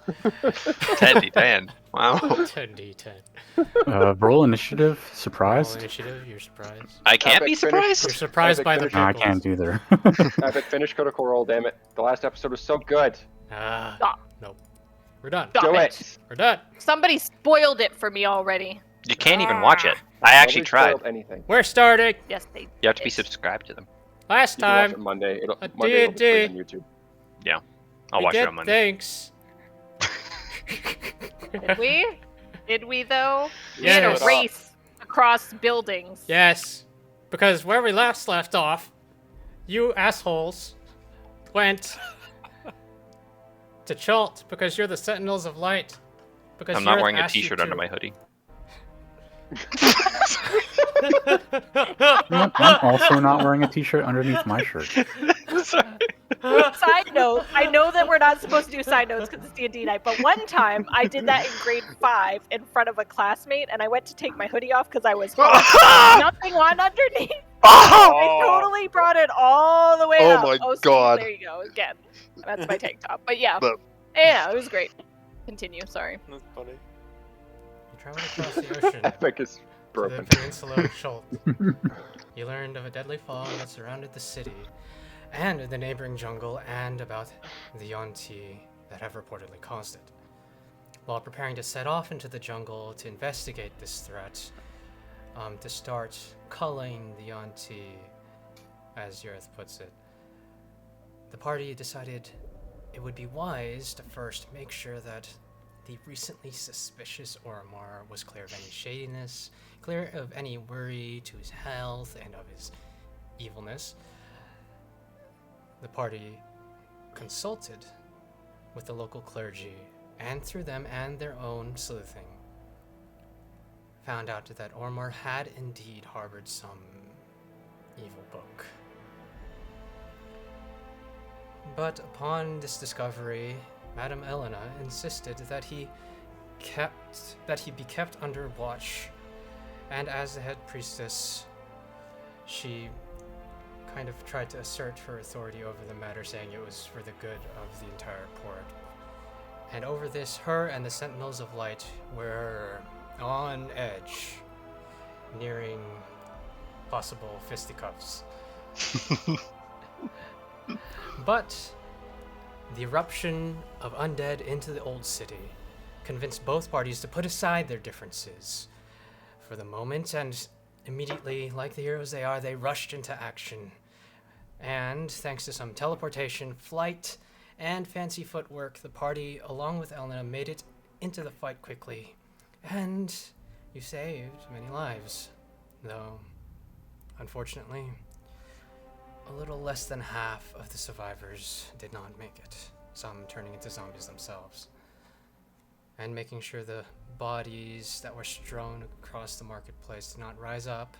10d10. Wow. 10d10. Roll initiative. Roll Surprised? initiative, you're surprised. I can't be Epic finish. surprised. You're surprised Epic by the finish. No, I pickles. can't either. Epic finish critical roll, damn it. The last episode was so good. Ah, nope. We're done. Stop Do it. it. We're done. Somebody spoiled it for me already. You can't even watch it. I actually Nobody tried. spoiled anything. We're starting. Yes, they. You have to be did. subscribed to them. Last You can watch it time. Monday. A Monday it'll be free D&D. on YouTube. I'll we watch get it on Monday. thanks. Did we? Did we though? We Yes. had a race across buildings. Yes. Because where we last left off, you assholes went to Chult because you're the Sentinels of Light. Because I'm not Yurth wearing a asked you t-shirt to. under my hoodie. I'm also not wearing a t-shirt underneath my shirt. Sorry. Side note, I know that we're not supposed to do side notes because it's D&D night, but one time I did that in grade 5 in front of a classmate, and I went to take my hoodie off because I was hot. Nothing on underneath. I totally brought it all the way Oh up. my see, God. There you go, again. That's my tank top. But yeah. But- Yeah, it was great. Continue, sorry. That's funny. You traveled across the ocean Epic is to the broken. peninsula of Chult. You learned of a deadly fog that surrounded the city and the neighboring jungle and about the Yonti that have reportedly caused it. While preparing to set off into the jungle to investigate this threat, to start culling the Yonti, as Yurth puts it, the party decided it would be wise to first make sure that the recently suspicious Oromar was clear of any shadiness, clear of any worry to his health and of his evilness. The party consulted with the local clergy, and through them and their own sleuthing, found out that Oromar had indeed harbored some evil book. But upon this discovery, Madame Elena insisted that he be kept under watch, and as the head priestess, she kind of tried to assert her authority over the matter, saying it was for the good of the entire port. And over this, her and the Sentinels of Light were on edge, nearing possible fisticuffs. But the eruption of undead into the old city convinced both parties to put aside their differences for the moment, and immediately, like the heroes they are, they rushed into action. And thanks to some teleportation, flight, and fancy footwork, the party, along with Elena, made it into the fight quickly. And you saved many lives, though, unfortunately, a little less than half of the survivors did not make it, some turning into zombies themselves. And making sure the bodies that were strewn across the marketplace did not rise up,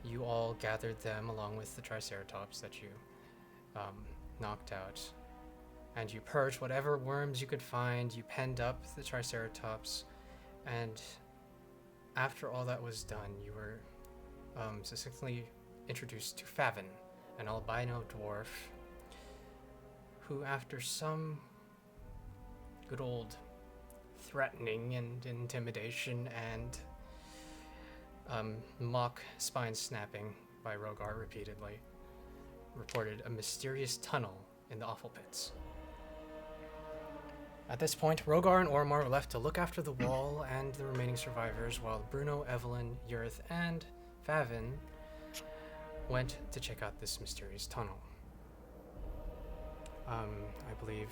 you all gathered them along with the Triceratops that you knocked out. And you purged whatever worms you could find, you penned up the Triceratops, and after all that was done, you were succinctly introduced to Favin, an albino dwarf, who after some good old threatening and intimidation and mock spine snapping by Rogar repeatedly, reported a mysterious tunnel in the awful pits. At this point, Rogar and Oromar were left to look after the wall and the remaining survivors, while Bruno, Evelyn, Yurth, and Favin went to check out this mysterious tunnel. I believe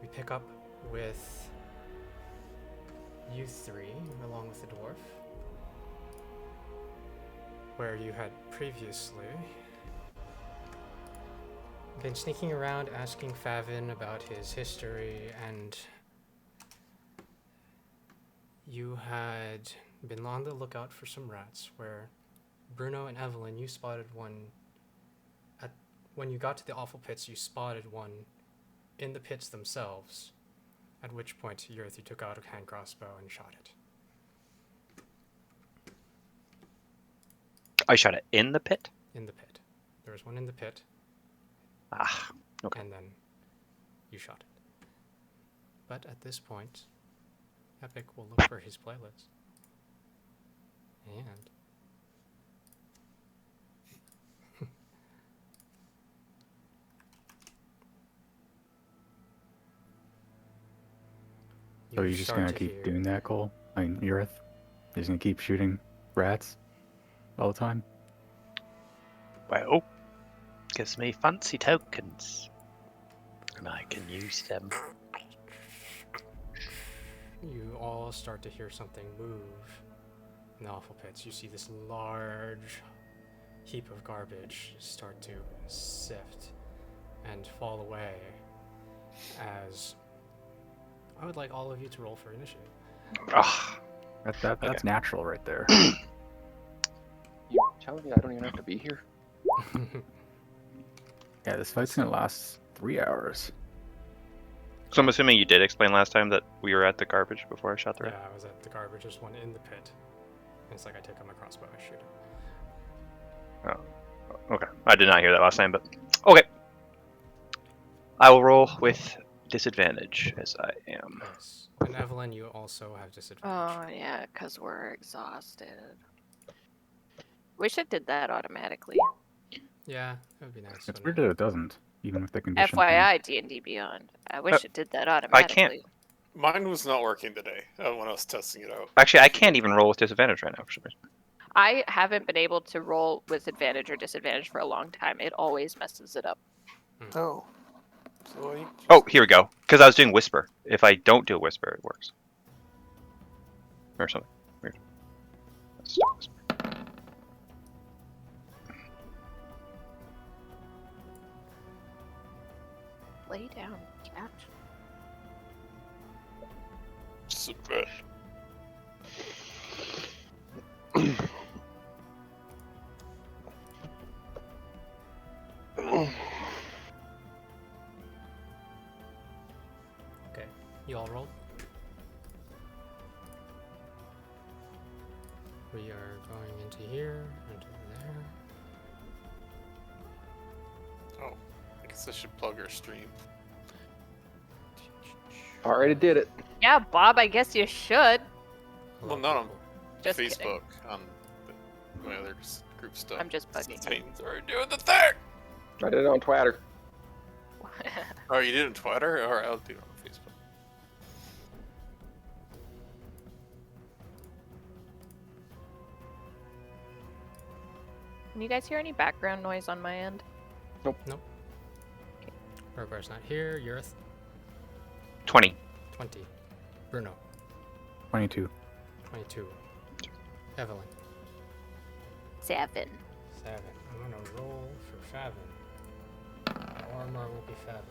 we pick up with you three, along with the dwarf, where you had previously been sneaking around asking Favin about his history, and you had been on the lookout for some rats, where Bruno and Evelyn, you spotted one when you got to the awful pits, you spotted one in the pits themselves, at which point you took out a hand crossbow and shot it. I shot it in the pit? In the pit. There was one in the pit, Ah, okay. and then you shot it. But at this point, Epic will look for his playlist. And So you're just start gonna to keep hear- doing that, Cole? I mean, Urith? You're just gonna keep shooting rats all the time? Well, gives me fancy tokens. And I can use them. You all start to hear something move in the awful pits. You see this large heap of garbage start to sift and fall away as I would like all of you to roll for initiative. Ah, That's natural right there. You telling me I don't even have to be here? Yeah, this fight's gonna last 3 hours. so I'm assuming you did explain last time that we were at the garbage before I shot the rat. Yeah, I was at the garbage. There's one in the pit. And it's like I take out my crossbow, I shoot it. Okay, I did not hear that last time, but okay. I will roll with disadvantage as I am. Nice. And Evelyn, you also have disadvantage. Oh yeah, because we're exhausted. Wish it did that automatically. Yeah, that would be nice. It's wouldn't weird it? that it doesn't, even with the condition. thing. FYI, D&D Beyond. I wish it did that automatically. Mine was not working today when I was testing it out. Actually, I can't even roll with disadvantage right now for some reason. I haven't been able to roll with advantage or disadvantage for a long time. It always messes it up. Oh. So I Oh, here we go. Because I was doing whisper. If I don't do a whisper, it works. Or something weird. Let's do whisper. Lay down, cat. Super. Okay, you all rolled? We are going into here, into there. Oh, I guess I should plug our stream. Already did it. Yeah, Bob, I guess you should. Hello, Well, not on people. Just Facebook, kidding. on my other group stuff. I'm just bugging you. Titans are doing the thing! I did it on Twitter. Oh, you did it on Twitter? Alright, I'll do it on Facebook. Can you guys hear any background noise on my end? Rogar's not here. Yurth, 20. 20. Bruno, 22. 22. Evelyn, 7. 7. I'm gonna roll for Favin. My armor will be Favin.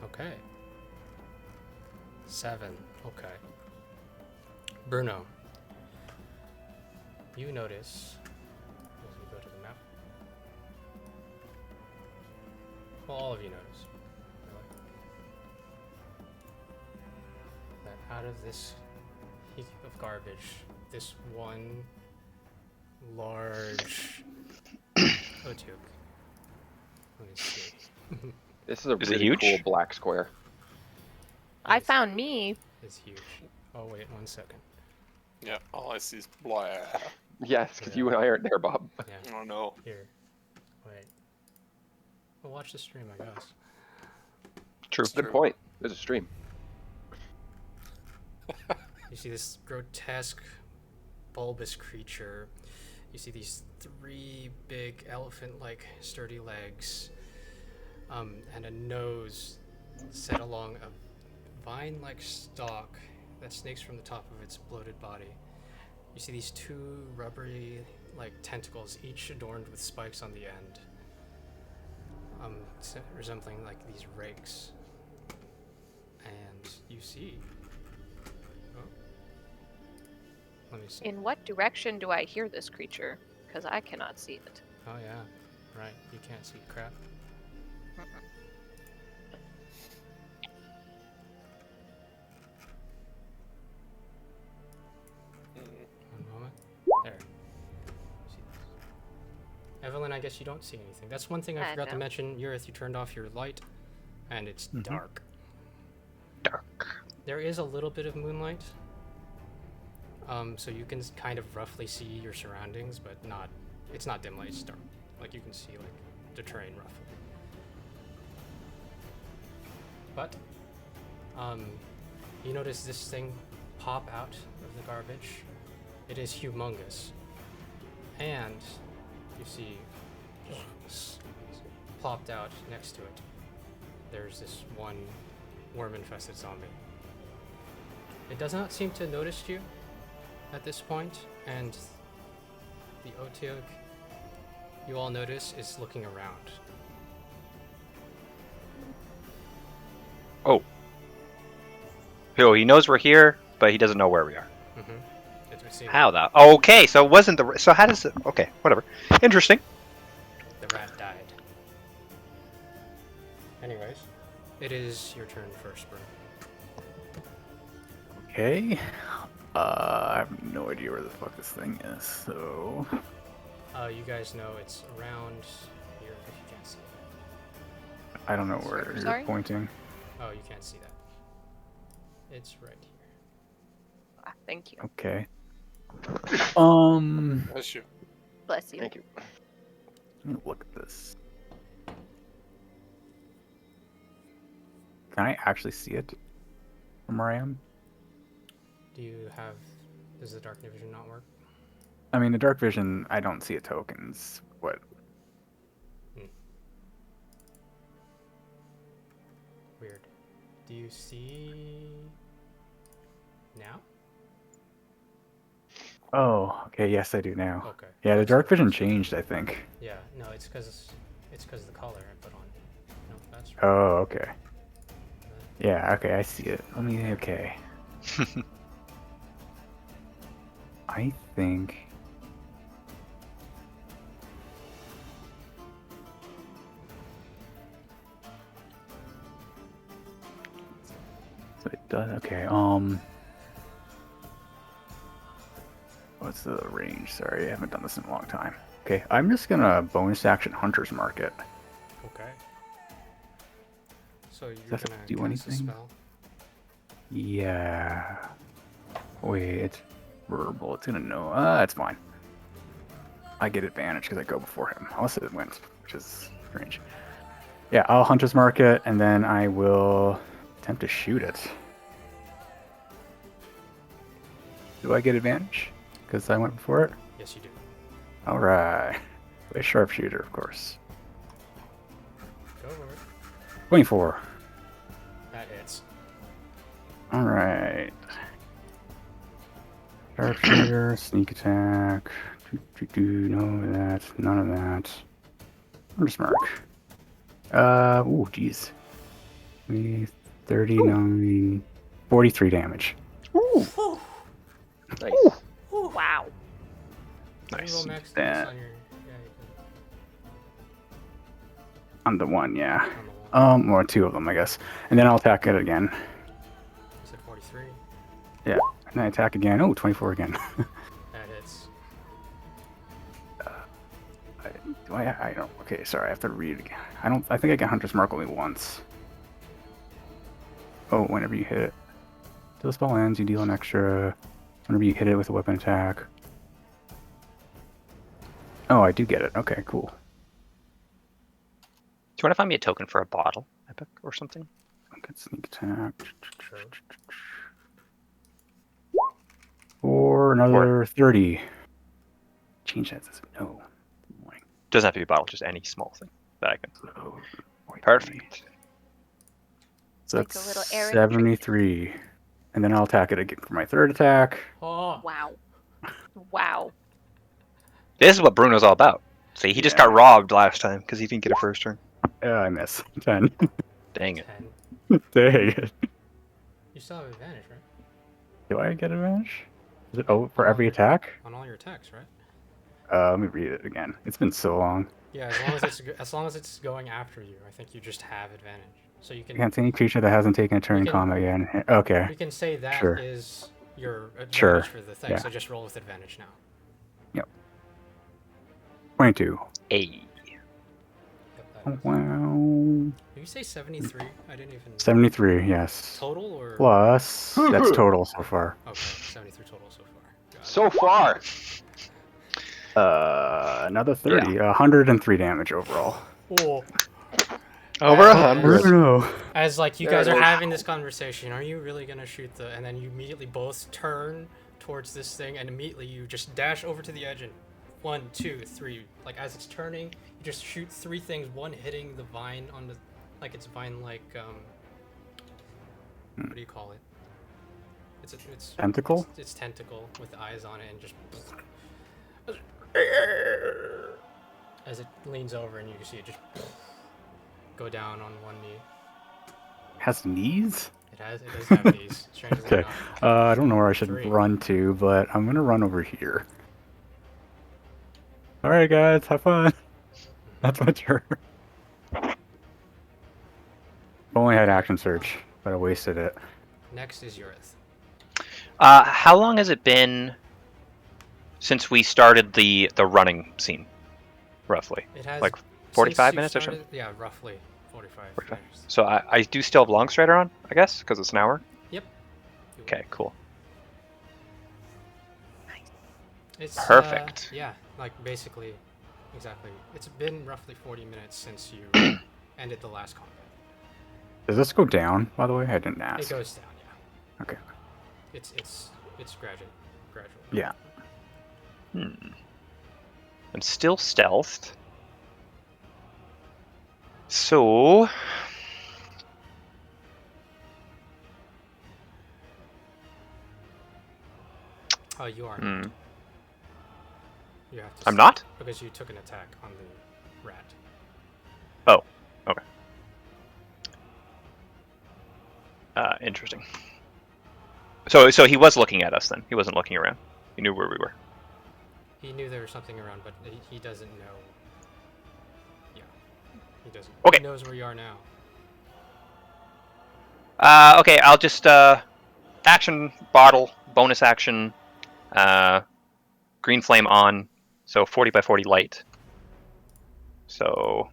Okay. 7. Okay. Bruno, you notice as you go to the map. Well, all of you notice, really, that out of this heap of garbage, this one large Otuk. Let me see. This is a Is it really huge? cool black square. I Is- found me. is huge. Oh wait, 1 second. Yeah, all I see is blah. Yes, because you and I aren't there, Bob. Yeah, Oh no. here. Wait. Well, watch the stream, I guess. True. It's Good true. point. There's a stream. You see this grotesque, bulbous creature. You see these 3 big elephant-like sturdy legs, and a nose set along a vine-like stalk that snakes from the top of its bloated body. You see these 2 rubbery, like tentacles, each adorned with spikes on the end, resembling like these rakes. And you see. Oh. Let me see. In what direction do I hear this creature? Because I cannot see it. Oh yeah, right. You can't see crap. One moment. There. You see this? Evelyn, I guess you don't see anything. That's one thing I forgot to No. mention. Yurith, you turned off your light, and it's Mhm. dark. Dark. There is a little bit of moonlight, so you can kind of roughly see your surroundings, but not. It's not dim light. It's dark. Like you can see like the terrain roughly. But you notice this thing pop out of the garbage. It is humongous, and you see plopped out next to it. There's this one worm-infested zombie. It does not seem to notice you at this point, and the Otyugh you all notice is looking around. Oh. So he knows we're here, but he doesn't know where we are. It seems How the? Okay, so it wasn't the. So how does it? Okay, whatever. Interesting. the rat died. Anyways, it is your turn first, bro. Okay. I have no idea where the fuck this thing is, so... You guys know it's around here if you can't see it. I don't know where Sorry? you're pointing. Oh, you can't see that. It's right here. Ah, thank you. Okay. That's you. Bless you. Thank you. Let me look at this. Can I actually see it from where I am? Do you have? Does the dark vision not work? I mean, the dark vision, I don't see a tokens. What? Weird. Do you see now? Oh, okay. Yes, I do now. Okay. Yeah, the dark vision changed, I think. Yeah. No, it's because the color I put on. No, that's right. Oh, okay. Yeah, okay, I see it. Let me. Okay. I think. So it does. Okay. What's the range? Sorry, I haven't done this in a long time. Okay, I'm just gonna bonus action Hunter's Market. Okay. So you're that gonna do cast a anything? spell. Yeah. Wait, it's verbal. It's gonna know. It's fine. I get advantage because I go before him. Unless it went, which is strange. Yeah, I'll Hunter's Market, and then I will attempt to shoot it. Do I get advantage? Because I went before it? Yes, you do. Alright. A sharpshooter, of course. Go over it. 24. That hits. Alright. Sharpshooter, sneak attack. No of that. None of that. Hunter's Mark. Ooh, jeez. 39. 43 damage. Nice. Wow. Can you Nice. roll max That- damage on your? Yeah, you On the one, yeah. can. On the wall. Or two of them, I guess. And then I'll attack it again. You said 43. Yeah. And I attack again. Oh, 24 again. That hits. I don't. Okay, sorry. I have to read it again. I think I get Hunter's Mark only once. Oh, whenever you hit it. Till the spell ends, you deal an extra. Whenever you hit it with a weapon attack. Oh, I do get it. Okay, cool. Do you want to find me a token for a bottle, Epic, or something? Get sneak attack. Sure. Or another 30. Change that to no. Doesn't have to be a bottle, just any small thing that I can. So, Perfect. So Like a that's little errand 73. And then I'll attack it again for my third attack. Oh. Wow. Wow. This is what Bruno's all about. See, he just got robbed last time because he didn't get a first turn. I miss. 10. Dang it. 10. Dang it. You still have advantage, right? Do I get advantage? Is it for every attack? On all your attacks, right? Let me read it again. It's been so long. Yeah, as long as it's going after you, I think you just have advantage. So you can Against any creature that hasn't taken a turn in can- combat yet. Okay. we can say that is Sure. your advantage Sure, for the thing. yeah. So just roll with advantage now. 22. A. Yep, Oh, that is. wow. Did you say 73? I didn't even. 73, yes. Total or? Plus, that's total so far. Okay, 73 total so far. Got it. So far. Another 30. 103 damage overall. Whoa. Over As- 100. No. As like you There guys it are is. having this conversation, are you really gonna shoot the? And then you immediately both turn towards this thing, and immediately you just dash over to the edge and 1, 2, 3. Like as it's turning, you just shoot 3 things. One hitting the vine on the, like it's vine like what do you call it? It's Tentacle? It's tentacle with eyes on it, and just as it leans over, and you see it just go down on one knee. Has knees? It does have these. Strangely Okay. enough. I don't know where I should 3. run to, but I'm gonna run over here. Alright guys, have fun. That's my turn. I've only had action search, but I wasted it. Next is Yurith. How long has it been since we started the running scene? Roughly. It has Like since 45 you minutes or started- Yeah, roughly 45. 45. minutes. So I do still have Long Strider on, I guess, because it's an hour. Yep. Okay, cool. It's Perfect. yeah, like basically, exactly. It's been roughly 40 minutes since you ended the last combat. Does this go down, by the way? I didn't It ask. goes down, yeah. Okay. It's gradual. Yeah. I'm still stealthed. So Oh, you are. hmm, You have to. I'm not? because you took an attack on the rat. Oh, okay. Interesting. So he was looking at us then. He wasn't looking around. He knew where we were. He knew there was something around, but he doesn't know. Yeah, he doesn't. Okay. He knows where you are now. Okay, I'll just action bottle, bonus action, green flame on, so 40 by 40 light. So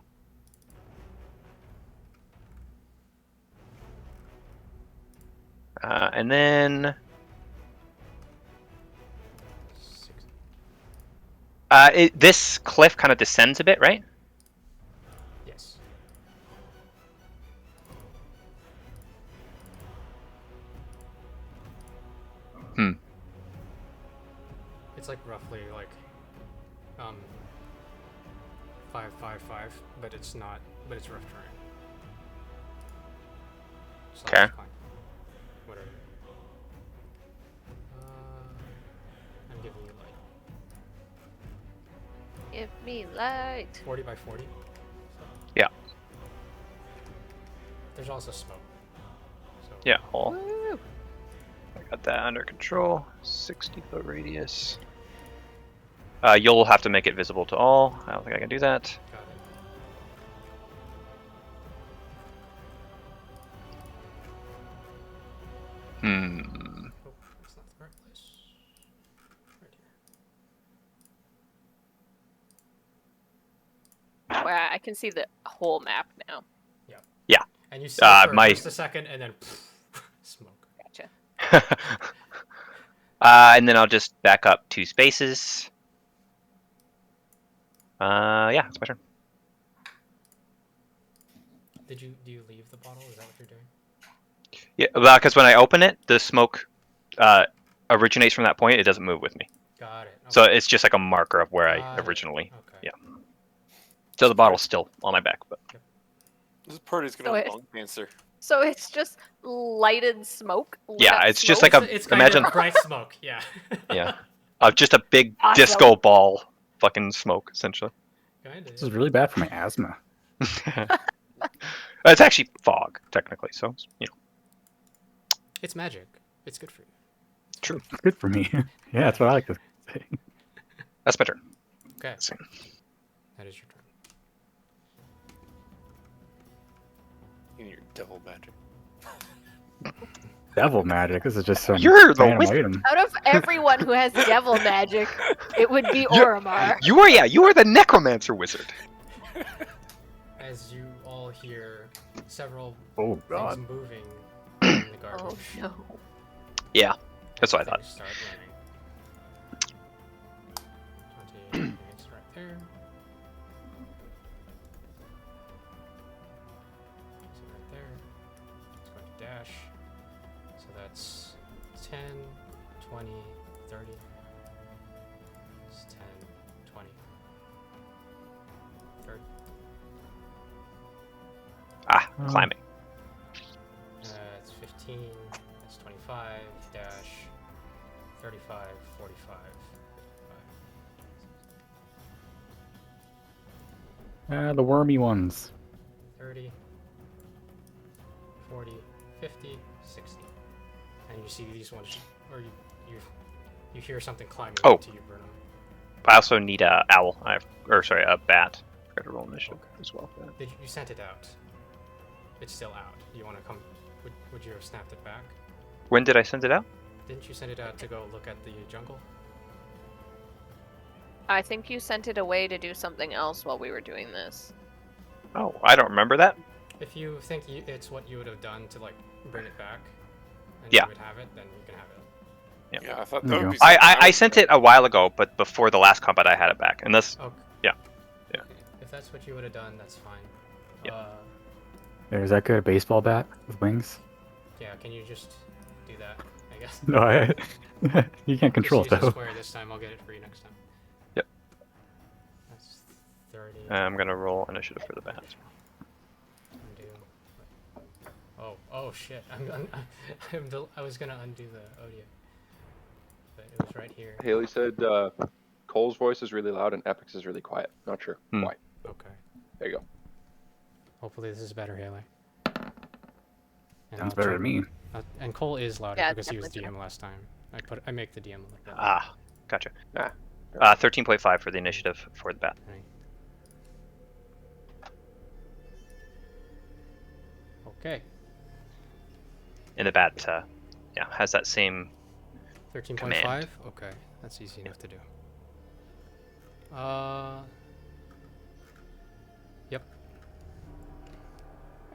and then this cliff kind of descends a bit, right? Yes. Hmm. It's like roughly like 555, but it's not. But it's rough terrain. Okay. Fine. Whatever. I'm giving you light. Give me light. 40 by 40. Yeah. There's also smoke. So Yeah. All. Woo. I got that under control. 60-foot radius. You'll have to make it visible to all. I don't think I can do that. Got it. Hmm. Oh, that's not the right place. Right here. Wow, I can see the whole map now. And you see it for my- just a second, and then smoke. Gotcha. And then I'll just back up 2 spaces. Yeah, it's my turn. Do you leave the bottle? Is that what you're doing? Yeah, because when I open it, the smoke originates from that point. It doesn't move with me. Got it. So it's just like a marker of where I Got it. originally. Okay. Yeah. So the bottle's still on my back, but This party's gonna So have it- lung cancer. So it's just lighted smoke. Yeah, lit up it's just smoke? like a- It's kind imagine- of bright smoke. Yeah. yeah, just a big Awesome. disco ball, fucking smoke essentially. Kinda. This is really bad for my asthma. It's actually fog technically, so you know. It's magic. It's good for you. True. It's good for me. Yeah, that's what I like to say. That's my turn. Okay. Let's see. That is your turn. In your devil magic. devil magic. This is just some You're the random wizard. item. Out of everyone who has devil magic, it would be Oromar. You are the necromancer wizard. As you all hear several Oh things god. moving in the garbage. Oh no. Yeah, that's what I thought. Things start running. 28 minutes right there. So right there. It's going to dash. So that's 10, 20, 30. It's 10, 20, 30. Ah, Oh. climbing. It's 15, that's 25, dash, 35, 45. The wormy ones. 30, 40, 50, 60. And you see these ones, or you hear something climbing Oh. up to you, Bruno. I also need a owl. A bat. Forgot to roll initiative as well. for that. You sent it out. It's still out. You want to come? Would you have snapped it back? When did I send it out? Didn't you send it out to go look at the jungle? I think you sent it away to do something else while we were doing this. Oh, I don't remember that. If you think it's what you would have done to like bring it back, and Yeah. you would have it, then you can have it. Yeah, I thought There that you would be. I something I would sent do. it a while ago, but before the last combat, I had it back. And this, Okay. Yeah. Yeah. Okay. If that's what you would have done, that's fine. Yeah. There's that good baseball bat with wings. Yeah. Can you just do that? I guess. No, you can't control it just use the though. square this time. I'll get it for you next time. Yep. That's 30. I'm gonna roll initiative for the bat. Undo. Oh shit! I was gonna undo the audio, but it was right here. Haley said Cole's voice is really loud and Epic's is really quiet. Not sure Hmm. why. Okay. There you go. Hopefully this is better, Haley. And Sounds I'll better try- to me. And Cole is louder Yeah, because he was definitely DM last time. I make the DM like that. Ah, gotcha. Ah. 13.5 for the initiative for the bat. Okay. And the bat, has that same. 13.5? Okay, that's easy enough to do. Yep.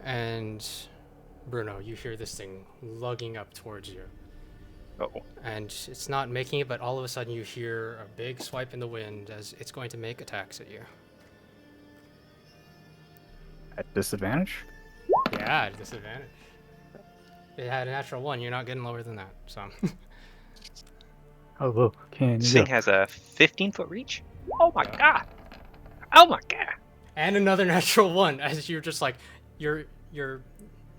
And Bruno, you hear this thing lugging up towards you. Oh, And it's not making it, but all of a sudden you hear a big swipe in the wind as it's going to make attacks at you. At disadvantage? Yeah, at disadvantage. It had a natural 1, you're not getting lower than that, so. Oh, look, can you Sing go? has a 15-foot reach. Oh my god! Oh my god! And another natural 1, as you're just like, your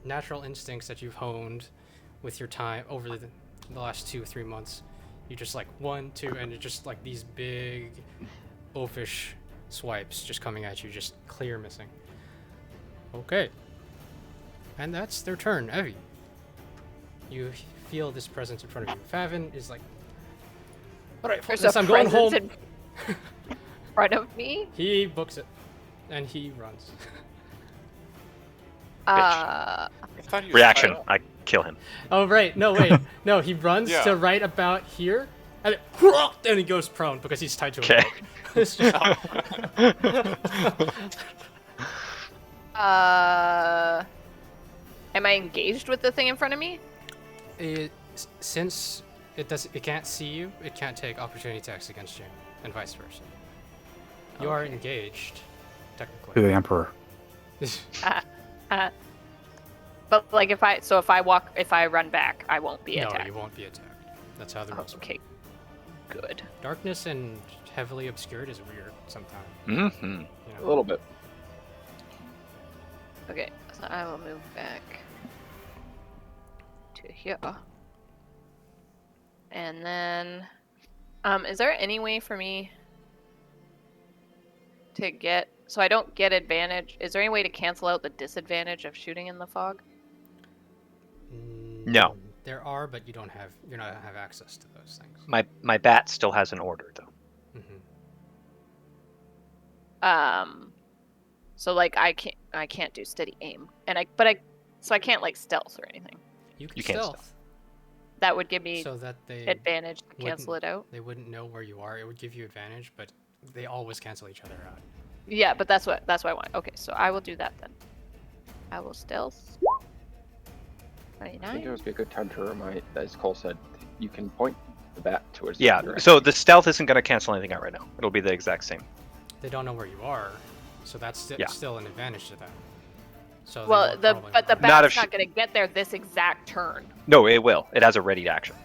natural instincts that you've honed with your time over the last 2-3 months, you just like 1, 2, and it's just like these big oafish swipes just coming at you, just clear missing. Okay. And that's their turn. Evie. You feel this presence in front of you. Favin is like, alright, There's focus, a I'm going home. presence in front of me. He books it. And he runs. I thought he was Reaction. tied up. I kill him. Oh, right. No, wait. No, he runs Yeah. to right about here. And then he goes prone because he's tied to a Okay. rope. It's just- Am I engaged with the thing in front of me? Since it can't see you, it can't take opportunity attacks against you, and vice versa. You are engaged, To technically. the Emperor. But like if I run back, I won't be No, attacked. you won't be attacked. That's how the rules work. Okay, good. Darkness and heavily obscured is weird sometimes. Mm-hmm. You A know? little bit. Okay, so I will move back to here. And then, is there any way for me to get, so I don't get advantage, is there any way to cancel out the disadvantage of shooting in the fog? No. There are, but you're not have access to those things. My bat still has an order though. Mm-hmm. So like I can't do steady aim, and so I can't like stealth or anything. You can You can't stealth. that would give me so that they advantage to cancel wouldn't- it out. They wouldn't know where you are. It would give you advantage, but they always cancel each other out. Yeah, but that's what I want. Okay, so I will do that then. I will stealth. I think it 29. would be a good time to remind, as Cole said, you can point the bat towards the Yeah. direction. So the stealth isn't going to cancel anything out right now. It'll be the exact same. They don't know where you are, so that's Yeah. still an advantage to them. So they Well, won't the probably but the know. Not bat's if not going to get there this exact turn. No, it will. It has a ready action.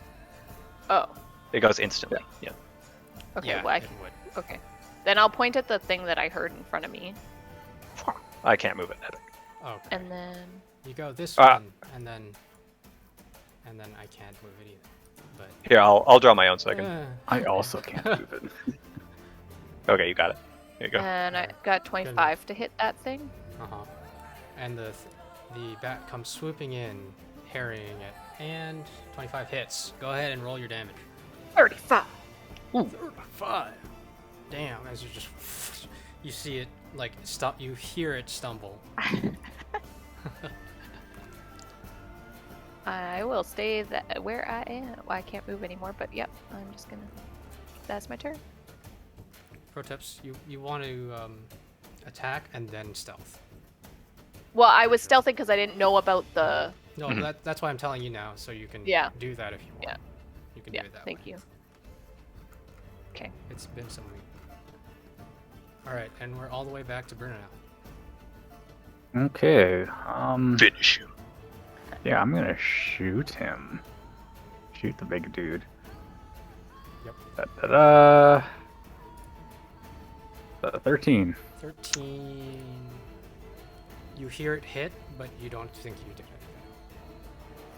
Oh, It goes instantly. Yeah. okay. Yeah, well, it would. okay. Then I'll point at the thing that I heard in front of me, I can't move it. Epic. Okay. and then You go this Ah. one, and then I can't move it either. But Here, I'll draw my own so I can. I also can't move it. Okay, you got it. Here you go. and I got 25 to hit that thing. uh-huh. And the bat comes swooping in, harrying it, and 25 hits. Go ahead and roll your damage. 35. 35. Damn, as you just you see it like stop, you hear it stumble. I will stay where I am. Well, I can't move anymore, but yep, I'm just gonna. That's my turn. Pro tips, you want to attack and then stealth. Well, I was stealthing because I didn't know about the. No, that's why I'm telling you now, so you can Yeah. do that if you want. Yeah. You can Yeah, do it that thank way. you. Okay. It's been some week. Alright, and we're all the way back to Bruno now. Okay. Finish him. Yeah, I'm gonna shoot him. Shoot the big dude. Yep. Da-da-da. 13. 13. You hear it hit, but you don't think you did anything.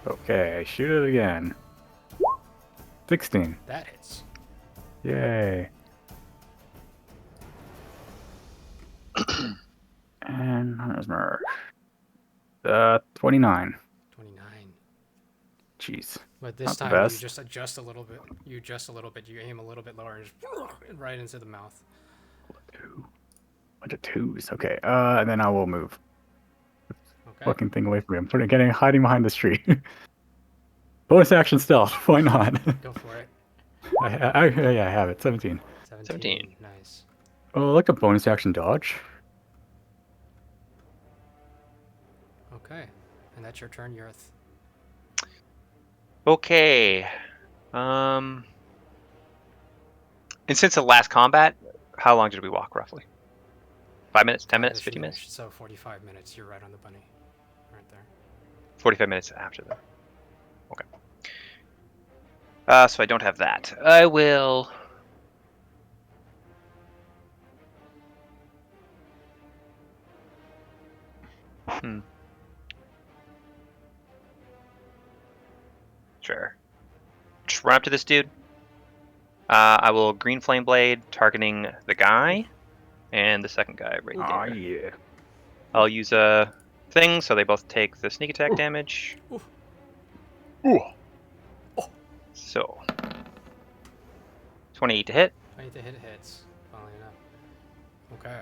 Okay, shoot it again. 16. That hits. Yay. And there's Merc. 29. 29. Jeez. But this Not the time you best. just adjust a little bit. You adjust a little bit. You aim a little bit lower and just right into the mouth. Bunch of twos. Okay. And then I will move. Okay. Fucking thing away from me. I'm hiding behind this tree. Bonus action stealth. Why not? Go for it. yeah, I have it. 17. 17. Nice. Oh, like a bonus action dodge. Okay. And that's your turn, Yurth. Okay. And since the last combat, how long did we walk roughly? 5 minutes? 10 minutes? 50 minutes? So 45 minutes. You're right on the bunny. Right there. 45 minutes after that. Okay. So I don't have that. I will. Sure. Just run up to this dude. I will green flame blade targeting the guy and the second guy right Oh, there. yeah. I'll use a thing so they both take the sneak attack damage. Ooh. So 28 to hit. 20 to hit hits. Funnily enough. Okay.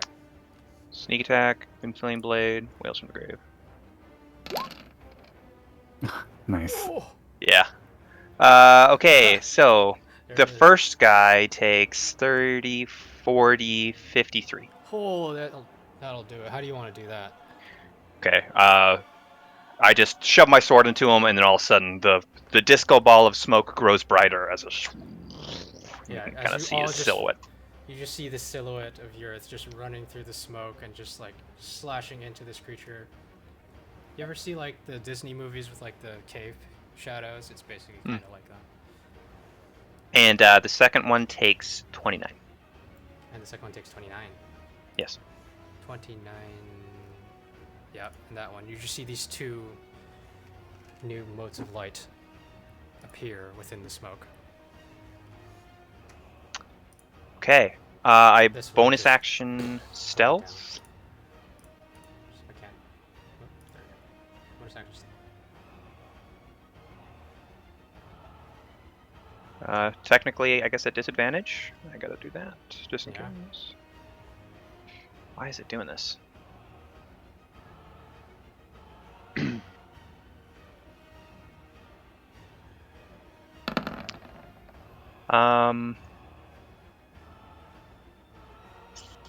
Sneak attack, green flame blade, Whales from the Grave. Nice. Yeah. Okay, so There the it is. first guy takes 30, 40, 53. Oh, that'll do it. How do you want to do that? Okay. I just shove my sword into him, and then all of a sudden the disco ball of smoke grows brighter as a. Yeah, You can as kind of you see all his just- silhouette. You just see the silhouette of Yurth just running through the smoke and just like slashing into this creature. You ever see like the Disney movies with like the cave shadows? It's basically kind of like that. And the second one takes 29. And the second one takes 29. Yes. 29. Yeah, and that one. You just see these two new modes of light appear within the smoke. Okay. I This one bonus just- action stealth. I can't. Oh, there we go. Bonus action stealth. Technically, I guess at disadvantage. I gotta do that just in Yeah. case. Why is it doing this?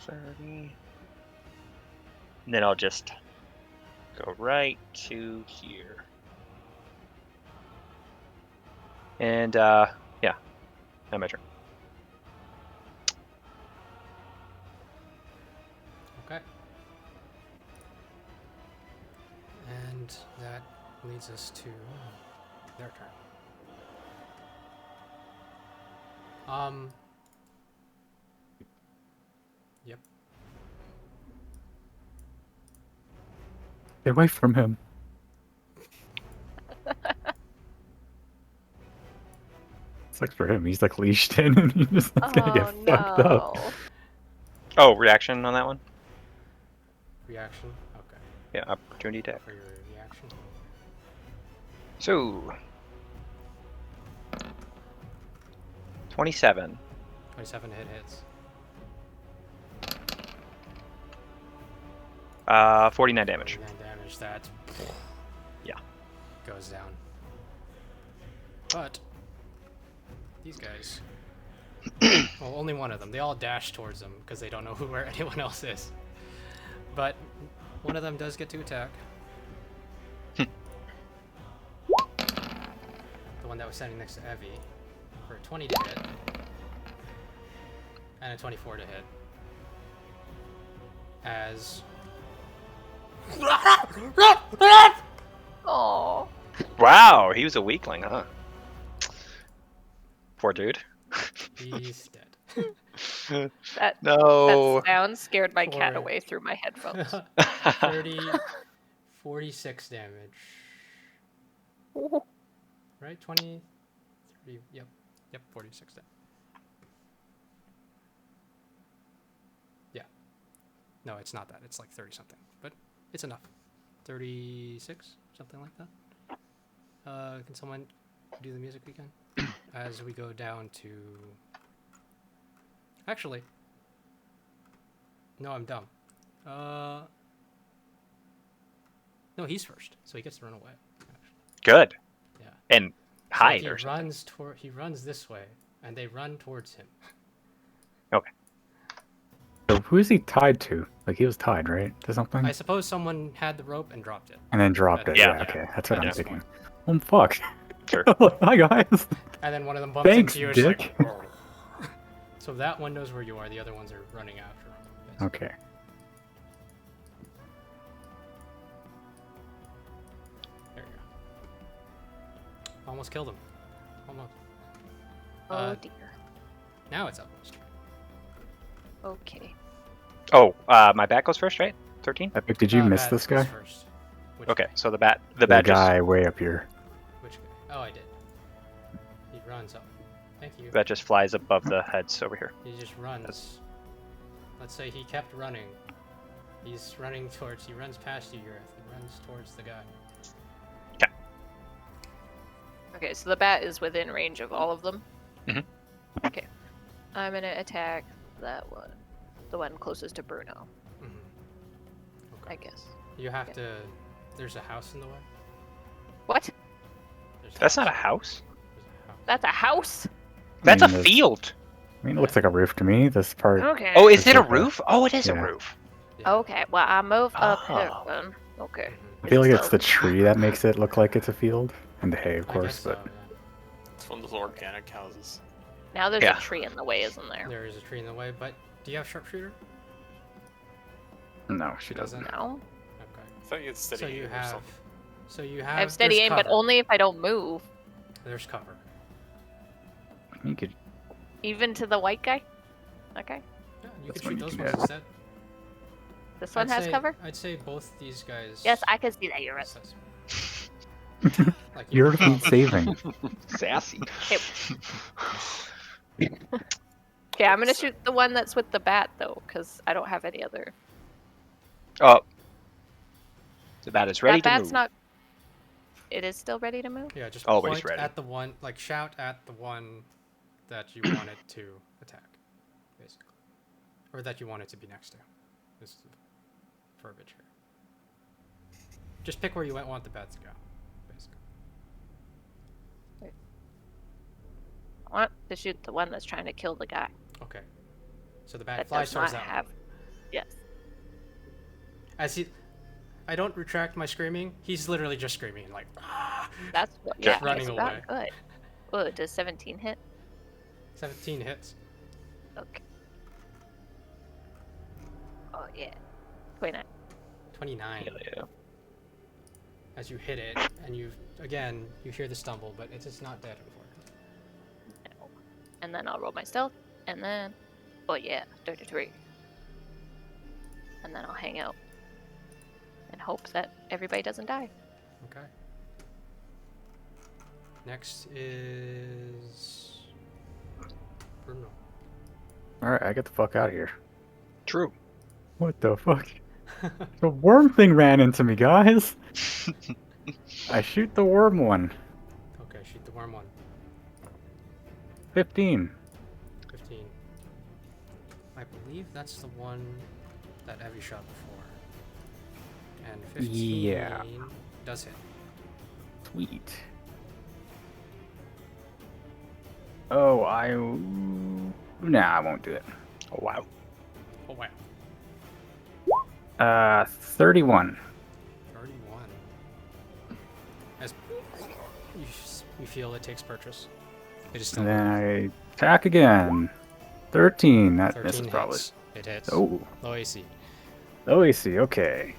30. And then I'll just go right to here. And yeah, now my turn. Okay. And that leads us to their turn. Yep. Get away from him. Sucks for him. He's like leashed in and he's just gonna Oh get fucked up. no. Oh, reaction on that one? Reaction. Okay. Yeah, opportunity attack. For your reaction. So 27. 27 hit hits. 49 damage. 49 damage. That. Yeah. Goes down. But these guys. Well, only one of them. They all dash towards them because they don't know where anyone else is. But one of them does get to attack. The one that was standing next to Evie for a 20 to hit. And a 24 to hit. As Oh. Wow, he was a weakling, huh? Poor dude. he's dead. That No. sound scared my cat Poor- away through my headphones. 46 damage. Ooh. Right? 20, 30, yep, 46 damage. Yeah. No, it's not that. It's like 30 something, but it's enough. 36, something like that. Can someone do the music again? As we go down to... Actually. No, I'm dumb. No, he's first, so he gets to run away. Actually. Good. Yeah. And So hide he or something. runs toward. He runs this way, and they run towards him. Okay. So who is he tied to? Like he was tied, right? To something? I suppose someone had the rope and dropped it. And then dropped it. Yeah. Yeah, okay. That's what At I'm this thinking. point. Oh, fuck. Sure. Hi, guys. And then one of them bumps Thanks, into you. And dick. Like, so that one knows where you are. The other ones are running after him. basically. Okay. There you go. Almost killed him. Almost. Oh dear. Now it's Evelyn's turn. Okay. Oh, my bat goes first, right? 13? Epic, did you miss Bat this goes guy? First. Which Okay, so the bat The just guy way up here. Which guy? Oh, I did. He runs up. Thank you. that just flies above the heads over here. He just runs. Let's say he kept running. He's running towards. He runs past you, Eurith. He runs towards the guy. Okay, so the bat is within range of all of them. Mhm. Okay. I'm gonna attack that one. The one closest to Bruno, Mm-hmm. I guess. You have Yeah. to. There's a house in the way. What? There's That's not a house. There's a house. That's a house? That's a there's- field. I mean, it looks like a roof to me. This part. Okay. Oh, is It's it a like a- roof? Oh, it is a yeah. roof. Yeah. Okay, well, I move up here Oh. then. Okay. Mhm. I feel like it's So- the tree that makes it look like it's a field, and the hay, of I course. guess so, But It's one of those organic houses. Now there's Yeah. a tree in the way, isn't there? There is a tree in the way, but do you have sharpshooter? no, she doesn't. No. Okay. I thought you had steady So you aim or have. something. So you have. I have steady there's aim, but cover. only if I don't move. There's cover. You could. Even to the white guy? Okay. Yeah, you That's can what shoot you those can ones get. instead. This one I'd has say- cover? I'd say both these guys. Yes, I can see that. You're right. Like You're probably- saving. Sassy. Okay, I'm gonna shoot the one that's with the bat, though, because I don't have any other. Oh. The bat is ready that to bat's move. not. It is still ready to move? Yeah, just Always point ready. at the one, like shout at the one that you want it to attack, basically, or that you want it to be next to. This is the verbiage here. Just pick where you want the bat to go, basically. want to shoot the one that's trying to kill the guy. Okay. So the bat That flies does towards not that have. one. Yes. I don't retract my screaming. He's literally just screaming like. Ah! That's what. Just Yeah, running he's away. about good. Oh, does 17 hit? 17 hits. Okay. Oh yeah. 29. 29. Hell yeah. As you hit it, and you hear the stumble, but it is not dead, unfortunately. No. And then I'll roll my stealth, and then, oh yeah, 33. And then I'll hang out and hope that everybody doesn't die. Okay. Next is Bruno. All right, I get the fuck out of here. True. What the fuck? The worm thing ran into me, guys. I shoot the worm one. Okay, shoot the worm one. 15. 15. I believe that's the one that Evie shot before. And 15 Yeah. does hit. Sweet. Oh, nah, I won't do it. Oh wow. Oh wow. 31. 31. As you feel it takes purchase. It is still And then I attack again. 13. That 13 misses probably. hits. It hits. Oh, Low AC. low AC. Okay.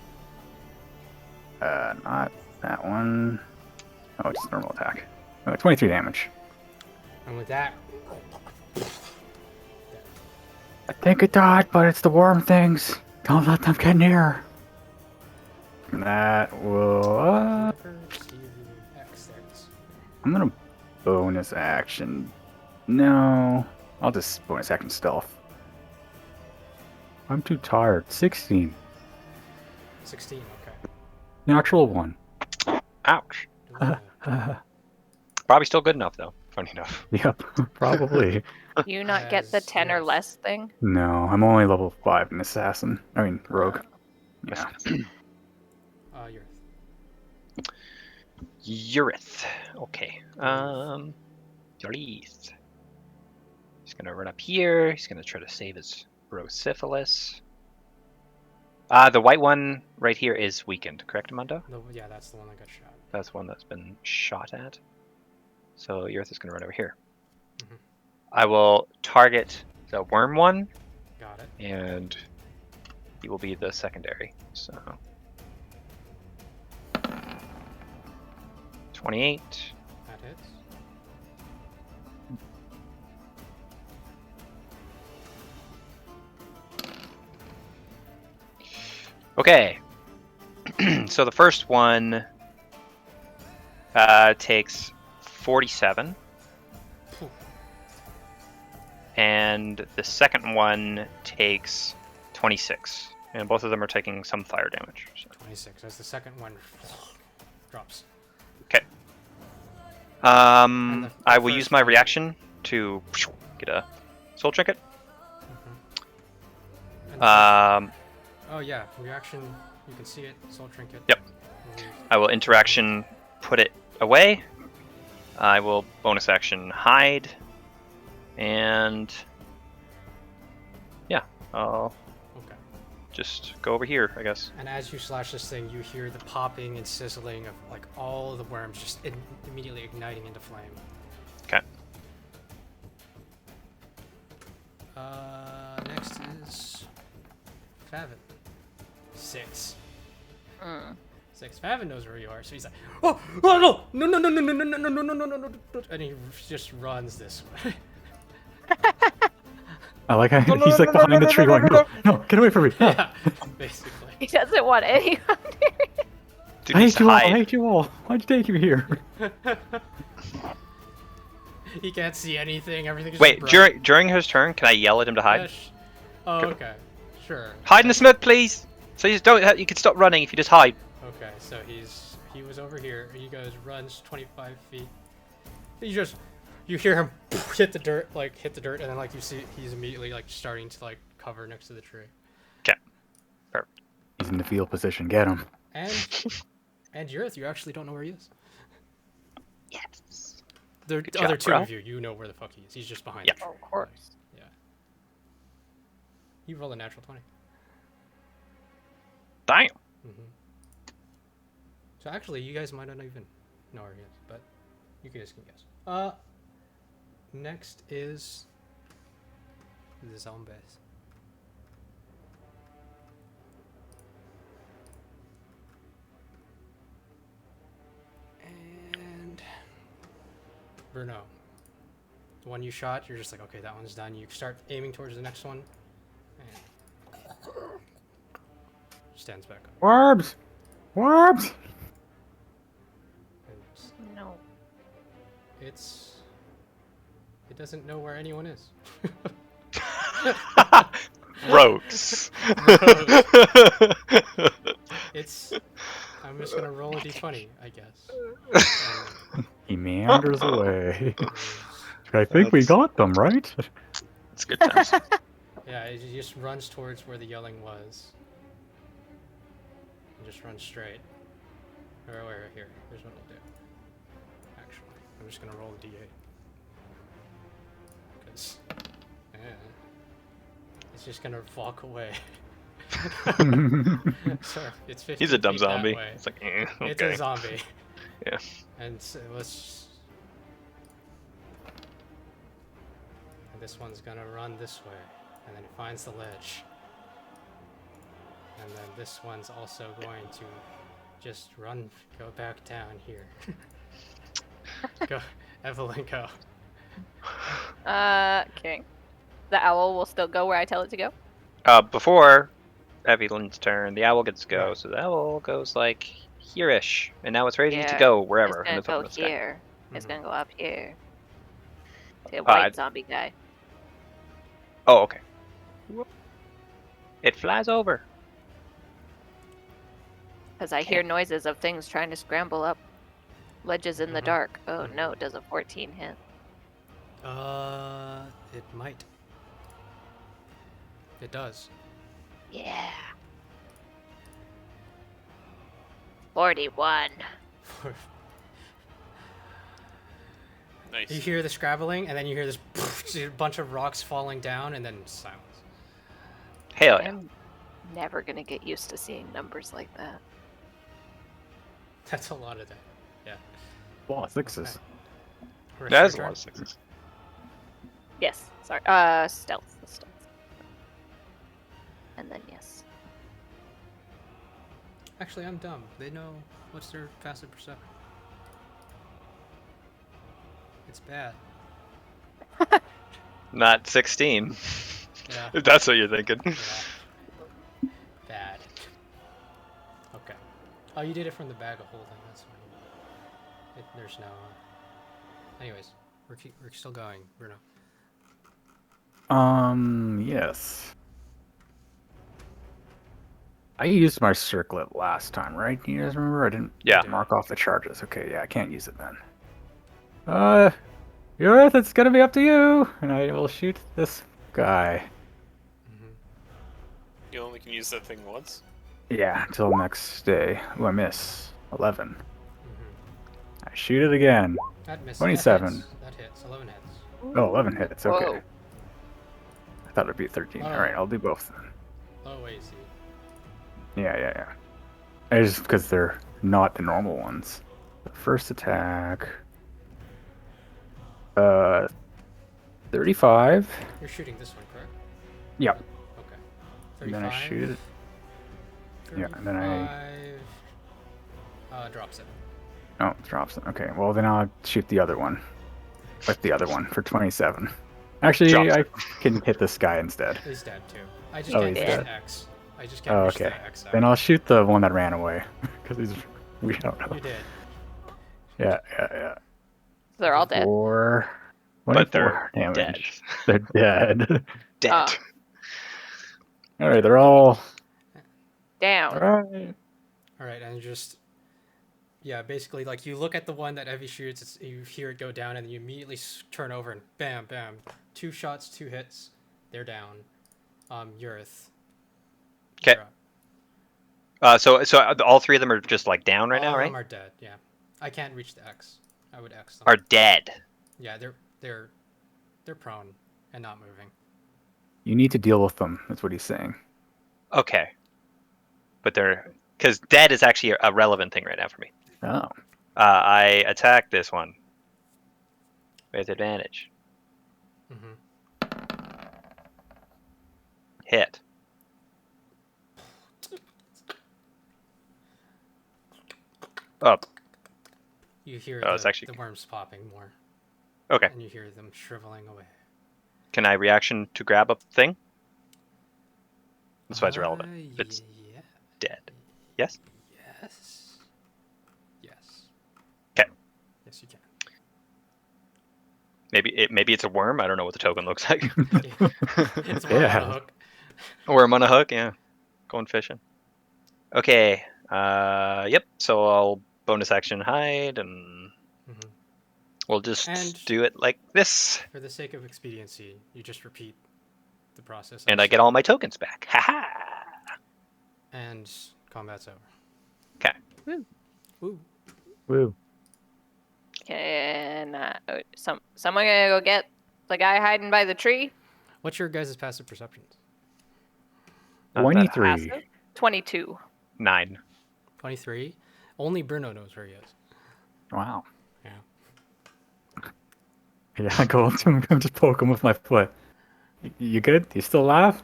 Not that one. Oh, it's normal attack. Oh, 23 damage. And with that, I think it died, but it's the worm things. Don't let them get near. That will. X there it is. I'm gonna bonus action. No, I'll just bonus action stealth. I'm too tired. 16. 16, okay. Natural 1. Ouch. Ooh. Probably still good enough though. Funny enough. Yep, probably. You not get the As- 10 or yes. less thing? No, I'm only level 5 in assassin. I mean, rogue. Yeah. You're Urith. Okay. Urith. He's gonna run up here. He's gonna try to save his Brosyphilis. The white one right here is weakened, correct, Amundo? yeah, that's the one that got shot. That's one that's been shot at. So Urith is gonna run over here. Mhm. I will target the worm one, Got it. and he will be the secondary. So 28. That hits. Okay. So the first one takes 47. Phew. And the second one takes 26. And both of them are taking some fire damage. So. 26. As the second one drops. And the I will first use my one- reaction to get a soul trinket. And oh yeah, reaction. You can see it. Soul trinket. Yep. Remove. I will interaction put it away. I will bonus action hide. And yeah, I'll Okay. just go over here, I guess. And as you slash this thing, you hear the popping and sizzling of like all of the worms just immediately igniting into flame. Okay. Next is Favin. 6. Mm. 6. Favin knows where you are, so he's like, oh no, no, no, no, no, no, no, no, no, no, no, no, no, no, and he just runs this way. I like how he's like behind the tree going, no, get away from me. Yeah, basically. He doesn't want anyone near him. Dude I needs hate to you all. I hide. hate you all. Why'd you take me here? He can't see anything. Everything is Wait, bright. during his turn, can I yell at him to hide? Yeah, oh, okay. Sure. Hide in the smoke, please. So you just don't. You can stop running if you just hide. Okay, so he was over here. He goes, runs 25 feet. You hear him hit the dirt, and then like you see he's immediately like starting to like cover next to the tree. Okay. Perfect. He's in the field position. Get him. And Urith, you actually don't know where he is. Yes. The Good other job, two bro. of you, you know where the fuck he is. He's just behind Yeah. the tree. Of course. Yeah. You roll a natural 20. Damn. Mm-hmm. So actually, you guys might not even know where he is, but you guys can guess. Next is the zombies. And Bruno, the one you shot, you're just like, okay, that one's done. You start aiming towards the next one, and stands back up. Warbs! Warbs! And No. it doesn't know where anyone is. Rogues. I'm just gonna roll a d20, I guess. He meanders away. And I think we That's- got them, right? It's good times. yeah, it just runs towards where the yelling was. And just runs straight. Where here? Here's what I'll do. Actually, I'm just gonna roll a d8. Because it's just gonna walk away. So it's 15 He's a dumb feet that zombie. way. It's like, It's okay. a zombie. Yeah. And so and this one's gonna run this way, and then it finds the ledge. And then this one's also going to just go back down here. Go, Evelyn, go. Okay. The owl will still go where I tell it to go. Before Evelyn's turn, the owl gets to go, Right. so the owl goes like here-ish, and now it's ready to Yeah, go wherever. It's and gonna it's up in go the sky. here. It's Mhm. gonna go up here. To a white zombie guy. Oh, okay. It flies over. Because I hear noises of things trying to scramble up ledges in the Mhm. dark. Oh no, does a 14 hit? It might. It does. Yeah. 41. Nice. You hear the scrabbling, and then you hear this a bunch of rocks falling down, and then silence. Hell yeah. I'm never gonna get used to seeing numbers like that. That's a lot of that. Yeah. Well, sixes. Rest That your is a turn. lot of sixes. Yes. Sorry. Stealth. Stealth. And then yes. Actually, I'm dumb. They know what's their passive perception. It's bad. Not 16. Yeah. If that's what you're thinking. Yeah. Bad. Okay. Oh, you did it from the bag of holding. That's fine. There's no. Anyways, we're still going, Bruno. Yes. I used my circlet last time, right? You guys remember? I didn't Yeah. mark off the charges. Okay, yeah, I can't use it then. Earth, it's gonna be up to you, and I will shoot this guy. Mm-hmm. You only can use that thing once? Yeah, until next day. Oh, I miss 11. Mm-hmm. I shoot it again. That misses. 27. That hits. 11 hits. Oh, 11 hits. Okay. Whoa. I thought it'd be 13. Oh. All right, I'll do both then. Low AC. Yeah. I just because they're not the normal ones. The first attack. 35. You're shooting this one, correct? Yep. Okay. And then I 35. shoot it. Yeah, and then I- 35. Drops it. Oh, it drops it. Okay, well then I'll shoot the other one. Like the other one for 27. Actually, Drops I it. can hit this guy instead. He's dead too. I just Oh, can't he's use dead. the X. I just can't Oh, reach okay. the X out. Then I'll shoot the one that ran away. Because we don't know. You did. Yeah. So they're all dead. 4. But 24 they're damage. They're dead. Dead. Oh. All right, they're all. Down. All right. All right, and just yeah, basically like you look at the one that Evie shoots, you hear it go down, and then you immediately turn over and bam, bam, 2 shots, 2 hits, they're down. Yurith. 'Kay. you're up. So all three of them are just like down right All now, of right? them are dead. Yeah, I can't reach the X. I would X them. Are dead. Yeah, they're prone and not moving. You need to deal with them. That's what he's saying. Okay. But they're because dead is actually a relevant thing right now for me. Oh. I attack this one with advantage. Mm-hmm. Hit. Up. You hear Oh, it's the, actually- the worms popping more, Okay. and you hear them shriveling away. Can I reaction to grab a thing? That's why it's irrelevant. It's Yeah. dead. Yes? Yes. Yes. 'Kay. Yes, you can. Maybe it's a worm. I don't know what the token looks like. It's a worm Yeah. on a hook. A worm on a hook. Yeah. Going fishing. Okay. Yep. So I'll bonus action hide, and Mhm. we'll just And- do it like this, For the sake of expediency, you just repeat the process. and I get all my tokens back. Haha. And combat's over. 'Kay. Woo. Woo. Can someone gonna go get the guy hiding by the tree? What's your guys' passive perceptions? Not that 23. Passive? 22. 9. 23. Only Bruno knows where he is. Wow. Yeah. Yeah, I go up to him and just poke him with my foot. You good? You still alive?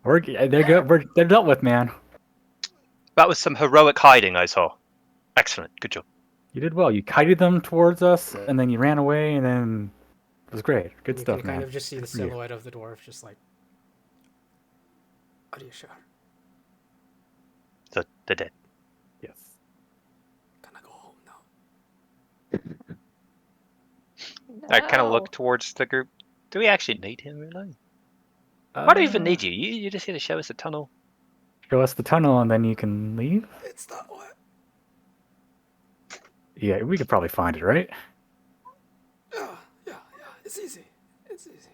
They're good. They're dealt with, man. That was some heroic hiding I saw. Excellent. Good job. You did well. You kited them towards us, and then you ran away, and then it was great. Good You stuff, can man. kind of just see the Good for you. silhouette of the dwarf, just like. Are you sure? So they're dead. Yes. Gonna go home now. I kind of No. look towards the group. Do we actually need him, really? Why do we even need you? You're just here to show us a tunnel. Show us the tunnel, and then you can leave. It's not what. Yeah, we could probably find it, right? Yeah. It's easy. It's easy.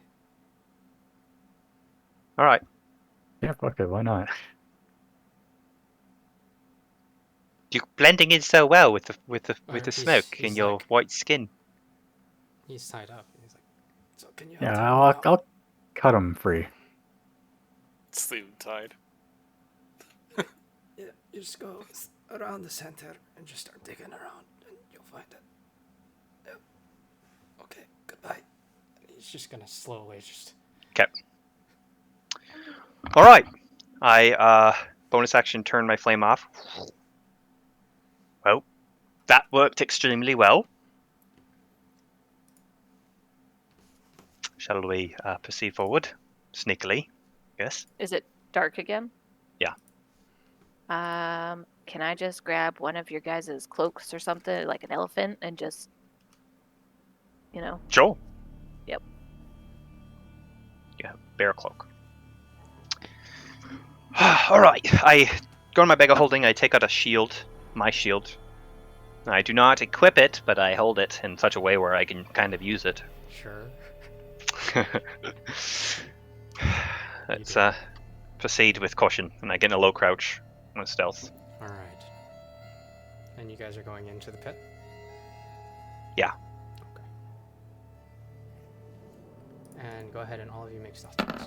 All right. Yeah, fuck it. Why not? You're blending in so well with the Alright, he's- smoke he's and your like- white skin. He's tied up. He's like, so can you? Yeah, help me out?" I'll cut him free. Just leave him tied. Yeah, you just go around the center and just start digging around, and you'll find it. Yep. Okay. Goodbye. And he's just gonna slowly just. Okay. All right. I bonus action turn my flame off. Well, that worked extremely well. Shall we proceed forward sneakily? Yes. Is it dark again? Yeah. Can I just grab one of your guys' cloaks or something, like an elephant, and just, Sure. Yep. Yeah, bear cloak. All right. I go in my bag of holding. I take out a shield, my shield. I do not equip it, but I hold it in such a way where I can kind of use it. Sure. Let's proceed with caution, and I get in a low crouch with stealth. All right. And you guys are going into the pit. Yeah. Okay. And go ahead and all of you make stealth checks.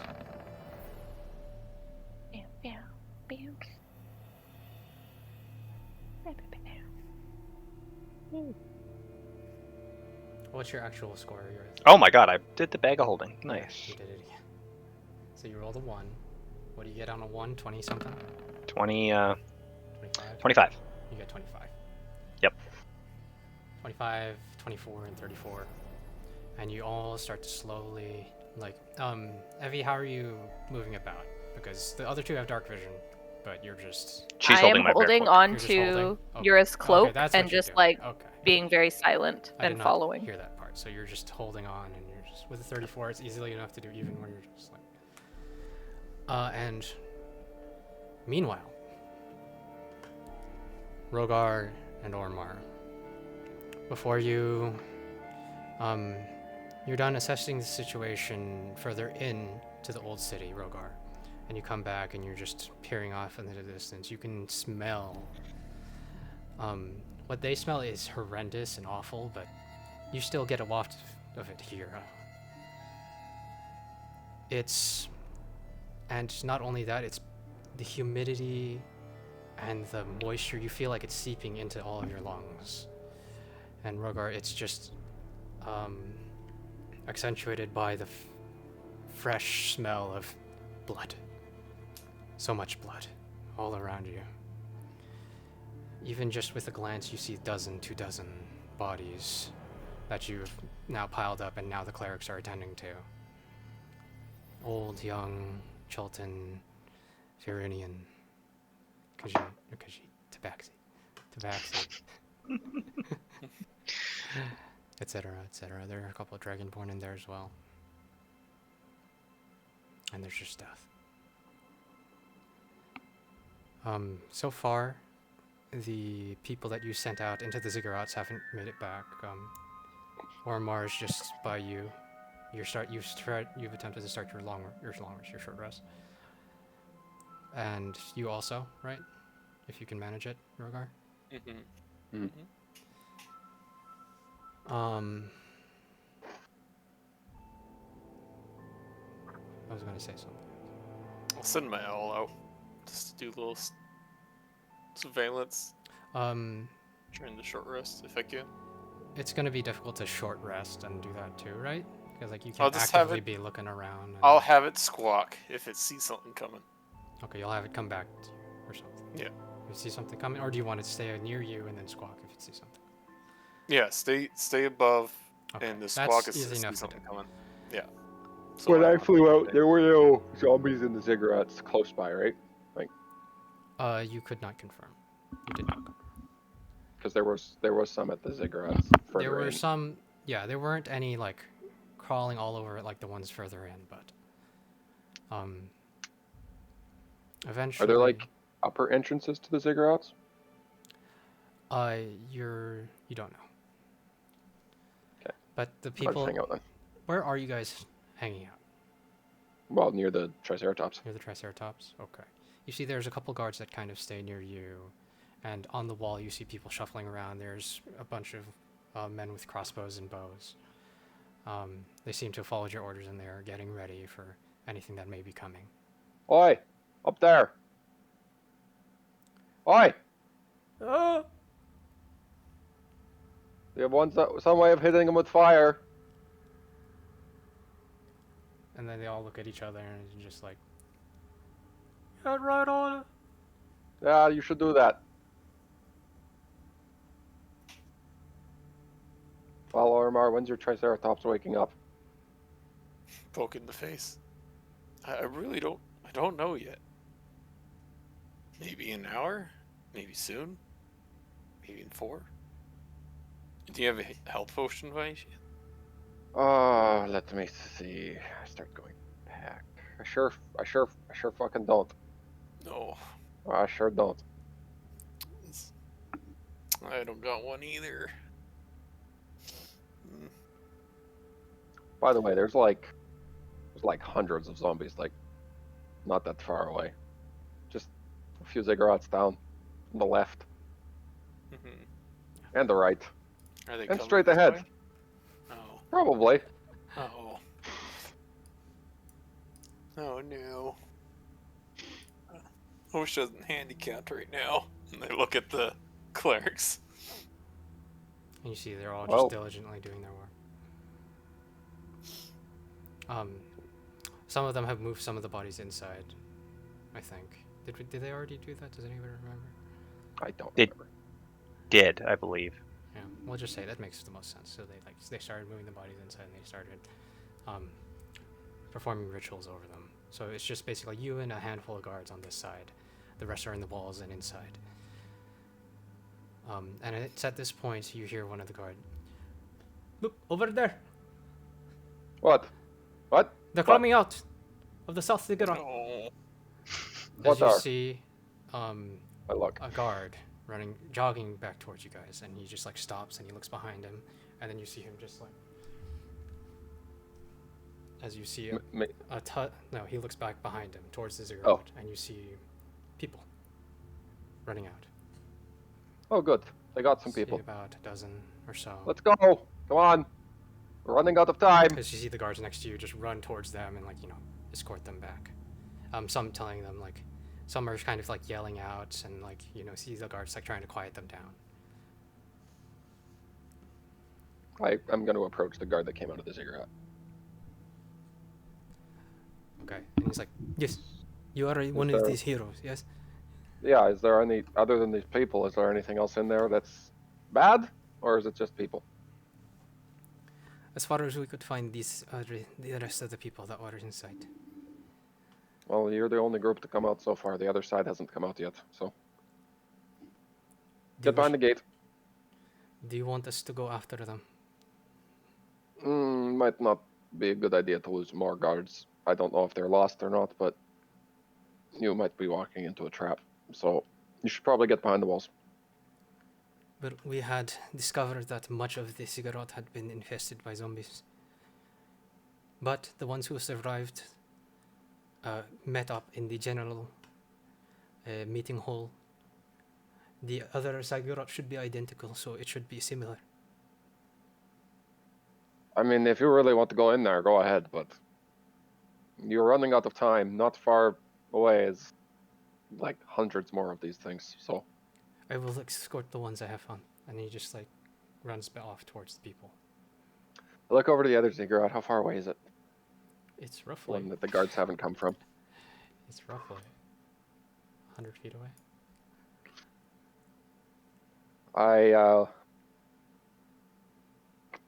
What's your actual score? Oh my god, I did the bag of holding. Nice. You did it again. So you rolled a 1. What do you get on a 1? 20 something? 25. 25? You get 25. Yep. 25, 24, and 34. And you all start to slowly, Evie, how are you moving about? Because the other two have dark vision, but you're just... She's I holding am my bear holding cloak. on You're just to holding? Okay. Yura's Okay, cloak that's and what you're just doing. Okay. being very silent I did and not following. hear that part. So you're just holding on, and you're just with a 34. It's easily enough to do even where you're just like. And meanwhile, Rogar and Ormar, before you're done assessing the situation further in to the old city, Rogar, and you come back and you're just peering off into the distance. You can smell. What they smell is horrendous and awful, but you still get a waft of it here. And not only that, it's the humidity and the moisture. You feel like it's seeping into all of your lungs. And Rogar, it's just accentuated by the fresh smell of blood. So much blood all around you. Even just with a glance, you see 2 dozen bodies that you've now piled up, and now the clerics are attending to. Old, young, Chultan, Firinian, Khajiit, Tabaxi, etc., etc. There are a couple of Dragonborn in there as well. And there's just death. So far, the people that you sent out into the ziggurats haven't made it back. Ormar is just by you. You've attempted to start your short rest. And you also, right? If you can manage it, Rogar. Mm-hmm. I was gonna say something. I'll send my owl out just to do a little surveillance during the short rest if I can. It's gonna be difficult to short rest and do that too, right? Because like you I'll can't just have actively it- be looking around. And... I'll have it squawk if it sees something coming. Okay, you'll have it come back to you or something. Yeah. You see something coming, or do you want it to stay near you and then squawk if it sees something? Yeah, stay above, Okay, and the that's squawk is easy sees enough to something do. coming. Yeah. So When I don't flew have out, to- there were no zombies in the ziggurats close by, right? You could not confirm. You did not confirm. Because there was some at the ziggurats. There were in. some, yeah, there weren't any like crawling all over it like the ones further in, but eventually. Are there like upper entrances to the ziggurats? You don't know. Okay. But the I'll just people, hang out then. where are you guys hanging out? Well, near the Triceratops. Near the Triceratops? Okay. You see there's a couple guards that kind of stay near you, and on the wall you see people shuffling around. There's a bunch of men with crossbows and bows. They seem to have followed your orders and they're getting ready for anything that may be coming. Oi! Up there! Oi! You have some way of hitting them with fire. And then they all look at each other and it's just like, "Get right on it." Yeah, you should do that. Well, Ormar, when's your Triceratops waking up? Poke in the face. I really don't. I don't know yet. Maybe an hour. Maybe soon. Maybe in 4. Do you have a health potion by any chance? Let me see. I start going back. I sure fucking don't. No. I sure don't. I don't got one either. By the way, there's like hundreds of zombies, like not that far away. Just a few ziggurats down, on the left Mm-hmm. and the right, Are they and coming straight this ahead. way? Oh. Probably. Oh. Oh no. I wish I wasn't handicapped right now. And they look at the clerics. And you see they're all Well- just diligently doing their work. Some of them have moved some of the bodies inside, I think. Did they already do that? Does anybody remember? I don't Did- remember. Did, I believe. Yeah, we'll just say that makes the most sense. So they started moving the bodies inside and they started performing rituals over them. So it's just basically you and a handful of guards on this side. The rest are in the walls and inside. And it's at this point you hear one of the guard. Look, over there! What? What? They're What? coming out of the south ziggurat. Oh. As What you are? see I look. a guard jogging back towards you guys, and he just like stops and he looks behind him, and then you see him just like, as you see he looks back behind him towards the ziggurat, Oh. and you see people running out. Oh, good. They got some See people. about a dozen or so. Let's go. Come on. We're running out of time. Because you see the guards next to you just run towards them and, like, you know, escort them back. Some telling them, like, some are kind of, like, yelling out and, like, you know, see the guards, like, trying to quiet them down. I'm going to approach the guard that came out of the ziggurat. Okay. And he's like, yes, you are one of these heroes, yes? Yeah, is there any, other than these people, is there anything else in there that's bad? Or is it just people? As far as we could find, these are the rest of the people that were inside. Well, you're the only group to come out so far. The other side hasn't come out yet, so. Get behind the gate. Do you want us to go after them? Might not be a good idea to lose more guards. I don't know if they're lost or not, but you might be walking into a trap. So you should probably get behind the walls. But we had discovered that much of the ziggurat had been infested by zombies. But the ones who survived met up in the general meeting hall. The other ziggurat should be identical, so it should be similar. I mean, if you really want to go in there, go ahead, but you're running out of time. Not far away is like hundreds more of these things, so. I will escort the ones I have found. And he just, like, runs off towards the people. Look over to the other ziggurat. How far away is it? It's roughly... One that the guards haven't come from. It's roughly 100 feet away.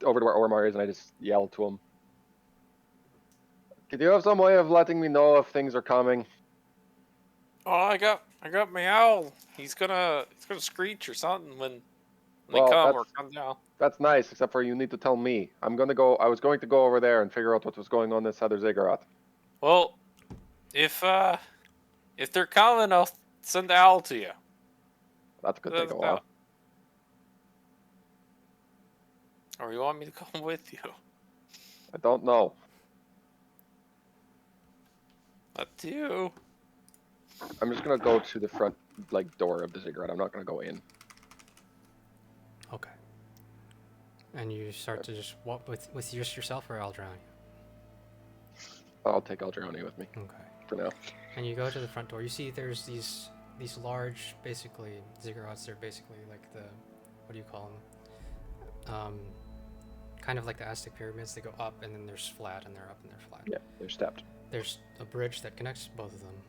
Over to where Ormar is, and I just yell to him. Could you have some way of letting me know if things are coming? Oh, I got my owl. He's gonna screech or something when they Well, come or come down. That's nice, except for you need to tell me. I was going to go over there and figure out what was going on in this other ziggurat. Well, if they're coming, I'll send the owl to you. That could take a while. Or you want me to come with you? I don't know. Up to you. I'm just gonna go to the front, like, door of the ziggurat. I'm not gonna go in. Okay. And you start to just walk with just yourself or Aldrani? I'll take Aldrani with me Okay. for now. And you go to the front door. You see there's these large, basically, ziggurats. They're basically like the, what do you call them? Kind of like the Aztec pyramids. They go up and then there's flat and they're up and they're flat. Yeah, they're stepped. There's a bridge that connects both of them.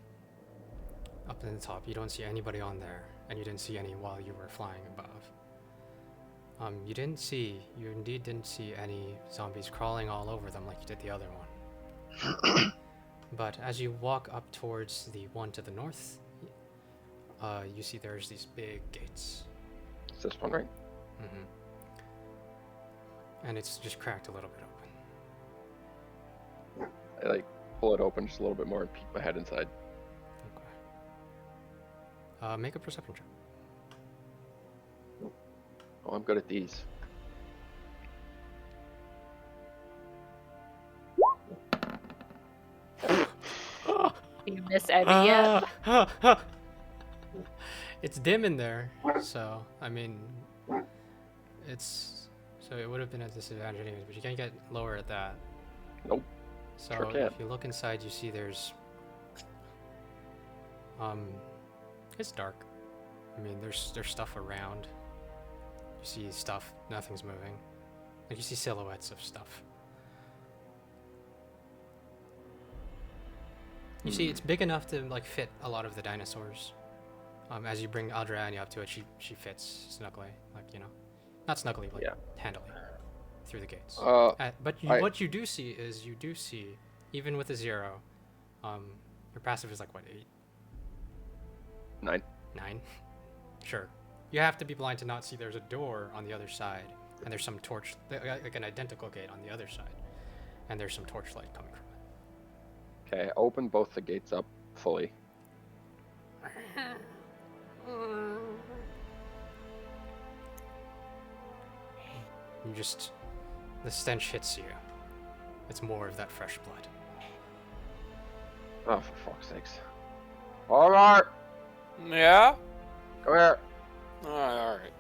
Up in the top, you don't see anybody on there, and you didn't see any while you were flying above. You indeed didn't see any zombies crawling all over them like you did the other one. But as you walk up towards the one to the north, you see there's these big gates. It's this one, right? Mm-hmm. And it's just cracked a little bit open. I, like, pull it open just a little bit more and peek my head inside. Okay. Make a perception check. Oh, I'm good at these. You miss Eddie yet? It's dim in there, so I mean, so it would have been a disadvantage anyways. But you can't get lower at that. Nope. So Sure if can. you look inside, you see there's it's dark. I mean, there's stuff around. You see stuff, nothing's moving. Like you see silhouettes of stuff. You see, it's big enough to like fit a lot of the dinosaurs. As you bring Aldrani up to it, she fits snugly, like, you know, not snugly, like, Yeah. handily through the gates. But what you do see is even with a 0, your passive is like what, 8? 9. 9? Sure. You have to be blind to not see there's a door on the other side, and there's some torch, like an identical gate on the other side, and there's some torchlight coming from it. Okay, open both the gates up fully. The stench hits you. It's more of that fresh blood. Oh, for fuck's sakes. Alright! Yeah? Come here. Alright.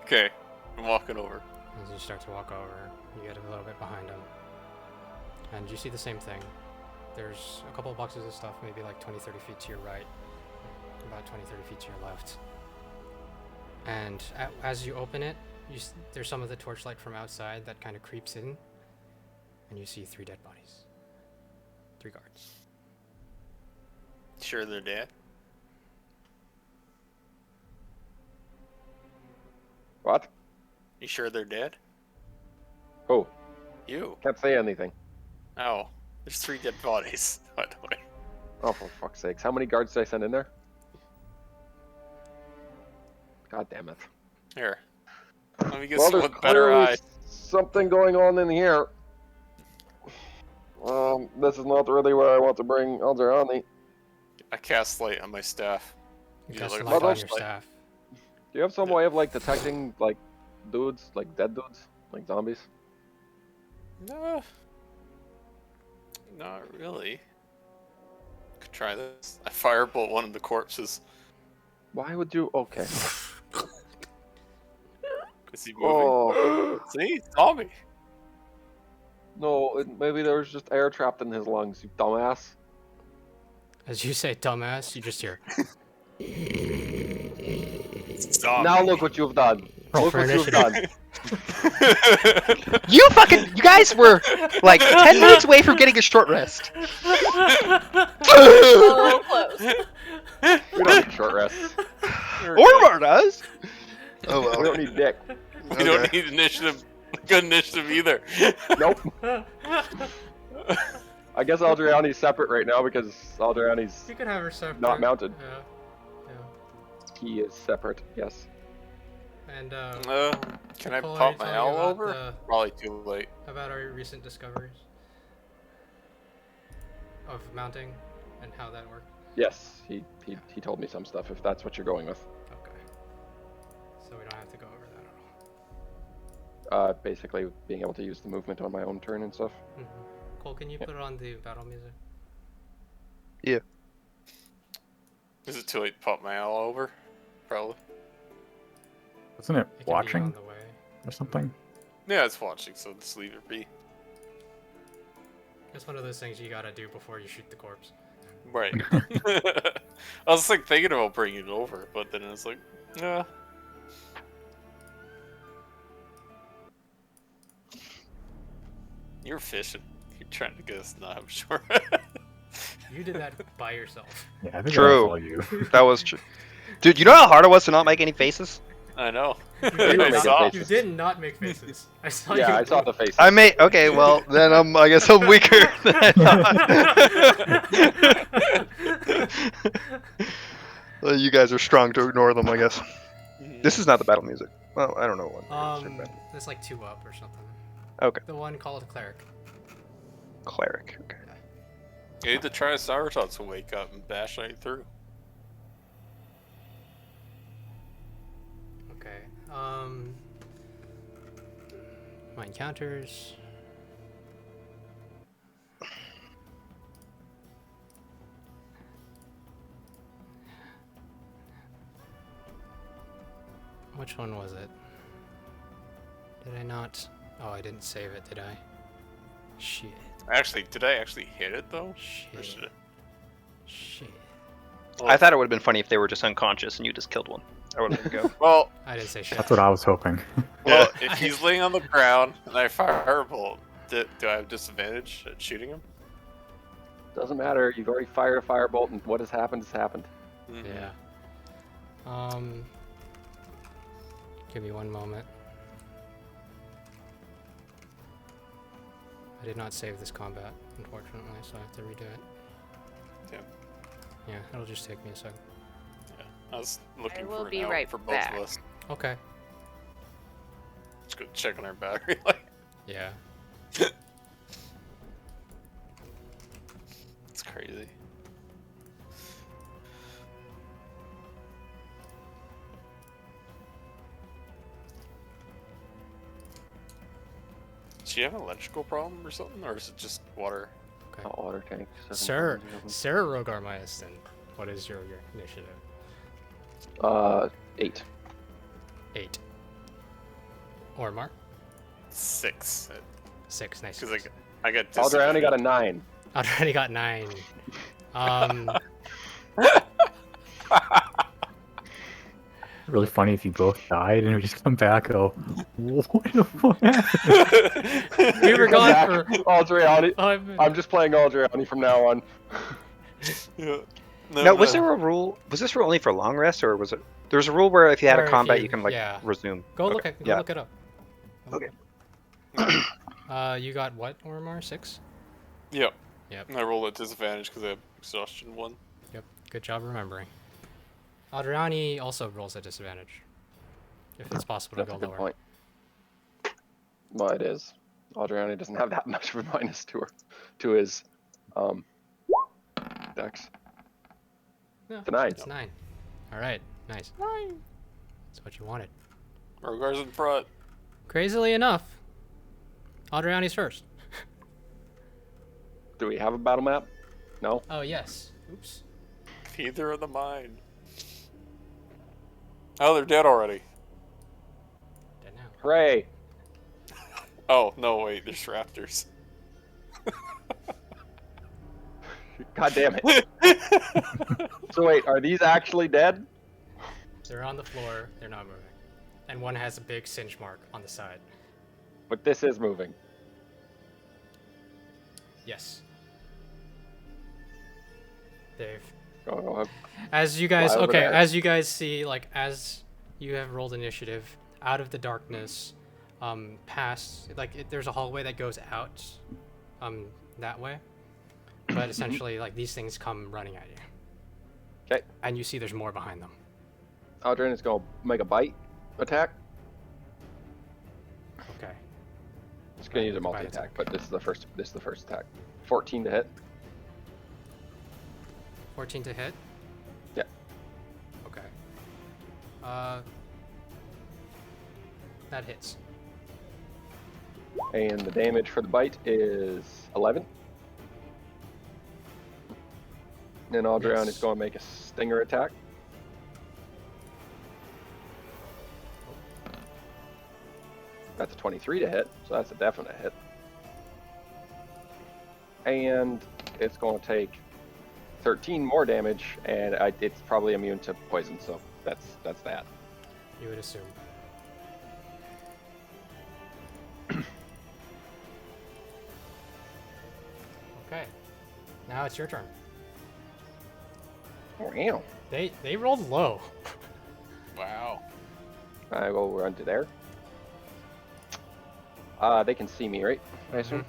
Okay, I'm walking over. As you start to walk over, you get a little bit behind him. And you see the same thing. There's a couple of boxes of stuff, maybe like 20, 30 feet to your right, about 20, 30 feet to your left. And as you open it, there's some of the torchlight from outside that kind of creeps in, and you see 3 dead bodies. 3 guards. Sure they're dead? What? You sure they're dead? Oh, You. can't say anything. Oh, there's 3 dead bodies, by the way. Oh, for fuck's sakes. How many guards did I send in there? God damn it. Here. Let me get Well, some there's with better clearly eye. something going on in here. This is not really where I want to bring Alderani. I cast light on my staff. You Yeah, cast like a a light on your flashlight. staff. Do you have some way of like detecting like dudes, like dead dudes, like zombies? No. Not really. Could try this. I firebolt one of the corpses. Why would you? Okay. Is he moving? Oh See? Zombie. no! Maybe there was just air trapped in his lungs. You dumbass. As you say dumbass, you just hear. Zombie. Now look what you've done. Roll Look for what you've initiative. done. You guys were like 10 minutes away from getting a short rest. So close. We don't need short rests. Ormar does. Oh We well. don't need dick. We don't need initiative. Good initiative either. Nope. I guess Aldriani's separate right now because Aldriani's You can have her separate. not mounted. Yeah. He is separate. Yes. And Can I Cole, pop tell my me owl about over? Probably too late. about our recent discoveries of mounting and how that worked. Yes. He told me some stuff. If that's what you're going with. Okay. So we don't have to go over that at all. Basically being able to use the movement on my own turn and stuff. Mm-hmm. Cole, can you put on the battle music? Is it too late to pop my owl over? Probably. Isn't it It can be watching on the way. or something? Yeah, it's watching, so just leave it be. It's one of those things you gotta do before you shoot the corpse. Right. I was like thinking about bringing it over, but then it's like, nah. You're fishing. You're trying to get us now, I'm sure. You did that by yourself. Yeah, I think True. I follow you. That was true. Dude, you know how hard it was to not make any faces? I know. You were did, making not, faces. you did not make faces. I saw you. Yeah, I saw the face. I made. Okay, well then I guess I'm weaker than I thought. Well, you guys are strong to ignore them, I guess. This is not the battle music. Well, I don't know what. There's like 2 up or something. Okay. The one called cleric. Cleric. Okay. You need to try Saratots to wake up and bash right through. Okay. My encounters. Which one was it? Did I not? Oh, I didn't save it, did I? Shit. Actually, did I actually hit it though? Or Shit. should it? Shit. I thought it would have been funny if they were just unconscious and you just killed one. I would have been go. Well, I didn't say shit. That's what I was hoping. well, if he's laying on the ground and I firebolt, do I have disadvantage at shooting him? Doesn't matter. You've already fired a firebolt, and what has happened has happened. Mhm. Yeah. Give me one moment. I did not save this combat, unfortunately, so I have to redo it. Damn. Yeah, it'll just take me a second. I was looking will for be an out right for both back. of us. Okay. Let's go check on our battery life. Yeah. It's crazy. Do you have an electrical problem or something, or is it just water? Okay. Oh, water tank. Sir Rogar Myastin, what is your initiative? 8. 8. Ormar? 6. 6. Nice. Because I got Aldriani got a disadvantage. 9. Already got 9. Really funny if you both died and we just come back and go, what the fuck happened? We were Come gone back, for Aldriani. 5 minutes. I'm just playing Aldriani from now on. Yeah. No, was there a rule? Was this rule only for long rest, or was it? There was a rule where if you had Or a if combat, you- you can like yeah. resume. Go Okay, look at. Go yeah. look it up. Go look Okay. You got what, Ormar? 6. Yep. Yep. And I rolled at disadvantage because I have exhaustion 1. Yep. Good job remembering. Adriani also rolls at disadvantage. If it's possible to That's go a good lower. point. Well, it is. Aldriani doesn't have that much of a minus to his dex. Yeah, It's a 9. It's 9. All right. Nice. 9. That's what you wanted. Rogar's in front. Crazily enough, Adriani's first. Do we have a battle map? No. Oh yes. Oops. Neither of the mine. Oh, they're dead already. Dead now. Hooray! Oh, no, wait, there's raptors. God damn it. So wait, are these actually dead? They're on the floor. They're not moving. And one has a big singe mark on the side. But this is moving. Yes. They've. Oh, As you guys, Fly over okay, there. as you guys see, like as you have rolled initiative, out of the darkness, past, like there's a hallway that goes out, that way. But essentially, like these things come running at you. Okay. And you see there's more behind them. Aldrin is gonna make a bite attack. Okay. It's gonna use a Bite multi-attack, attack. but this is the first attack. 14 to hit. 14 to hit. Yeah. Okay. That hits. And the damage for the bite is 11. And Aldrian Yes. is going to make a stinger attack. That's a 23 to hit, so that's a definite hit. And it's going to take 13 more damage, and it's probably immune to poison, so that's that. You would assume. Okay. Now it's your turn. Wow. They rolled low. Wow. I will run to there. They can see me, right? I assume.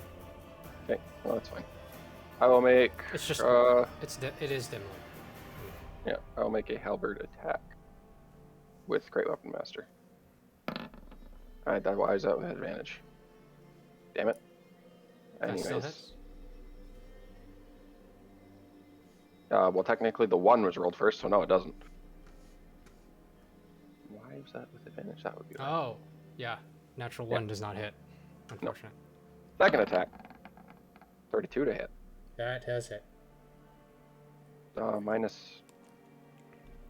Okay, well that's fine. I will make. It's just it is dimly. Yeah, I'll make a halberd attack with Great Weapon Master. Alright, that wise out with advantage. Damn it. That still Anyways. hits. Well, technically the 1 was rolled first, so no, it doesn't. Why is that with advantage? That would be. Oh, yeah. Natural Yeah. 1 does not hit. Unfortunate. Second attack. 32 to hit. That has hit. Minus.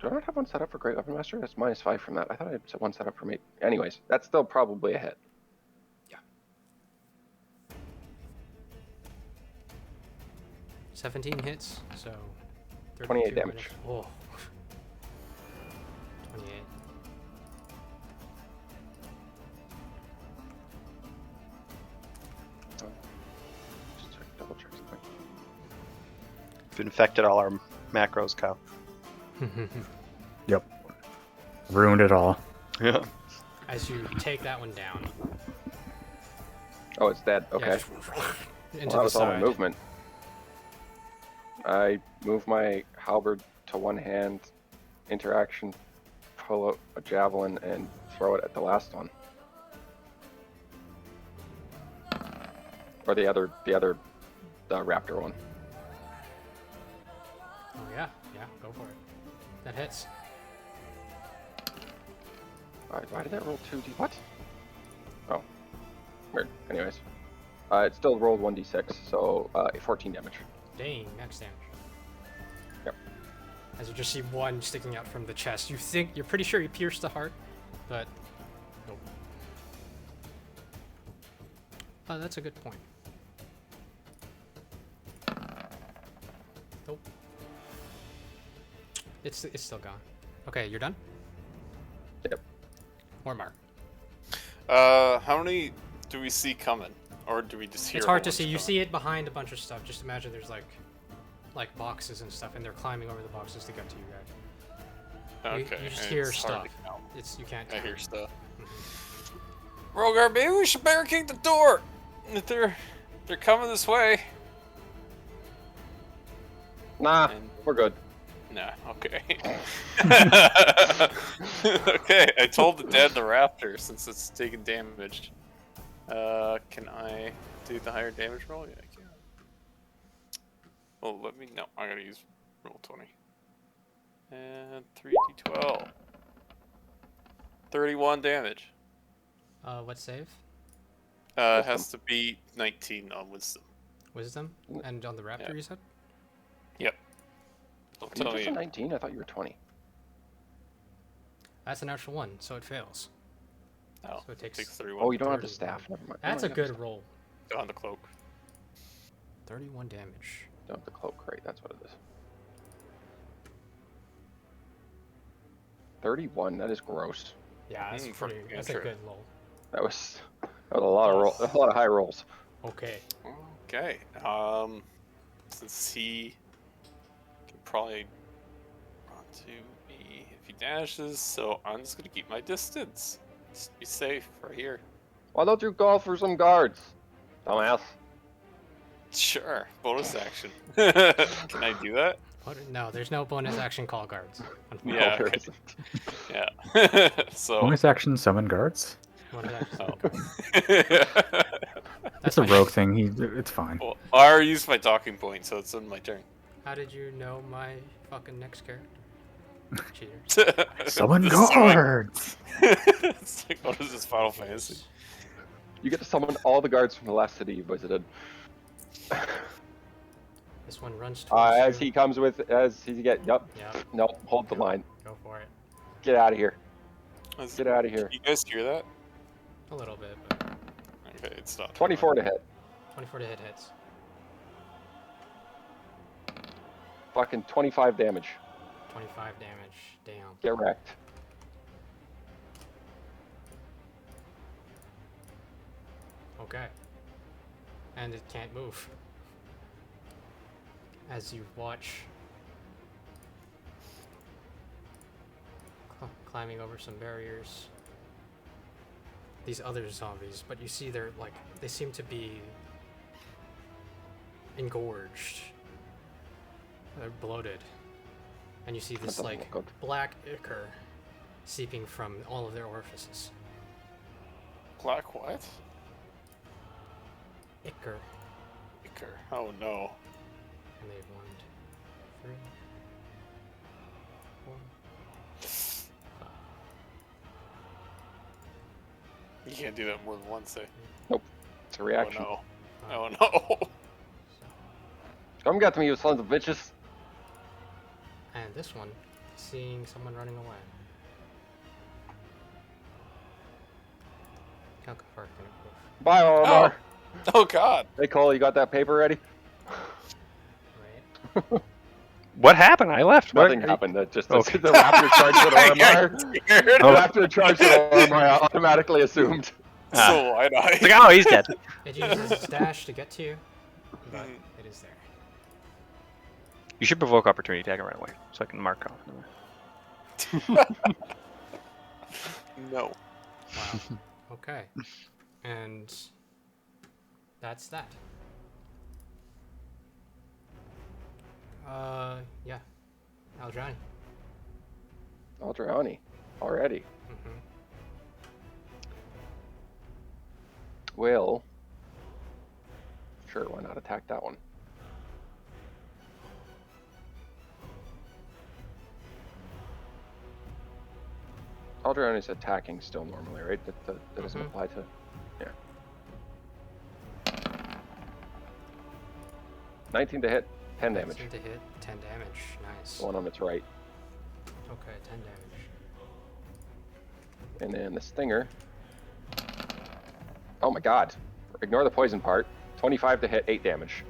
Do I not have one set up for Great Weapon Master? That's minus 5 from that. I thought I had one set up for me. Anyways, that's still probably a hit. 17 hits, so 28 32 damage. minus- Oh. 28. Just double check something. We've infected all our macros, Kyle. Yep. Ruined it all. Yeah. As you take that one down. Oh, it's dead. Yeah, Okay. just Well, into that the was all my side. movement. I move my halberd to one hand, interaction, pull out a javelin, and throw it at the last one. Or the raptor one. Oh yeah, go for it. That hits. Why did that roll 2d? What? Oh, weird. Anyways, it still rolled 1d6, so 14 damage. Dang, max damage. Yep. As you just see one sticking out from the chest. You're pretty sure you pierced the heart, but nope. Oh, that's a good point. Nope. It's still gone. Okay, you're done? Yep. More Mark. How many do we see coming? Or do we just hear It's a hard whole to bunch see. You coming? see it behind a bunch of stuff. Just imagine there's like boxes and stuff, and they're climbing over the boxes to get to you guys. Okay. You just and hear it's hard stuff. to count. You can't. I tell. hear stuff. Rogar, maybe we should barricade the door. If they're coming this way. Nah, And- we're good. Nah, okay. Okay, I told the dead the raptor since it's taking damage. Can I do the higher damage roll? Yeah, I can. Well, no, I gotta use roll 20. And 3d12. 31 damage. What save? It has to be 19 on wisdom. Wisdom? And on the raptor, Yeah. you said? Yep. I'll You tell just you. a 19? I thought you were 20. That's a natural one, so it fails. Oh, So it takes 31. Oh, you don't have the 31. staff. Never mind. That's Oh, a you got the good staff. roll. On the cloak. 31 damage. Don't have the cloak, right? That's what it is. 31. That is gross. Yeah, that's Mm, pretty. yeah, That's sure. a good roll. That was a lot of roll. A lot of high rolls. Okay. Okay. Since he can probably run to me if he dashes, so I'm just gonna keep my distance. Just be safe right here. Why don't you call for some guards, dumbass? Sure. Bonus action. Can I do that? No, there's no bonus action call guards. No, Yeah, there okay. isn't. Yeah. So. Bonus action, summon guards. Bonus action. Oh. That's a rogue thing. It's fine. Well, I already used my talking point, so it's on my turn. How did you know my fucking next character? Cheaters. Summon This is like- guards. It's like, what is this Final Fantasy? You get to summon all the guards from the last city you visited. This one runs towards As you. he comes with, as he get, yep. Yeah, No, hold the line. go for it. Get out of here. Is- Get out of here. You guys hear that? A little bit, but Okay, it's not. 24 to hit. 24 to hit hits. Fucking 25 damage. 25 damage. Damn. Get wrecked. Okay. And it can't move. As you watch climbing over some barriers, these other zombies, but you see they seem to be engorged. They're bloated. And you see this doesn't look good. black ichor seeping from all of their orifices. Black what? Ichor. Ichor. Oh no. And they have 1, 2, 3, 4. You can't do that more than once, eh? It's a reaction. Oh no. Oh no. Come get me, you sons of bitches. And this one, seeing someone running away. How far can it move? Bye, Olimar. Oh god. Hey, Cole, you got that paper ready? Right? What happened? I left. What- Nothing happened. That just Okay. the raptor charged at I Olimar. got scared. The raptor charged at Olimar. I automatically assumed. So wide It's eyed. like, oh, he's dead. It uses its dash to get to you, but Mhm. it is there. You should provoke opportunity attack and run away, so I can mark off. No. Wow. Okay. And that's that. Yeah. Aldrani. Aldrani, already. Mm-hmm. Well, sure, why not attack that one? Aldrani's attacking still normally, right? That doesn't Mhm. apply to. Yeah. 19 to hit. 10 damage. 19 to hit, 10 damage. Nice. The one on its right. Okay, 10 damage. And then the stinger. Oh my god. Ignore the poison part. 25 to hit, 8 damage.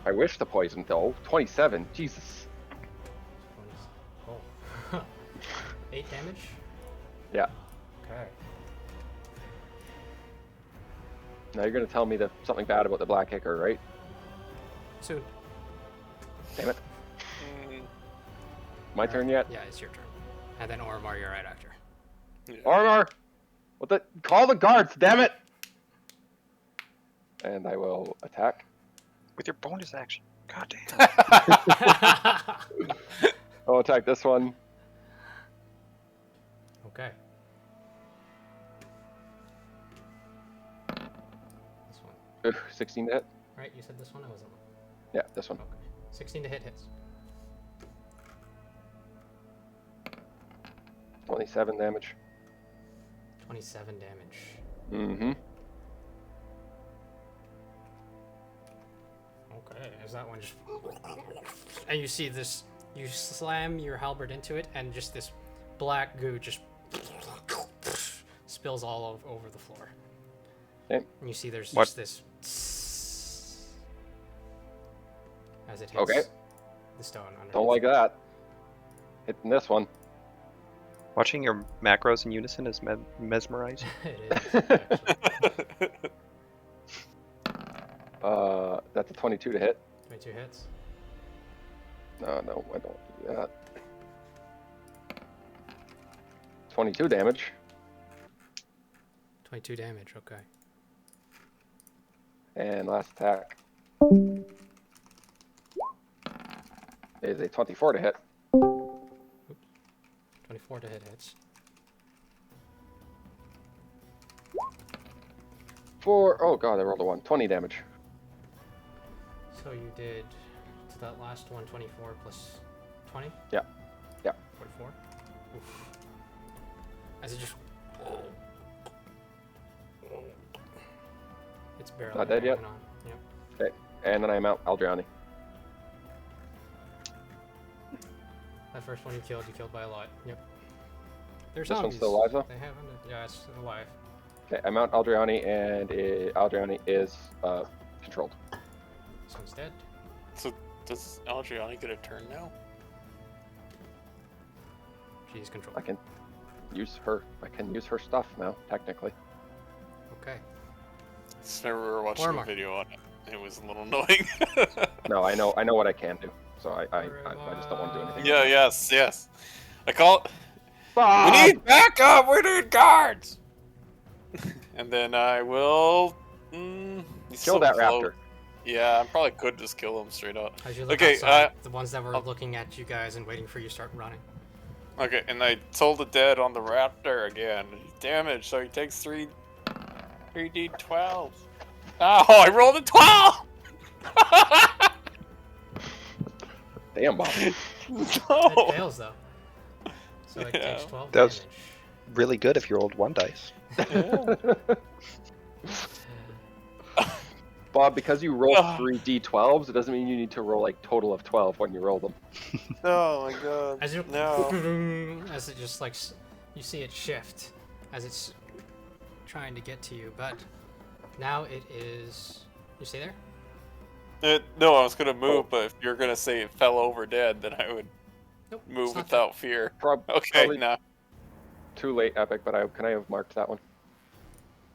I wish the poison though. 27. Jesus. 20. Oh. 8 damage? Yeah. Okay. Now you're gonna tell me something bad about the Black Ichor, right? Soon. Damn it. Mm, My turn yet? Yeah, it's your turn. And then Ormar, you're right after. yeah. Armor! What the? Call the guards, damn it! And I will attack. With your bonus action. God damn. I'll attack this one. Okay. This one. Oof, 16 to hit. Right, you said this one? I wasn't. Yeah, this one. Okay. 16 to hit hits. 27 damage. 27 damage. Mm-hmm. Okay, as that one just. And you see this. You slam your halberd into it, and just this black goo just spills all over the floor. Okay. And you see there's What? just this. As it hits Okay. the stone underneath. Don't like that. Hitting this one. Watching your macros in unison is mesmerizing. It is. Actually. That's a 22 to hit. 22 hits. No, I don't do that. 22 damage. 22 damage, okay. And last attack is a 24 to hit. 24 to hit hits. Oh god, I rolled a 1. 20 damage. So you did to that last one 24 plus 20? Yeah. Yeah. 44? Oof. As it just. It's barely Not dead yet? hanging on. Yep. Okay. And then I mount Aldriani. That first one you killed by a lot. Yep. They're This one's zombies. still alive, though? They have undead. Yeah, it's still alive. Okay, I mount Aldriani, and Aldriani is controlled. This one's dead. So does Aldriani get a turn now? She's controlled. I can use her. I can use her stuff now, technically. Okay. Just never watched Ormar. a video on it. It was a little annoying. No, I know what I can do. So I just don't want to do anything. Yeah, yes. I call. Bob! We need backup. We need guards. And then I will. He's Kill so that close. raptor. Yeah, I probably could just kill him straight up. As you look Okay, outside, the ones that were I'll- looking at you guys and waiting for you start running. Okay, and I told the dead on the raptor again. Damage, so he takes 3d12. Oh, I rolled a 12! Damn, Bob. It No! fails though. So it Yeah. takes 12 That was- damage. Really good if you rolled 1 dice. Bob, because you roll Ugh. 3 d12s, it doesn't mean you need to roll like total of 12 when you roll them. Oh my god. As you No. as it just like you see it shift as it's trying to get to you, but now it is. You stay there? No, I was gonna move, but if you're gonna say it fell over dead, then I would Nope. move it's not without fear. Okay, Probably nah. too late, Epic, but can I have marked that one?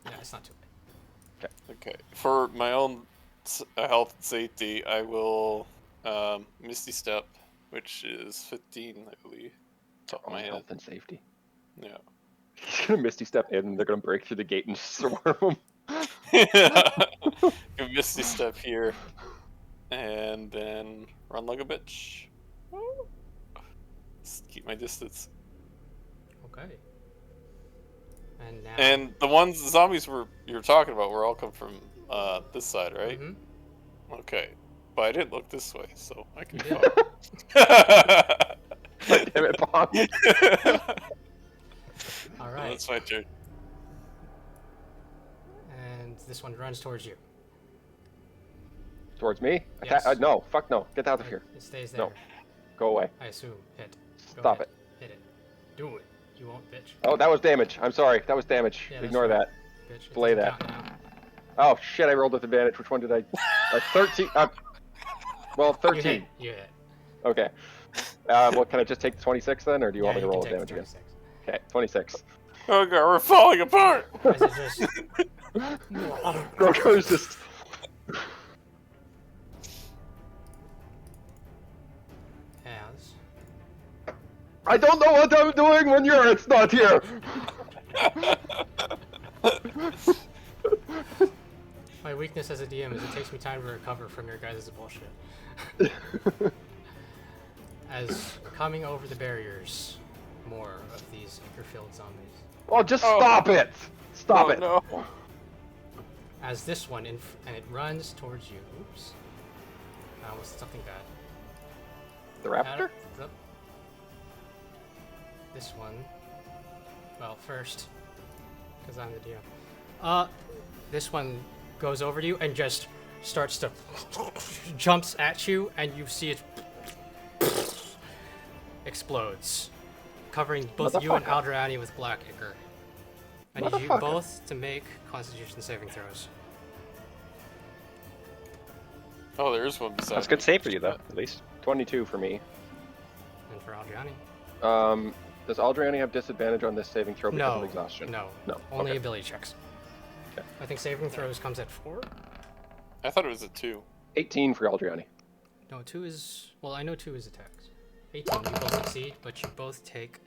That. Yeah, it's not too late. Okay, for my own health and safety, I will Misty Step, which is 15, I believe, top of my head. Health and safety. Yeah. He's gonna Misty Step in, and they're gonna break through the gate and swarm him. Go Misty Step here, and then run like a bitch. Just keep my distance. Okay. And now. And the zombies you're talking about were all come from this side, right? Mhm. Okay, but I didn't look this way, so I can You go. God damn it, Bob. All right. That's my turn. And this one runs towards you. Towards me? Yes. No, fuck no. Get out of here. It stays there. No. Go away. I assume. Hit. Go Stop ahead. it. Hit it. Do it. You won't, bitch. Oh, that was damage. I'm sorry. That was damage. Yeah, that's Ignore right. that. Bitch. It Delay doesn't that. count now. Oh shit! I rolled with advantage. Which one did I? 13. Well, 13. You hit. Okay. Well, can I just take the 26 then, or do you want me to can roll take damage the again? 26. Okay, 26. Oh god, we're falling apart! As it just Groko's just. has. I don't know what I'm doing when it's not here. My weakness as a DM is it takes me time to recover from your guys' bullshit. As coming over the barriers, more of these ichor-filled zombies. Well, just stop it. Stop it. No. As this one, and it runs towards you. Oops. I almost did something bad. The raptor? Yep. This one. Well, first, because I'm the DM. This one goes over to you and just starts to jumps at you, and you see it explodes, covering both you and Aldrani with black ichor. I need you both to make Constitution saving throws. Oh, there is one beside That's a good me. save for you, though, at least. 22 for me. And for Aldrani. Does Aldriani have disadvantage on this saving throw because of exhaustion? No. No. Only Okay. ability checks. Okay. I think saving throws comes at 4. I thought it was a 2. 18 for Aldriani. No, 2 is... Well, I know 2 is attacks. 18, you both succeed, but you both take...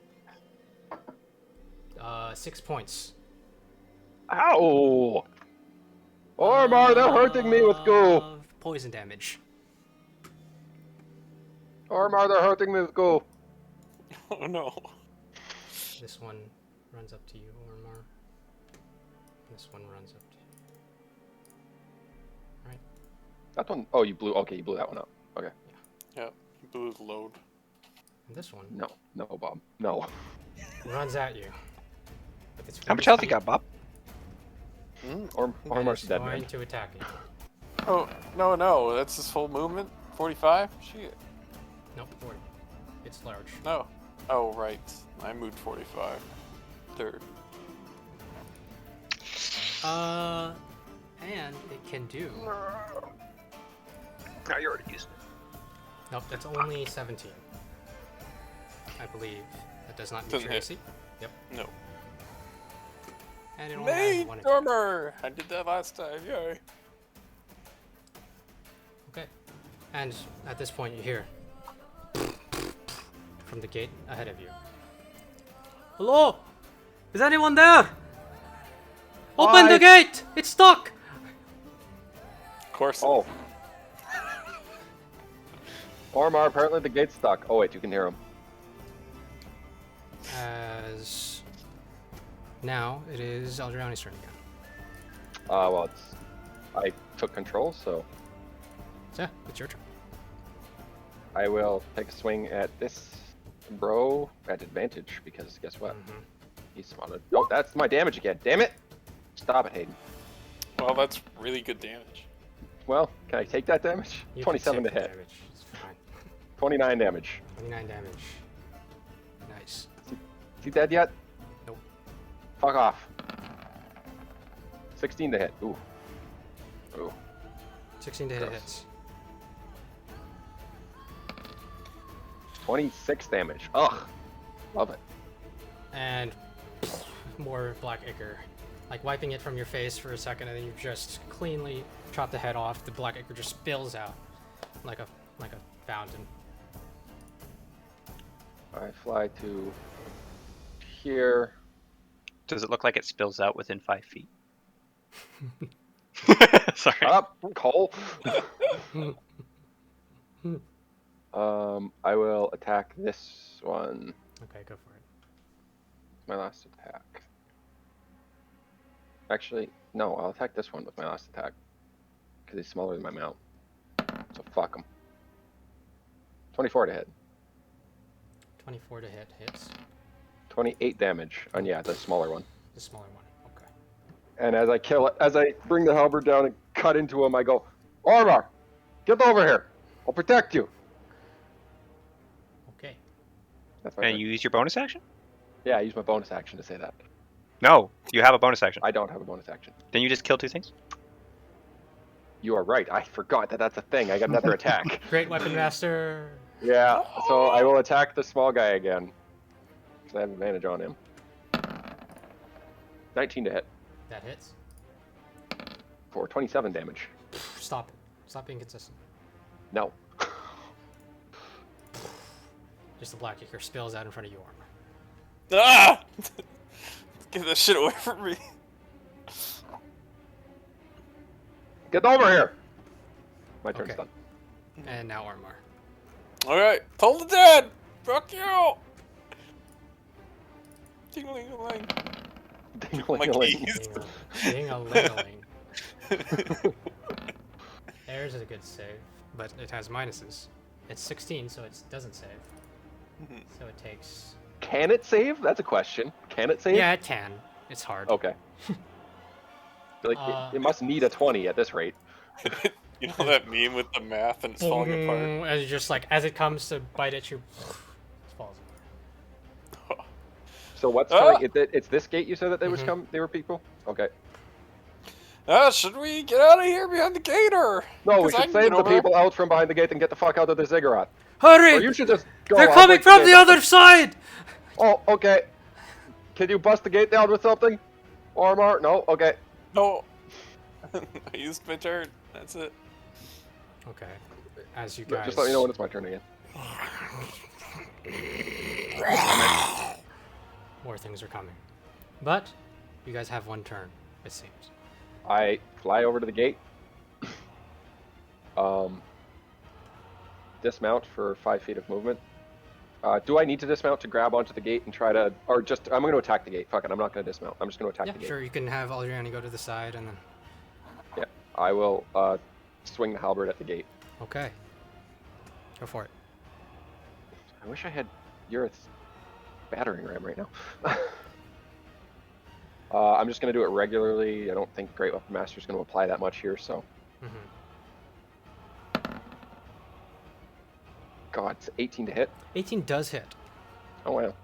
6 points. Ow! Ormar, they're hurting me with goo! Of poison damage. Ormar, they're hurting me with goo! Oh no. This one runs up to you, Ormar. This one runs up to you. Right. That one, oh, you blew that one up. Okay. Yeah, he blew his load. And this one No, Bob. No. runs at you. With its How much fierce health you beak, got, Bob? and Ormar's it's dead, going man. to attack you. Oh, no, that's his full movement? 45? Shit. Nope, 40. It's large. No. Oh, right. I moved 45. Third. And it can do... No, you already used it. Nope, that's only 17. I believe. That does not meet Doesn't your hit. AC. Yep. No. And it only has Main one attack. armor! I did that last time, yay. Okay. And at this point you hear from the gate ahead of you. Hello? Is anyone there? Open the gate! It's stuck! Of course. Oh. Ormar, apparently the gate's stuck. Oh wait, you can hear him. As now it is Aldrani's turn again. Well, I took control, so So, it's your turn. I will take a swing at this bro at advantage because guess what? He's spotted. Oh, that's my damage again. Damn it! Stop it, Hayden. Well, that's really good damage. Well, can I take that damage? You can 27 to take the hit. damage. It's fine. 29 damage. 29 damage. Nice. Is he dead yet? Nope. Fuck off. 16 to hit. Ooh. Ooh. 16 to hit Gross. hits. 26 damage. Ugh. Love it. And more black ichor. Like wiping it from your face for a second, and then you just cleanly chop the head off. The black ichor just spills out like a fountain. I fly to here. Does it look like it spills out within 5 feet? Sorry. Up, Cole. I will attack this one. Okay, go for it. My last attack. Actually, no, I'll attack this one with my last attack. Because he's smaller than my mount. So fuck him. 24 to hit. 24 to hit hits. 28 damage. And yeah, the smaller one. The smaller one. Okay. And as I kill it, as I bring the halberd down and cut into him, I go, Ormar, Get over here. I'll protect you. Okay. That's my And turn. you use your bonus action? Yeah, I use my bonus action to say that. No, you have a bonus action. I don't have a bonus action. Then you just kill 2 things? You are right. I forgot that that's a thing. I got another attack. Great weapon master. Yeah, so I will attack the small guy again. Because I have advantage on him. 19 to hit That hits. for 27 damage. Stop it. Stop being consistent. No. Just the black kicker spills out in front of you, Armor. Ah! Get that shit away from me. Get over here! My turn's Okay. done. And now Armor. Alright, toll the dead! Fuck you! Ding-a-ling-a-ling. My Ding-a-ling-a-ling. keys. Being a ling. Theirs is a good save, but it has minuses. It's 16, so it doesn't save. So it takes. Can it save? That's a question. Can it save? Yeah, it can. It's hard. Okay. Like, it must need a 20 at this rate. You know that meme with the math and it's falling apart? As just like as it comes to bite at you, it falls apart. So what's Ah! coming? It's this gate you said that they was they were people? Okay. Should we get out of here behind the gate or? No, we 'Cause I should can save get the over there. people out from behind the gate and get the fuck out of the ziggurat. Hurry! Or you should just go. They're I'll coming break from gate the down. other side! Oh, okay. Can you bust the gate down with something? Armor? No? Okay. No. I used my turn. That's it. Okay. As you guys. Just let me know when it's my turn again. More things are coming. But you guys have one turn, it seems. I fly over to the gate. Dismount for 5 feet of movement. Do I need to dismount to grab onto the gate and try to, or just, I'm going to attack the gate. Fuck it, I'm not going to dismount. I'm just going to attack Yeah, the gate. sure. You can have Aldriani go to the side and then. Yeah, I will swing the halberd at the gate. Okay. Go for it. I wish I had Yurith's battering ram right now. I'm just going to do it regularly. I don't think Great Weapon Master is going to apply that much here, so. God, it's 18 to hit. 18 does hit, Oh, wow.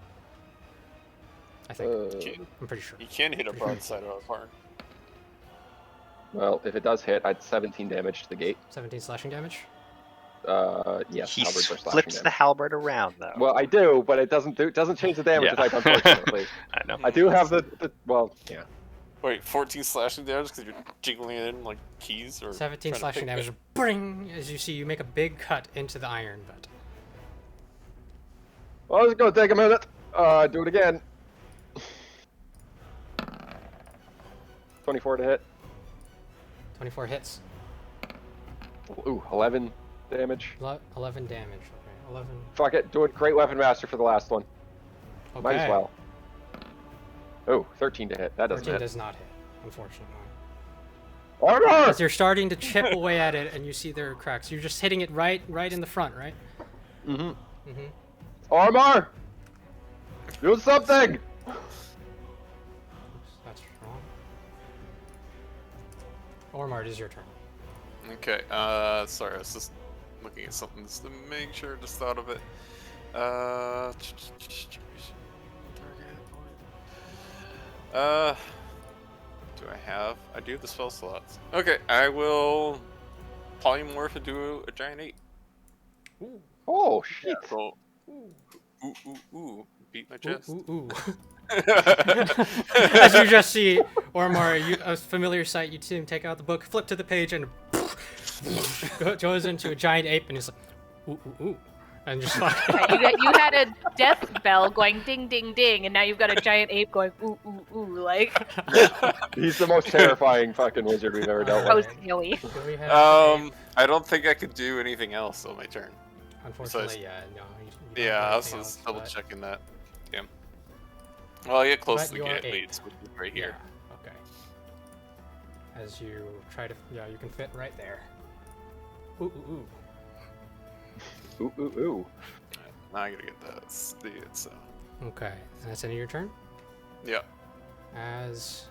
I think. Can- I'm pretty sure. You can hit a broadside of a barn. Well, if it does hit, I'd 17 damage to the gate. 17 slashing damage. Yes, He halberds are slashing flips the damage. halberd around, though. Well, I do, but it doesn't change the damage Yeah. type, unfortunately. I know. I do have the well, yeah. Wait, 14 slashing damage because you're jiggling it in like keys or 17 trying to slashing pick damage. it? Bring! As you see, you make a big cut into the iron, but. Well, it's gonna take a minute. Do it again. 24 to hit. 24 hits. Ooh, 11 damage. 11 damage. Okay, 11. Fuck it, do it. Great Weapon Master for the last one. Okay. Might as well. Oh, 13 to hit. That doesn't 13 hit. does not hit, unfortunately. Armor! As you're starting to chip away at it and you see there are cracks, you're just hitting it right in the front, right? Mm-hmm. Mm-hmm. Armor! Do something! Oops, that's wrong. Ormar, it is your turn. Okay, sorry, I was just looking at something just to make sure I just thought of it. Do I have? I do have the spell slots. Okay, I will polymorph into a giant ape. Oh, shit. So, ooh, beat my chest. Ooh, ooh, ooh. As you just see, Ormar, a familiar sight, you see him take out the book, flip to the page, and goes into a giant ape, and he's like, ooh, ooh, ooh. And just like, You had a death bell going ding, ding, ding, and now you've got a giant ape going ooh, ooh, ooh, like He's the most terrifying fucking wizard we've ever dealt so with. silly. do we have I don't think I could do anything else on my turn. unfortunately, yeah, no. You don't Yeah, have I was anything just else, double but- checking that. Yeah. Well, I get close But to the you are gate ape. leads, which is right here. Yeah, okay. As you try to, yeah, you can fit right there. Ooh, ooh, ooh. Ooh, ooh, ooh. Now I gotta get that speed, so. Okay, and that's the end of your turn? Yeah. As...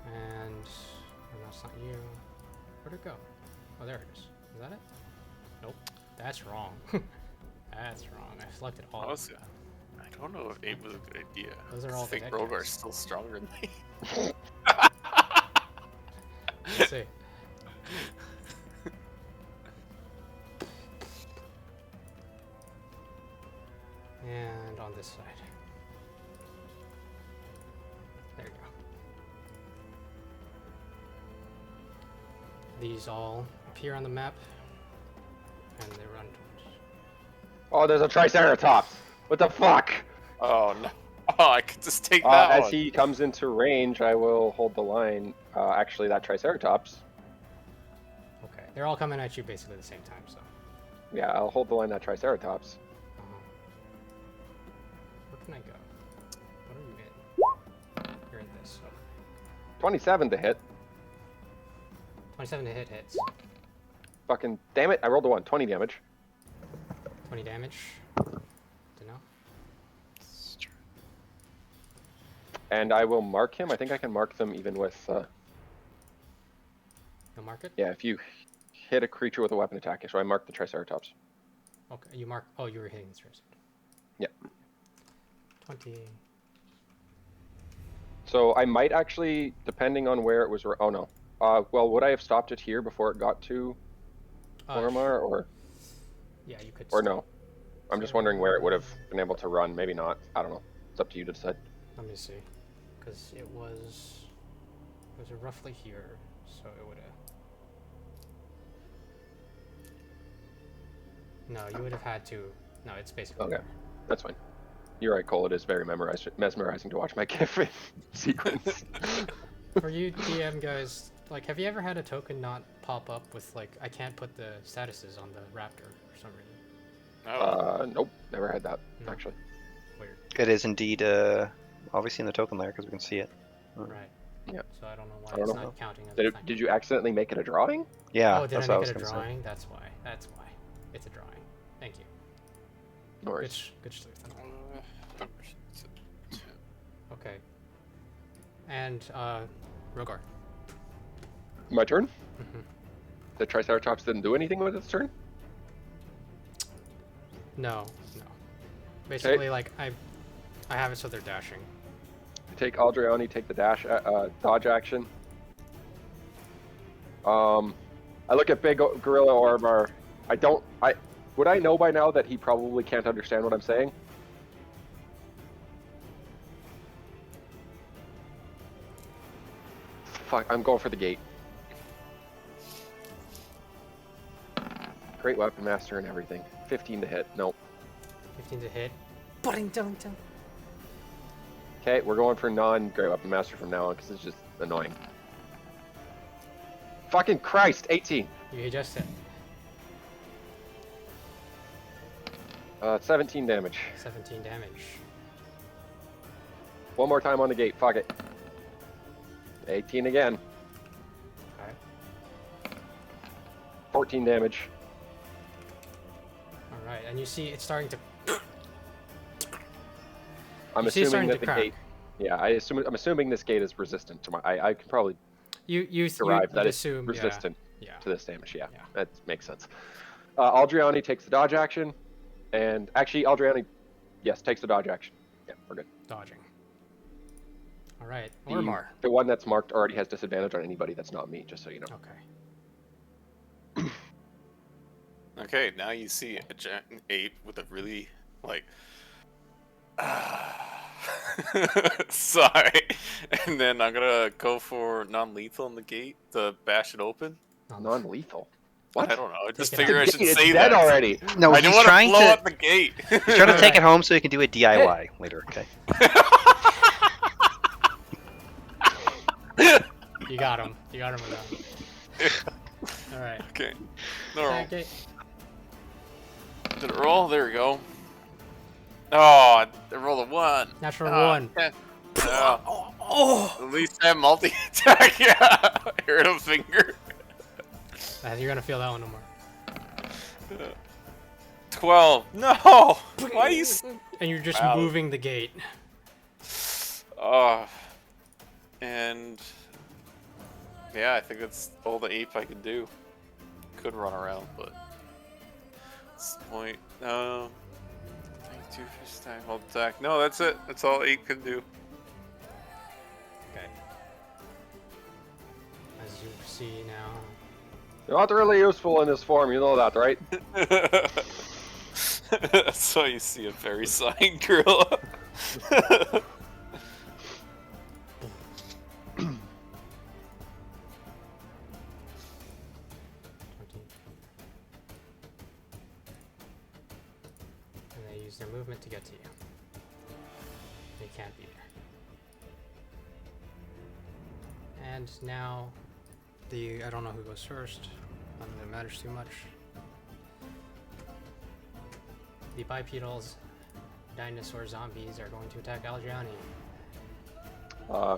And... Oh, that's not you. Where'd it go? Oh, there it is. Is that it? Nope. That's wrong. That's wrong. I selected all. Honestly, I don't know if 8 was a good idea. Those are all I think the dead Rogar's guys. still stronger than me. Let's see. And on this side. There you go. These all appear on the map, and they run towards. Oh, there's a Triceratops. What the fuck? Oh no! Oh, I could just take that As one. he comes into range, I will hold the line. Actually, that Triceratops. Okay, they're all coming at you basically at the same time, so. Yeah, I'll hold the line that Triceratops. Where can I go? What are you in? You're in this. Okay. 27 to hit. 27 to hit hits. Fucking damn it! I rolled a 1. 20 damage. 20 damage. Don't know. And I will mark him. I think I can mark them even with. You'll mark it? Yeah, if you hit a creature with a weapon attack, so I marked the Triceratops. Okay, you mark. Oh, you were hitting this person. Yeah. 20. So I might actually, depending on where it was. Oh no. Well, would I have stopped it here before it got to Ormar, or Yeah, you could. or no? I'm just wondering where it would have been able to run. Maybe not. I don't know. It's up to you to decide. Let me see. Because it was roughly here, so it would have. No, you would have had to. No, it's basically. Okay. there. That's fine. You're right, Cole. It is very mesmerizing to watch my GIF sequence. For you DM guys, like, have you ever had a token not pop up with like I can't put the statuses on the raptor for some reason? No. Nope, never had that No. actually. Weird. It is indeed obviously in the token layer because we can see it. Right. Yeah. So I don't know why I don't it's know. not counting as Did, a it, thing. did you accidentally make it a drawing? Yeah, Oh, did that's I what I make was it a gonna say. drawing? That's why. That's why. It's a drawing. Thank you. No Good, worries. good sleuth. Okay. And Rogar. My turn? Mhm. The Triceratops didn't do anything with its turn? No, no. Basically, like I have it so they're dashing. Take Aldriani, take the dash, dodge action. I look at Big Gorilla Ormar. Would I know by now that he probably can't understand what I'm saying? Fuck, I'm going for the gate. Great weapon master and everything. 15 to hit. Nope. 15 to hit. Buddington. Okay, we're going for non-great weapon master from now on because it's just annoying. Fucking Christ, 18. You just hit. 17 damage. 17 damage. One more time on the gate. Fuck it. 18 again. Alright. 14 damage. Alright, and you see it's starting to. I'm You see it's assuming starting that to the crack. gate. Yeah, I'm assuming this gate is resistant to my. I can probably You derive that it's assume resistant Yeah. to this damage. Yeah, Yeah. that makes sense. Aldriani takes the dodge action, and actually Aldriani, yes, takes the dodge action. Yeah, we're good. Dodging. Alright, The, Ormar. the one that's marked already has disadvantage on anybody that's not me. Just so you know. Okay. Okay, now you see a giant ape with a really like. Sorry. And then I'm gonna go for non-lethal in the gate to bash it open. Non-lethal. I What? don't know. I just it figure I The should gate is say dead that. already. No, I he's don't want to trying blow to up the gate. he's trying to take it home so he can do a DIY later. Okay. You got him. You got him with that. Alright. Okay. Normal. Okay. Did it roll? There we go. Oh, I rolled a 1. Natural Ah, 1. yeah. At least I have multi-attack. Yeah. I heard a finger. You're gonna feel that one no more. 12. No. Why are you? And you're just Wow. moving the gate. And Yeah, I think that's all the ape I can do. Could run around, but at this point, no. 22 fish time, hold attack. No, that's it. That's all ape can do. Okay. As you see now. You're not really useful in this form, you know that, right? That's why you see a very sign gorilla. And they use their movement to get to you. They can't be there. And now, I don't know who goes first. None of it matters too much. The bipedals, dinosaur zombies are going to attack Aldriani.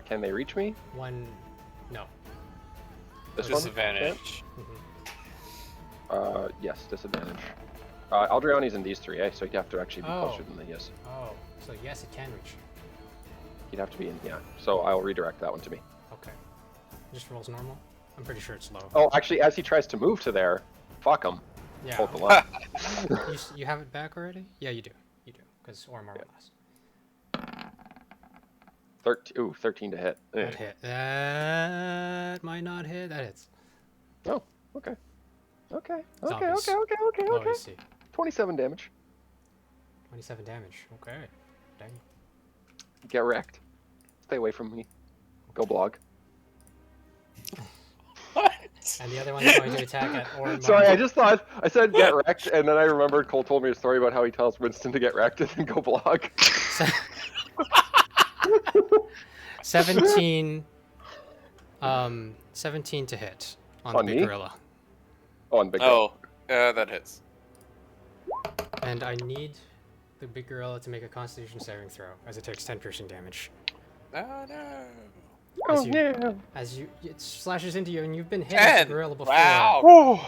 Can they reach me? No. This one? Disadvantage. Mhm. Yes, disadvantage. Aldriani's in these three, eh? So he'd have to actually be Oh. closer than the yes. Oh, so yes, it can reach. He'd have to be in, yeah. So I'll redirect that one to me. Okay. Just rolls normal? I'm pretty sure it's low. Oh, actually, as he tries to move to there, fuck him. Yeah. Hold the line. You have it back already? Yeah, you do. You do. Because Ormar last. 13 to hit. Eh. That hit. That might not hit. That hits. Oh, okay. Okay, Zombies. okay. Low AC. 27 damage. 27 damage. Okay. Dang. Get wrecked. Stay away from me. Go blog. What? And the other one is going to attack at Ormar. Sorry, I just thought I said get wrecked, and then I remembered Cole told me a story about how he tells Winston to get wrecked and then go blog. 17. 17 to hit on On the big me? gorilla. Oh, and big. Oh, that hits. And I need the big gorilla to make a Constitution saving throw, as it takes 10 piercing damage. Oh no. Oh, you- yeah. As it slashes into you, and you've been hit 10. with the gorilla before. Wow.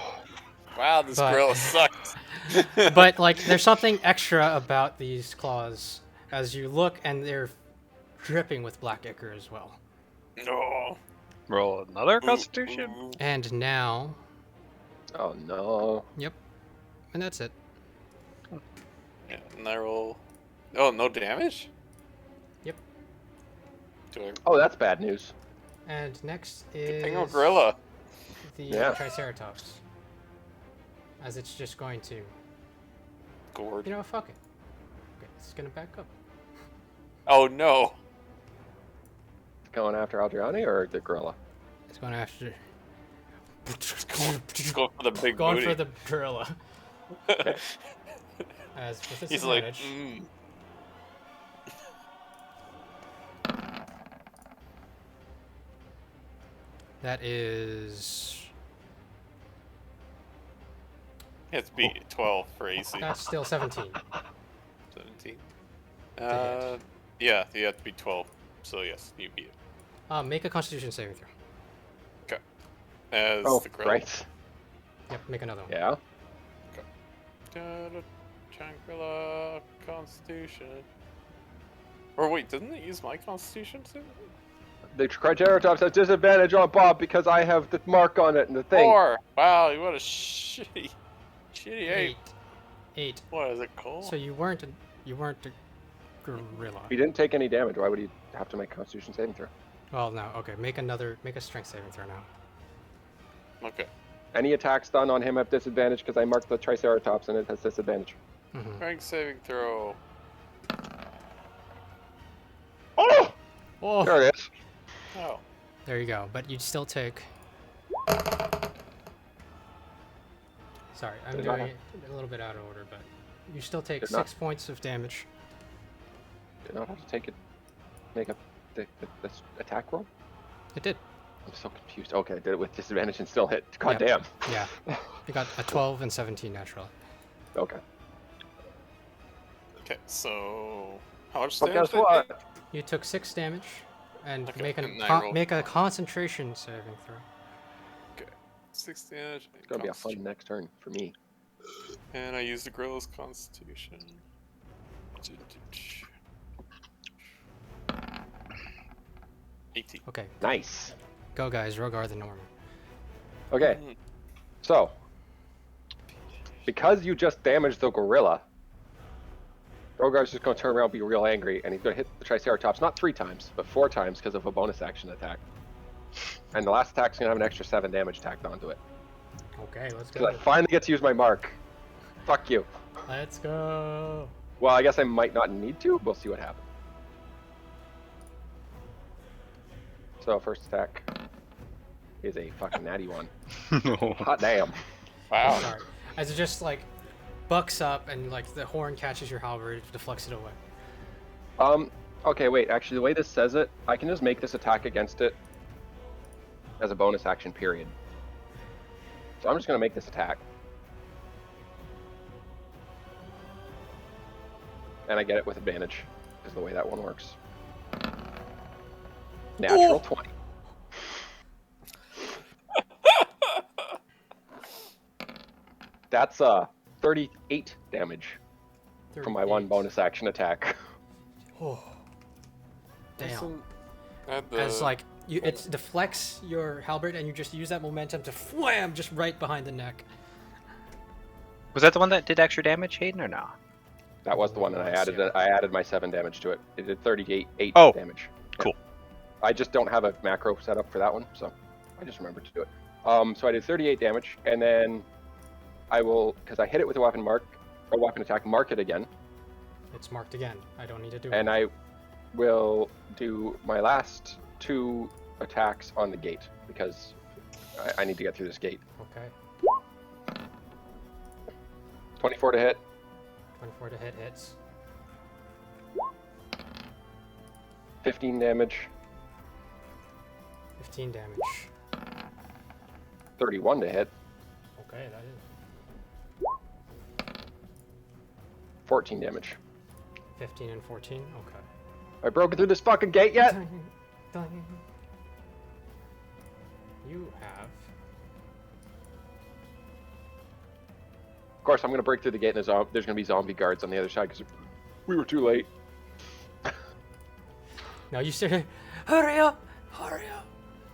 Wow, this But- gorilla sucks. But like, there's something extra about these claws. As you look, and they're dripping with black ichor as well. No. Roll another Constitution. Ooh. And now, Oh no. and that's it. Yeah, and I roll. Oh, no damage? Yep. Do I Oh, that's bad news. And next ping a is gorilla? the Yeah. Triceratops. As it's just going to, Gourd. you know, fuck it. Okay, it's gonna back up. Oh no. Going after Aldriani or the gorilla? It's going after. Just go for the big Going booty. for the gorilla. As with this He's like, advantage, that is. It's B 12 for AC. That's still 17. 17. hit. Yeah, you have to be 12. So yes, you beat it. Make a Constitution saving throw. As Oh, the gorilla. right. Yep, make another one. Yeah. Shangri-La Constitution. Or wait, didn't it use my Constitution too? The Triceratops has disadvantage on Bob because I have the mark on it and the thing. 4! Wow, what a shitty ape. 8. What is it called? So you weren't a gorilla. He didn't take any damage. Why would he have to make Constitution saving throw? Well, no. Okay, make a strength saving throw now. Okay. Any attacks done on him have disadvantage because I marked the Triceratops and it has disadvantage. Mm-hmm. Strength saving throw. Oh! Oh, There it is. Oh. there you go. But you'd still take. Sorry, I'm Did not doing it a little bit out of order, but you still take Did 6 not. points of damage. Did not have to take it. Make a this attack roll. It did. I'm so confused. Okay, I did it with disadvantage and still hit. God Yeah. damn. Yeah. You got a 12 and 17 natural. Okay. Okay, so how much Well, damage guess what? You took 6 damage, and Okay, make and I rolled- make a concentration saving throw. 6 damage. It's gonna be a fun next turn for me. And I use the gorilla's constitution. 18. Okay. Nice. Go, guys. Rogar the Norman. Okay. So, because you just damaged the gorilla, Rogar's just going to turn around and be real angry, and he's going to hit the Triceratops not 3 times, but 4 times because of a bonus action attack. And the last attack's going to have an extra 7 damage tacked onto it. Okay, let's Because I go. finally get to use my mark. Fuck you. Let's go. Well, I guess I might not need to. We'll see what happens. So, first attack is a fucking natty one. No. Hot damn. Wow. Sorry. As it just like bucks up and like the horn catches your halberd, it deflects it away. Okay, wait. Actually, the way this says it, I can just make this attack against it as a bonus action, period. So I'm just going to make this attack. And I get it with advantage, is the way that one works. Natural 20. That's 38 damage from my one 38. bonus action attack. Oh. Damn. Listen, at the- As like it deflects your halberd and you just use that momentum to wham just right behind the neck. Was that the one that did extra damage, Hayden, or no? That was the one, and I added my 7 damage to it. It did 38 Oh, damage. cool. I just don't have a macro set up for that one, so I just remembered to do it. So I did 38 damage, and then I will, because I hit it with a weapon attack, mark it again, It's marked again. I don't need to do and it. I will do my last 2 attacks on the gate, because I need to get through this gate. Okay. 24 to hit, 24 to hit hits. 15 damage, 15 damage. 31 to hit, Okay, that is 14 damage. 15 and 14. Okay. I broken through this fucking gate yet? You have. Of course, I'm gonna break through the gate, and there's gonna be zombie guards on the other side because we were too late. No, you still. Hurry up! Hurry up!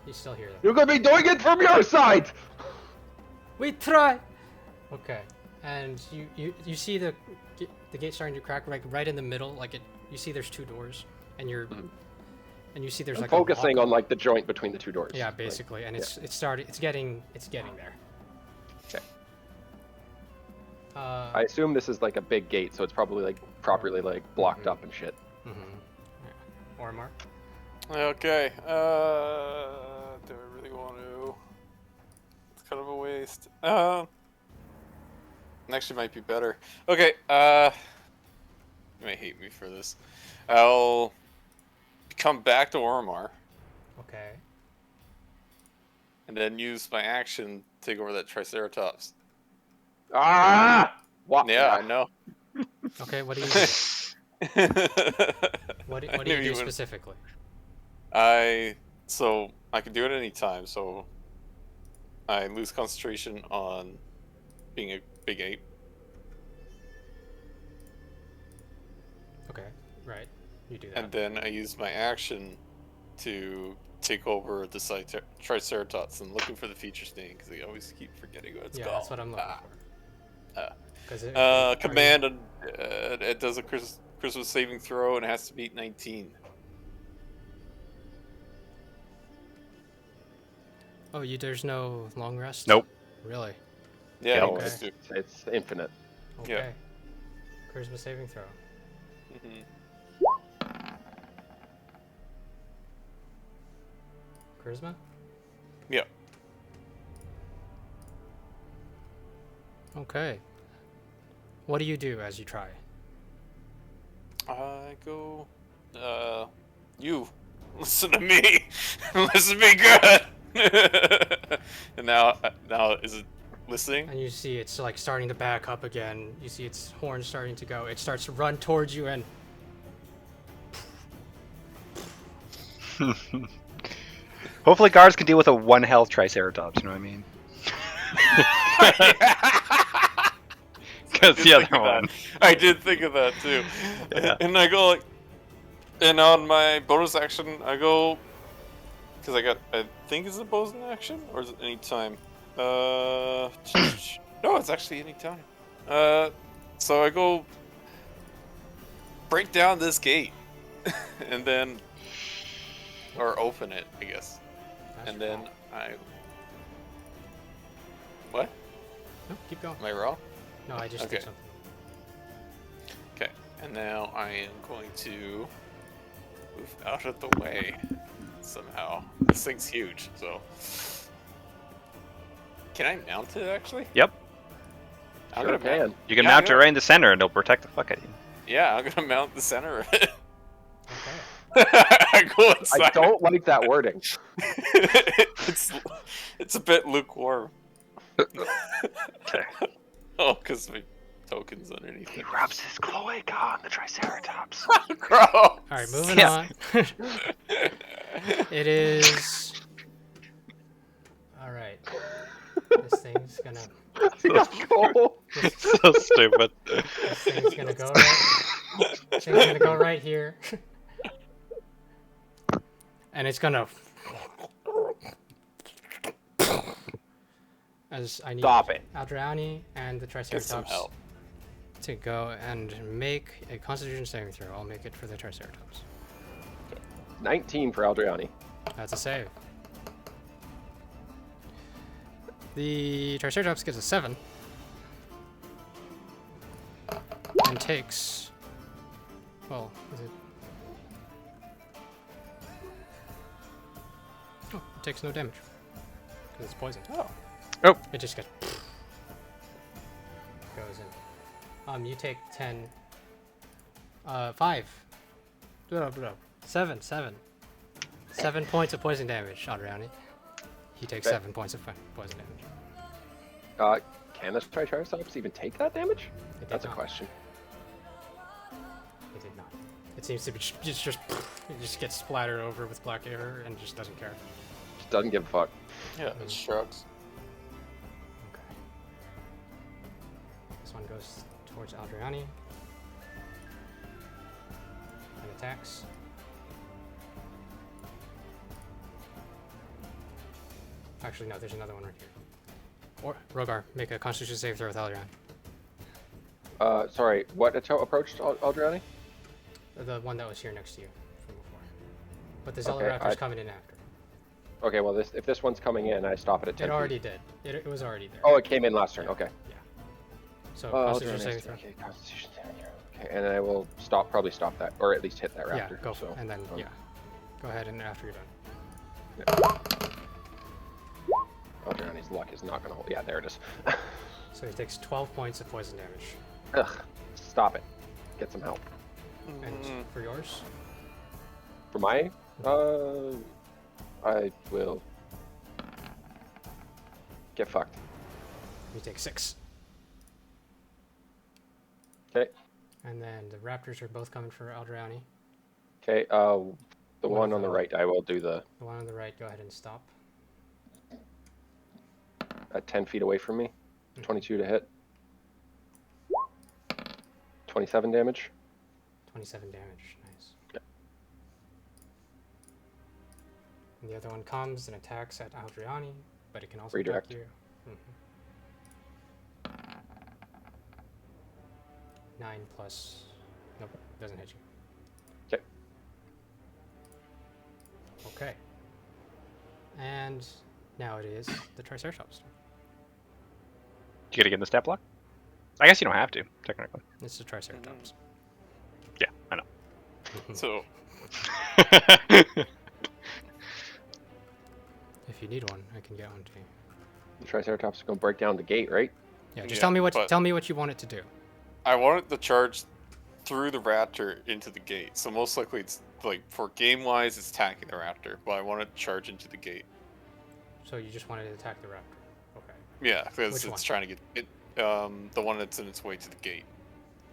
You still hear them. You're gonna be doing it from your side. We try. Okay, and you see the gate starting to crack right in the middle. Like it, you see there's 2 doors, and and you see there's I'm like focusing a on like the joint between the 2 doors. yeah, basically, and it's getting there. Okay. I I assume this is like a big gate, so it's probably like properly like blocked up and shit. Yeah. Or Mark. Okay. Do I really want to? It's kind of a waste. Actually, might be better. Okay. You may hate me for this. I'll come back to Oromar Okay. and then use my action to take over that Triceratops. Ah! What? Yeah, I know. Okay. What do you do? What do I you knew do you would- specifically? So I can do it anytime. So I lose concentration on being a big ape. Okay. Right. You do that. And then I use my action to take over the Triceratops. And looking for the feature stain because I always keep forgetting what it's yeah, called. that's what I'm looking for. 'Cause it- Command. It does a Christmas saving throw and it has to beat 19. Oh, there's no long rest? Nope. Really? Yeah, No, you okay. just do. It's infinite. Okay. Yeah. Charisma saving throw. Mhm. Charisma? Yeah. Okay. What do you do as you try? I go. You listen to me. Listen to me good. And now is it listening? And you see it's like starting to back up again. You see its horn starting to go. It starts to run towards you and Hopefully guards can deal with a 1 health Triceratops, you know what I mean? Because the Did other think of that. one. I did think of that too. Yeah. And I go like, and on my bonus action, I go Because I think it's a opposing action, or is it any time? No, it's actually any time. So I go break down this gate, and then, or open it, I guess, That's and then wrong. I. What? No, keep going. Am I wrong? No, I just Okay. did something. Okay, and now I am going to move out of the way somehow. This thing's huge, so. Can I mount it actually? Yep. I'm Sure gonna mount. can. You can Yeah, mount it yeah. right in the center and it'll protect the fuck out of you. Yeah, I'm gonna mount the center of it. Okay. I go I inside. don't like that wording. It's a bit lukewarm. Okay. Oh, because my token's underneath He it. rubs his cloaca on the Triceratops. Gross. All right, moving Yeah. on. It is. All right. This thing's gonna. Oh, So stupid. This thing's gonna go right. This thing's gonna go right here. And it's gonna. As I need stop it. Aldrauni and the Get some Triceratops help. to go and make a Constitution saving throw. I'll make it for the Triceratops. 19 for Aldriani. That's a save. The Triceratops gets a 7. And takes. Well, is it. Oh, it takes no damage. Because it's poison. Oh. Oh. It just goes. Goes in. You take 10. 5. 7. 7 points of poison damage, Adriani. He takes Okay. 7 points of poison damage. Can this Triceratops even take that damage? It did That's a not. question. It did not. It seems to be just it just gets splattered over with black air and just doesn't care. Just doesn't give a fuck. Yeah, it shrugs. Okay. This one goes towards Adriani. And attacks. Actually, no, there's another one right here. Or Rogar, make a Constitution save throw with Aldriani. Sorry, what approached Aldriani? The one that was here next to you from before. But the Okay, Zeloraptor's I- coming in after. Okay, well, if this one's coming in, I stop it at 10 It feet. already did. It was already there. Oh, it came in last turn. Okay. So Oh, Constitution saving throw. Okay, Constitution saving throw. Okay, and I will probably stop that, or at least hit that Yeah, raptor. go for so. it. And then, yeah. Go ahead and after you're done. Aldriani's luck is not gonna hold. Yeah, there it is. So he takes 12 points of poison damage. Ugh, stop it. Get some help. And for yours? For my, I will get fucked. You take 6. Okay. And then the Raptors are both coming for Aldriani. Okay. The What one is on the that? right, I will do the The one on the right, go ahead and stop. at 10 feet away from me. 22 to hit. 27 damage. 27 damage. Nice. Yep. And the other one comes and attacks at Aldriani, but it can also Redirect. attack you. 9 plus. Nope, doesn't hit you. Okay. Okay. And now it is the Triceratops turn. You gotta get in the stat block? I guess you don't have to, technically. It's the Triceratops. Yeah, I know. So, If you need one, I can get one to you. The Triceratops is gonna break down the gate, right? Yeah, just Yeah, tell me but- what you want it to do. I wanted to charge through the raptor into the gate. So most likely it's like for game wise it's attacking the raptor, but I want to charge into the gate. So you just wanted to attack the raptor. Okay. Yeah, because Which it's one? trying to get it. The one that's in its way to the gate,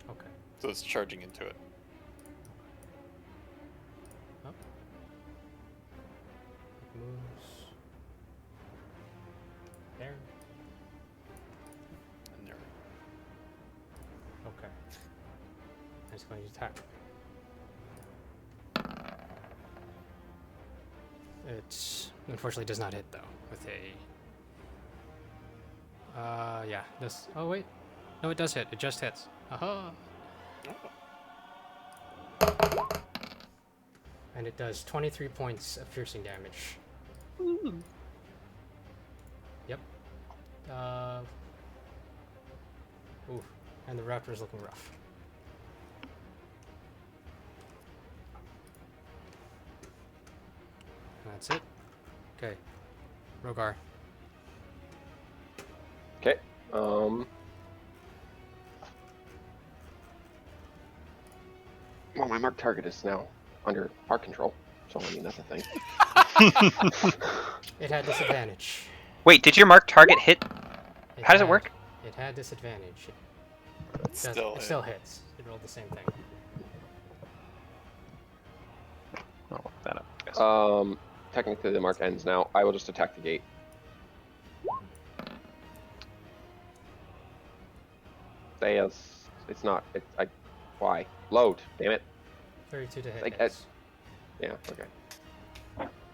Okay. so it's charging into it. Up. It moves. There. And there. Okay. It's going to attack. It unfortunately does not hit though. With a. Yeah. This. Oh wait. No, it does hit. It just hits. Aha. And it does 23 points of piercing damage. Yep. Ooh. And the raptor's looking rough. And that's it. Okay. Rogar. Okay. Well, my marked target is now under our control, so I mean that's a thing. It had disadvantage. Wait, did your marked target hit? How does it had- work? It had disadvantage. It still hits. It rolled the same thing. I'll look that up. I guess. Technically the mark ends now. I will just attack the gate. Say as it's not. Why? Load. Damn it. 32 to hit. Like, hits. Yeah. Okay.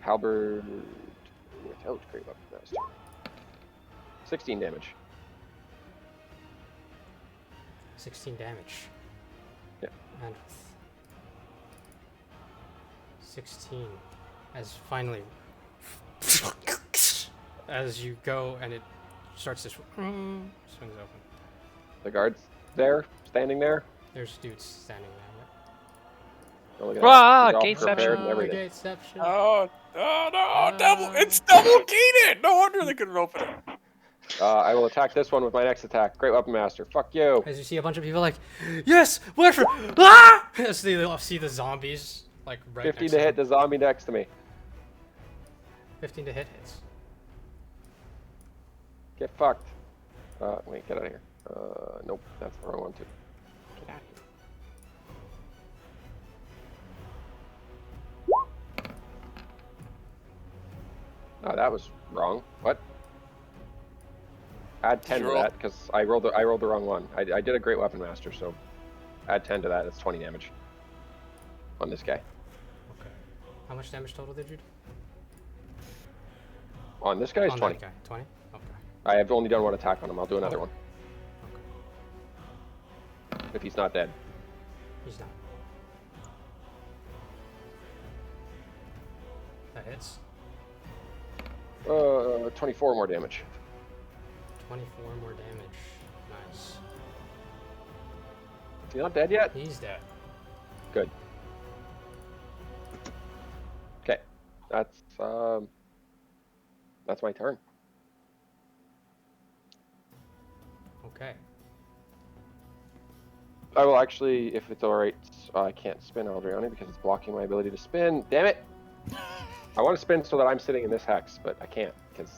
Halberd without great weapon master. 16 damage. 16 damage. Yeah. And with 16, as finally, as you go and it starts to swings open. The guards there, standing there. There's dudes standing there. Oh, look at Ah, that. He's all gateception. prepared and everything. Gateception. Oh no! It's double gated. No wonder they couldn't open it. I will attack this one with my next attack. Great weapon master. Fuck you. As you see a bunch of people like, yes, whatever. Ah! As they see the zombies like right 15 next to to hit them. the zombie next to me. 15 to hit hits. Get fucked. Wait, get out of here. Nope, that's the wrong one too. Get out of here. Oh, that was wrong. What? Add 10 to Roll. that because I rolled the wrong one. I did a great weapon master, so add 10 to that. It's 20 damage on this guy. Okay. How much damage total did you do? On this guy is On 20. that guy. 20? Okay. I have only done one attack on him. I'll do another Okay. one if he's not dead. He's not. That hits. 24 more damage. 24 more damage. Nice. Is he not dead yet? He's dead. Good. Okay, that's my turn. Okay. I will actually, if it's alright, I can't spin Aldriani because it's blocking my ability to spin. Damn it! I want to spin so that I'm sitting in this hex, but I can't because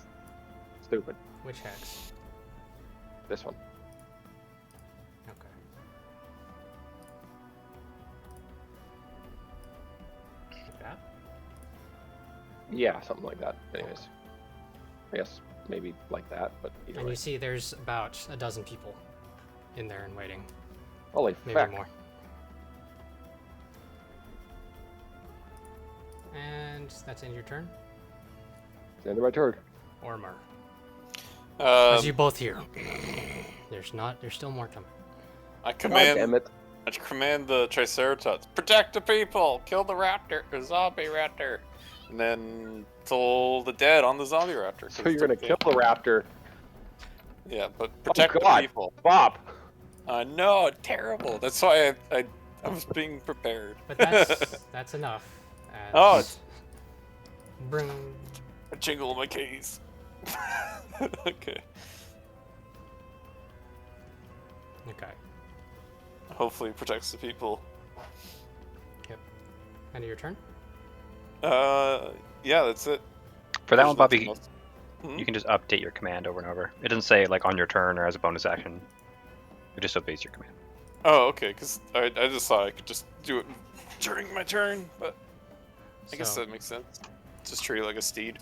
stupid. Which hex? This one. Okay. Like that? Yeah, something like that. Anyways, I guess maybe like that, but either And way. you see there's about a dozen people in there and waiting. Holy Maybe fuck! more. And that's in your turn. It's the end of my turn. Ormer. As you Um, both hear. There's still more coming. I God damn command it! the Triceratops, protect the people, kill the raptor, the zombie raptor, and then toll the dead on the zombie raptor. 'cause So you're gonna kill the raptor, Yeah, but protect the God. people. Bob? No, terrible. That's why I was being prepared. But that's enough. As Oh, it's- Bring. A jingle in my keys. Okay. Okay. Hopefully it protects the people. End of your turn. Yeah, that's it. For that There's one, Bobby, nothing else. Hmm? you can just update your command over and over. It doesn't say like on your turn or as a bonus action. It just obeys your command. Oh, okay, because I just thought I could just do it during my turn, but I guess So, that makes sense. Just treat it like a steed.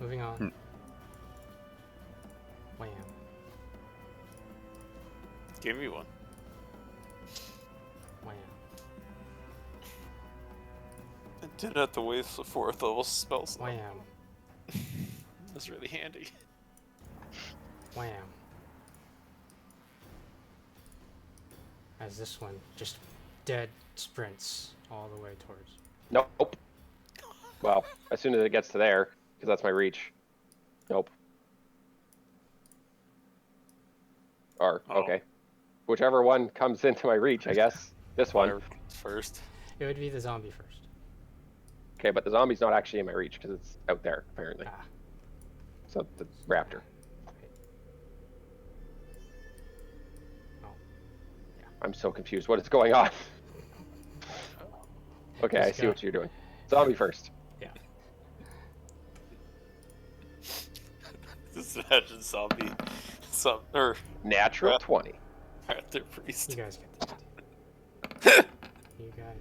moving on. Hmm. Wham. Give me one. Wham. Didn't have to waste the 4th level spell slot. Wham. That's really handy. Wham. As this one just dead sprints all the way towards. Nope. Well, as soon as it gets to there, because that's my reach. Nope. Or, Oh. okay. Whichever one comes into my reach, I guess. This one. Fire first. It would be the zombie first. Okay, but the zombie's not actually in my reach because it's out there, apparently. Ah. So the raptor. Oh. I'm so confused. What is going on? Okay, I Just see go. what you're doing. Zombie first. Yeah. Just imagine zombie. Or Natural Yeah. 20. Raptor Priest. You guys get the You guys.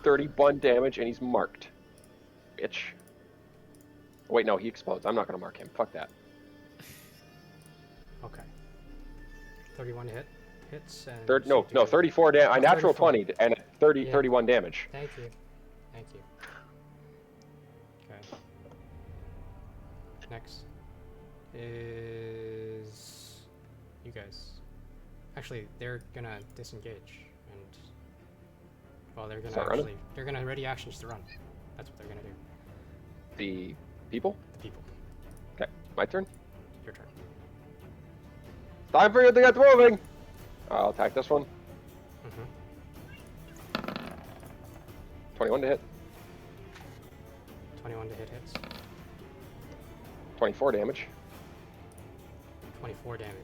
31 damage, and he's marked. Bitch. Wait, no, he explodes. I'm not going to mark him. Fuck that. Okay. 31 to hit. Hits and. No, 34 damage. I Oh, natural 34. 20 and 30, Yeah. 31 damage. Thank you. Thank you. Okay. Next is you guys. Actually, they're gonna disengage and well, they're gonna Start running? they're gonna ready actions to run. That's what they're gonna do. The people? The people. Okay, my turn. Your turn. Time for you to get moving! I'll attack this one. Mm-hmm. 21 to hit. 21 to hit hits. 24 damage. 24 damage.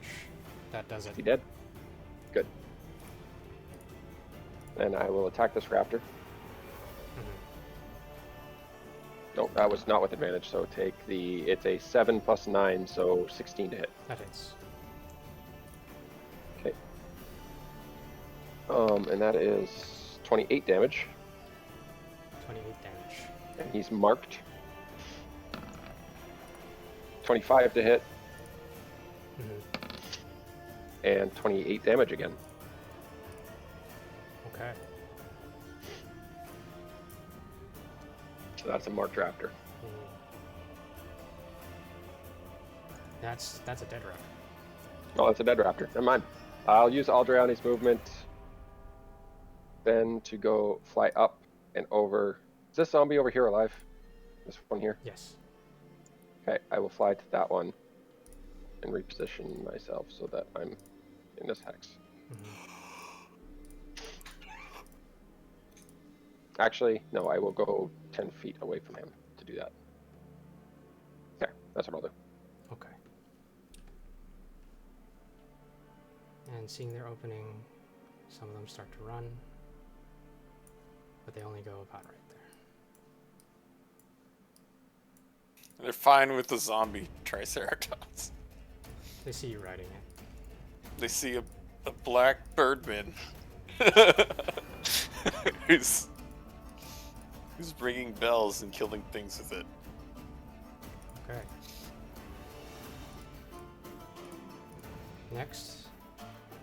That does it. Is he dead? Good. And I will attack this raptor. Mhm. Nope, that was not with advantage, so take the... It's a 7 plus 9, so 16 to hit. That hits. Okay. And that is 28 damage. 28 damage. And he's marked. 25 to hit, Mm-hmm. and 28 damage again. Okay. So that's a marked raptor. Mm. That's a dead raptor. Oh, that's a dead raptor. Never mind. I'll use Aldriani's movement then to go fly up and over. Is this zombie over here alive? This one here? Yes. Okay, I will fly to that one and reposition myself so that I'm in this hex. Mm-hmm. Actually, no, I will go 10 feet away from him to do that. Okay, that's what I'll do. Okay. And seeing their opening, some of them start to run, but they only go about right there. They're fine with the zombie Triceratops. They see you riding it. They see a black birdman who's ringing bells and killing things with it. Okay. Next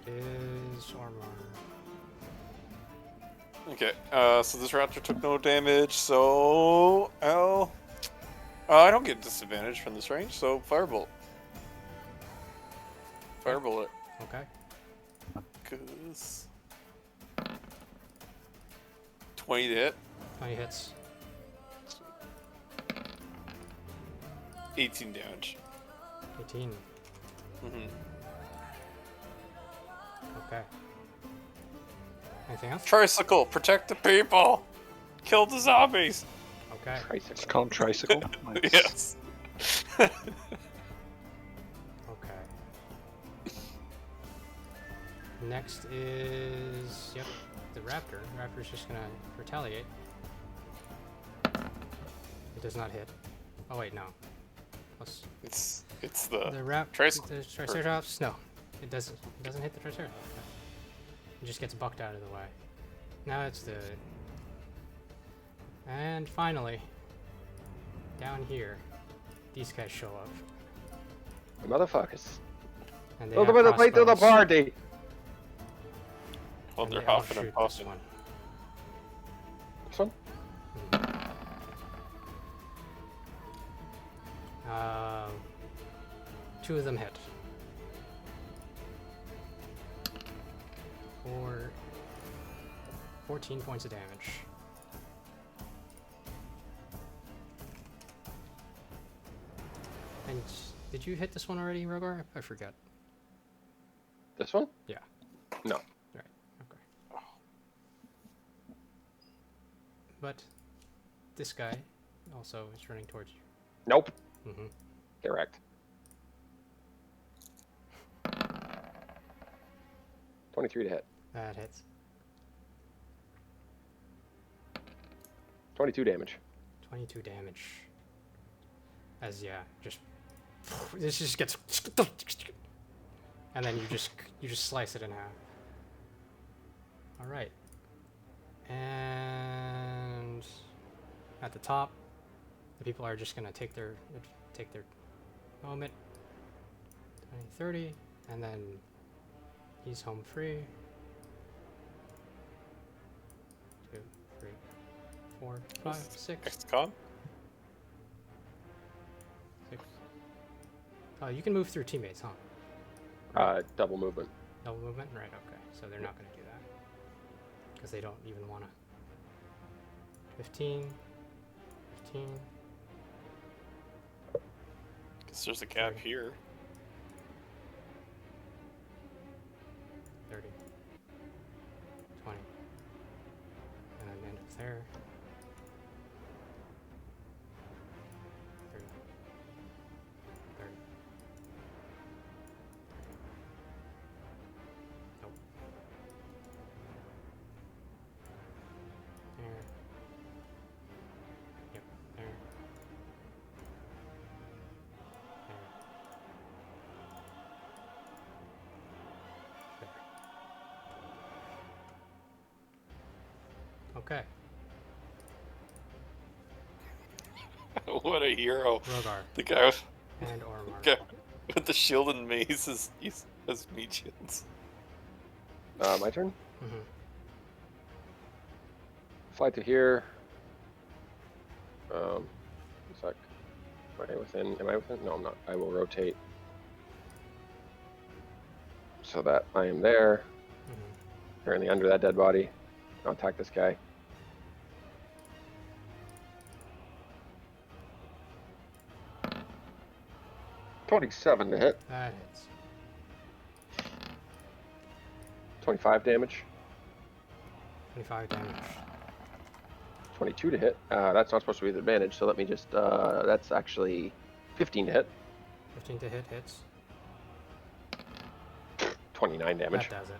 is Ormar. Okay, so this raptor took no damage, so I don't get disadvantage from this range, so firebolt. Firebolt it. Okay. 'Cause 20 to hit, 20 hits. 18 damage. 18. Mm-hmm. Okay. Anything else? Tricycle, protect the people, kill the zombies. Okay. Let's Tricycle. call him Tricycle. Nice. Yes. Okay. Next is yep, the raptor. The raptor's just gonna retaliate. It does not hit. Oh wait, no. Plus It's the the Triceratops. Triceratops. No, it doesn't. It doesn't hit the Triceratops. It just gets bucked out of the way. Now it's the. And finally, down here, these guys show up. Motherfuckers. And they Welcome to have play to the crossbows, party. Well, and they're they all huffing and shoot this puffing. one. This one? 2 of them hit. 14 points of damage. And did you hit this one already, Rogar? I forgot. This one? Yeah. No. Right. Okay. But this guy also is running towards you. Nope. Mm-hmm. Correct. 23 to hit. That hits. 22 damage. 22 damage. As just this just gets, and then you just slice it in half. All right. And at the top, the people are just gonna take their moment. 20, 30, and then he's home free. 2, 3, 4, 5, 6. XCOM? 6. Oh, you can move through teammates, huh? Double movement. Double movement? Right, okay. So they're not going to do that. Because they don't even want to. 15. 15. Guess there's a gap here. 30. 20. And then end up there. 30. 30. Nope. There. Yep, there. There. There. Okay, What a hero. Rogar The guy with, and Ormar. guy with the shield and mace has meat shields. My turn. Mm-hmm. Fly to here. Sec. Am I within? Am I within? No, I'm not. I will rotate so that I am there, Mm-hmm. currently under that dead body. I'll attack this guy. $27 to hit. That hits. 25 damage. 25 damage. 22 to hit. That's not supposed to be the advantage, so let me just. That's actually 15 to hit. 15 to hit hits. 29 damage. That does it.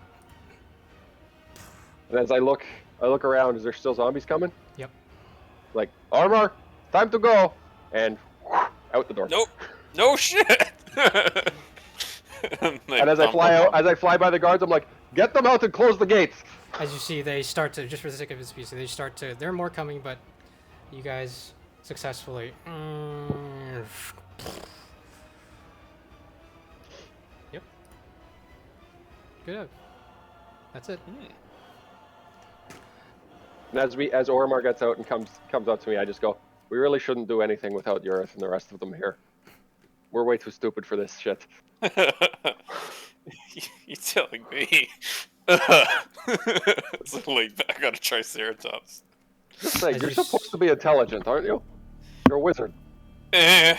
And as I look around. Is there still zombies coming? Yep. Like armor, time to go, and out the door. Nope. No shit. And as I fly out, as I fly by the guards, I'm like, get them out and close the gates. As you see, they start to, just for the sake of this piece, they start to, there are more coming, but you guys successfully. Yep. Good. That's it. And as Ormar gets out and comes up to me, I just go, we really shouldn't do anything without Yurith and the rest of them here. We're way too stupid for this shit. You telling me? It's like back on a Triceratops. Just say, As you're you supposed to be intelligent, aren't you? You're a wizard. Eh.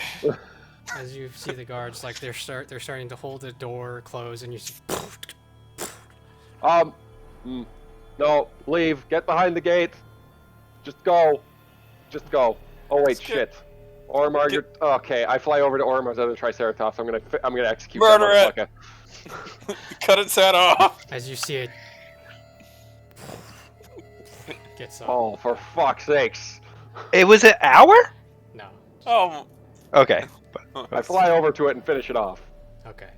As you see the guards, like they're starting to hold the door closed, and you see. No, leave. Get behind the gate. Just go. Just go. Oh wait, Let's shit. Ormar, you're okay. I fly over to Ormar's other Triceratops. I'm gonna execute Murder that it. motherfucker. Cut its head off. As you see it gets up. Oh, for fuck's sakes! It was an hour? No. Okay. I fly over to it and finish it off. Okay.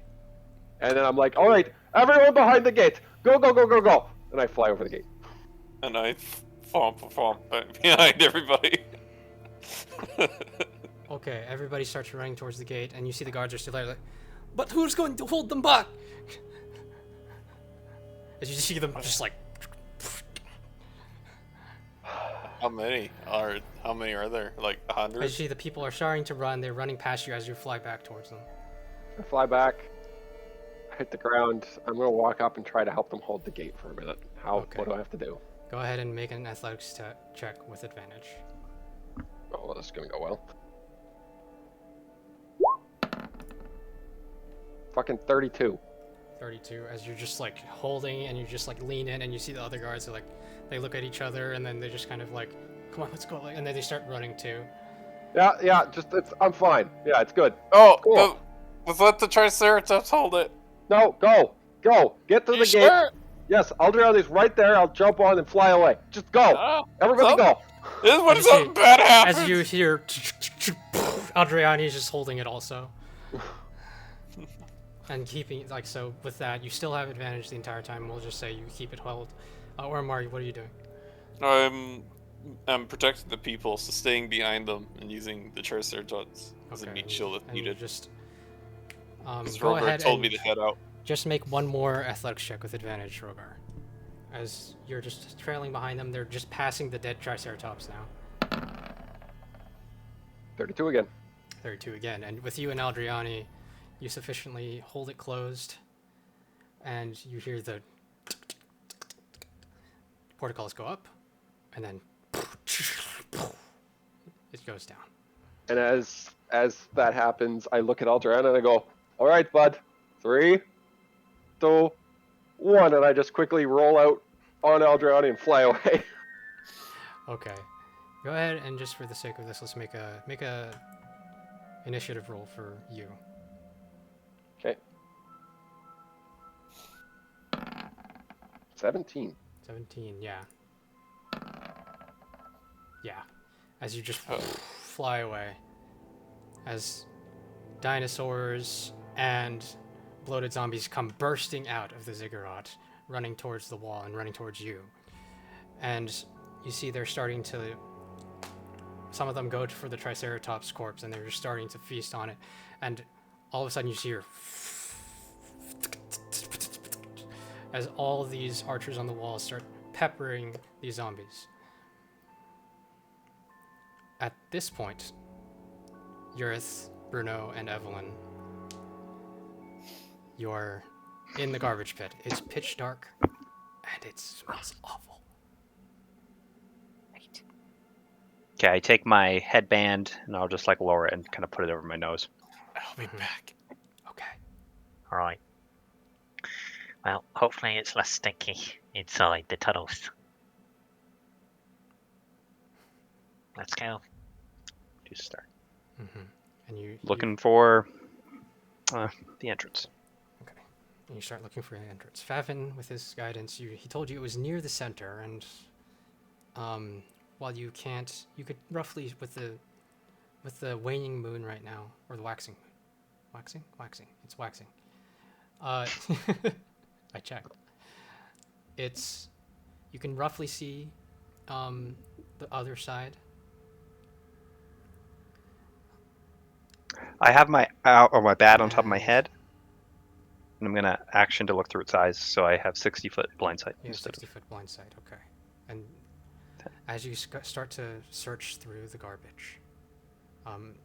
And then I'm like, all right, everyone behind the gate, go, go, go, go, go! And I fly over the gate. And I thump behind everybody. Okay, everybody starts running towards the gate, and you see the guards are still there, like, but who's going to hold them back? As you see them just like. How many are there? Like As 100? you see, the people are starting to run. They're running past you as you fly back towards them. I fly back, hit the ground. I'm gonna walk up and try to help them hold the gate for a minute. Okay. What do I have to do? Go ahead and make an athletics check with advantage. Oh, well, this is gonna go well. Fucking 32. 32, as you're just like holding and you just like lean in and you see the other guards are like, they look at each other and then they just kind of like, come on, let's go. And then they start running too. Yeah, I'm fine. Yeah, it's good. Oh, Cool. let's let the Triceratops hold it. No, go. Get through You the gate. sure? Yes, Aldriani's right there. I'll jump on and fly away. Just go. Oh, Everybody go. this is when You see, something bad happens. As you hear, Aldriani's just holding it also. And keeping, like, so with that, you still have advantage the entire time. We'll just say you keep it held. Or Mario, what are you doing? I'm protecting the people, so staying behind them and using the Triceratops as a meat shield if and you needed. just Because go Robert ahead told and me to head out. just make one more athletics check with advantage, Rogar. As you're just trailing behind them, they're just passing the dead Triceratops now. 32 again. 32 again, and with you and Aldriani, you sufficiently hold it closed, and you hear the portcullis go up, and then it goes down. And as that happens, I look at Aldrian and I go, "All right, bud. 3, 2, 1," and I just quickly roll out on Aldrian and fly away. Okay, go ahead and just for the sake of this, let's make a initiative roll for you. Okay. 17. 17, yeah. Yeah. As you just fly away. As dinosaurs and bloated zombies come bursting out of the ziggurat, running towards the wall and running towards you. And you see they're starting to... Some of them go for the Triceratops corpse and they're just starting to feast on it. And all of a sudden you see her... as all of these archers on the wall start peppering these zombies. At this point, Yurith, Bruno, and Evelyn, you're in the garbage pit. It's pitch dark, and it smells awful. Right. Okay, I take my headband and I'll just like lower it and kind of put it over my nose. I'll be back. Okay. All right. Well, hopefully it's less stinky inside the tunnels. Let's go. Just start And you looking for the entrance. Okay. And you start looking for the entrance. Favin, with his guidance, he told you it was near the center, and while you can't, you could roughly with the waning moon right now, or the waxing moon, waxing, it's waxing. I checked. You can roughly see the other side. I have my bat on top of my head, and I'm gonna action to look through its eyes, so I have 60-foot blind sight. Yeah, instead 60-foot blind sight. Okay. And as you start to search through the garbage,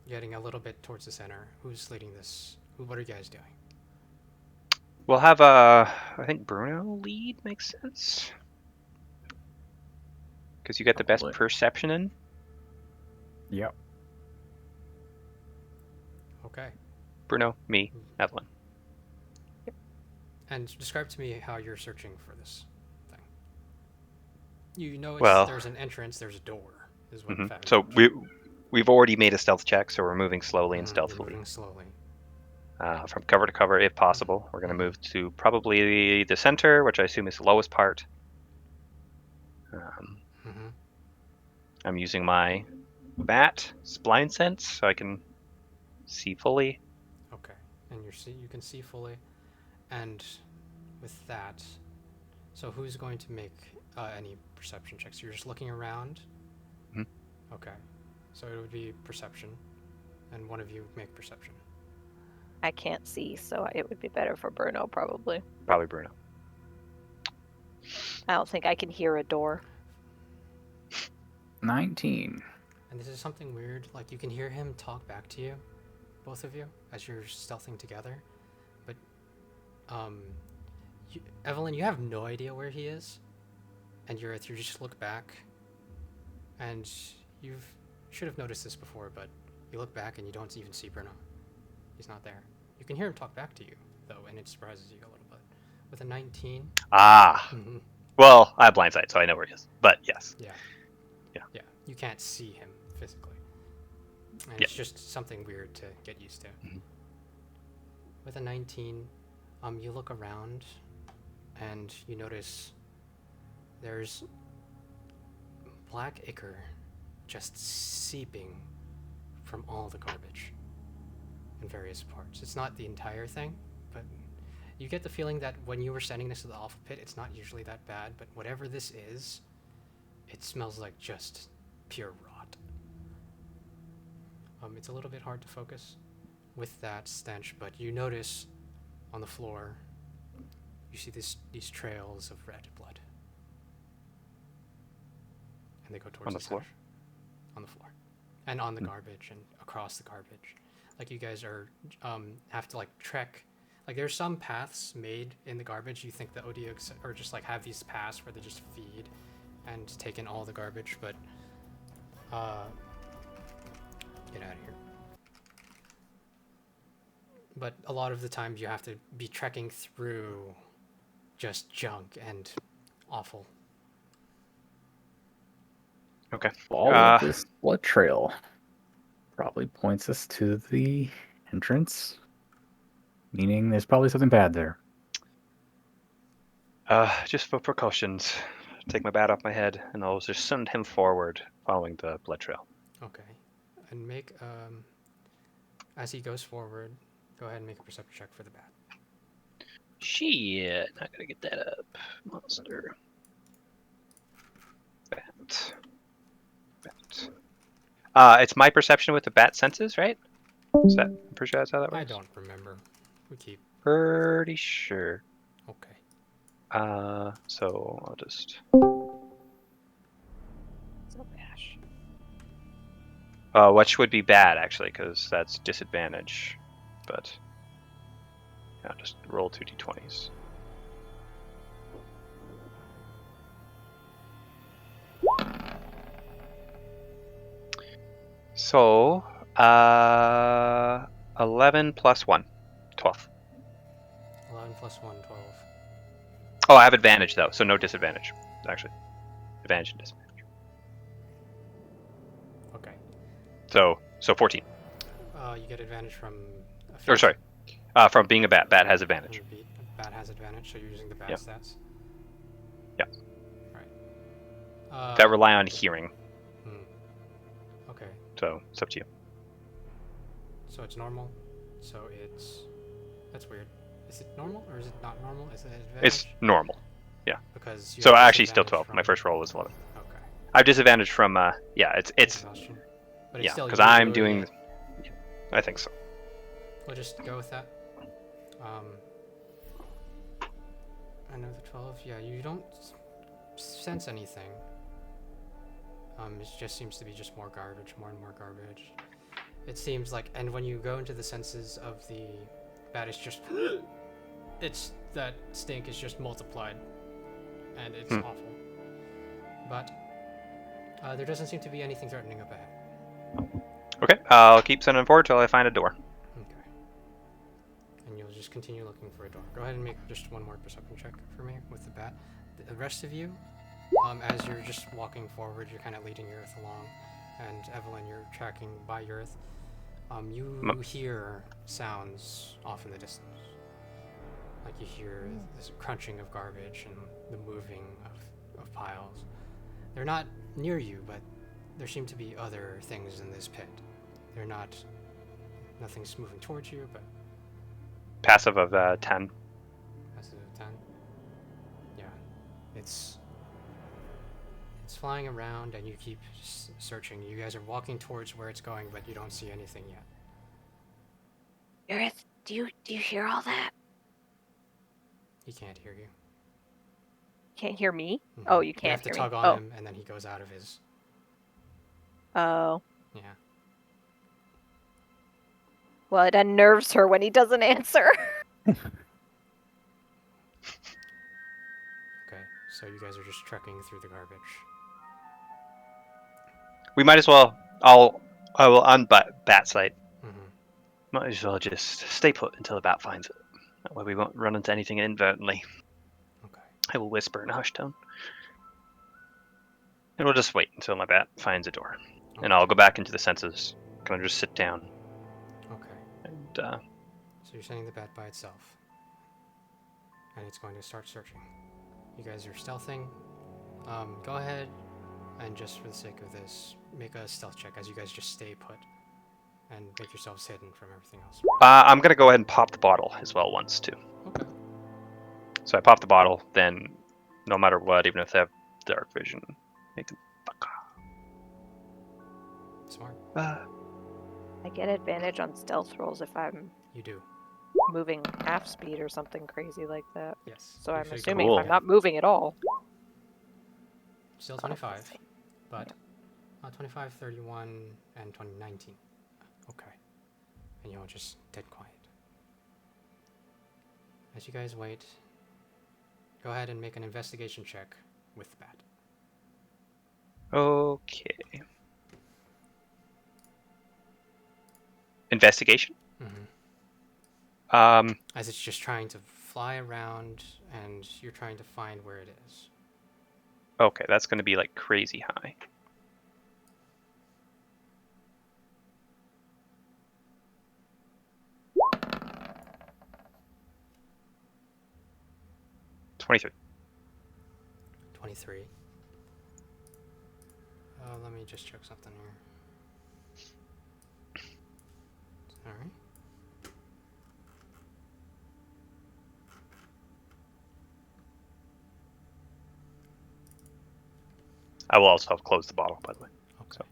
getting a little bit towards the center, who's leading this? What are you guys doing? We'll have I think Bruno lead makes sense, because you get the best Probably. perception in. Yep. Okay. Bruno, me, Evelyn. And describe to me how you're searching for this thing. You know Well- there's an entrance, there's a door, is what Favin So mentioned. we've already made a stealth check, so we're moving slowly and You're stealthily. moving slowly. From cover to cover, if possible. We're going to move to probably the center, which I assume is the lowest part. Mm-hmm. I'm using my bat, blind sense, so I can see fully. Okay. And you can see fully. And with that, so who's going to make any perception checks? You're just looking around? Mhm. Okay. So it would be perception, and one of you make perception. I can't see, so it would be better for Bruno, probably. Probably Bruno. I don't think I can hear a door. 19. And this is something weird. Like, you can hear him talk back to you, both of you, as you're stealthing together. But, Evelyn, you have no idea where he is. And you just look back. And you should have noticed this before, but you look back and you don't even see Bruno. He's not there. You can hear him talk back to you, though, and it surprises you a little bit. With a 19. Ah. Mhm. Well, I have blindsight, so I know where he is. But yes. Yeah. Yeah. Yeah. You can't see him physically. And Yeah. it's just something weird to get used to. Mhm. With a 19, you look around and you notice there's black ichor just seeping from all the garbage in various parts. It's not the entire thing, but you get the feeling that when you were standing next to the Alpha Pit, it's not usually that bad, but whatever this is, it smells like just pure rot. It's a little bit hard to focus with that stench, but you notice on the floor, you see these trails of red blood. And they go towards On the floor? stench. On the floor. And on the garbage and across the garbage. Like, you guys are, have to, like, trek. Like, there's some paths made in the garbage. You think the Odiux are just, like, have these paths where they just feed and take in all the garbage, but, get out of here. But a lot of the times you have to be trekking through just junk and awful. Okay. Follow this blood trail. Probably points us to the entrance. Meaning there's probably something bad there. Just for precautions, take my bat off my head, and I'll just send him forward, following the blood trail. Okay. And make, as he goes forward, go ahead and make a perception check for the bat. Shit, not gonna get that up. Monster. Bat. It's my perception with the bat senses, right? Is that? I'm pretty sure that's how that works. I don't remember. We keep. Pretty sure. Okay. So I'll just. So bash. Which would be bad actually, because that's disadvantage. But yeah, I'll just roll 2 d20s. So, 11 plus 1, 12. 11 plus 1, 12. Oh, I have advantage though, so no disadvantage. Actually, advantage and disadvantage. Okay. So 14. You get advantage from. Or sorry, from being a bat. Bat has advantage. Bat has advantage, so you're using the bat Yep. stats. Yep. Right. That rely on hearing, Okay. so it's up to you. So it's normal. So it's. That's weird. Is it normal or is it not normal? Is it advantage? It's normal. Because. You So have actually, still disadvantage 12. from- My first roll was 11. Okay. I have disadvantage from yeah, it's Exhaustion. But it's yeah, still because I'm usually- doing. I think so. We'll just go with that. Another 12. Yeah, you don't sense anything. It just seems to be just more garbage, more and more garbage. It seems like, and when you go into the senses of the bat, it's just, it's that stink is just multiplied, and it's awful. But there doesn't seem to be anything threatening up ahead. Okay, I'll keep sending forward till I find a door. Okay. And you'll just continue looking for a door. Go ahead and make just one more perception check for me with the bat. The rest of you, as you're just walking forward, you're kind of leading Yurith along, and Evelyn, you're tracking by Yurith. You hear sounds off in the distance. Like you hear this crunching of garbage and the moving of piles. They're not near you, but there seem to be other things in this pit. They're not. Nothing's moving towards you, but Passive of 10. that's a 10. Yeah, it's flying around, and you keep searching. You guys are walking towards where it's going, but you don't see anything yet. Gareth, do you hear all that? He can't hear you. Can't hear me? Mhm. Oh, you can't have to hear tug me. on Oh. him, and then he goes out of his Oh. Yeah. Well, it unnerves her when he doesn't answer. Okay, so you guys are just trekking through the garbage. We might as well. I will unbat bat sight. Mm-hmm. Might as well just stay put until the bat finds it. That way we won't run into anything inadvertently. Okay. I will whisper in a hushed tone. And we'll just wait until my bat finds a door. And I'll go back into the senses. Kind of just sit down. Okay. And So you're sending the bat by itself. And it's going to start searching. You guys are stealthing. Go ahead and just for the sake of this, make a stealth check as you guys just stay put. And make yourselves hidden from everything else. I'm going to go ahead and pop the bottle as well once, too. Okay. So I pop the bottle, then no matter what, even if they have dark vision, they can fuck Smart. off. I get advantage on stealth rolls if I'm You do. moving half speed or something crazy like that. Yes. So You I'm should assuming Cool. if I'm not moving at all. Still 25, but 25, 31, and 2019. Okay. And you're just dead quiet. As you guys wait, go ahead and make an investigation check with the bat. Okay. Investigation? Mm-hmm. As it's just trying to fly around and you're trying to find where it is. Okay, that's going to be like crazy high. $23. 23. Let me just check something here. Alright. I will also have closed the bottle, by the way. Okay. So.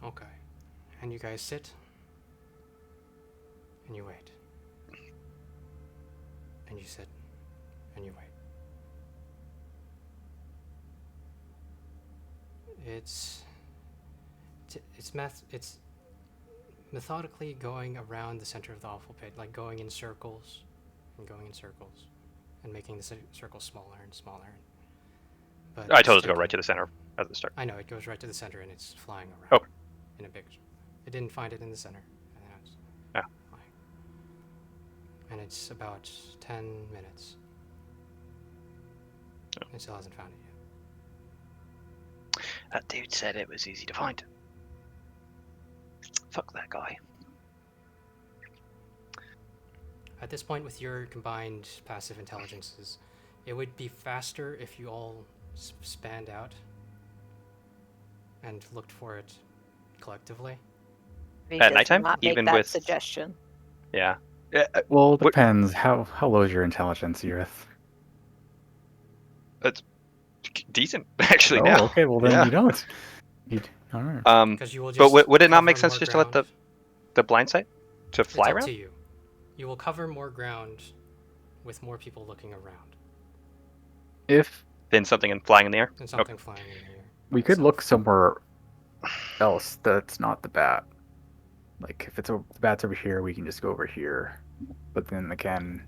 Okay. And you guys sit. And you wait. And you sit. And you wait. It's methodically going around the center of the awful pit, like going in circles and going in circles and making the circles smaller and smaller. But I told it to still go right to the center at the start. I know, it goes right to the center and it's flying around. Okay. In a big... It didn't find it in the center. And then it's Yeah. flying. And it's about 10 minutes. Oh. It still hasn't found it yet. That dude said it was easy to find. Fuck that guy. At this point, with your combined passive intelligences, it would be faster if you all spanned out and looked for it collectively. He At does nighttime? not make Even that with- suggestion. Yeah. Well, it What- depends. How low is your intelligence, Eurith? Decent, actually, Oh, now. okay. Well, then Yeah. you don't. All right. Because you will just But would it not cover make sense more just to let ground. the blind sight to fly It's up around? to you. You will cover more ground with more people looking around If Then something and flying in the air? than something flying in the air. we by could itself. look somewhere else that's not the bat. Like if the bat's over here, we can just go over here. But then again,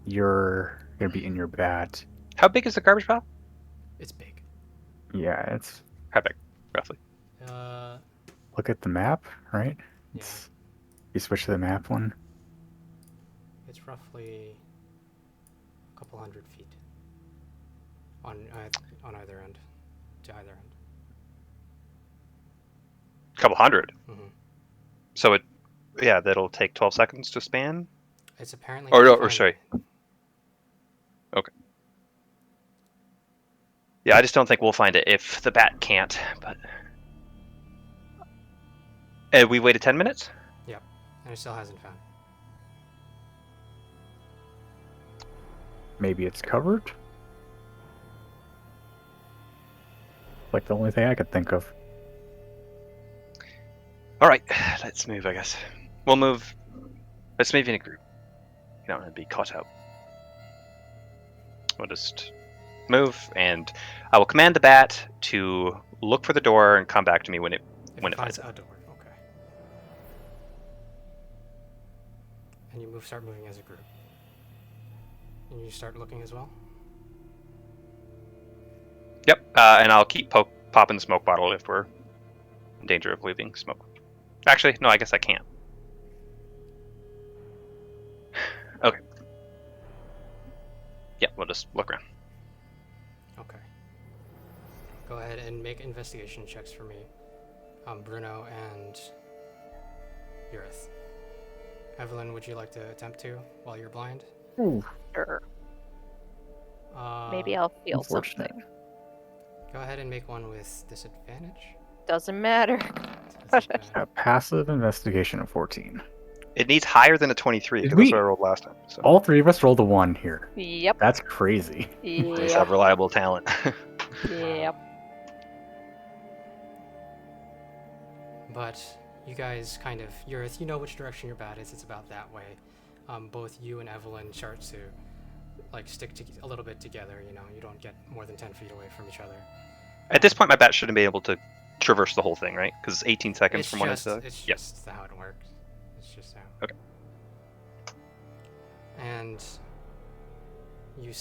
you're gonna be in your bat. How big is the garbage pile? It's big. Yeah, it's How big, roughly? look at the map, right? Yeah. You switch to the map one. It's roughly a couple 100 feet on either end, to either end. Couple hundred. Mm-hmm. So that'll take 12 seconds to span? It's apparently. Or not sorry. defined. Okay. Yeah, I just don't think we'll find it if the bat can't, but... we waited 10 minutes? And it still hasn't found. maybe it's covered. Like the only thing I could think of. All right, let's move. I guess we'll move. Let's move in a group. You don't want to be caught out. We'll just move, and I will command the bat to look for the door and come back to me when it finds it. A door. Okay. And you start moving as a group. And you start looking as well. Yep, and I'll keep popping the smoke bottle if we're in danger of leaving smoke. Actually, no, I guess I can't. Okay. Yeah, we'll just look around. Okay. Go ahead and make investigation checks for me, Bruno and Urith. Evelyn, would you like to attempt to while you're blind? Sure. Maybe I'll feel Unfortunate. something. Go ahead and make one with disadvantage. Doesn't matter. Disadvantage. A passive investigation of 14. It needs higher than a 23 Did because that's we- what I rolled last time. So All three of us rolled a 1 here. Yep. That's crazy. They just Yep. have reliable talent. Yep. But you guys kind of, Urith, you know which direction your bat is. It's about that way. Both you and Evelyn start to like stick a little bit together. You know, you don't get more than 10 feet away from each other. At this point, my bat shouldn't be able to traverse the whole thing, right? Because it's 18 seconds It's from when just, it's it's Yep. just how it works. It's just how. Okay. And you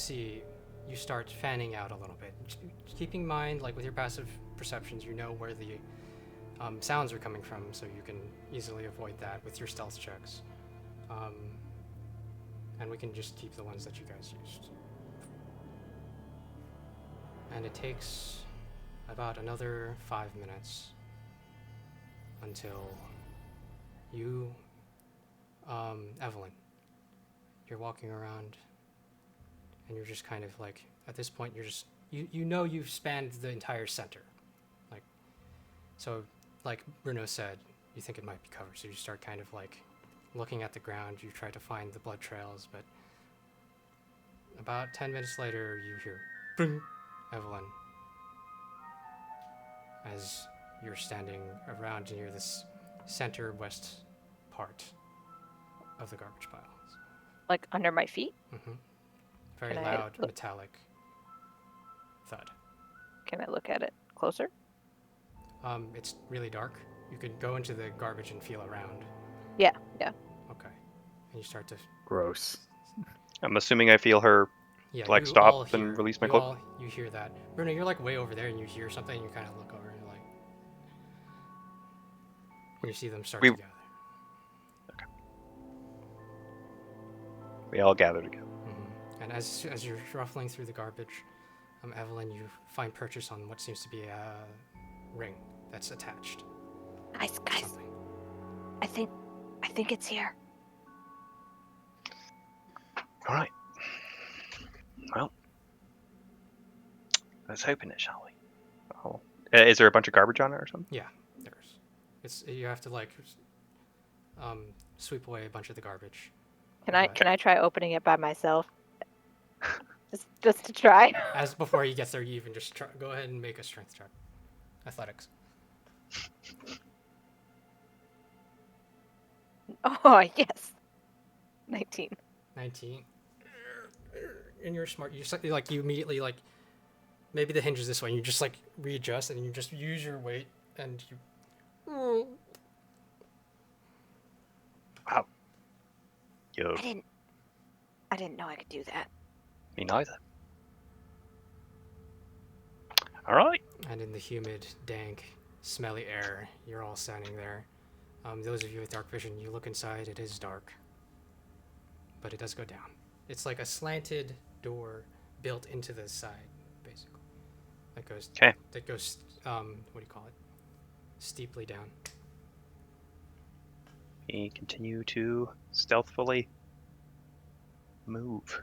start fanning out a little bit. Keeping in mind, like with your passive perceptions, you know where the sounds are coming from, so you can easily avoid that with your stealth checks. And we can just keep the ones that you guys used. And it takes about another 5 minutes until you, Evelyn, you're walking around and you're just kind of like, at this point, you're just, you know you've spanned the entire center. Like, so, like Bruno said, you think it might be covered, so you start kind of like looking at the ground, you try to find the blood trails, but about 10 minutes later, you hear, boom, Evelyn, as you're standing around near this center west part of the garbage piles. Like under my feet? Mm-hmm. Very Can I loud, look? metallic thud. Can I look at it closer? It's really dark. You could go into the garbage and feel around. Yeah, yeah. Okay. And you start to, Gross. I'm assuming I feel her. yeah, Like, you stop all and hear- release my you cloak? all- You hear that. Bruno, you're like way over there and you hear something and you kind of look over and you're like, and you see them start We- to gather. We all gather together. And as you're shuffling through the garbage, Evelyn, you find purchase on what seems to be a ring that's attached. Guys, to guys, something. I think it's here. All right. Well, let's open it, shall we? Oh. Is there a bunch of garbage on it or something? Yeah, there's. You have to like sweep away a bunch of the garbage. Can I try opening it by myself? just to try. As before he gets there, you even just go ahead and make a strength check. Athletics. Oh yes. 19. 19. And you're smart. You immediately like maybe the hinge is this way. And you just like readjust and you just use your weight and you. Wow. Yo, I didn't know I could do that. me neither. All right. And in the humid, dank, smelly air, you're all standing there. Those of you with dark vision, you look inside. It is dark, but it does go down. It's like a slanted door built into the side, basically. That goes. Okay. That goes. What do you call it? Steeply down. We continue to stealthily move.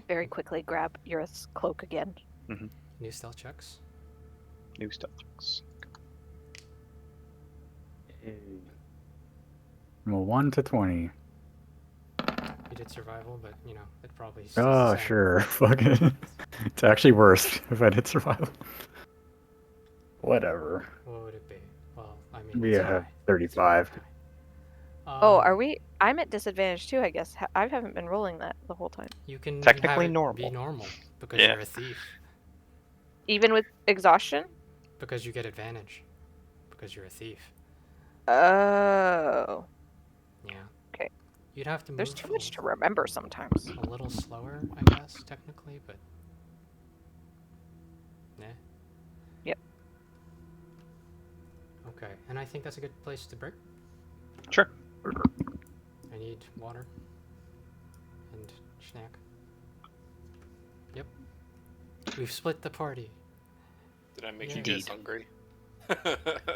Very quickly grab Urith's cloak again. New stealth checks. New stealth checks. From a 1 to 20. You did survival, but you know it probably. Stays the Oh, same. sure. Fucking. It's actually worse if I did survival. Whatever. What would it be? Well, I mean, We it's have high. 35. Oh, are Um, we? I'm at disadvantage too, I guess. I haven't been rolling that the whole time. You can Technically have it normal. be normal because Yeah. you're a thief. Even with exhaustion? Because you get advantage. Because you're a thief. Oh. Yeah. Okay. You'd have to move There's too much a- to remember sometimes. a little slower, I guess, technically, but. Nah. Yep. Okay, and I think that's a good place to break. Sure. I need water. And snack. Yep. We've split the party. Did I make Yeah. you guys Indeed. hungry?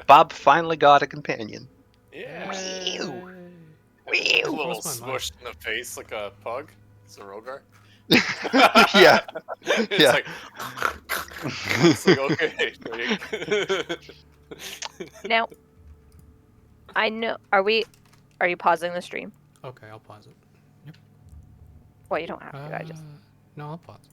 Bob finally got a companion. Yeah. Yay. A Where's little my smushed in the face like a pug. It's a Rogar. Yeah. It's Yeah. like, it's like okay. Now, I know. Are you pausing the stream? Okay, I'll pause it. Well, you don't have to. I just. No, I'll pause.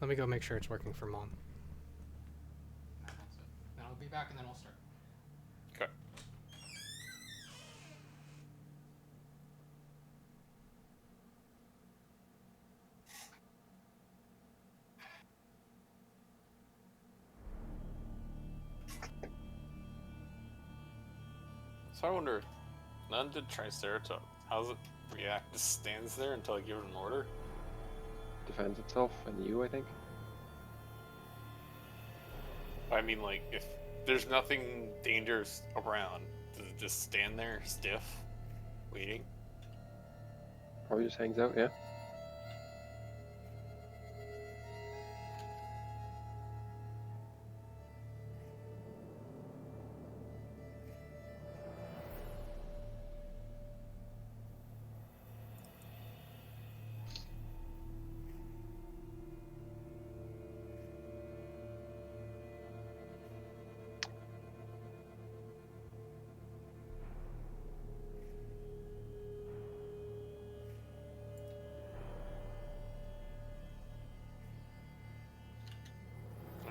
Let me go make sure it's working for Mom. Then I'll be back and then we'll start. Okay. So I wonder, none did Triceratops. How does it react? Just stands there until I give it an order? Defends itself and you, I think. I mean, like, if there's nothing dangerous around, does it just stand there stiff, waiting? Probably just hangs out, yeah.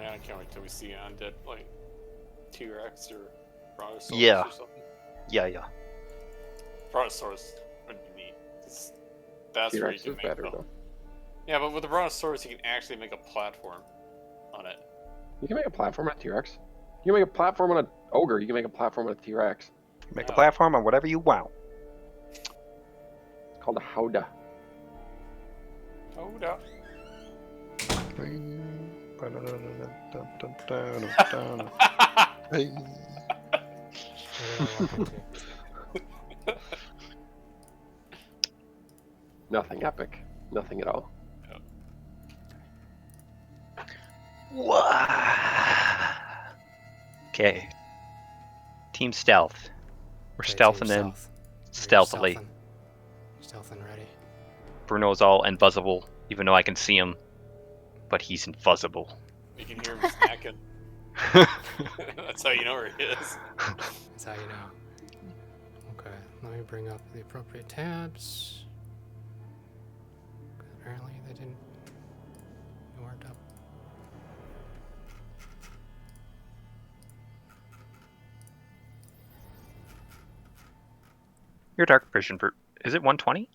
Yeah, I can't wait till we see an undead, like, T-Rex or Brontosaurus Yeah. or something. Yeah. Brontosaurus would be neat. 'Cause that's where you T-Rex can is make better, the... though. Yeah, but with the Brontosaurus, you can actually make a platform on it. You can make a platform on a T-Rex. You can make a platform on an ogre. You can make a platform on a T-Rex. Make a Oh. platform on whatever you want. It's called a howdah. Hold up. Hey. What do I walk into? Nothing epic. Nothing at all. Okay. Team stealth. We're Okay, stealthing team in stealth. Are you stealthily. Stealthing ready. Bruno's all invisible, even though I can see him, but he's invisible. You can hear him snacking. That's how you know where he is. That's how you know. Okay, let me bring up the appropriate tabs. Apparently they weren't up. Your dark vision is it 120?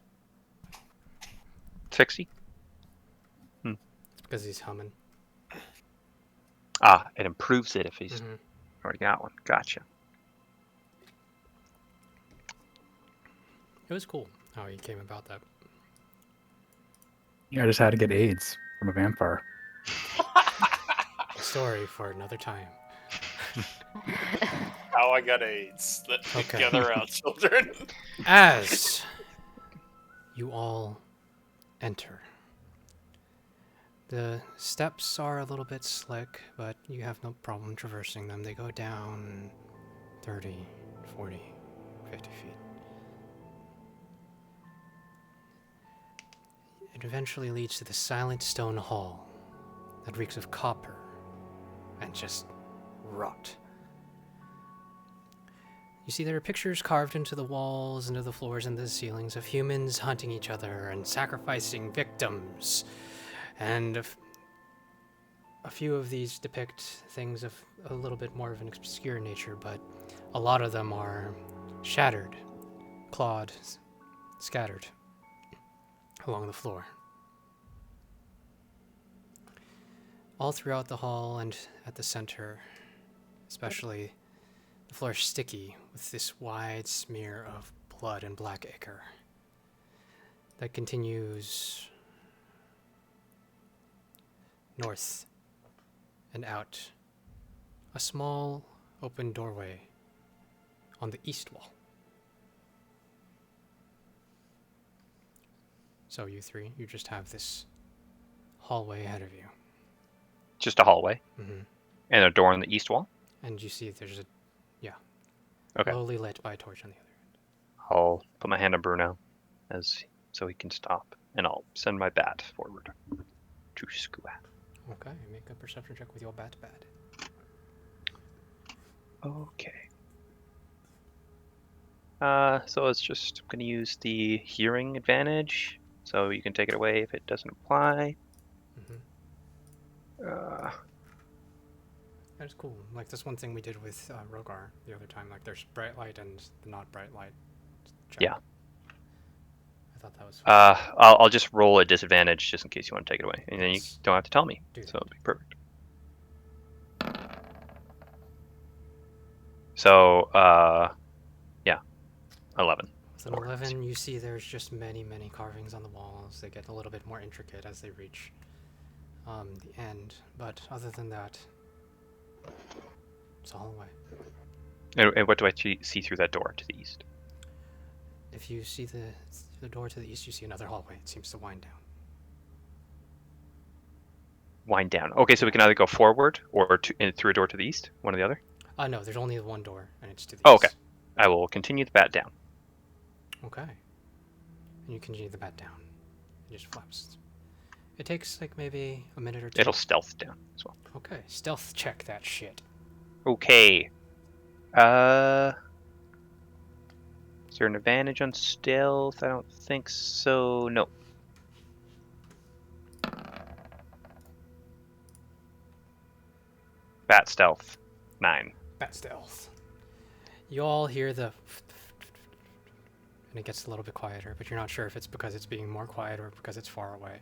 60? It's because he's humming. Ah, it improves it if he's Mhm. already got one. Gotcha. It was cool how he came about that. Yeah, I just had to get AIDS from a vampire. A story for another time. How I got AIDS. Let's Okay. gather around, children. As you all enter, the steps are a little bit slick, but you have no problem traversing them. They go down 30, 40, 50 feet. It eventually leads to the silent stone hall that reeks of copper and just rot. You see, there are pictures carved into the walls, into the floors, and the ceilings of humans hunting each other and sacrificing victims. And a few of these depict things of a little bit more of an obscure nature, but a lot of them are shattered, clawed, scattered along the floor. All throughout the hall and at the center, especially, the floor is sticky with this wide smear of blood and black ichor that continues north and out. A small open doorway on the east wall. So you three, you just have this hallway ahead of you. Just a hallway Mm-hmm. and a door on the east wall. And you see there's a, Okay. lowly lit by a torch on the other end. I'll put my hand on Bruno so he can stop, and I'll send my bat forward to Skua. Okay, make a perception check with your bat. Okay. So it's just going to use the hearing advantage, so you can take it away if it doesn't apply. Mm-hmm. That's cool. Like this one thing we did with Rogar the other time. Like there's bright light and the not bright light. Check. Yeah. I thought that was fun. I'll just roll a disadvantage just in case you want to take it away, and then you Yes. don't have to tell me. Do that. So it'll be perfect. So yeah, 11. With an 11, you see there's just many, many carvings on the walls. They get a little bit more intricate as they reach the end. But other than that, it's a hallway. And what do I see through that door to the east? If you see the door to the east, you see another hallway. It seems to wind down. Wind down. Okay, so we can either go forward or through a door to the east, one or the other. No, there's only one door, and it's to the Oh, east. okay. I will continue the bat down. Okay. And you continue the bat down. It just flaps. It takes like maybe a minute or two. It'll stealth down as well. Okay, stealth check that shit. Okay. Is there an advantage on stealth? I don't think so. No. Bat stealth. 9. Bat stealth. You all hear the and it gets a little bit quieter, but you're not sure if it's because it's being more quiet or because it's far away.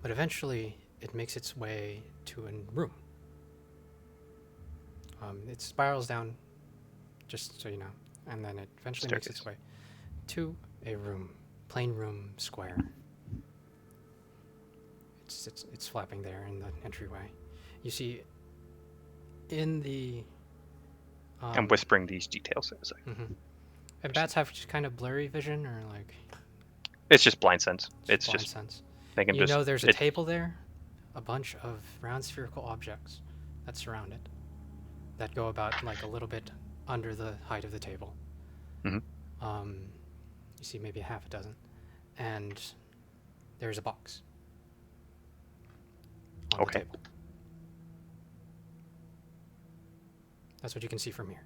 But eventually, it makes its way to a room. It spirals down, just so you know, and then it eventually makes its way to a room, plain room, square. It's flapping there in the entryway. You see, in the I'm whispering these details as I. And bats have just kind of blurry vision, or like It's just blind sense. It's blind just sense. they can You just. know, there's a table there, a bunch of round spherical objects that surround it, that go about like a little bit under the height of the table. Mhm. You see maybe a half a dozen, and there's a box on the Okay. table. That's what you can see from here.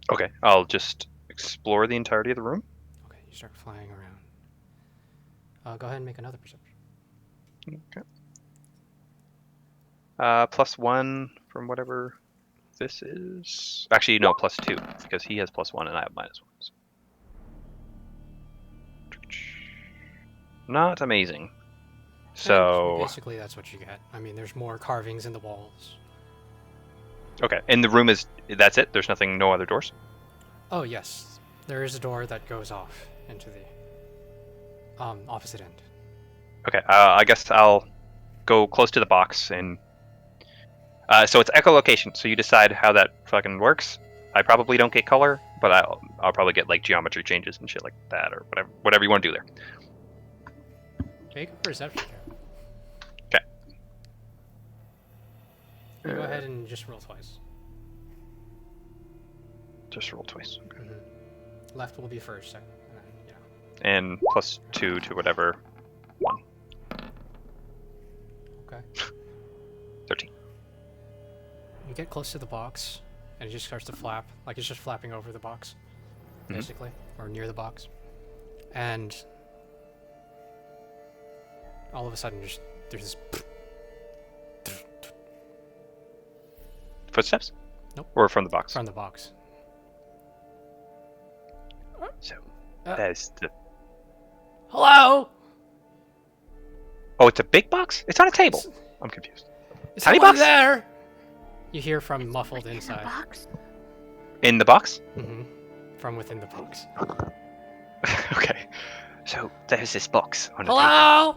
Okay, I'll just explore the entirety of the room. Okay, you start flying around. Go ahead and make another perception. Okay. +1 from whatever this is. Actually, no, +2 because he has +1 and I have -1. So. Not amazing. So basically, that's what you get. I mean, there's more carvings in the walls. okay, and the room is that's it. There's nothing, no other doors. Oh yes, there is a door that goes off into the opposite end. Okay, I guess I'll go close to the box and. So it's echolocation. So you decide how that fucking works. I probably don't get color, but I'll probably get like geometry changes and shit like that, or whatever you want to do there. Make a perception check. Okay. Go ahead and just roll twice. Just roll twice. Okay. Left will be first, second, and then, yeah. And +2 to whatever. 1. Okay. 13. You get close to the box, and it just starts to flap, like it's just flapping over the box, basically, or near the box. And all of a sudden, there's this. Footsteps? Nope. Or from the box? From the box. So there's the. Hello. Oh, it's a big box? It's on a table. I'm confused. Is Tiny someone box? there? You hear from muffled inside. In the box? From within the box. Okay. So there's this box on the table. Hello.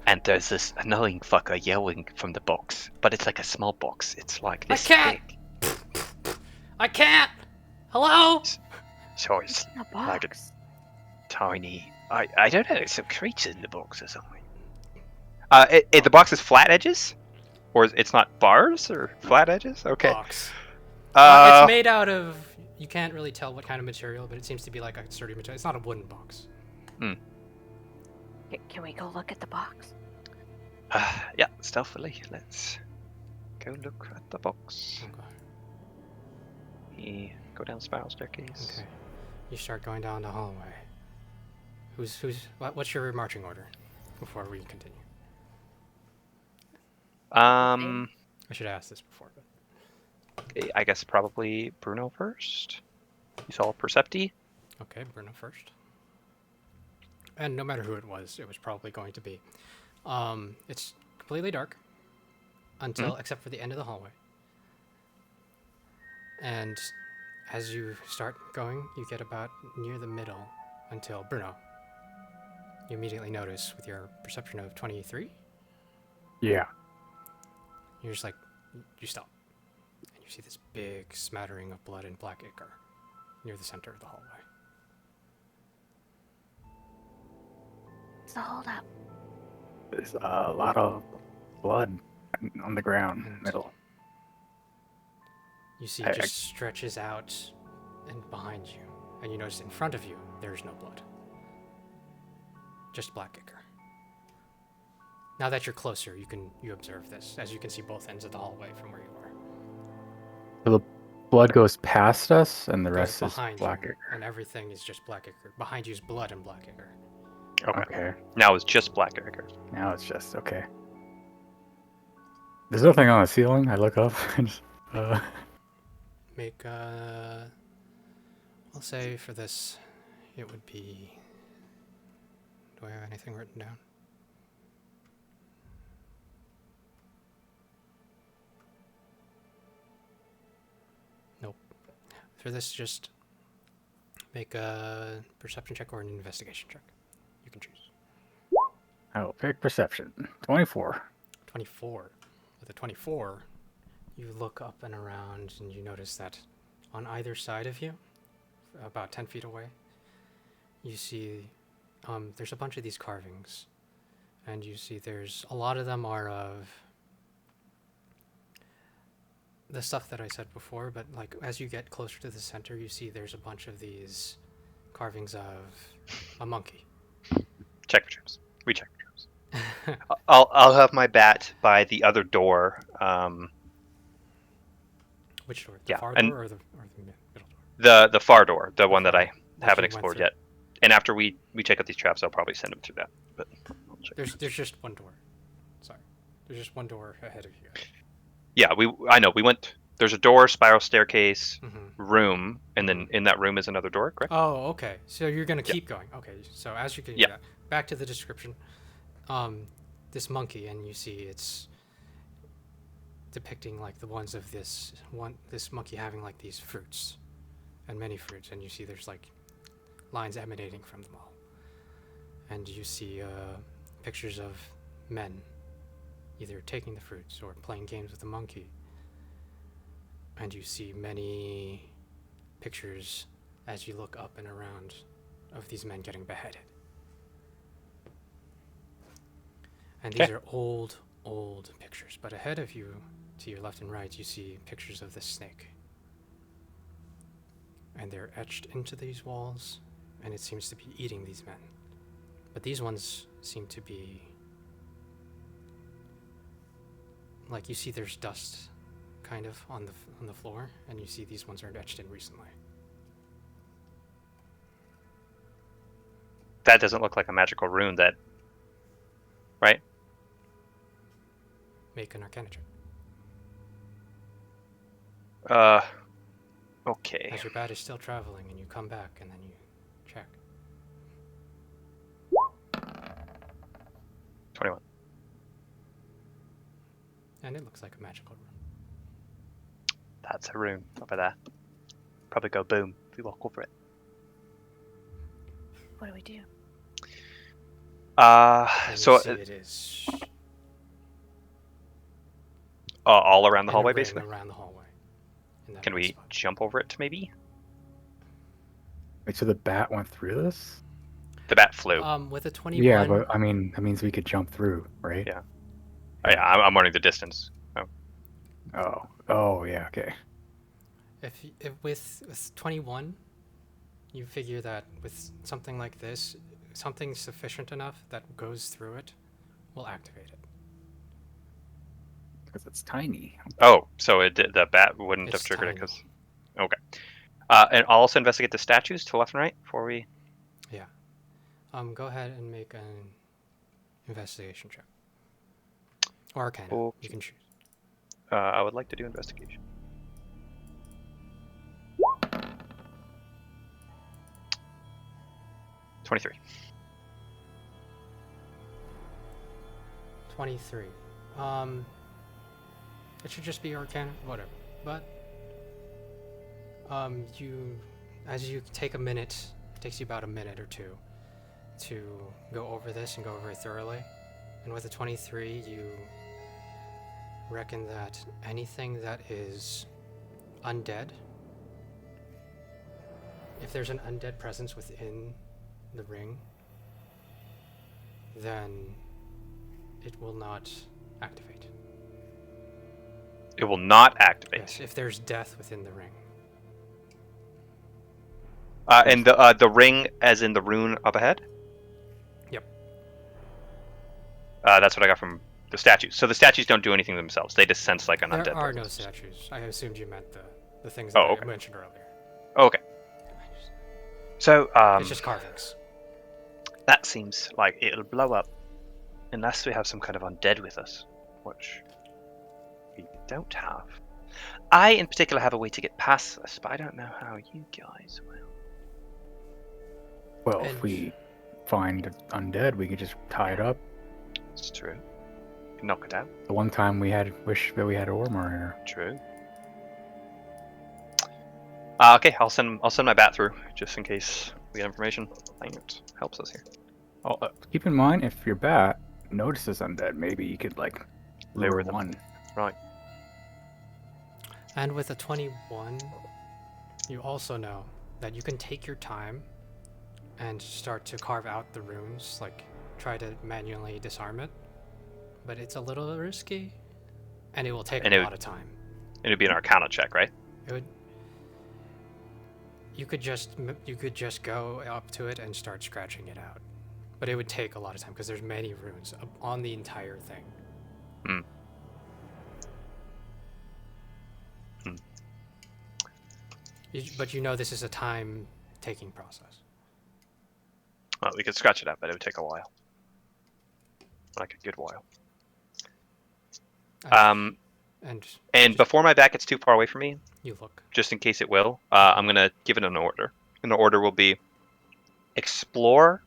And there's this annoying fucker yelling from the box. But it's like a small box. It's like this can't. big. I can't. Hello. So it's like a tiny. I don't know. It's some creature in the box or something. The box is flat edges, or it's not bars or flat edges. Okay. Box. It's made out of. You can't really tell what kind of material, but it seems to be like a sturdy material. It's not a wooden box. Can we go look at the box? Yeah, stealthily. Let's go look at the box. Okay. Go down spiral staircase. Okay. You start going down the hallway. What's your marching order? before we continue? I I should have asked this before, but guess probably Bruno first. He's all percepty. okay, Bruno first. And no matter who it was probably going to be. It's completely dark until except for the end of the hallway. And as you start going, you get about near the middle until Bruno. You immediately notice with your perception of 23, Yeah. you're just like, you stop. And you see this big smattering of blood and black ichor near the center of the hallway. It's the holdup. There's a lot of blood on the ground, And- middle. You see I- it just stretches out and behind you. And you notice in front of you, there's no blood. Just black ichor. Now that you're closer, you observe this, as you can see both ends of the hallway from where you are. So the blood goes past us, and the Goes rest is behind black you, ichor. and everything is just black ichor. Behind you is blood and black ichor. Okay. Okay. Now it's just black ichor. Now it's just okay. There's nothing on the ceiling. I look up and just, Make I'll say for this, it would be. Do I have anything written down? Nope. For this, just make a perception check or an investigation check. You can choose. oh, pick perception. 24. 24. With a 24, you look up and around and you notice that on either side of you, about 10 feet away, you see there's a bunch of these carvings. And you see there's a lot of them are of the stuff that I said before, but like as you get closer to the center, you see there's a bunch of these carvings of a monkey. Check for traps. We check for traps. I'll have my bat by the other door. Which door? The Yeah, far and- door or the middle door? The far door, the one that I Like haven't you went explored through. yet. And after we check out these traps, I'll probably send them through that. But I'll check. There's just one door. Sorry. There's just one door ahead of you guys. Yeah, I know. We went. There's a door, spiral staircase, Mm-hmm. room, and then in that room is another door. Correct? Oh, okay. So you're gonna Yeah. keep going. Okay. So as you can, Yeah. back to the description. This monkey, and you see it's depicting like the ones of this monkey having like these fruits, and many fruits, and you see there's like lines emanating from them all, and you see pictures of men either taking the fruits or playing games with the monkey. And you see many pictures as you look up and around of these men getting beheaded. And these Okay. are old, old pictures. But ahead of you, to your left and right, you see pictures of this snake. And they're etched into these walls, and it seems to be eating these men. But these ones seem to be like you see there's dust kind of on the floor, and you see these ones are etched in recently. That doesn't look like a magical rune. That, right? Make an Arcana check. Okay. As your bat is still traveling, and you come back, and then you check. 21. And it looks like a magical room. That's a rune. Not by that. Probably go boom if we walk over it. What do we do? And So you see it is all around the in a hallway, ring basically. around the hallway. In that Can one we spot. jump over it, maybe? Wait, so the bat went through this? The bat flew. With a 21. Yeah, but I mean, that means we could jump through, right? Yeah. Yeah, I'm running the distance. Oh. Oh, yeah, okay. If with 21, you figure that with something like this, something sufficient enough that goes through it will activate it. Because it's tiny. Oh, so the bat wouldn't It's have triggered it tiny. because. Okay. And I'll also investigate the statues to left and right before we. Go ahead and make an investigation check. Or Arcana. Okay. You can choose. I would like to do investigation. $23. 23. It should just be Arcana, whatever. But as you take a minute, it takes you about a minute or two to go over this and go over it thoroughly. And with a 23, you reckon that anything that is undead, if there's an undead presence within the ring, then it will not activate. It will not activate. Yes, if there's death within the ring. And the ring, as in the rune up ahead? Yep. That's what I got from the statues. So the statues don't do anything themselves. They just sense like an undead There are no presence. statues. I assumed you meant the things that Oh, okay. I mentioned earlier. Okay. So, It's just carvings. that seems like it'll blow up unless we have some kind of undead with us, which we don't have. I, in particular, have a way to get past this, but I don't know how you guys will. Well, And- if we find undead, we could just tie it up. It's true. Knock it out. The one time we had wish that we had Ormar here. True. Okay, I'll send my bat through just in case we get information. I think it helps us here. Oh, keep in mind, if your bat notices undead, maybe you could like Lure lure them. one. Right. And with a 21, you also know that you can take your time and start to carve out the runes, like try to manually disarm it. But it's a little risky, and it will take And a it lot of time. It'd be an Arcana check, right? It would. You could just go up to it and start scratching it out, but it would take a lot of time because there's many runes on the entire thing. But you know this is a time-taking process. Well, we could scratch it out, but it would take a while. Like a good while. And And before my bat gets too far away from me, you look. just in case it will, I'm gonna give it an order. And the order will be explore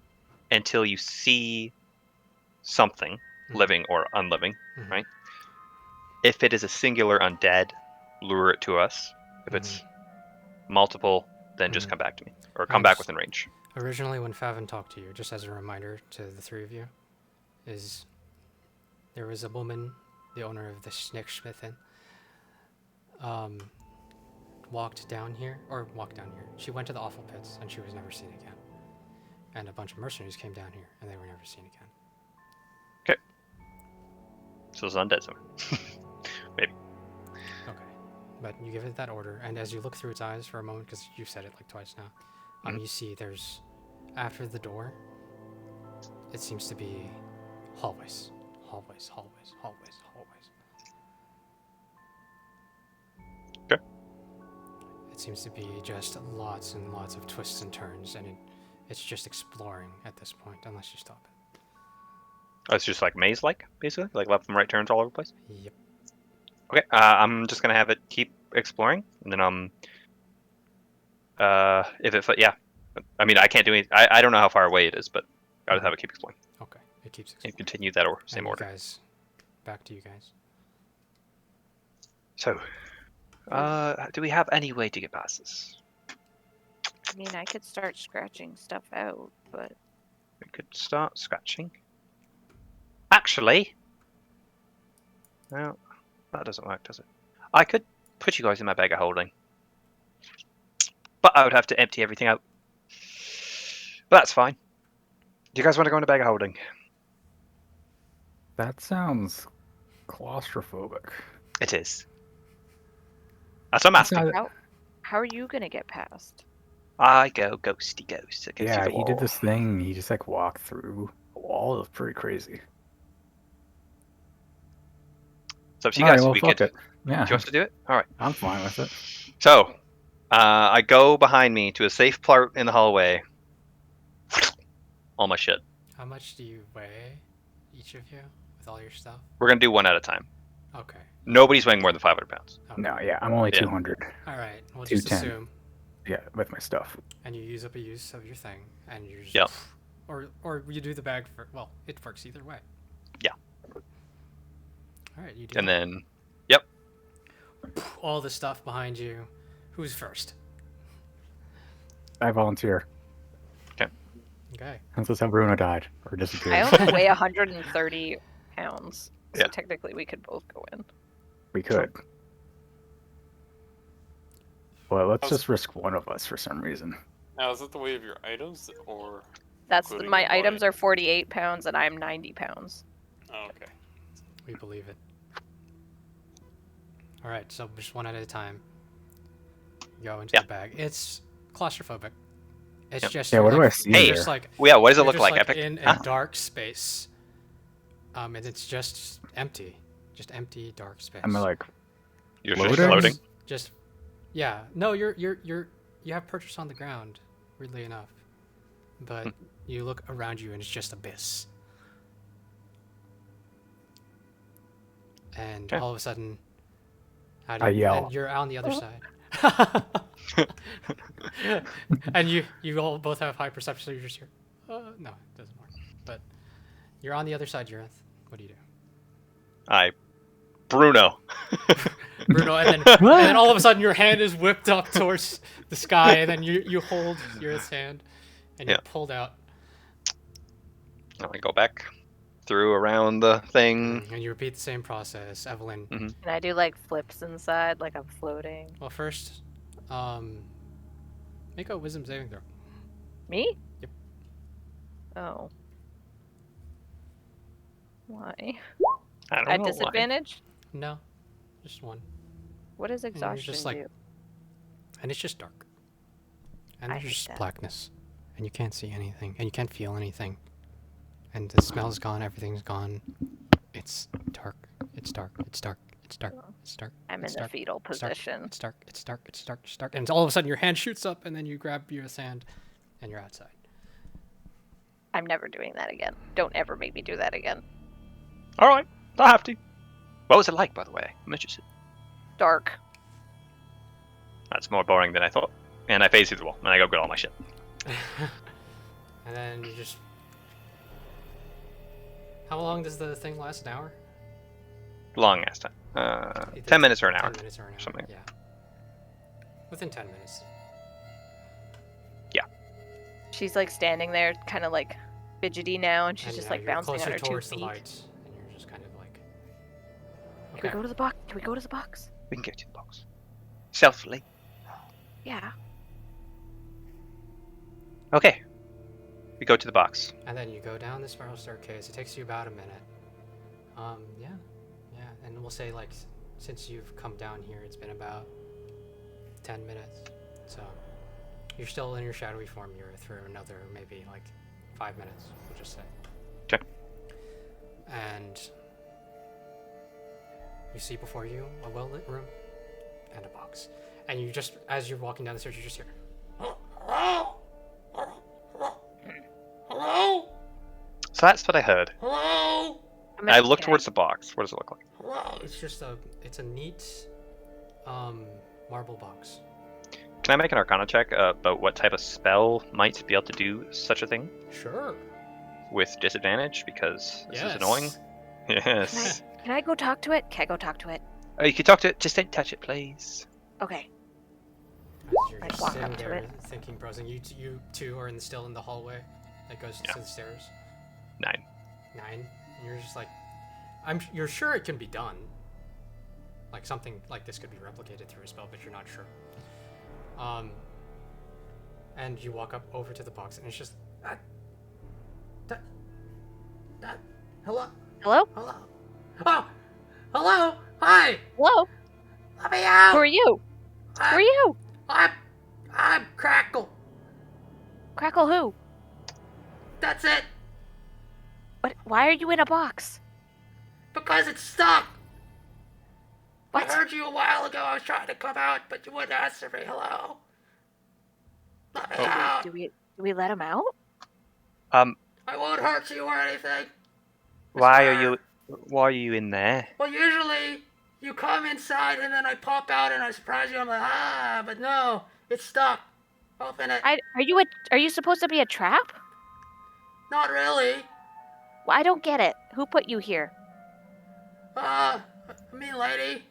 until you see something, living or unliving, Mhm. right? If it is a singular undead, lure it to us. If it's multiple, then just Mhm. come back to me. Or come back Nice. within range. Originally, when Favin talked to you, just as a reminder to the three of you, is there was a woman, the owner of the Schnicksmithen, walked down here. She went to the awful pits, and she was never seen again. And a bunch of mercenaries came down here, and they were never seen again. So it's undead somewhere. Maybe. Okay. But you give it that order, and as you look through its eyes for a moment, because you've said it like twice now, Mhm. you see there's, after the door, it seems to be hallways. Hallways, hallways, hallways, hallways. Okay. It seems to be just lots and lots of twists and turns, and it's just exploring at this point, unless you stop it. Oh, it's just like maze-like, basically? Like left and right turns all over the place? Yep. Okay, I'm just gonna have it keep exploring, and then if it, yeah, I mean, I can't do any. I don't know how far away it is, but I'll just have it keep exploring Okay. It keeps and exploring. continue that or same And order. You guys, back to you guys. So, do we have any way to get past this? I mean, I could start scratching stuff out, but We could start scratching. Actually, no, that doesn't work, does it? I could put you guys in my bag of holding, but I would have to empty everything out. But that's fine. Do you guys want to go in a bag of holding? That sounds claustrophobic. It is. That's what I'm asking. not- how are you gonna get past? I go ghosty ghost. It goes Yeah, through the he did wall. this thing. He just like walked through a wall. It was pretty crazy. So if you All right, guys, well, we fuck could. it. Yeah, Do you want to do it? All right. I'm fine with it. So, I go behind me to a safe part in the hallway. All my shit. How much do you weigh? each of you with all your stuff? We're gonna do one at a time. Okay. Nobody's weighing more than 500 pounds. Okay. No, yeah, I'm only Yeah. 200. All right. We'll just 210. assume. Yeah, with my stuff. And you use up a use of your thing, and you just. Yep. Or you do the bag for. Well, it works either way. Yeah. All right, you do. And that. then, yep. All the stuff behind you. Who's first? I volunteer. Okay. This is how Bruno died or I disappeared. only weigh 130 pounds, so Yeah. technically we could both go in. We could. Well, let's How's- just risk one of us for some reason. Now, is that the weight of your items, or? That's Including my your items body. are 48 pounds and I'm 90 pounds. Oh, okay. We believe it. All right, so just one at a time. Go into Yeah. the bag. It's claustrophobic. It's Yep. just Yeah, you're what do like, I see you're Hey. here? just like Well, yeah, what does it you're look just like, like Epic? in Huh? a dark space. And it's just empty. Just empty dark space. Am I like You're just Floating? floating. Just yeah. No, you have purchase on the ground, weirdly enough. But you look around you and it's just abyss. And Okay. all of a sudden how I yell. and you're on the other side. And you all both have high perception, so you're just here. No, it doesn't work. But you're on the other side, Jureth. What do you do? Bruno. Bruno, and then all of a sudden your hand is whipped up towards the sky, and then you hold Jureth's hand, and you're Yeah. pulled out, Now I go back through around the thing. and you repeat the same process. Evelyn, Can I do like flips inside, like I'm floating? well first, make a wisdom saving throw. Me? Yep. Oh. Why? I don't At know why. disadvantage? No, just one. What does you're exhaustion just like- do? And it's just dark. And I there's hate just that. blackness. And you can't see anything. And you can't feel anything. And the smell's gone, everything's gone. It's dark. It's dark. It's dark. It's dark. It's dark. I'm it's in the dark. fetal It's dark. position. It's dark. It's dark. It's dark. It's dark. And all of a sudden your hand shoots up and then you grab your hand and you're outside. I'm never doing that again. Don't ever make me do that again. All right, I'll have to. What was it like, by the way? I'm interested. Dark. That's more boring than I thought. And I phase through the wall, and I go get all my shit. And then you just... How long does the thing last? An hour? Long ass time. Either 10 minutes or an hour. 10 minutes or an hour. something. Yeah. Within 10 minutes. She's like standing there, kind of like fidgety now, and she's And just yeah, like you're bouncing on closer her 2 towards feet. the light. And you're just kind of like... Can we go to the box? Can we go to the box? We can go to the box. Stealthily. Yeah. Okay. We go to the box. And then you go down the spiral staircase. It takes you about a minute. Yeah. And we'll say, like, since you've come down here, it's been about 10 minutes. So, you're still in your shadowy form. You're through another, maybe, like, 5 minutes, we'll just say. Okay. And you see before you a well-lit room and a box. And you just, as you're walking down the stairs, you just hear, "Hello? Hello? So that's what I heard. Hello? I look towards the box. What does it look like? Hello? It's just it's a neat, marble box. Can I make an Arcana check about what type of spell might be able to do such a thing Sure. with disadvantage? Because this is Yes. annoying. Yes. Can I go talk to it? Can I go talk to it? Oh, you can talk to it. Just don't touch it, please. Okay. As you're I just walk sitting up to there it. thinking, browsing. You two are still in the hallway that goes Yeah. to the stairs. 9. 9. And you're just like, you're sure it can be done. Like something like this could be replicated through a spell, but you're not sure. And you walk up over to the box, and it's just, hello, Hello? hello, oh, hello, hi, Hello? let me out. Who are you? Who are you? I'm Crackle. Crackle who? That's it. What? Why are you in a box? Because it's stuck. What? I heard you a while ago. I was trying to come out, but you wouldn't answer me. Hello. Let me out. Do we let him out? Um, I won't hurt you or anything. Why are you in there? Well, usually you come inside and then I pop out and I surprise you. I'm like, but no, it's stuck. Open it. Are you supposed to be a trap? Not really. Well, I don't get it. Who put you here? Me, lady.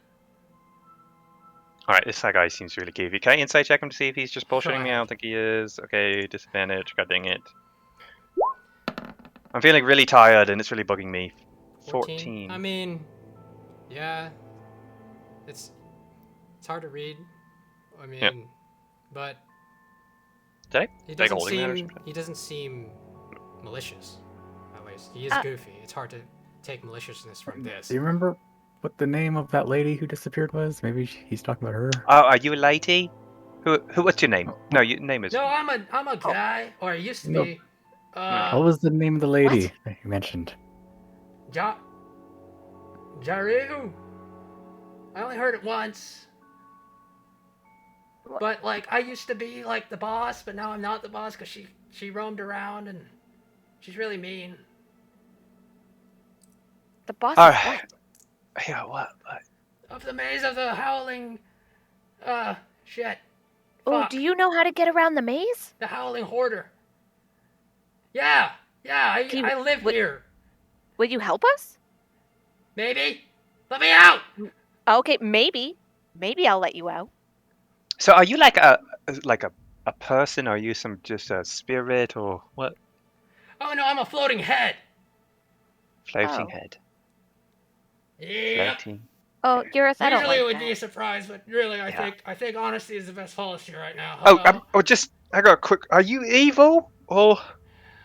Alright, this guy seems really goofy. Can I insight check him to see if he's just bullshitting me? I don't think he is. Okay, disadvantage. God dang it. I'm feeling really tired and it's really bugging me. 14. I mean, yeah. It's hard to read. I mean, Yep. but Did I he take a doesn't holding there or seem something? he doesn't seem malicious. At least he is goofy. It's hard to take maliciousness from this. Do you remember what the name of that lady who disappeared was? Maybe he's talking about her. Oh, are you a lady? What's your name? No, your name is... No, I'm a guy, or I used to No. be. What was the name of the lady that you mentioned? Jaru. I only heard it once. But like I used to be like the boss, but now I'm not the boss because she roamed around and she's really mean. The boss Oh, is what? yeah, what? Of the maze of the howling, shit. Oh, Fuck. do you know how to get around the maze? The howling hoarder. Yeah, Can you- I live here. Will you help us? Maybe. Let me out. Okay, maybe. Maybe I'll let you out. So are you like a person? Or are you just a spirit or what? Oh no, I'm a floating head. Floating Oh. head. Yeah. Floating. Oh, Gareth, I don't Usually like it would that. be a surprise, but really, Yeah. I think honesty is the best policy right now. Oh, Hello? I got a quick. Are you evil or?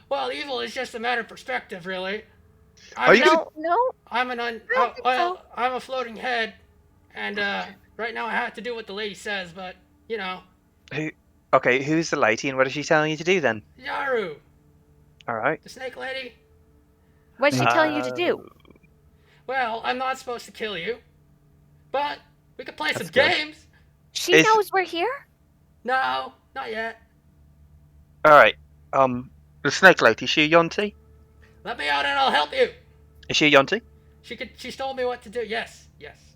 Well, evil is just a matter of perspective, really. Are you No, I'm don't think so. I'm a floating head, and right now I have to do what the lady says, but you know, Okay, who's the lady and what is she telling you to do then? Yaru, All right. the snake lady. what's she telling you to do? Well, I'm not supposed to kill you, but we could play some That's good. games. She Is- knows we're here? No, not yet. All right. The snake lady. Is she a Yonti? Let me out and I'll help you. Is she a Yonti? She's told me what to do. Yes,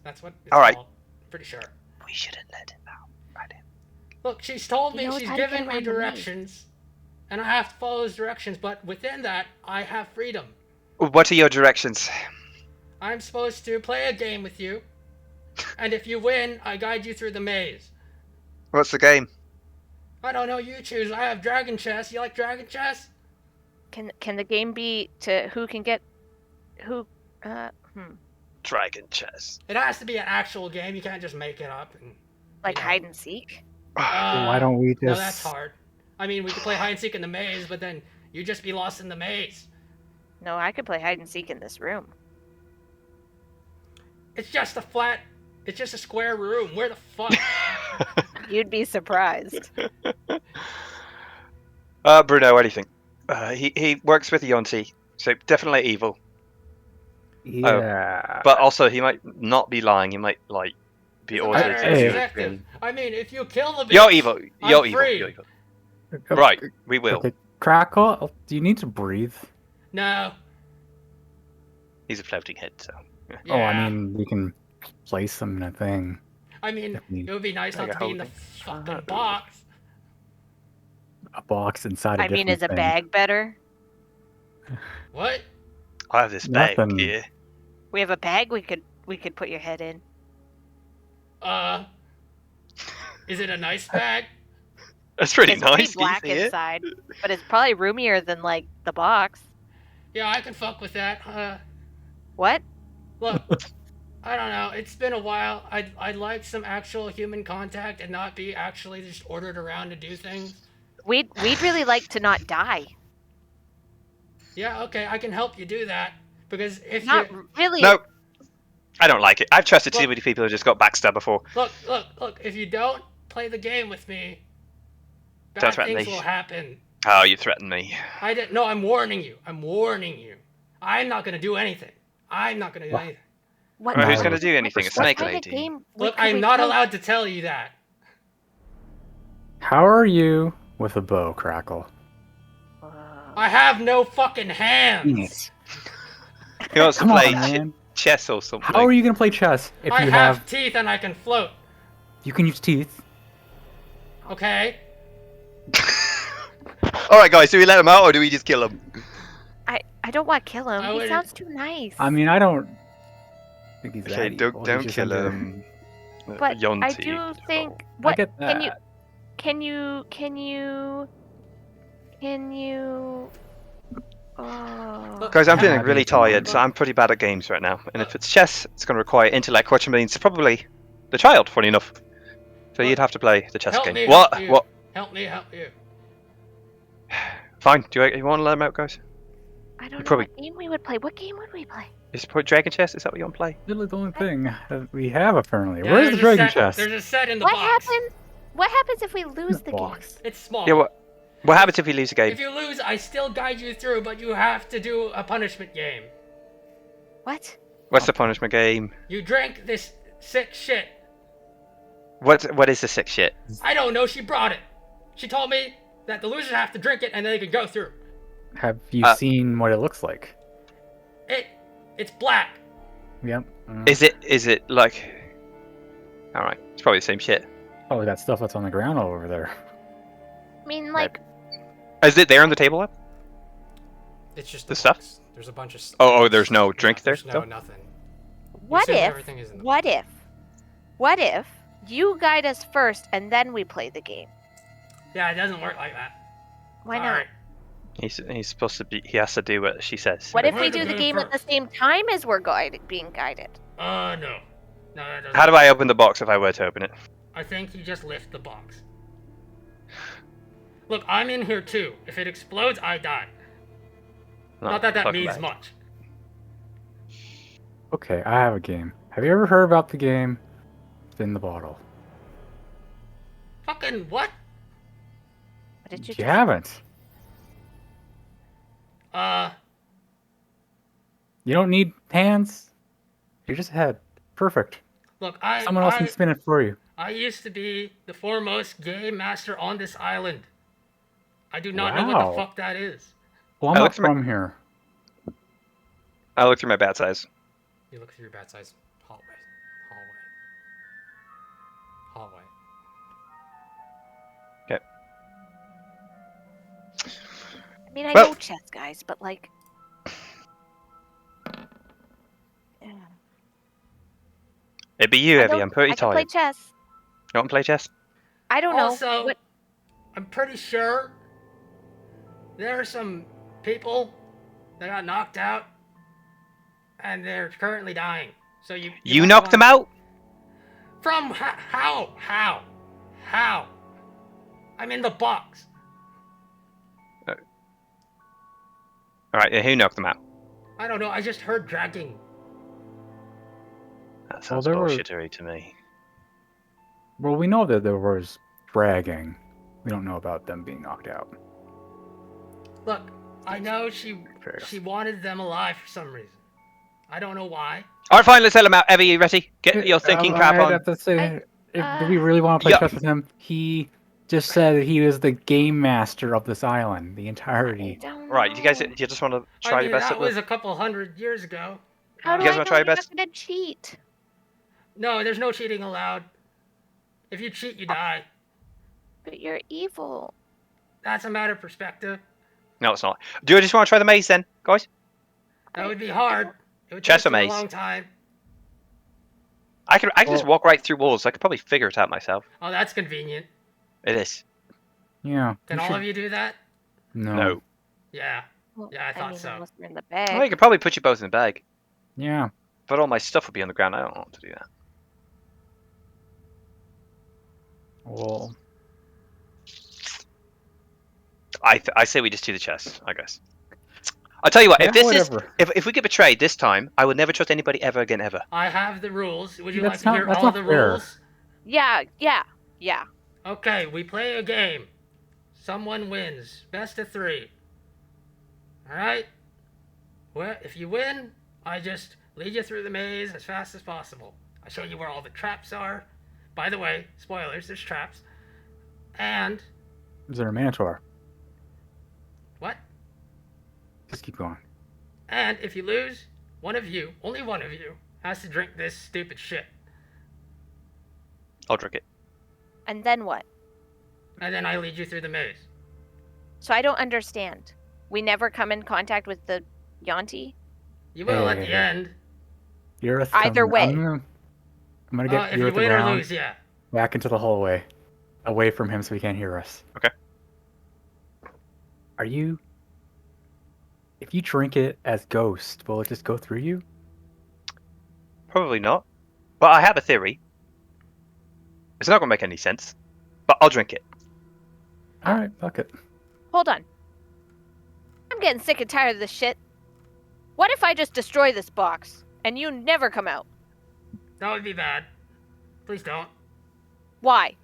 that's what it's All right. called. Pretty sure. We shouldn't let him out. Right. Look, she's told He me, knows she's how to get given me around the maze. directions, and I have to follow those directions, but within that, I have freedom. What are your directions? I'm supposed to play a game with you, and if you win, I guide you through the maze. What's the game? I don't know, you choose. I have Dragon Chess. You like Dragon Chess? Can the game be to who can get who Dragon chess. It has to be an actual game. You can't just make it up. And, like you know. hide and seek? Why don't we just? No, that's hard. I mean, we could play hide and seek in the maze, but then you'd just be lost in the maze. No, I could play hide and seek in this room. It's just a square room. Where the fuck? You'd be surprised. Bruno, what do you think? He works with Yonti, so definitely evil. Yeah. But also, he might not be lying. He might be It's a ordered matter of to. Hey. perspective. I mean, if you kill the bitch, You're evil. I'm You're evil. free. You're evil. Right, we will. Okay, Crackle, do you need to breathe? No. He's a floating head, so. Yeah. Oh, I mean, we can place them in a thing. I mean, if we- it would be nice not Like to a be in the holding. fucking box. A box inside a I mean, different is a thing. bag better? What? I have this bag Nothing. here. We have a bag we could put your head in. Is it a nice bag? That's pretty It's nice. pretty do you black see it? inside, but it's probably roomier than like the box. Yeah, I can fuck with that. What? Look, I don't know. It's been a while. I'd like some actual human contact and not be actually just ordered around to do things. We'd really like to not die. Yeah, okay, I can help you do that. Because if Not you really. No, I don't like it. I've trusted too Look- many people who just got backstabbed before. look, if you don't play the game with me, bad Don't threaten things me. will happen. Oh, you threatened me. I didn't. No, I'm warning you. I'm warning you. I'm not gonna do anything. I'm not gonna do What? anything. What? Well, who's No. gonna do anything? A what snake kind of lady. game Look, could I'm we not play? allowed to tell you that. How are you with a bow, Crackle? I have no fucking hands. He wants to Come on, play man. chess or something. How are you gonna play chess if I you have teeth and I can float. You can use teeth. Okay. All right, guys. Do we let him out or do we just kill him? I don't want to kill him. I He would- sounds too nice. I mean, I don't think he's Okay, that don't evil. He's don't just kill under- him. but I Yonti. do think. I What get that. can you? Oh. Look, Guys, I'm Yeah, feeling I really think it's fine. tired, so I'm pretty bad at games right now. And if it's chess, it's going to require intellect, which means probably the child, funny enough. So you'd have to play the chess help game. me, What? help you. What? Help me, help you. Fine. You want to let him out, guys? I don't know probably- what game we would play. What game would we play? Is it Dragon Chess? Is that what you want to play? Literally the only thing that we have apparently. Yeah, Where's the there's a dragon set- chest? There's a set in the What box. happens? What happens if we lose the game? box. It's small. Yeah. What happens if you lose a game? If you lose, I still guide you through, but you have to do a punishment game. What? What's the punishment game? You drink this sick shit. What is the sick shit? I don't know, she brought it. She told me that the losers have to drink it and then they can go through. Have you Uh, seen what it looks like? It's black. Yep. Is it like? All right, it's probably the same shit. Oh, that stuff that's on the ground all over there. I mean, like, Is it there on the table? Up? It's just The stuff? box. There's a bunch of Oh, there's no drink there There's no still? nothing. what assume if? everything is in the What if? What if you guide us first and then we play the game? Yeah, it doesn't work like that. Why Sorry. not? He's supposed to be. He has to do what she says. What if Play we the do the game game at the first. same time as we're being guided? No. No, that doesn't. How do I open the box if I were to open it? I think you just lift the box. Look, I'm in here too. If it explodes, I die. No, Not that fuck means that. much. Okay, I have a game. Have you ever heard about the game Spin the Bottle? Fucking what? What did you You just- haven't. You don't need hands. You're just a head. Perfect. Look, Someone else can spin it for you. I used to be the foremost game master on this island. I do not know what Wow. the fuck that is. Well, I'm I not looked at my- from here. I'll look through my bat size. You look through your bat size hallway. Okay. I mean, I Well- know chess, guys, but like, yeah. It'd be you, I Evie. don't- I'm pretty I can play tired. chess. You want to play chess? I don't know. Also, What? I'm pretty sure there are some people that got knocked out and they're currently dying. So you might knocked them wanna- out? From how? I'm in the box. All right. Who knocked them out? I don't know. I just heard dragging. That sounds there were- bullshittery to me. Well, we know that there was dragging. We don't know about them being knocked out. Look, I know she Fair. wanted them alive for some reason. I don't know why. All right, fine. Let's let him out. Evie, you ready? Get your thinking cap I'd on. have to say, I- do we really want to play Yeah. chess with him? He just said that he was the game master of this island, the I entirety. don't Right. You guys, know. you just want to try I mean, your best that at was this? a couple hundred years ago. How do You guys I wanna know try your you're best? not gonna cheat? No, there's no cheating allowed. If you cheat, you die. But you're evil. That's a matter of perspective. No, it's not. Do you just want to try the maze then, guys? That would be hard. It would Chess take or you a maze? long time. I can just Well- walk right through walls. I could probably figure it out myself. Oh, that's convenient. It is. Yeah. Can we all should- of you do that? No. No. Yeah. Well, Yeah, I thought mean, so. unless we're in the Well, bag. you could probably put you both in the bag, Yeah. but all my stuff would be on the ground. I don't want to do that. Well, I say we just do the chess. I guess. I'll tell you what. If yeah, this is whatever. if we get betrayed this time, I would never trust anybody ever again ever. I have the rules. Would you That's like to not- hear that's all not the fair. rules? Yeah. Okay, we play a game. Someone wins. Best of 3. Alright? Well, if you win, I just lead you through the maze as fast as possible. I show you where all the traps are. By the way, spoilers, there's traps. And is there a Minotaur? what? Just keep going. And if you lose, one of you, only one of you, has to drink this stupid shit. I'll drink it. And then what? And then I lead you through the maze. So I don't understand. We never come in contact with the Yuan-ti? You will at Hey. the end. You're Either way. I'm gonna get If you Eurith win or around lose, yeah. back into the hallway, away from him so he can't hear us. Okay. Are you? If you drink it as Ghost, will it just go through you? Probably not. But I have a theory. It's not gonna make any sense. But I'll drink it. All right, fuck it. Hold on. I'm getting sick and tired of this shit. What if I just destroy this box and you never come out? That would be bad. Please don't. Why?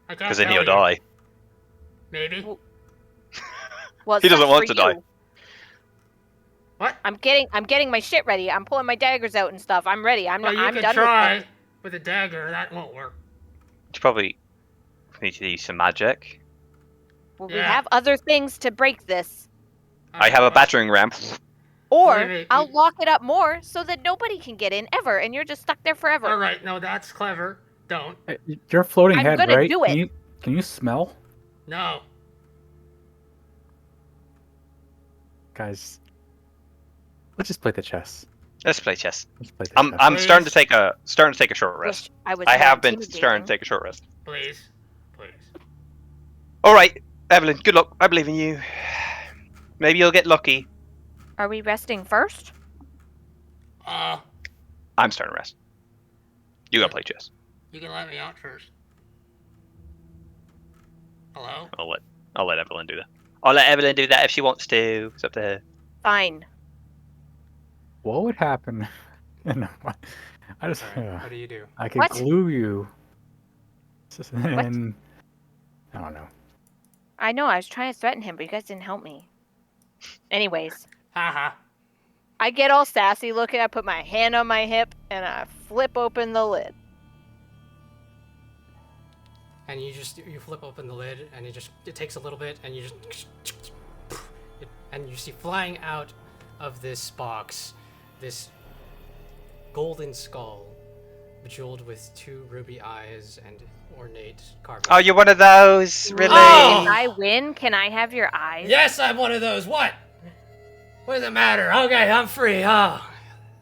I can't Because then tell he'll you. die. Maybe. Well, it He doesn't sucks want for to die. you. What? I'm getting my shit ready. I'm pulling my daggers out and stuff. I'm ready. I'm Well, you I'm could done try with it. with a dagger. That won't work. You probably need to use some magic. Well, we Yeah. have other things to break this. I have a battering ram. Or Wait, I'll wait. lock it up more so that nobody can get in ever and you're just stuck there forever. All right, no, that's clever. Don't. You're a floating I'm head, gonna right? do it. Can you smell, No. guys? Let's just play the chess. Let's play chess. Let's play the chess. I'm Please. starting to take a short rest. Wish I was I more have been intimidating. starting to take a short rest. Please. Please. All right, Evelyn. Good luck. I believe in you. Maybe you'll get lucky. Are we resting first? I'm starting to rest. You gotta play chess. You can let me out first. Hello? I'll let Evelyn do that. I'll let Evelyn do that if she wants to. It's up to her. Fine. What would happen? No, I just Alright, what do you do? I could What? glue you. And I don't know. I know, I was trying to threaten him, but you guys didn't help me. Anyways, Haha. I get all sassy looking, I put my hand on my hip, and I flip open the lid. And you flip open the lid, and it takes a little bit, and you just, and you see flying out of this box, this golden skull, bejeweled with 2 ruby eyes and ornate carving. Oh, you're one of those, really? Oh! If I win, can I have your eyes? Yes, I'm one of those. What? What does it matter? Okay, I'm free. Oh,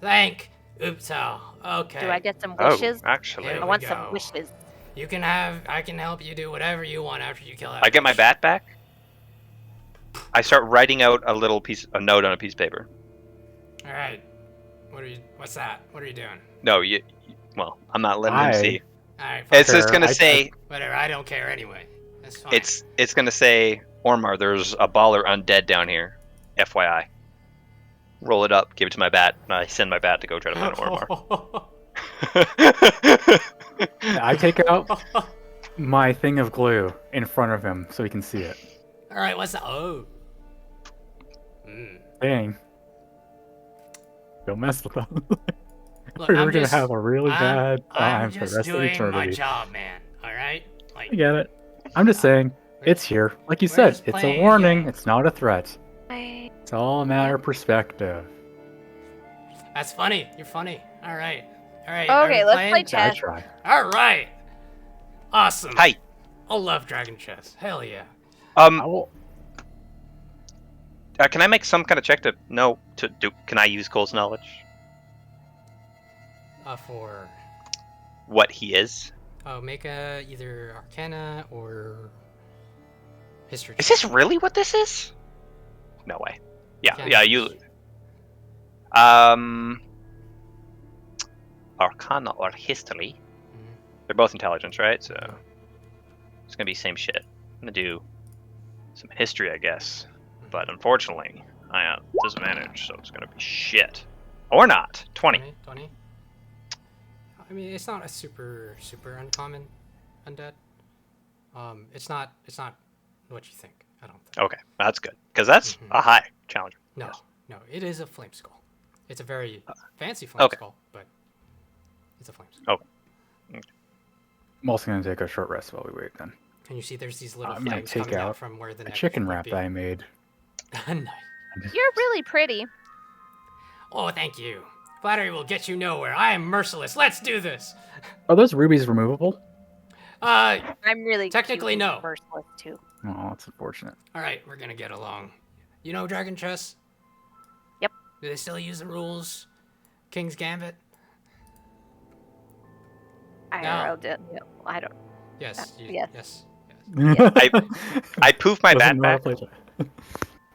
thank. Oops. Oh, okay. Do I get some Oh, wishes? actually, Here I we want go. some wishes. You can have. I can help you do whatever you want after you kill that. I get my witch. bat back. I start writing out a note on a piece of paper. All right. What's that? What are you doing? No, well, I'm not letting him see. All right. Fine. It's just gonna I- say. Whatever. I don't care anyway. That's fine. It's gonna say, Ormar, there's a baller undead down here. FYI. Roll it up, give it to my bat, and I send my bat to go try to find Ormar. I take out my thing of glue in front of him so he can see it. All right. What's that? Oh. Dang. Don't mess with them. Look, We're I'm gonna just- have a really bad time I'm for the just rest of doing my eternity. job, man. All right. Like. I get it. I'm just saying, it's here. Like you We're said, just it's playing a a warning. game. It's not a threat. I... It's all a matter of perspective. That's funny. You're funny. All right. All right. Okay, are we let's playing? play I chess. try. All right. Awesome. Hi. I love Dragon Chess. Hell yeah. I will. Can I make some kind of check to know to do? Can I use Cole's knowledge? For What he is? make a either Arcana or History. Is check. this really what this is? No way. Yeah, Can't yeah. do You. history. Arcana or history. Mhm. They're both intelligence, right? So it's gonna be same shit. I'm gonna do some history, I guess. But unfortunately, I have disadvantage, so it's gonna be shit. Or not. 20. 20. I mean, it's not a super uncommon undead. It's not what you think. I don't think. Okay, that's good. Because that's Mhm. a high challenge. No, Yes. no, it is a flame skull. It's a very fancy flame okay. skull, but it's a flame skull. I'm also gonna take a short rest while we wait. Then And you see, there's these little I'm gonna flames take coming out out from where the a neck chicken would wrap be. that I made. Nice. You're really pretty. Oh, thank you. Flattery will get you nowhere. I am merciless. Let's do this. Are those rubies removable? Uh, I'm really Technically, cute and no. merciless too. Oh, that's unfortunate. all right, we're gonna get along. You know Dragon Chess? Yep. Do they still use the rules? King's Gambit? IRL did. Yeah, I don't. Yes. yes. Yes. I poofed my Doesn't know how to backpack. play chess.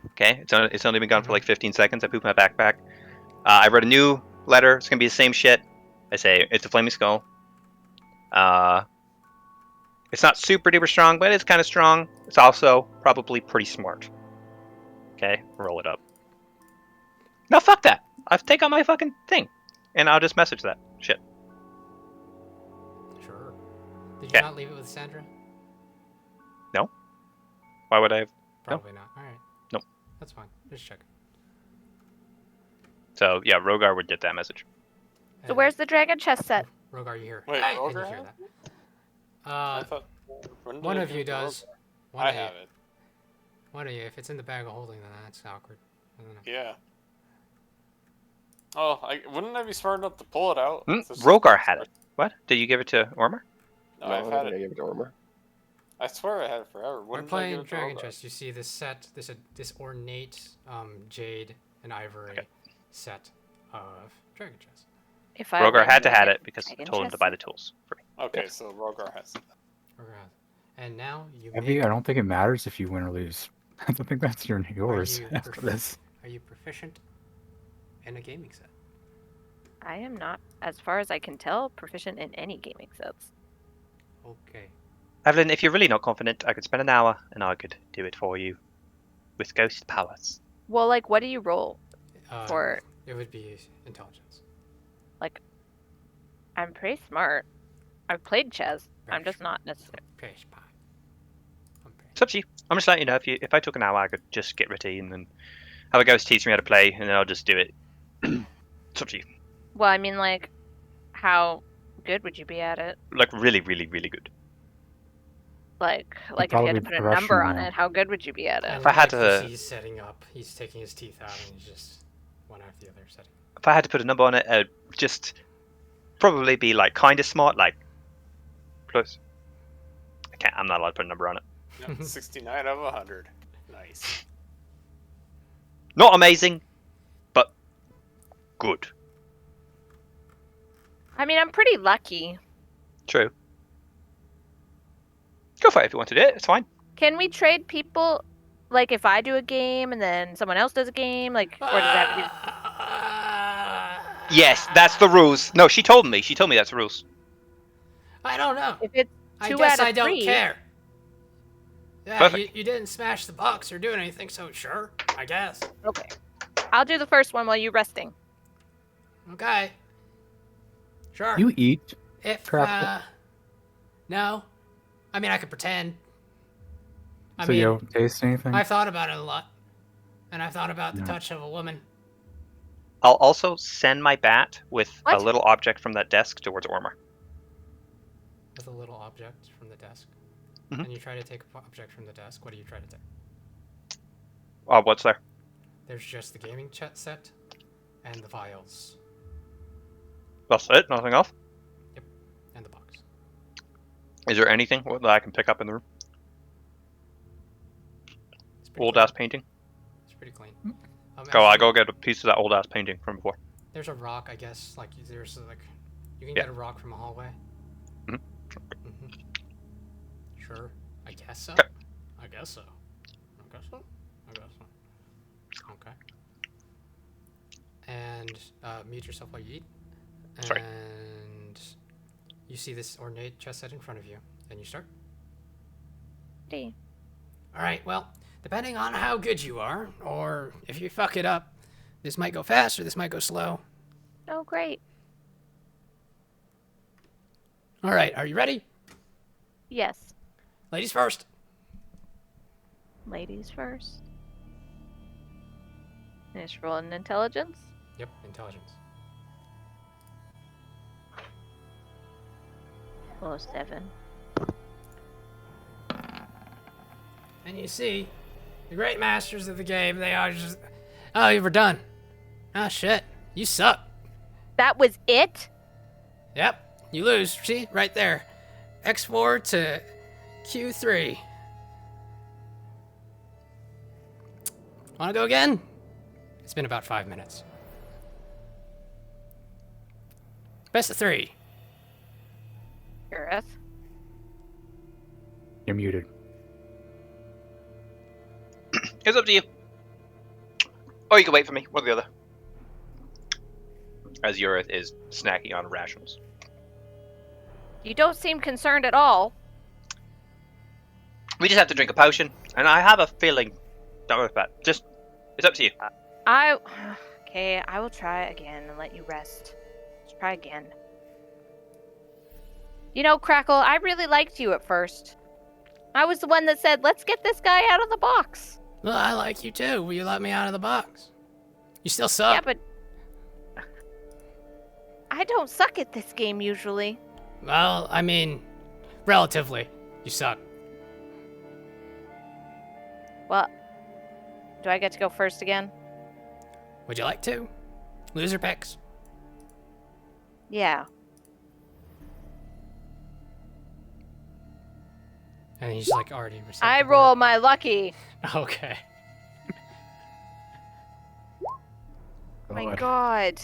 Okay, it's only been gone for like 15 seconds. I pooped my backpack. I wrote a new letter. It's gonna be the same shit. I say it's a flaming skull. It's not super duper strong, but it's kind of strong. It's also probably pretty smart. Okay, roll it up. No, fuck that. I'll take out my fucking thing, and I'll just message that shit. Sure. Did you Yeah. not leave it with Sandra? Why would I have? Probably not. All right. Nope. That's fine. Just check. So yeah, Rogar would get that message. So where's the dragon chess set? Rogar? You here? Wait, Hey, can you Rogar hear has that? I thought. when did One I of give you it to does. Rogar? One I of you. have it. One of you. If it's in the bag of holding, then that's awkward. I don't know. Yeah. Oh, wouldn't I be smart enough to pull it out? Hmm? It's just- Rogar had it. What? Did you give it to Ormer? No, No, I've I had think I it. gave it to Ormer. I swear I had it forever. We're When did I give playing it to Dragon Rogar? Chess. You see this set, this ornate jade and ivory Okay. set of Dragon Chess. If I Rogar win, had to you had get it because I dragon told him to chess buy set? the tools for me. Okay, so Rogar has it. Rogar has it. And now you Maybe make, I don't think it matters if you win or lose. I don't think that's yours you after prof- this. are you proficient in a gaming set? I am not, as far as I can tell, proficient in any gaming sets. Okay. Evelyn, if you're really not confident, I could spend an hour and I could do it for you with ghost powers. Well, like, what do you roll Uh, for? it would be intelligence. I'm pretty smart. I've played chess. I'm just not necessarily. Pish pie. It's up to you. I'm just letting you know if I took an hour, I could just get routine and have a ghost teach me how to play, and then I'll just do it. It's up to you. Well, I mean, like, how good would you be at it? Like really, really, really good. Like if you had to probably put a number on professional. it, how good would you be at it? And If I had like, to- he's setting up. He's taking his teeth out and he's just one after the other setting. If I had to put a number on it, it'd just probably be like kind of smart, like close. I'm not allowed to put a number on it. Yep, 69 out of 100. Nice. Not amazing, but good. I mean, I'm pretty lucky. True. Go for it if you want to do it. It's fine. Can we trade people? Like, if I do a game and then someone else does a game, like, or does it have to be? Yes, that's the rules. No, she told me. She told me that's the rules. I don't know. If it's I 2 guess out of I don't 3, care. Yeah, Perfect. you didn't smash the box or do anything, so sure, I guess. Okay, I'll do the first one while you're resting. Okay. Sure. You eat. If Crap. no, I mean I could pretend. I So mean, you don't taste anything? I've thought about it a lot, and I've thought about the No. touch of a woman. I'll also send my bat with a What? little object from that desk towards Ormer. With a little object from the desk. Mhm. And you try to take an object from the desk. What do you try to take? Oh, what's there? There's just the gaming chat set and the vials That's it. Nothing else. and the box. Is there anything that I can pick up in the room? It's pretty Old clean. ass painting. It's pretty clean. Go. I actually, go get a piece of that old ass painting from before. There's a rock, I guess. Like there's like, you can Yeah. get a rock from a hallway. Mhm. Mhm. Sure. I guess so. Okay. I guess so. I guess so. I guess so. Okay. And mute yourself while you eat. Sorry. And you see this ornate chess set in front of you, and you start. D. All right. Well, depending on how good you are, or if you fuck it up, this might go fast or this might go slow. Oh, great. All right. Are you ready? Yes. Ladies first. Ladies first. Finish rolling intelligence. Yep. Intelligence. Oh, 7. And you see, the great masters of the game, they are just, oh, we're done. Oh, shit. You suck. That was it? Yep, you lose. See, right there. X4 to Q3. Wanna go again? It's been about 5 minutes. Best of 3. Gareth. You're muted. It's up to you. Or you can wait for me, one or the other. As Urith is snacking on rations. You don't seem concerned at all. We just have to drink a potion, and I have a feeling. Don't worry about it. Just, it's up to you. Okay, I will try again and let you rest. Let's try again. You know, Crackle, I really liked you at first. I was the one that said, let's get this guy out of the box. Well, I like you too. Will you let me out of the box? You still suck. Yeah, but I don't suck at this game usually. Well, I mean, relatively. You suck. Well, do I get to go first again? Would you like to? Loser picks. Yeah. And he's like already received. I roll my lucky. Okay. Oh my god.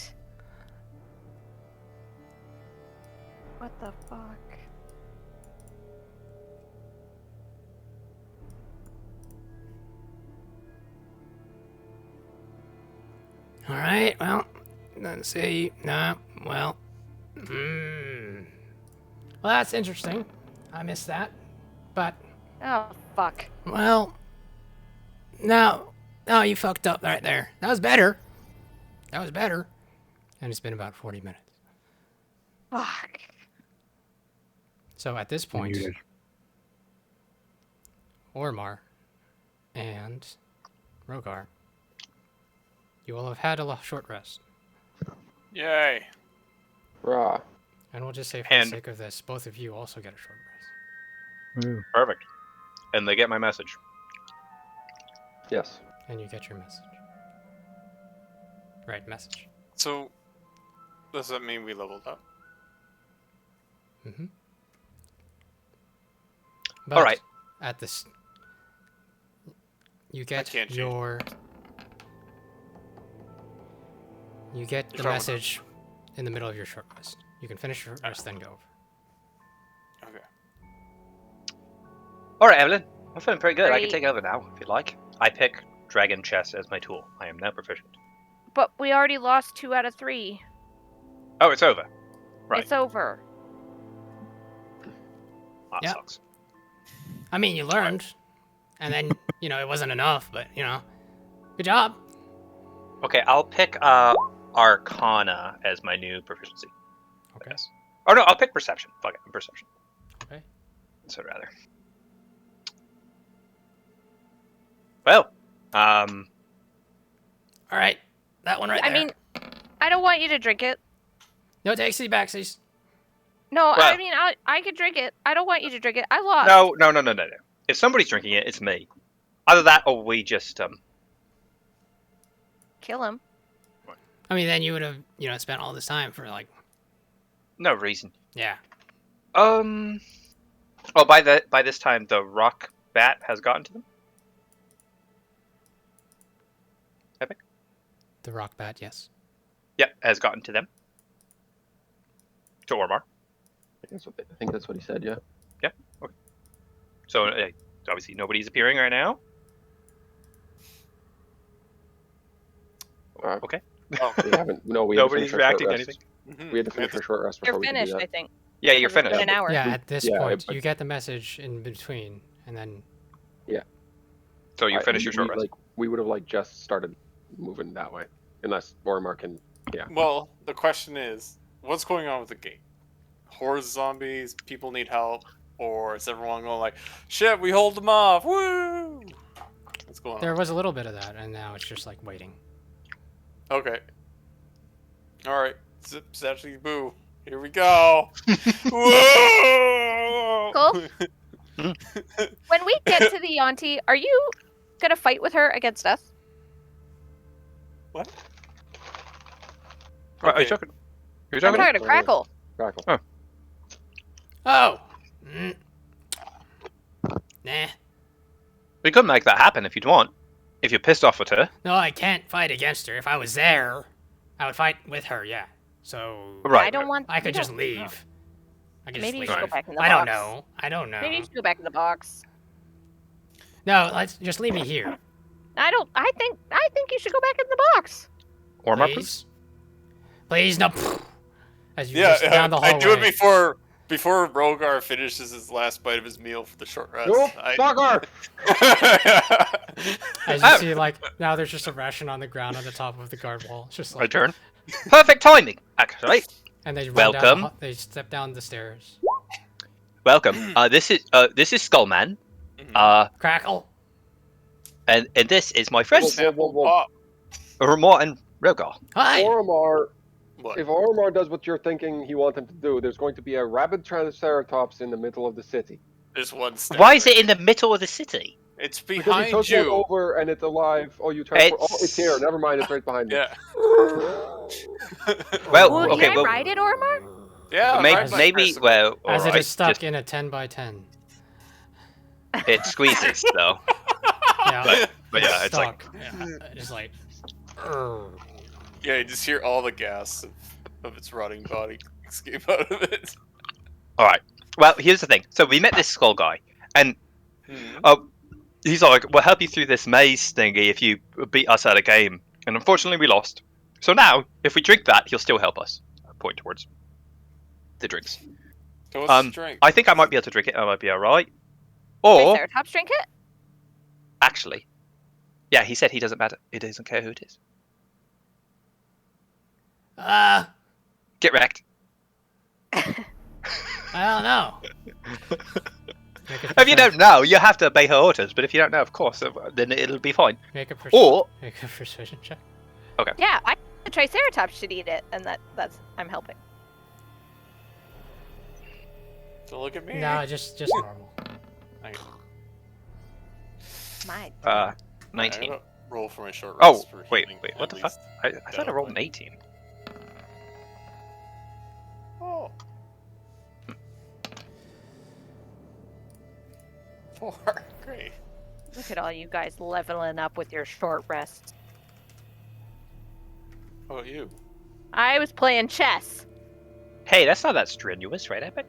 What the fuck? All right. Well, let's see. Nah. Well. Well, that's interesting. I missed that. But Oh, fuck. well. No. No, you fucked up right there. That was better. That was better. And it's been about 40 minutes. Fuck. So at this point, Muted. Ormar and Rogar, you will have had a short rest. Yay. Raw. And we'll just say for And- the sake of this, both of you also get a short rest. Woo. Perfect. And they get my message. Yes. And you get your message. Right, message. So, does that mean we leveled up? Mm-hmm. All right. At this, you get can't change. You get You're the talking- message in the middle of your short rest. You can finish your rest, then go over. Okay. All right, Evelyn. I'm feeling pretty good. I can Great. take over now if you'd like. I pick Dragon Chess as my tool. I am now proficient. But we already lost 2 out of 3. Oh, it's over. Right. It's over. That Yep. sucks. I mean, you learned, and then it wasn't enough, but good job. Okay, I'll pick Arcana as my new proficiency. I Okay. guess. Oh no, I'll pick Perception. Fuck it, I'm Perception. Okay. So rather. Well, All right, that one right I there. mean, I don't want you to drink it. No takesies, backsies. No, Well- I mean, I could drink it. I don't want you to drink it. I lost. no. If somebody's drinking it, it's me. Either that, or we just Kill him. I mean, then you would have spent all this time for no reason. yeah. Oh, by this time, the rock bat has gotten to them. Epic. The rock bat, yes. Yep, has gotten to them. To Ormar. I think that's what he said, yeah. So obviously nobody's appearing right now. Okay. Oh, We haven't. No, we had to Nobody's finish our reacting to short anything. rest. mhm. We had to finish our short rest before You're we could finished, do I that. think. Yeah, you're It's been finished. an hour. Yeah, at this Yeah, point, but- you get the message in between, and then So you finish your short rest. We would have just started moving that way, unless Ormar can. Yeah. Well, the question is, what's going on with the gate? Hordes of zombies, people need help, or is everyone going like, shit, we hold them off, woo! What's going there on? was a little bit of that, and now it's just waiting. Okay. Alright, zip, zatchy, boo. Here we go! Whoa! Cool. When we get to the Yonti, are you gonna fight with her against us? What? Right, are you Okay. talking? Who's I'm talking? talking to Crackle. Crackle. Oh. Mm. Nah. We could make that happen if you'd want. If you're pissed off with her. No, I can't fight against her. If I was there, I would fight with her, yeah. So Right. I don't want. I could you just don't- leave. I could Maybe you just should leave. go back in the I don't box. know. I don't know. Maybe you should go back in the box. No, let's just leave me here. I don't. I think you should go back in the box. Ormar, Please. Please, no. As you Yeah, just down the hallway. I do it before Rogar finishes his last bite of his meal for the short rest. Nope, fuck off! As you see, like, now there's just a ration on the ground on the top of the guard wall. It's just My like, turn. Perfect timing, actually. and they run down the Welcome. they step down the stairs. Welcome. This is Skullman. Crackle. And this is my friend Whoa. Ormar and Rogar. Hi. Oromar, What? if Oromar does what you're thinking you want him to do, there's going to be a rabid Triceratops in the middle of the city. There's one step. Why is it in the middle of the city? It's Because he behind took one you. over and it's alive. Oh, you tried. Oh, It's- it's here. Never mind. It's right behind you. Yeah. Well, Well, okay, can I well, ride it, Ormar? Yeah. maybe, ride my maybe bicycle. well, As it alright, is stuck just- in a 10x10. it squeezes though. Yeah. But yeah, it's like stuck. Yeah. It's like. "Urgh." Yeah, you just hear all the gas of its rotting body escape out of it. alright. Well, here's the thing. So we met this skull guy, and he's like, "We'll help you through this maze thingy if you beat us at a game." And unfortunately, we lost. So now, if we drink that, he'll still help us. I point towards the drinks. So what's the drink? I think I might be able to drink it. I might be alright. Or Triceratops drink it? actually, yeah, he said he doesn't matter. He doesn't care who it is. Get wrecked. I don't know. If you don't know, you have to obey her orders. But if you don't know, of course, then it'll be fine. Make a Or make a persuasion check. Yeah, the Triceratops should eat it, and that's I'm helping. Don't look at me. No, just normal. My. 19. I gotta roll for my short Oh, rest. for wait, healing, what at the fuck? least. I thought I rolled an 18. Oh. 4. Great. Look at all you guys leveling up with your short rests. How about you? I was playing chess. Hey, that's not that strenuous, right, Epic?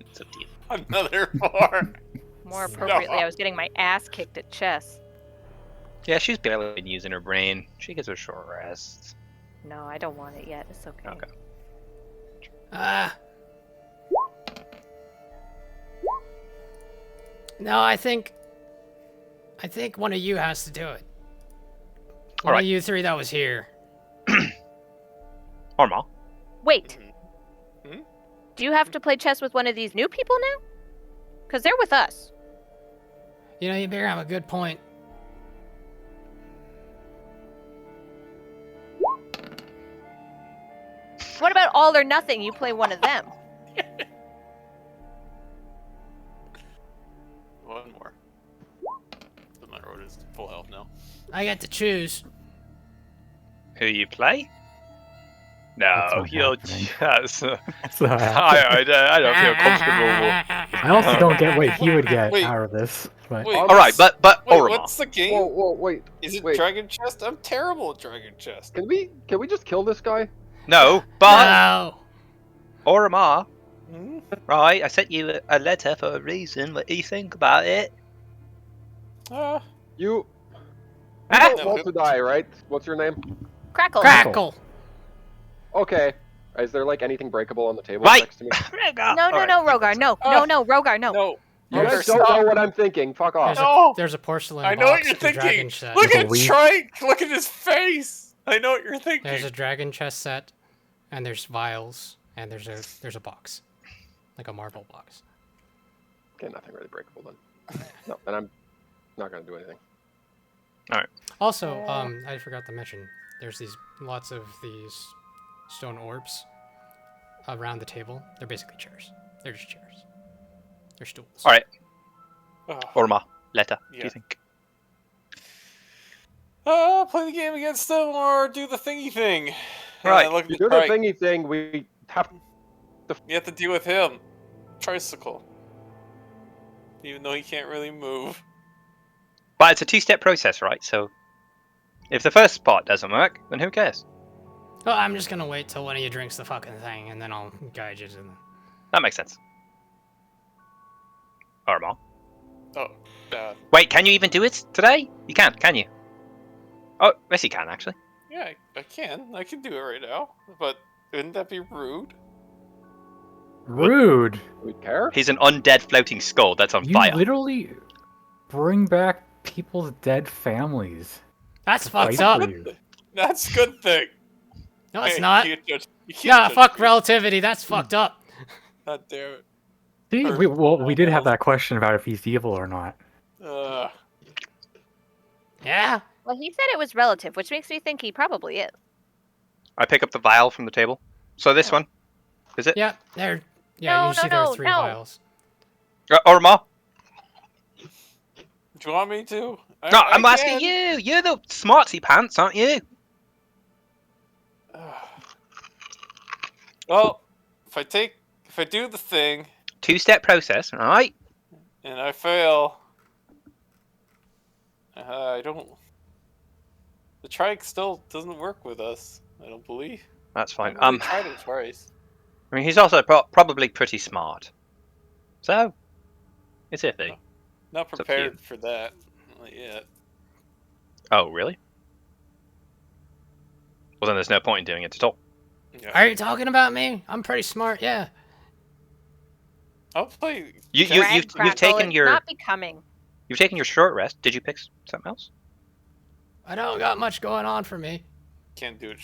It's up to you. Another 4. More appropriately, I was getting my ass kicked at chess. Yeah, she's barely been using her brain. She gets her short rests. No, I don't want it yet. It's okay. Okay. No, I think one of you has to do it. One Alright. of you three that was here. Ormar. Wait. Hmm? Do you have to play chess with one of these new people now? Because they're with us. You know, you better have a good point. What about all or nothing? You play one of them. One more. Doesn't matter what it is. Full health now. I get to choose. Who you play? That's No, not you're happening. just. So I don't feel comfortable. I also don't get what he would get Wait. out of this. But Wait, All right, but wait, Ormar. what's the game? Whoa, wait. Is it wait. Dragon Chest? I'm terrible at Dragon Chest. Can we just kill this guy? No, but No. Ormar. Hmm? Right, I sent you a letter for a reason. What do you think about it? You Ah, don't want to die, right? What's your name? Crackle. Crackle. Okay. Is there like anything breakable on the table Right. next to me? No, Rogar. No, Rogar, no. No. You guys Rogar, don't know what I'm thinking. Fuck off. No. There's a porcelain I know box what you're with a dragon thinking. set. Look With a at leaf. Trike. Look at his face. I know what you're thinking. There's a dragon chest set, and there's vials, and there's a box, like a marble box. Okay, nothing really breakable then. No, then I'm not gonna do anything. Also, I forgot to mention, there's lots of these stone orbs around the table. They're basically chairs. They're just chairs. They're stools. All right, Oh, Ormar, letter. What do Yeah. you think? Play the game against them or do the thingy thing. And Right. I look at You the do the trike. thingy thing, we have You have to deal with him. Tricycle. Even though he can't really move. But it's a two-step process, right? So if the first part doesn't work, then who cares? Well, I'm just gonna wait till one of you drinks the fucking thing, and then I'll guide you to the... That makes sense. Orma. Oh, Wait, can you even do it today? You can't, can you? Oh, yes you can, actually. yeah, I can. I can do it right now. But wouldn't that be rude? Rude. we care. He's an undead floating skull that's on You fire. literally bring back people's dead families. That's to fucked fight up. for you. That's a good thing. No, it's Hey, not. You can't judge Yeah, me. fuck relativity. That's fucked up. God damn it. See, Or- we did have that question about if he's evil or not. Yeah. Well, he said it was relative, which makes me think he probably is. I pick up the vial from the table. So this Oh. one, is it? Yeah, there. Yeah, No, you see no, there are no, 3 no. vials. Orma? Do you want me to? No, I'm asking you. You're the smarty pants, aren't you? Well, if I do the thing Two-step process, right? and I fail, I don't. The trike still doesn't work with us. I don't believe. That's fine. I tried it twice. I mean, he's also probably pretty smart. So, it's iffy. Not up to you. prepared for that. Not yet. Oh, really? Well, then there's no point in doing it at all. Yeah. Are you talking about me? I'm pretty smart, yeah. I'll play. You've taken your Not becoming. you've taken your short rest. Did you pick something else? I don't got much going on for me. Can't do it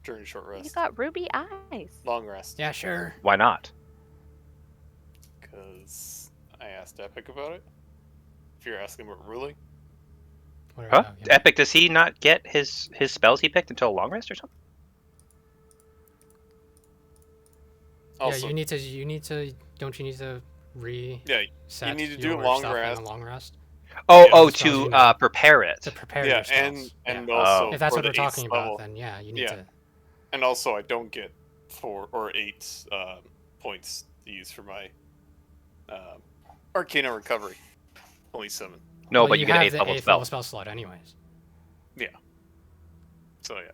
during short You rest. got ruby eyes. Long rest. Yeah, sure. Why not? Because I asked Epic about it. If you're asking about ruling. Whatever. Huh? oh, yeah. Epic, does he not get his spells he picked until a long rest or something? Also, Yeah, you need to. Don't you need to reset? Yeah, you need to do your a long stuff in rest. the long rest Oh, Yeah, oh, the spells to you know. prepare it. to prepare yeah, your spells. and Yeah. also If that's for what we're the 8th talking level, about, then yeah, you need Yeah. to. and also I don't get 4 or 8 points to use for my Arcana recovery. Only 7. No, Well, but you get have 8th the level 8th spell. level spell slot anyways. So yeah.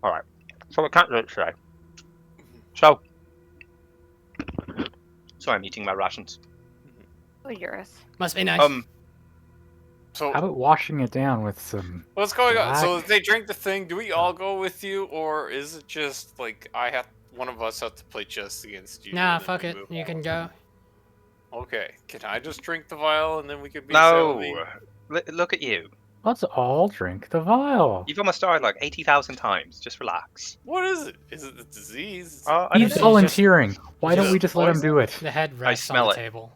Alright. So we can't do it today. So. Sorry, I'm eating my rations. Oh, Eurus. Must be nice. So How about washing it down with some? what's going on? So black- if they drink the thing, do we all go with you, or is it just like one of us have to play chess against you? Nah, and then fuck we it. move You on? can go. Okay, can I just drink the vial and then we can be No! silently- Look at you. Let's all drink the vial. You've almost died like 80,000 times. Just relax. What is it? Is it the disease? I don't He's know. volunteering. Why don't just we just let him poison. do it? The head rests on smell the it. table.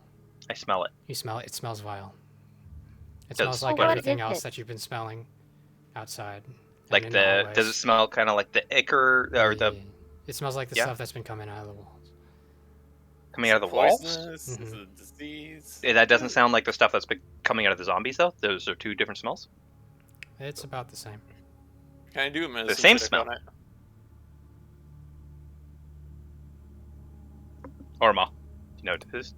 I smell it. You smell it. It smells vile. It Does. smells like What everything is else it? that you've been smelling outside. and Like in the. hallways. Does it smell kind of like the ichor or the Yeah. It smells like the Yeah. stuff that's been coming out of the walls. coming out of the walls? Poisonous? Is Mhm. it a disease? That doesn't sound like the stuff that's been coming out of the zombies, though. Those are two different smells. It's about the same. Can I do a medicine same check smell. on it? Orma. You know what it is?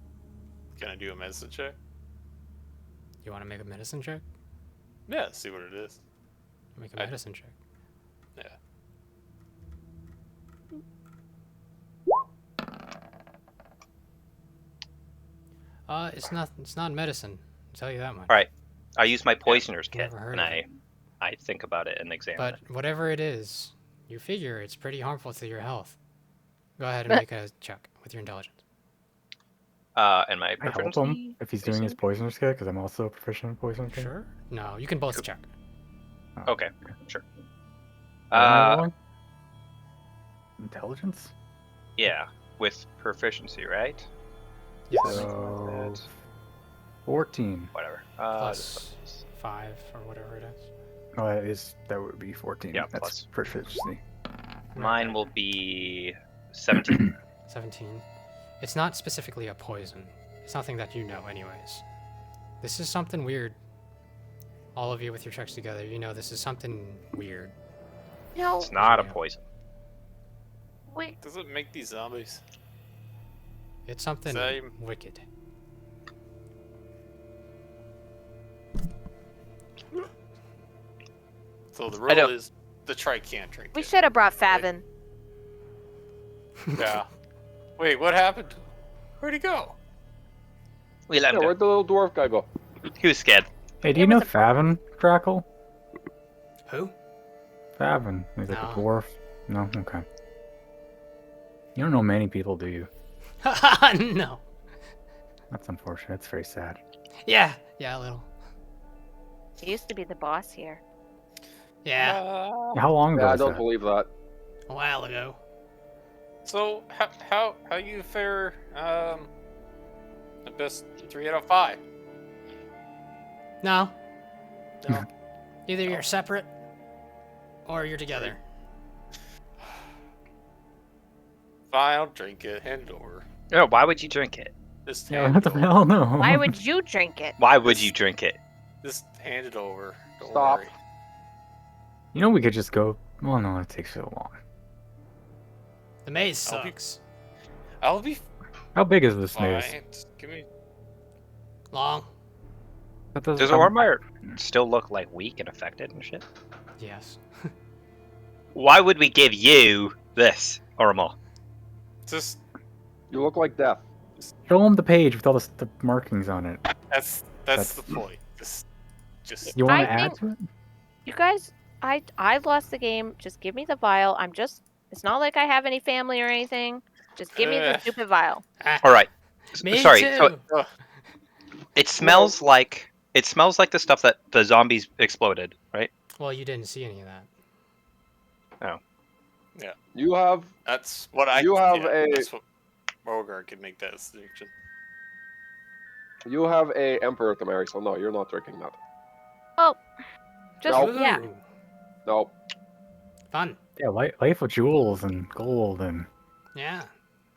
Can I do a medicine check? You want to make a medicine check? Yeah, see what it is. Make a I- medicine check. Yeah. It's not. It's not medicine. I'll tell you that much. Alright. I use my poisoner's kit, never heard and of it. I think about it and examine But it. whatever it is, you figure it's pretty harmful to your health. Go ahead and make a check with your intelligence. And my I help proficiency. him if he's doing his poisoner's kit because I'm also proficient in poisoner's kit. Sure. No, you can both check. Oh, Okay, sure. What am I Uh, rolling? Intelligence. yeah, with proficiency, right? Yes. So 14. Whatever. Plus 5 or whatever it is. Oh, that would be 14. Yeah, That's plus. proficiency. Mine will be 17. 17. It's not specifically a poison. It's nothing that you know, anyways. This is something weird. all of you with your checks together, you know this is something weird. No, It's not a Yeah. poison. wait. Does it make these zombies? It's something Same. wicked. So the I rule don't- is the try can't drink We it. should have brought Favin. Yeah. Wait, what happened? Where'd he go? We let Yeah, him go. where'd the little dwarf guy go? He was scared. Hey, do It you know was a- Favin, Crackle? Who? Favin. He's like No. a dwarf. No? Okay. You don't know many people, do you? No. That's unfortunate. That's very sad. Yeah, a little. He used to be the boss here. Yeah, How long ago Yeah, I was don't that? believe that. a while ago. So how you fare the best 3 out of 5? No, No. either you're separate or you're together. Fine, I'll drink it. Hand it over. Oh, why would you drink it? Just Yeah, hand what it the over. hell? No. Why would you drink it? Why would you drink it? Just hand it over. Don't Stop. worry. You know we could just go. Well, no, it takes so long. The maze I'll be- sucks. I'll be How big is this fine. maze? Just give me. Long. That doesn't- Does Ormar still look like weak and affected and shit? Yes. Why would we give you this, Ormar? Just You look like death. Show him the page with all the markings on it. that's That's- the point. Just You want I to add think- to it? You guys, I lost the game. Just give me the vial. It's not like I have any family or anything. Just give me the Ugh. stupid vial. All right. Me Sorry. too. So it smells like the stuff that the zombies exploded, right? Well, you didn't see any of that. You have that's what I. You have yeah, a- That's what Rogar could make that distinction. a emperor to marry, so no, you're not drinking that. Just Nope. yeah. Ooh, No. fun. Yeah, life of jewels and gold and Yeah.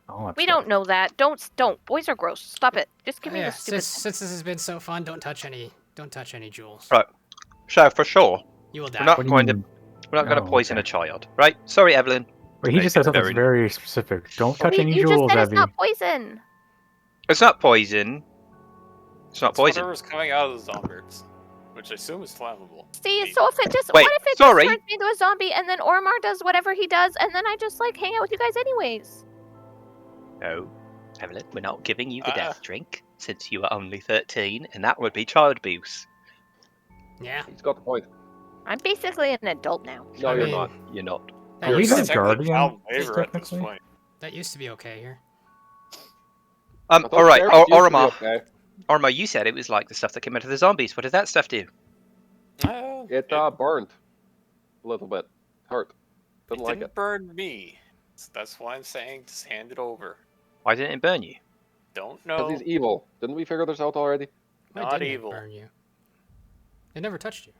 all that We stuff. don't know that. Don't. Boys are gross. Stop it. Just give me Yeah, the stupid. since this has been so fun, don't touch any jewels. Right. So for sure, You will we're die. not What do you going to mean? poison okay. a child, right? Sorry, Evelyn. Wait, he just said something Very- very specific. Don't touch any you just jewels, said it's Evie. not poison. It's not poison. It's not It's poison. whatever's coming out of the zombies, which I assume is flammable. See, so if it just Wait, what if it sorry. just turns me into a zombie and then Ormar does whatever he does and then I just like hang out with you guys anyways? No, Evelyn, we're not giving you the Ah. death drink since you are only 13, and that would be child abuse. Yeah. He's got the point. I'm basically an adult now. No, I you're mean, not. You're not. That Are you used, the to, Technically, guardian, child waiver at this technically? point. that used to be okay here. I thought All right, Sarah used to be Ormar. okay. Ormar, you said it was like the stuff that came out of the zombies. What did that stuff do? It burned a little bit. Hurt. Didn't like didn't it. burn me. So that's why I'm saying just hand it over. Why didn't it burn you? Don't Because know. he's evil. Didn't we figure this out already? Why Not didn't evil. it burn you? It never touched you.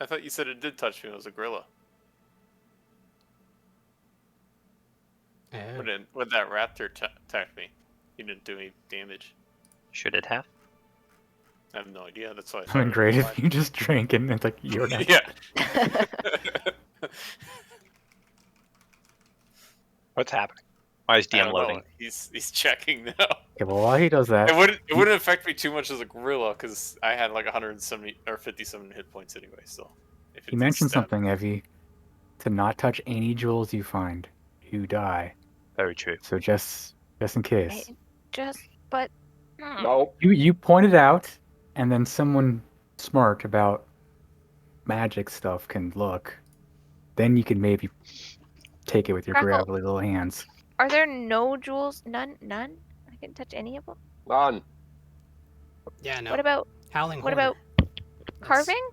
I thought you said it did touch me when it was a gorilla. Oh. When that raptor attacked me, he didn't do any damage. Should it have? I have no idea. That's why I I thought mean, it was great if fine. you just drink and it's like you're next. Yeah. What's happening? Why is I DM don't know. loading? He's checking now. Okay, well, while he does that, It wouldn't affect me too much as a gorilla because I had like 170 or 57 hit points anyway. So if it you mentioned stabbed- something, Evie, to not touch any jewels you find. You die. Very true. So just in case. But No. You pointed out, and then someone smart about magic stuff can look. Then you can maybe take it with your Crackle. gravelly little hands. are there no jewels? None. I can touch any of them. None. Yeah, no. What about Howling what Horror. about That's- carving?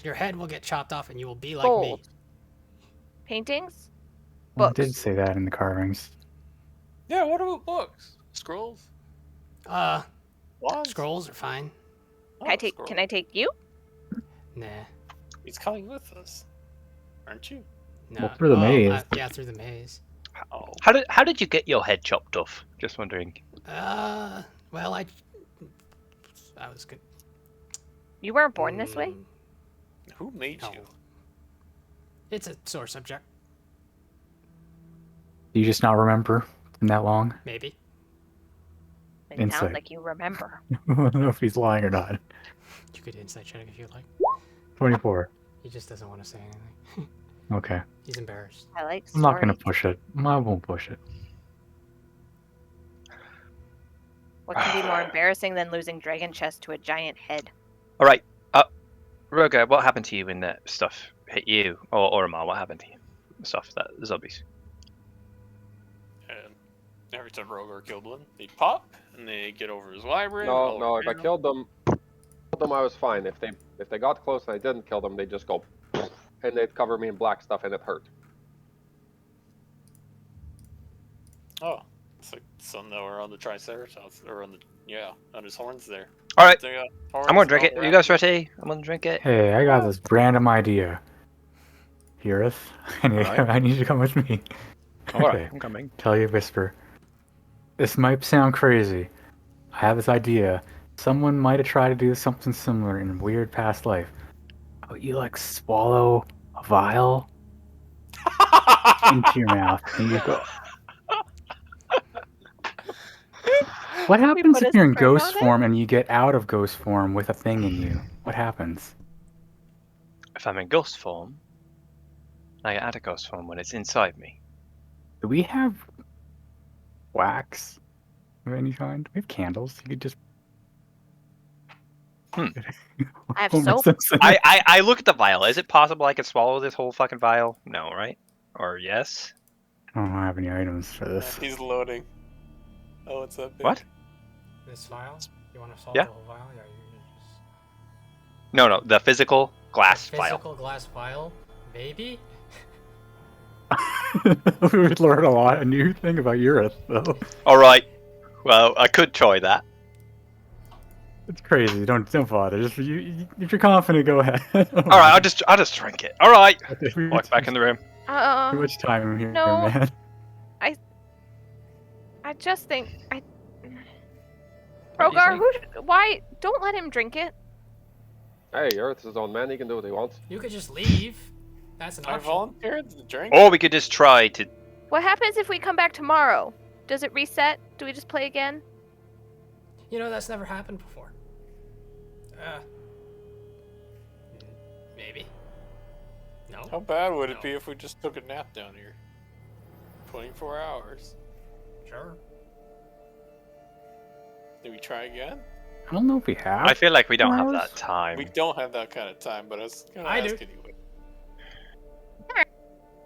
Your head will get chopped off and you will be like Gold. me. Paintings? Well, it did Books. say that in the carvings. Yeah. What about books? Scrolls? Wands? Scrolls are fine. Oh, Can I take? scroll. Can I take you? Nah. He's coming with us, aren't you? No. Well, through the maze. Yeah, through the maze. Oh. How did you get your head chopped off? Just wondering. Well, I was good. You weren't born this way? Mm, Who made No. you? It's a sore subject, Do you just not remember? It's been that long? maybe. It Insight. sounds like you remember. I don't know if he's lying or not. You could insight check if you like. 24. He just doesn't want to say anything. Okay. He's embarrassed. I like I'm not gonna stories. push it. I won't push it. What can be more embarrassing than losing Dragon Chest to a giant head? All right. Roga, what happened to you when that stuff hit you? Or Amal, what happened to you? The stuff, the zombies. And every time Rogar killed one, they'd pop and they get over his library. No, if I killed them, I was fine. If they got close and I didn't kill them, they'd just go, and they'd cover me in black stuff, and it hurt. Oh, it's like some that were on the Triceratops, or on his horns there. All right. They got I'm horns gonna drink all it. You around. guys ready? I'm gonna drink it. Hey, I got this random idea. Heareth, Alright. I need you to come with me. All right, Okay. I'm coming. Tell you whisper. This might sound crazy. I have this idea. Someone might have tried to do something similar in a weird past life. How about you like swallow a vial into your mouth and you go. What happens put if a you're in spring ghost on it? form and you get out of ghost form with a thing in you? What happens? If I'm in ghost form, I get out of ghost form when it's inside me. Do we have wax of any kind? We have candles. You could just. Hmm. I have Homer soap. Simpson. I look at the vial. Is it possible I could swallow this whole fucking vial? No, right? Or yes? I don't have any items for this. He's loading. Oh, what's up? What? This vial? You want to solve Yeah. the whole vial? Yeah, you just... No, the physical glass vial. Physical glass vial? Maybe? We would learn a lot, a new thing about Urith, though. All right. Well, I could try that. It's crazy. Don't bother. Just if you're confident, go ahead. All right, I'll just drink it. All right. We Walk back in the room. Too much time here, no. man. I just think What do you Rogar, why don't let him drink it? Hey, Earth's his own man. He can do what he wants. You could just leave. That's an I option. volunteered to drink. Or we could just try to. What happens if we come back tomorrow? Does it reset? Do we just play again? You know, that's never happened before. Maybe. No? How bad would it No. be if we just took a nap down here? 24 hours. Sure. Did we try again? I don't know if we have. I feel like we don't have Hours? that time. We don't have that kind of time, but I was gonna I ask do. anyway.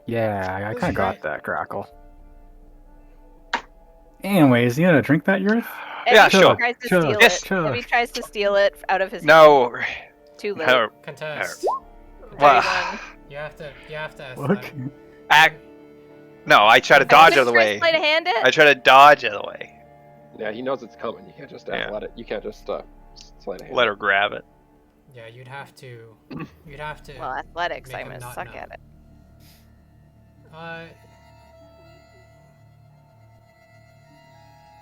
Yeah, I This kind is of got right. that, Crackle. Anyways, you gonna drink that, Urith? Yeah, If he sure. tries to Sure. steal Yes. it. If he tries to steal it out of his No. too late. No. Contest. Well, Everyone. You have to Look. no, I try to dodge out of the way. Play to hand it? I try to dodge out of the way. Yeah, he knows it's coming. You can't just Yeah. let it. You can't just slide a hand. Let her grab it. Yeah, you'd have to. You'd have to. Well, athletics, Make I'm him gonna not suck know. at it.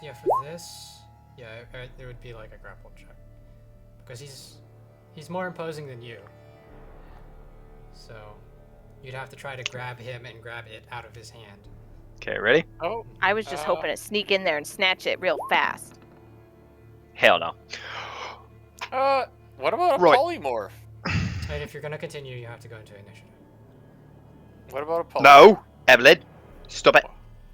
Yeah, for this, yeah, it would be like a grapple check because he's more imposing than you. So you'd have to try to grab him and grab it out of his hand. Okay, ready? Oh, I was just hoping to sneak in there and snatch it real fast. Hell no. what about a Right. polymorph? And if you're gonna continue, you have to go into initiative. What about a polymorph? No, Evelyn, stop it.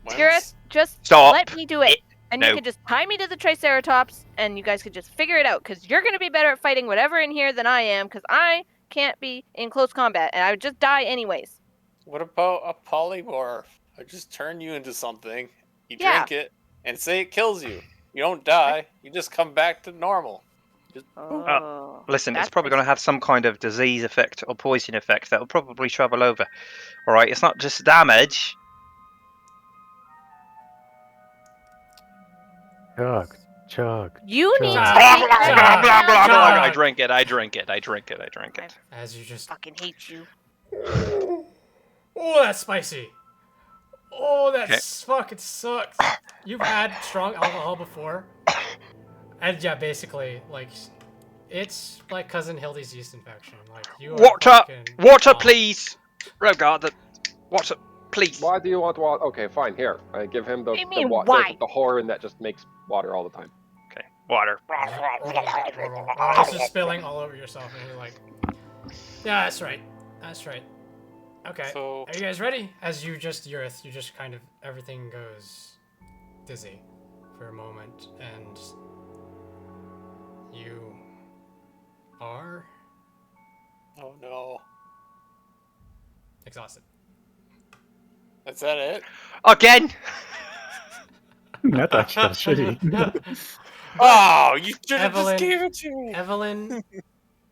When Garrett, is- just Stop. let me do it. And you No. could just tie me to the Triceratops, and you guys could just figure it out, because you're going to be better at fighting whatever in here than I am, because I can't be in close combat, and I would just die anyways. What about a polymorph? I just turn you into something, you Yeah. drink it, and say it kills you. You don't die, you just come back to normal. Oh. Listen, it's That's probably going to have some kind of disease effect or poison effect that will probably travel over. All right, it's not just damage. Chug. You need to Chug. take Blah, that blah, blah, blah, blah. down. I drink it. I drink it. I drink it. I drink it. As you just. Fucking hate you. Oh, that's spicy. Oh, that Okay. fucking sucks. You've had strong alcohol before, and yeah, basically, like, It's like Cousin Hildy's yeast infection. Like you are Water! fucking Water, off. please! Rogar, water, please. Why do you want water? Okay, fine. Here, I give him the What do you mean, the why? the horn that just makes water all the time. Okay, water. It's just spilling all over yourself, and you're like, yeah, that's right. That's right. Okay. So Are you guys ready? As you just kind of everything goes dizzy for a moment, and you are oh no, exhausted. is that it? Again! That's actually shitty. Oh, you should have Evelyn- just gave it to me. Evelyn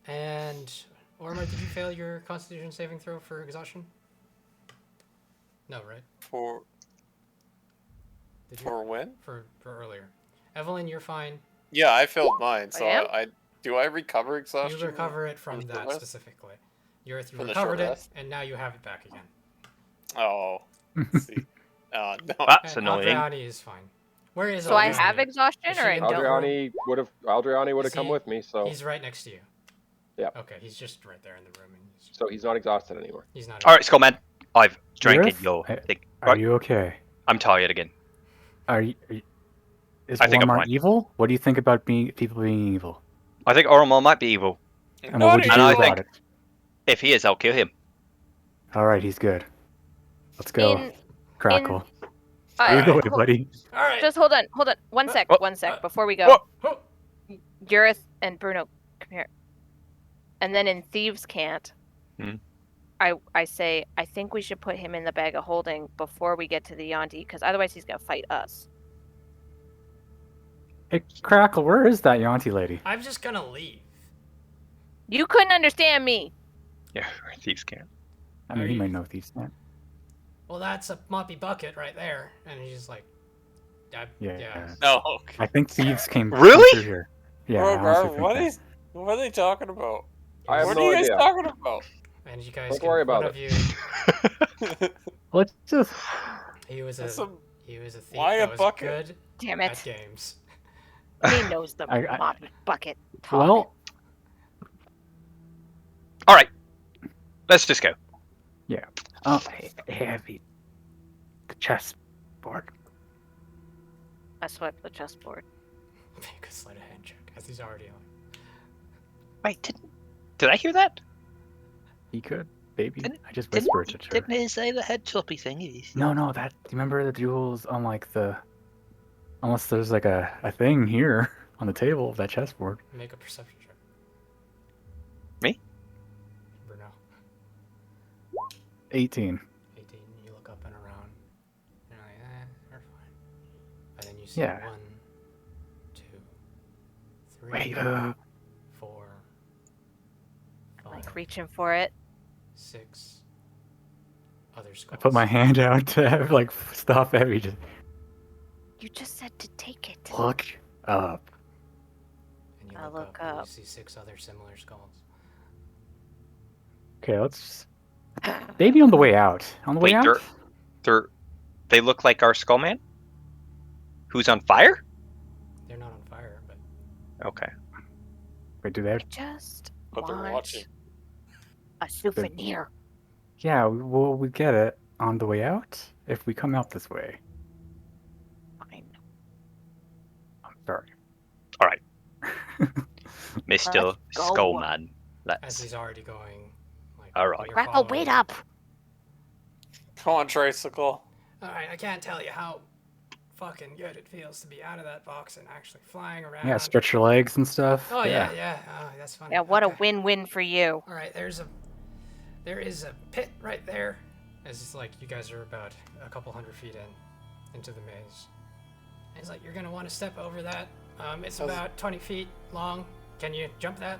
and Orma, did you fail your Constitution saving throw for exhaustion? No, right? For Did you? for when? For earlier. Evelyn, you're fine. Yeah, I failed mine. So am? I do I recover exhaustion? You recover it from the that rest? specifically. You From the recovered short it, rest? and now you have it back again. Oh, let's see. No. That's And annoying. Adriani is fine. Where is So I Adriani? have exhaustion, Is she or I in don't? Del- Aldriani would Is have come he- with me, so He's right next to you. Yeah. Okay, he's just right there in the room, and he's not exhausted anymore. he's not. Alright, Skullman. I've drank Gareth? your Hey, thing. Are What? you okay? I'm tired again. Are you is I think I'm Walmart fine. evil? What do you think about people being evil? I think Oromel might be evil. And what would you And do I about think- it? If he is, I'll kill him. All right, he's good. Let's go, In- Crackle. Uh, You go, Alright. buddy. All right. Just hold on. One sec. What? One sec. Before we go, What? Oh, Gareth and Bruno, come here. And then in Thieves' Cant, Hmm. I say I think we should put him in the bag of holding before we get to the Yanti, because otherwise he's gonna fight us. Hey, Crackle, where is that Yanti lady? I'm just gonna leave. You couldn't understand me. Yeah, thieves can't. I mean, Are he you- might know thieves can't. Well, that's a moppy bucket right there, and he's like, Yeah. No. Okay. I think thieves came Really? through here. Yeah, I honestly Rogar, think what that. is? What are they talking about? I have What no are you guys idea. talking about? And you guys Don't can, worry about one it. of you, Let's just. he was That's a some- he was a thief Why a that was bucket? good Damn at it. games. He knows the I- moppy bucket talk. Well, Alright. Let's just go. oh, heavy. The chessboard. I swept the chessboard. Make a sleight of hand check, as he's already on. Wait, did I hear that? He could, baby. Didn't- I just Didn't, whispered it to her. didn't he say the head choppy thingies? No, that. Do you remember the duels on like the? Unless there's like a thing here on the table of that chessboard. Make a perception check. Me? Bruno. 18. 18. You look up and around. You're like, we're fine. And then you see Yeah. 1, 2, 3, Wait, 4, 5, Like reaching for it. 6 other I skulls. put my hand out to have like stop Evie. Just You just said to take it. look up. And you I'll look, look up, and up. you see 6 other similar skulls. Okay, let's. Maybe on the way out. On the way Wait, out. they look like our Skullman? Who's on fire? They're not on fire, but Okay. Wait, do they? I just But they're want watching. a souvenir. Yeah, we get it on the way out if we come out this way. Fine. I'm sorry. Mr. Let's go. Skullman. as Let's. he's already going, like, Alright. you're Crackle, following. wait up. Come on, tricycle. Alright, I can't tell you how fucking good it feels to be out of that box and actually flying around. Yeah, stretch your legs and stuff. Oh yeah. Oh, that's fun. Yeah, what a Okay. win-win for you. All right, there is a pit right there. As it's like you guys are about a couple hundred feet into the maze. And it's like you're gonna want to step over that. It's How's- about 20 feet long. Can you jump that?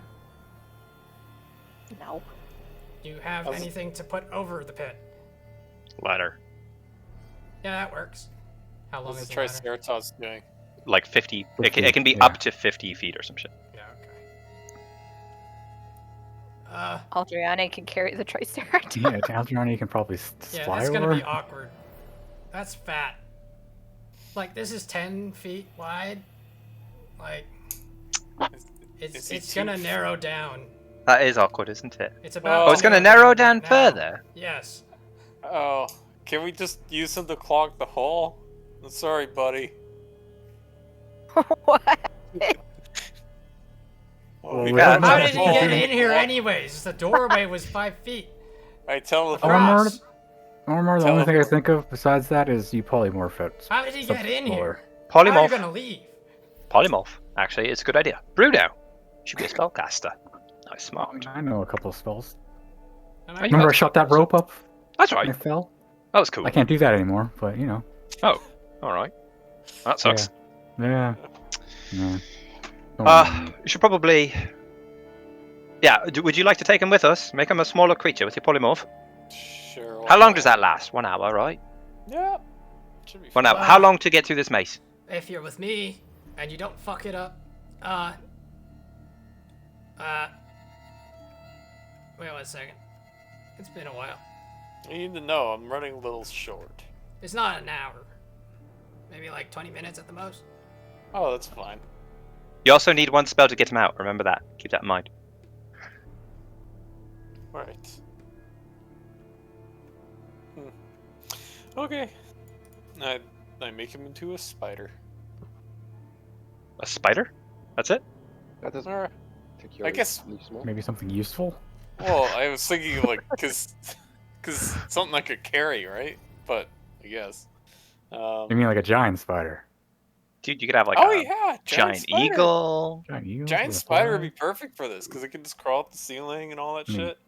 No. Do you have How's- anything to put over the pit? Ladder. Yeah, that works. How long What's is the the ladder? Triceratops doing? Like 50. It can be yeah. up to 50 feet or some shit. Yeah, okay. Aldriane can carry the Triceratops. Yeah, Taldrani can probably Yeah, fly that's over. gonna be awkward. That's fat. Like this is 10 feet wide. Like Is he It's gonna too- narrow down. That is awkward, isn't it? It's about. Oh, it's gonna narrow down now. further? Yes. Oh, can we just use him to clog the hole? I'm sorry, buddy. What? Well, we Yeah, don't How know. did he get in here anyways? The doorway was 5 feet. I tell him. Across. Armor, the Tell only him- thing I think of besides that is you polymorph it. How did he get Something in smaller. here? How are you Polymorph. gonna leave? Polymorph. Actually, it's a good idea. Bruno. Should be a spellcaster. Nice, smart. I know a couple of spells. Am you Remember I shot that rope up That's and right. I fell? That was cool. I can't do that anymore, but you know. Oh, all right. That sucks. Yeah. Yeah. You should probably. Yeah. Would you like to take him with us? Make him a smaller creature with your polymorph. Sure. How long does that last? 1 hour, right? Yeah. Should be 1 fine. hour. How long to get through this maze? If you're with me and you don't fuck it up, wait 1 second. It's been a while. You need to know I'm running a little short. It's not an hour. Maybe like 20 minutes at the most. Oh, that's fine. You also need 1 spell to get him out. Remember that. Keep that in mind. Right. Okay. I make him into a spider. A spider? That's it? That doesn't Alright. take you. I guess- Small. Maybe something useful? Well, I was thinking like, cause something I could carry, right? But I guess. You mean like a giant spider? Dude, you could have like Oh a yeah, giant spider. eagle. Giant eagle? Giant with a spider would fly? be perfect for this because it can just crawl up the ceiling and all that Hmm. shit.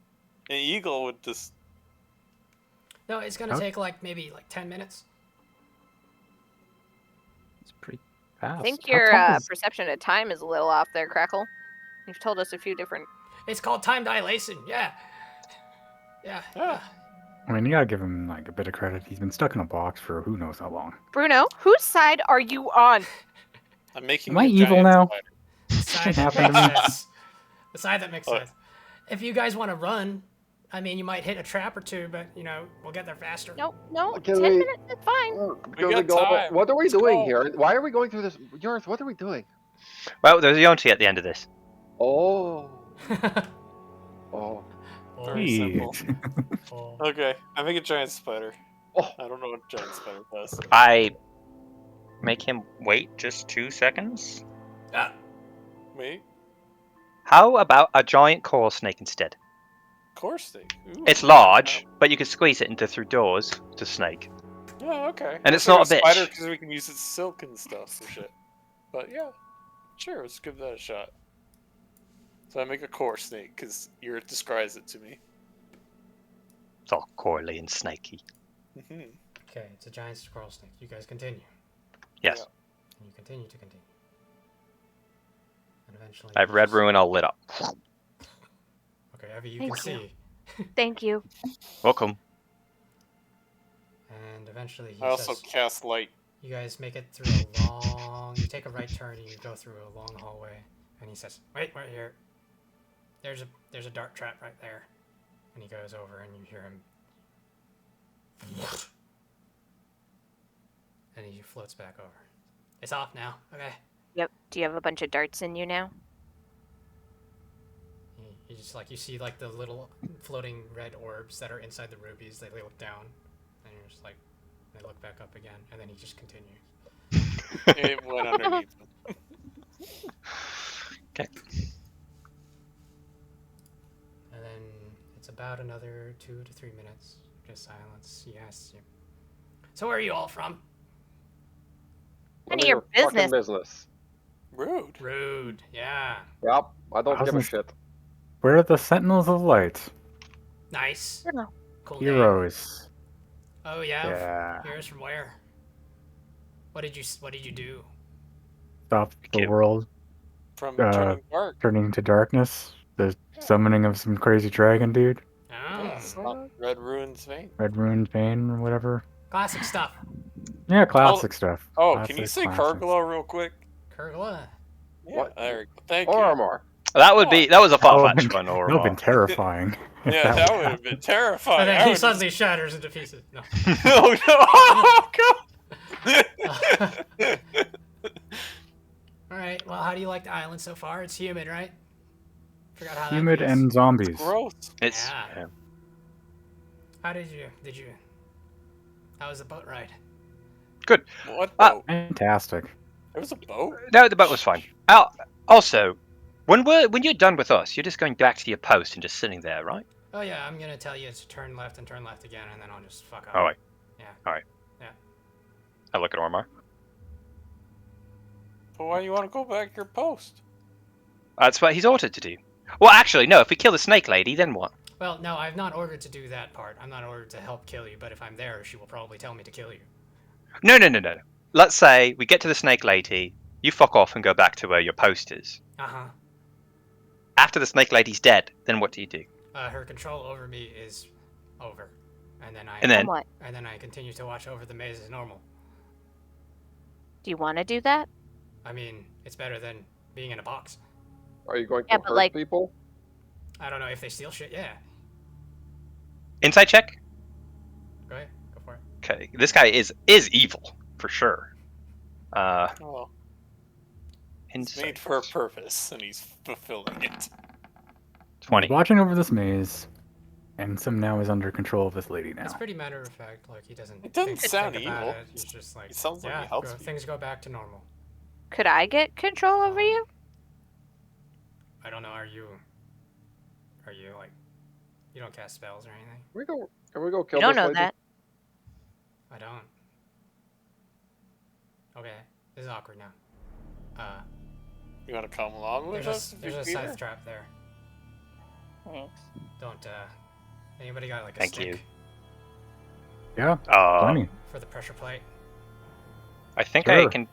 An eagle would just. No, it's gonna How- take like maybe like 10 minutes. It's pretty fast. I think How your tall is- perception of time is a little off there, Crackle. You've told us a few different. It's called time dilation. Yeah. Yeah. Ah. I mean, you gotta give him like a bit of credit. He's been stuck in a box for who knows how long. Bruno, whose side are you on? I'm making. Am I a evil giant now? spider. The side that happened makes to me. sense. The side that makes Oh. sense. If you guys want to run, I mean, you might hit a trap or two, but you know, we'll get there faster. No, no, Okay, 10 wait. minutes is fine. We got time. What are we Let's doing go. here? Why are we going through this? Yorth, what are we doing? Well, there's a Yonti at the end of this. Oh. Oh. Very simple. Sweet. Oh. Okay, I make a giant spider. Oh. I don't know what giant spider does. I make him wait just 2 seconds. Ah, Wait, How about a giant coral snake instead? core snake. Ooh, It's I like large, but you can squeeze it into through doors to snake. that. Yeah, okay. And it's not a bitch. spider because we can use its silk and stuff and shit. But yeah, sure, let's give that a shot. So I make a core snake because Yurt describes it to me. It's all corally and snaky. Mhm. okay, it's a giant squirrel snake. You guys continue. Yes. And you continue to continue. And eventually. I have you Red just- Ruin all lit up. Okay, Evie, you Thank can you. see. Thank you. Welcome. And eventually he I also says, cast light. you guys make it through a long, you take a right turn and you go through a long hallway. And he says, wait, right here. There's a dart trap right there. And he goes over and you hear him. And he floats back over. It's off now. Okay. Yep. Do you have a bunch of darts in you now? You just like, you see like the little floating red orbs that are inside the rubies. They look down. And you're just like, they look back up again. And then he just continues. It went underneath them. Okay. And then it's about another 2 to 3 minutes. Just silence. Yes. Yep. So where are you all from? None None of your fucking business. business. Rude. Rude. Yeah. Yep. I don't I was give a gonna shit. Where are the Sentinels of Light? Nice. Bruno. Cool name. Heroes. Oh yeah. Yeah. Heroes from where? What did you do? Stop the Cute. world From Uh, turning dark. turning to darkness. The summoning of some crazy dragon dude. Oh, Yeah, it's not Red Ruin's vein. Red Rune Pain or whatever. classic stuff. Yeah, classic stuff. Oh, Classic, can you say classic. Kargala real quick? Kurgla. Yeah, What? there we go. Thank you. Ormar. That would be. That was a That would've far-fetched been- one, or that would've been terrifying. if Yeah, that would would have been terrifying. And I then he would suddenly shatters into pieces. No. just... Oh no! Oh, God! All right. Well, how do you like the island so far? It's humid, right? Forgot how Humid that feels. and zombies. Gross. It's Yeah. How did you? How was the boat ride? good. What Ah. boat? Fantastic. There was a boat? No, the boat was fine. Also, when you're done with us, you're just going back to your post and just sitting there, right? Oh yeah, I'm gonna tell you to turn left and turn left again, and then I'll just fuck off. All right. Yeah. All right. Yeah. I look at Ormar. But why do you want to go back to your post? That's what he's ordered to do. Well, actually, no. If we kill the snake lady, then what? Well, no, I've not ordered to do that part. I'm not ordered to help kill you, but if I'm there, she will probably tell me to kill you. No. Let's say we get to the snake lady. You fuck off and go back to where your post is. Uh-huh. After the snake lady's dead, then what do you do? Her control over me is over. And then And then- What? and then I continue to watch over the maze as normal. Do you want to do that? I mean, it's better than being in a box. Are you going to Yeah, but, hurt like- people? I don't know if they steal shit, yeah. Insight check. Go ahead, go for it. Okay, this guy is evil for sure. Oh, it's Insight made for a purpose, and he's fulfilling it. 20. Watching over this maze, and some now is under control of this lady now. It's pretty matter of fact, like he doesn't It doesn't think sound about evil. it. He's just like, It sounds like yeah, he helps me. things go back to normal. Could I get control over you? I don't know, are you like, you don't cast spells or anything? Can we go kill You don't this know lady? that. I don't. Okay, this is awkward now. You want to come along with us? There's a scythe trap there. Thanks. Don't, anybody got like a Thank stick you. Yeah, plenty. for the pressure plate? I think I Sure. can.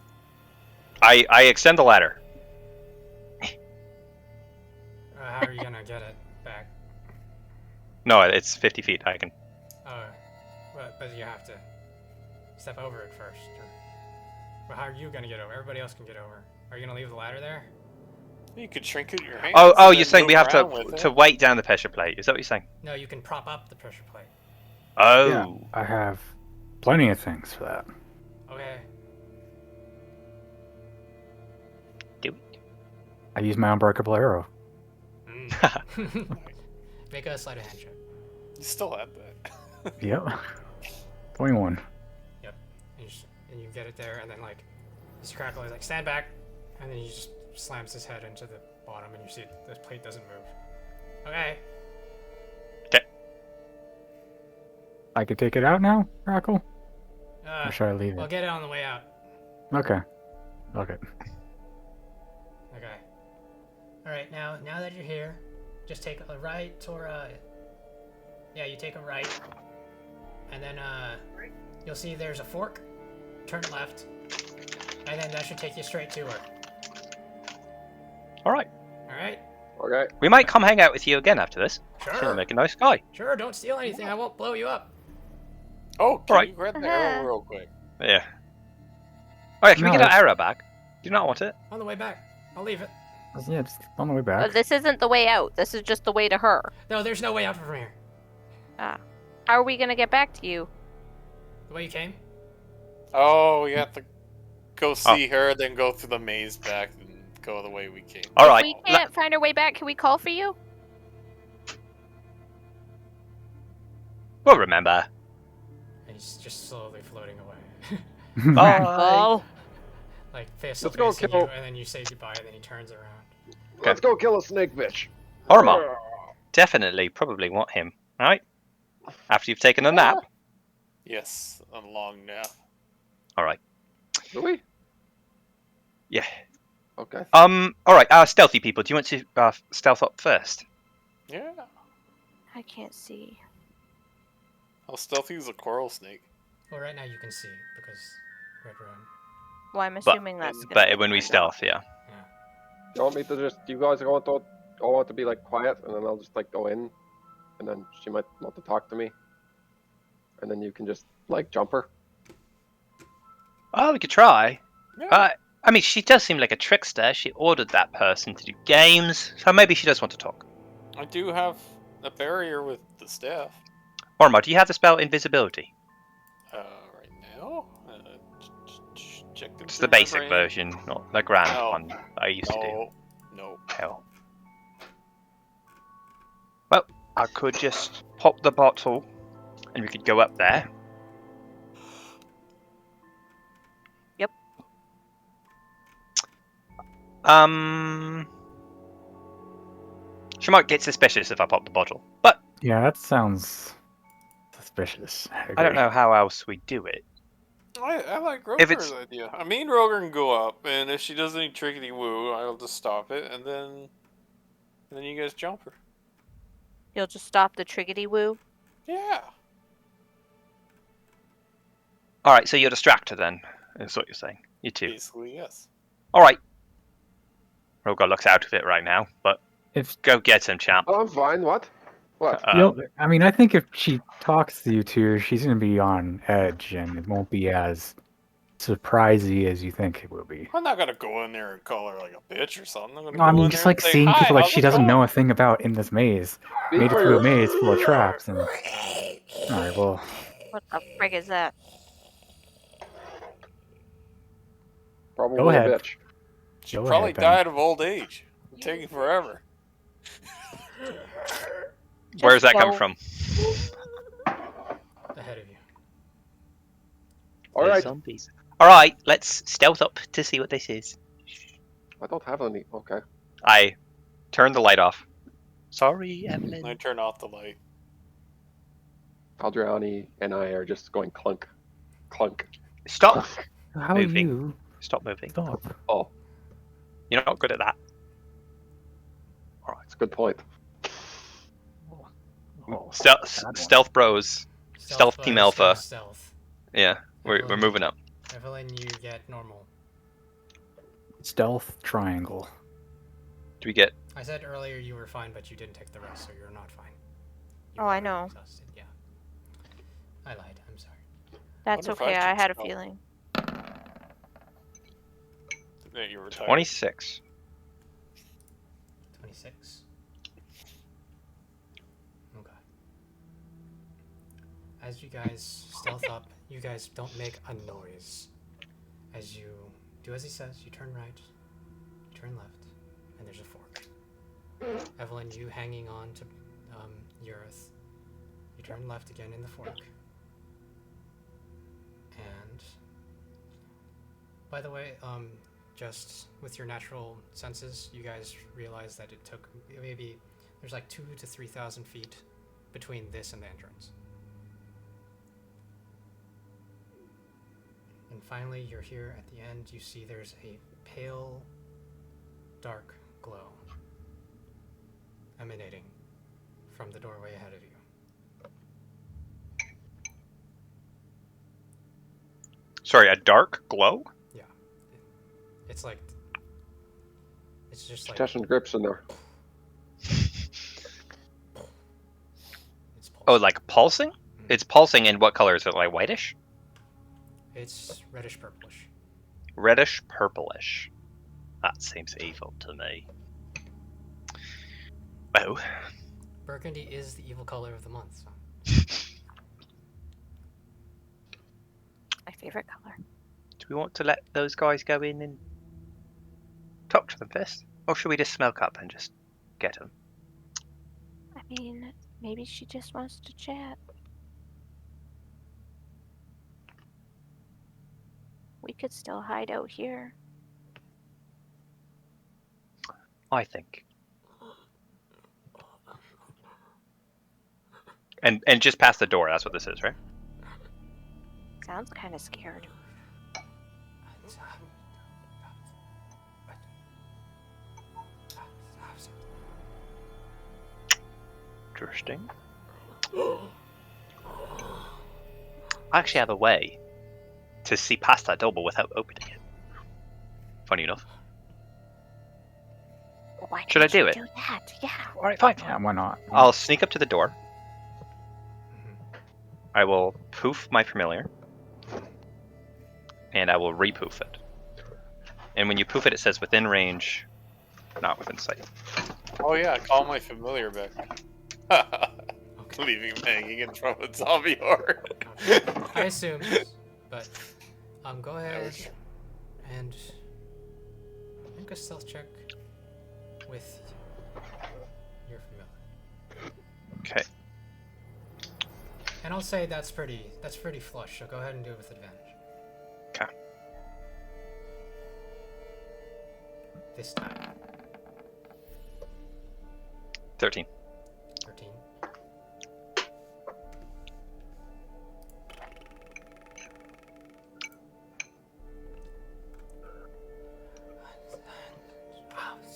I extend the ladder. How are you gonna get it back? No, it's 50 feet. I can. But you have to step over it first. Well, how are you gonna get over? Everybody else can get over. Are you gonna leave the ladder there? You could shrink it in your hands. Oh, and you're then saying we move have around with to it. weight down the pressure plate? Is that what you're saying? No, you can prop up the pressure plate. Oh. Yeah, I have plenty of things for that. Okay. Do it. I use my unbreakable arrow. Mm. Make a sleight of hand check. You still have that. Yep. 21. And you get it there, and then like this crackle is like stand back, and then he just slams his head into the bottom, and you see the plate doesn't move. Okay. I could take it out now, Crackle? Or should I leave Well, it? get it on the way out. Okay. Okay. Okay. All right. Now that you're here, just take a right or a. Yeah, you take a right, and then you'll see there's a fork. Turn left, and then that should take you straight to her. All right. All right. Okay. We might come hang out with you again after this. Sure. Sure, make a nice guy. Sure. Don't steal anything. I won't blow you up. Oh, can Alright. you grab the arrow real quick? Yeah. Oh yeah, can we No, get our it's- arrow back? Do you not want it? On the way back. I'll leave it. Yeah, just on the way back. This isn't the way out. This is just the way to her. No, there's no way out from here. How are we gonna get back to you? The way you came. Oh, we have to go see her, then go through the maze back, and go the way we came. All If right. we can't find our way back, can we call for you? We'll remember. And he's just slowly floating away. Bye. Oh. Like face Let's go facing kill- you, and then you say goodbye, and then he turns around. Let's go kill a snake bitch. Ormar, definitely, probably want him, right? After you've taken a nap. Yes, a long nap. All right. Do we? Yeah. Okay. All right. Stealthy people. Do you want to stealth up first? Yeah. I can't see. How stealthy is a coral snake? Well, right now you can see because red room. Well, I'm assuming that's. gonna But be when we turned stealth, yeah. You want me to just? You guys are going to all want to be like quiet, and then I'll just like go in, and then she might want to talk to me, and then you can just like jump her. Oh, we could try. Yeah. I mean, she does seem like a trickster. She ordered that person to do games, so maybe she does want to talk. I do have a barrier with the staff. Ormar, do you have the spell invisibility? Right now? Projected It's through the my basic brain. version, not the grand No. one I used to do. No. No. Hell. Well, I could just pop the bottle, and we could go up there. Yep. She might get suspicious if I pop the bottle, but Yeah, that sounds suspicious. I don't agree. know how else we do it. I like If Roger's it's- idea. I mean, Roger can go up, and if she does any trickety woo, I'll just stop it, and then you guys jump her. You'll just stop the triggity woo. Yeah. All right, so you're distracted then, is what you're saying. You too. Basically, yes. All right. Rogar looks out of it right now, but If go get him, champ. Oh, I'm fine. What? What? I mean, I think if she talks to you two, she's gonna be on edge, and it won't be as surprisey as you think it will be. I'm not gonna go in there and call her like a bitch or something. I'm gonna No, I go mean, in just there like and say, seeing "Hi, people like how's she it doesn't going?" know a thing about in this maze. Speak Made it for through a your- maze full of traps, and all right, well, What the frig is that? Probably Go a ahead. bitch. She go probably ahead, Ben. died of old age. It's taking forever. Where's that go. coming from? Ahead of you. All right. Zombies. All right, let's stealth up to see what this is. I don't have any. Okay. I turn the light off. Sorry, Evelyn. I turn off the light. Aldrani and I are just going clunk, clunk. Stop. how Moving. you Stop moving. stop? Oh, You're not good at that. it's a good point. Oh, Stealth bros. Stealth Team by Alpha. Stealth. Yeah, we're moving up. Evelyn, you get normal. stealth triangle. Do we get? I said earlier you were fine, but you didn't take the rest, so you're not fine. You Oh, I are know. exhausted, yeah. I lied. I'm sorry. That's Wonder if okay. I I had a should feeling. That you were tired. 26. 26. Okay. As you guys stealth up, you guys don't make a noise. As you do as he says, you turn right, you turn left, and there's a fork. Evelyn, you hanging on to Eurith. You turn left again in the fork. And by the way, just with your natural senses, you guys realize that it took maybe there's like 2,000 to 3,000 feet between this and the entrance. And finally, you're here at the end. You see there's a pale, dark glow emanating from the doorway ahead of you. Sorry, a dark glow? It's like it's just like Testing grips in there. it's Oh, pulsing. like pulsing? It's pulsing in what color? Is it like whitish? It's reddish purplish. Reddish purplish. That seems evil to me. Oh. Burgundy is the evil color of the month. So. My favorite color. Do we want to let those guys go in and talk to them first? Or should we just smoke up and just get them? I mean, maybe she just wants to chat. We could still hide out here. I think. And just past the door, that's what this is, right? Sounds kind of scared. Interesting. I actually have a way to see past that door without opening it. Funny enough. Why Should I can't you do it? Do that, yeah. Alright, fine. Yeah, why not? I'll sneak up to the door. Mhm. I will poof my familiar. And I will repoof it. And when you poof it, it says within range, not within sight. Oh yeah, call my familiar back. Okay. Leaving him hanging in front of a zombie horde. I assume, but go That ahead. was- And make a stealth check with your familiar. Okay. And I'll say that's pretty flush, so go ahead and do it with advantage. Okay. This time. 13. 13.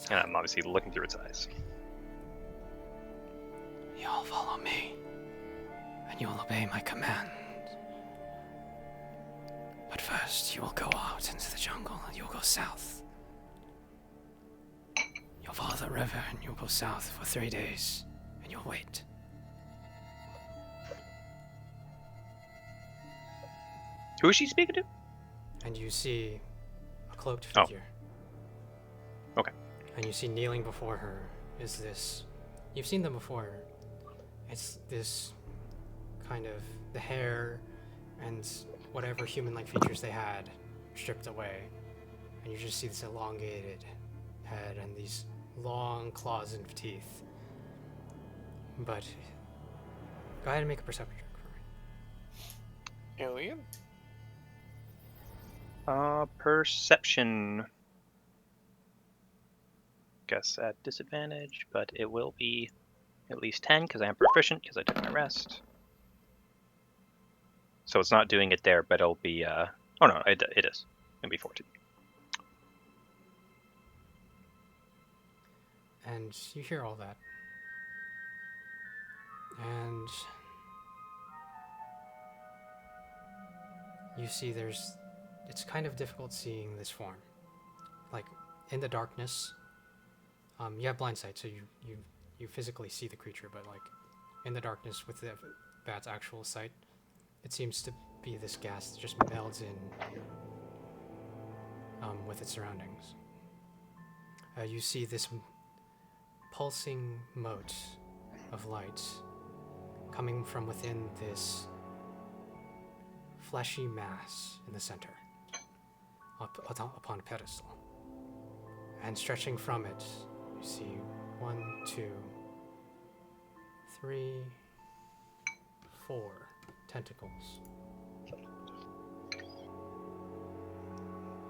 And I'm obviously looking through its eyes. You'll follow me, and you'll obey my command. But first, you will go out into the jungle, and you'll go south. You'll follow the river, and you'll go south for 3 days, and you'll wait. Who is she speaking to? And you see a cloaked Oh. figure. Okay. And you see kneeling before her is this. You've seen them before. It's this kind of the hair and whatever human-like features they had stripped away. And you just see this elongated head and these long claws and teeth. But go ahead and make a perception check for me. Alien? Perception. Guess at disadvantage, but it will be at least 10 because I am proficient because I took my rest. So it's not doing it there, but it'll be. Oh no, it is. It'll be 14. And you hear all that. And you see it's kind of difficult seeing this form. Like, in the darkness, you have blind sight, so you physically see the creature, but like, in the darkness with the bat's actual sight, it seems to be this gas that just melds in with its surroundings. You see this pulsing mote of light coming from within this fleshy mass in the center, upon a pedestal. And stretching from it, you see 1, 2, 3, 4 tentacles.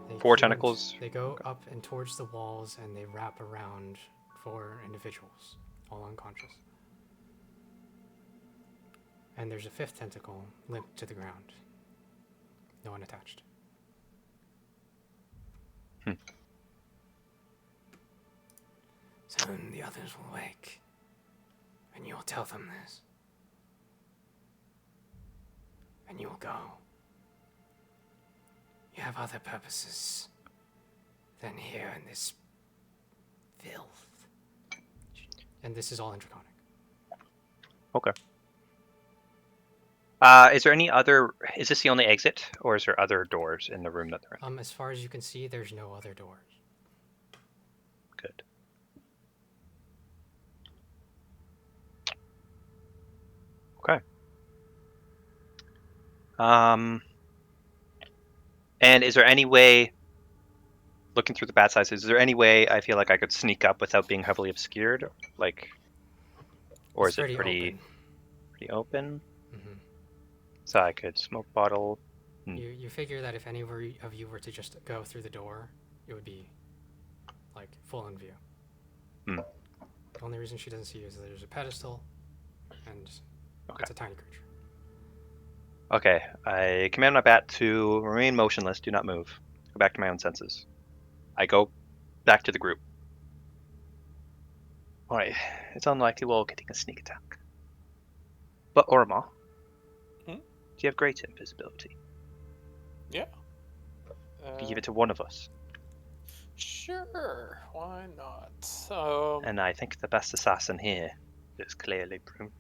They 4 cling- tentacles? They go up and towards the walls, and they wrap around 4 individuals, all unconscious. And there's a 5th tentacle limped to the ground. No one attached. Soon the others will wake, and you will tell them this. And you will go. You have other purposes than here in this filth. And this is all in Draconic. Okay. Is there any other? Is this the only exit, or is there other doors in the room that they're in? As far as you can see, there's no other doors. Good. Okay. And is there any way, looking through the bat size, is there any way I feel like I could sneak up without being heavily obscured, like, or It's is it pretty open? Mm-hmm. So I could smoke bottle. You figure that if any of you were to just go through the door, it would be like full in view. Mm. The only reason she doesn't see you is that there's a pedestal, and Okay. it's a tiny creature. Okay, I command my bat to remain motionless, do not move. Go back to my own senses. I go back to the group. Alright, it's unlikely we're all getting a sneak attack. But Orma, do you have great invisibility? Yeah. Can you give it to one of us? Sure, why not? And I think the best assassin here is clearly Bruno.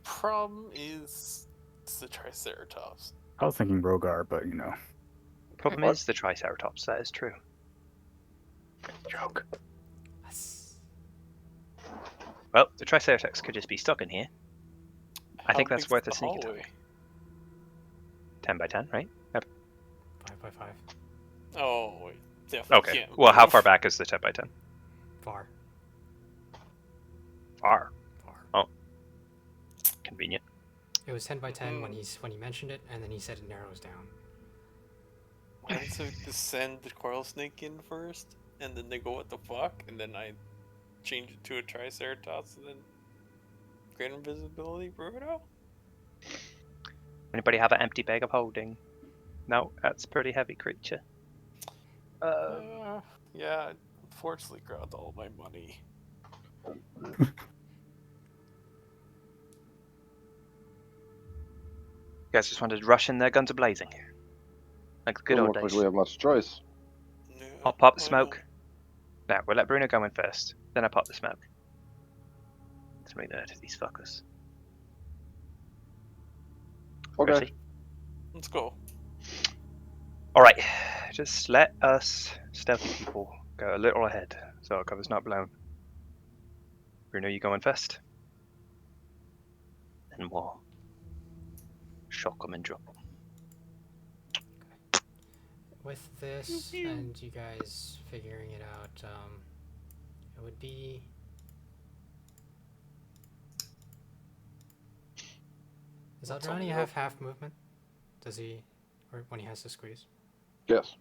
Problem is, it's the Triceratops. I was thinking Rogar, but you know, Problem is the Triceratops, that is true. joke. Well, the Triceratops could just be stuck in here. I think How that's big's worth a the sneak hallway? attack. 10 by 10, right? Yep. 5 by 5. Oh, wait. Definitely Okay. can't Well, how move. far back is the 10 by 10? Far. Far. Far. Convenient. It was 10 by 10 when he mentioned it, and then he said it narrows down. Why don't I just send the coral snake in first, and then they go, what the fuck? And then I change it to a Triceratops, and then great invisibility, Bruno? Anybody have an empty bag of holding? No, that's a pretty heavy creature. Yeah, I unfortunately grabbed all my money. You guys just wanted to rush in there, guns are blazing. Like the good Doesn't old look like days. we have much choice. Yeah, I'll pop the I smoke. Now, we'll let Bruno go in first. Then I pop the smoke. Let's make that to these fuckers. Okay. Ready? know. Let's go. Alright, just let us stealthy people go a little ahead so our cover's not blown. Bruno, you go in first. Then we'll shock them and drop them. With this and you guys figuring it out, it would be. Does What's Eldrani on the have rope? half movement? Does he, or when he has to squeeze? Yes.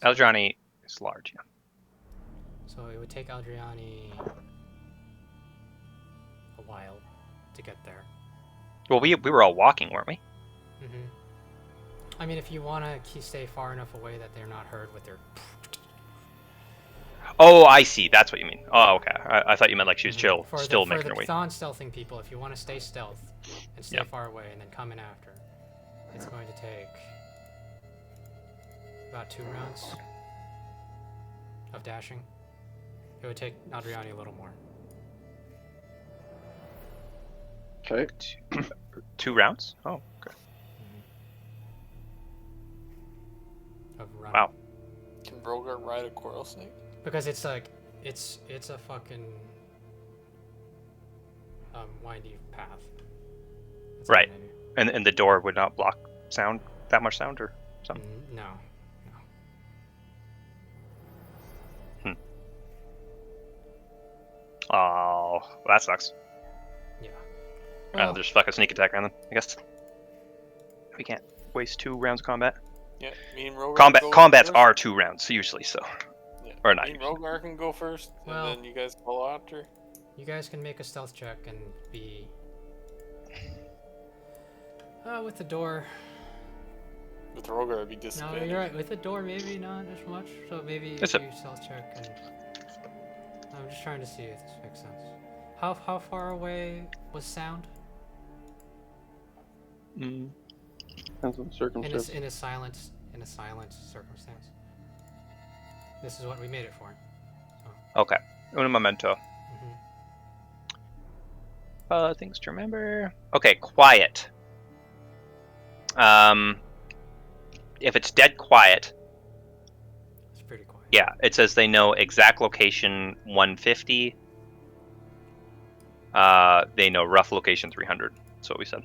Eldrani is large, yeah. So it would take Aldriani a while to get there. Well, we were all walking, weren't we? I mean, if you want to stay far enough away that they're not heard with their. Oh, I see. That's what you mean. Oh, okay. I thought you meant like she was chill, For still the, making for her the way. non-stealthing people, if you want to stay stealth and stay Yep. far away and then come in after, it's going to take about 2 rounds of dashing. It would take Adriani a little more. Okay. 2 rounds? Oh, okay. Of running. Wow. Can Brogar ride a coral snake? Because it's like, it's a fucking windy path. That's Right. what I do. And the door would not block sound, that much sound or something? No. Oh, that sucks. Yeah. I'll just fuck a sneak attack around them, I guess. We can't waste 2 rounds of combat. Yeah, me and Rogar Combats first. are 2 rounds, usually, so. Yeah. Or not Me and usually. Rogar can go first, Well- and then you guys follow after. You guys can make a stealth check and be with the door. With Rogar, it'd be No, disadvantage. you're right. With the door, maybe not as much. So maybe It's you stealth check and. I'm just trying to see if this makes sense. How far away was sound? Depends on the In circumstance. a silent circumstance. This is what we made it for. Okay. Un momento. Mhm. Things to remember. Okay, quiet. If it's dead quiet, It's pretty quiet. yeah, it says they know exact location 150. They know rough location 300. That's what we said.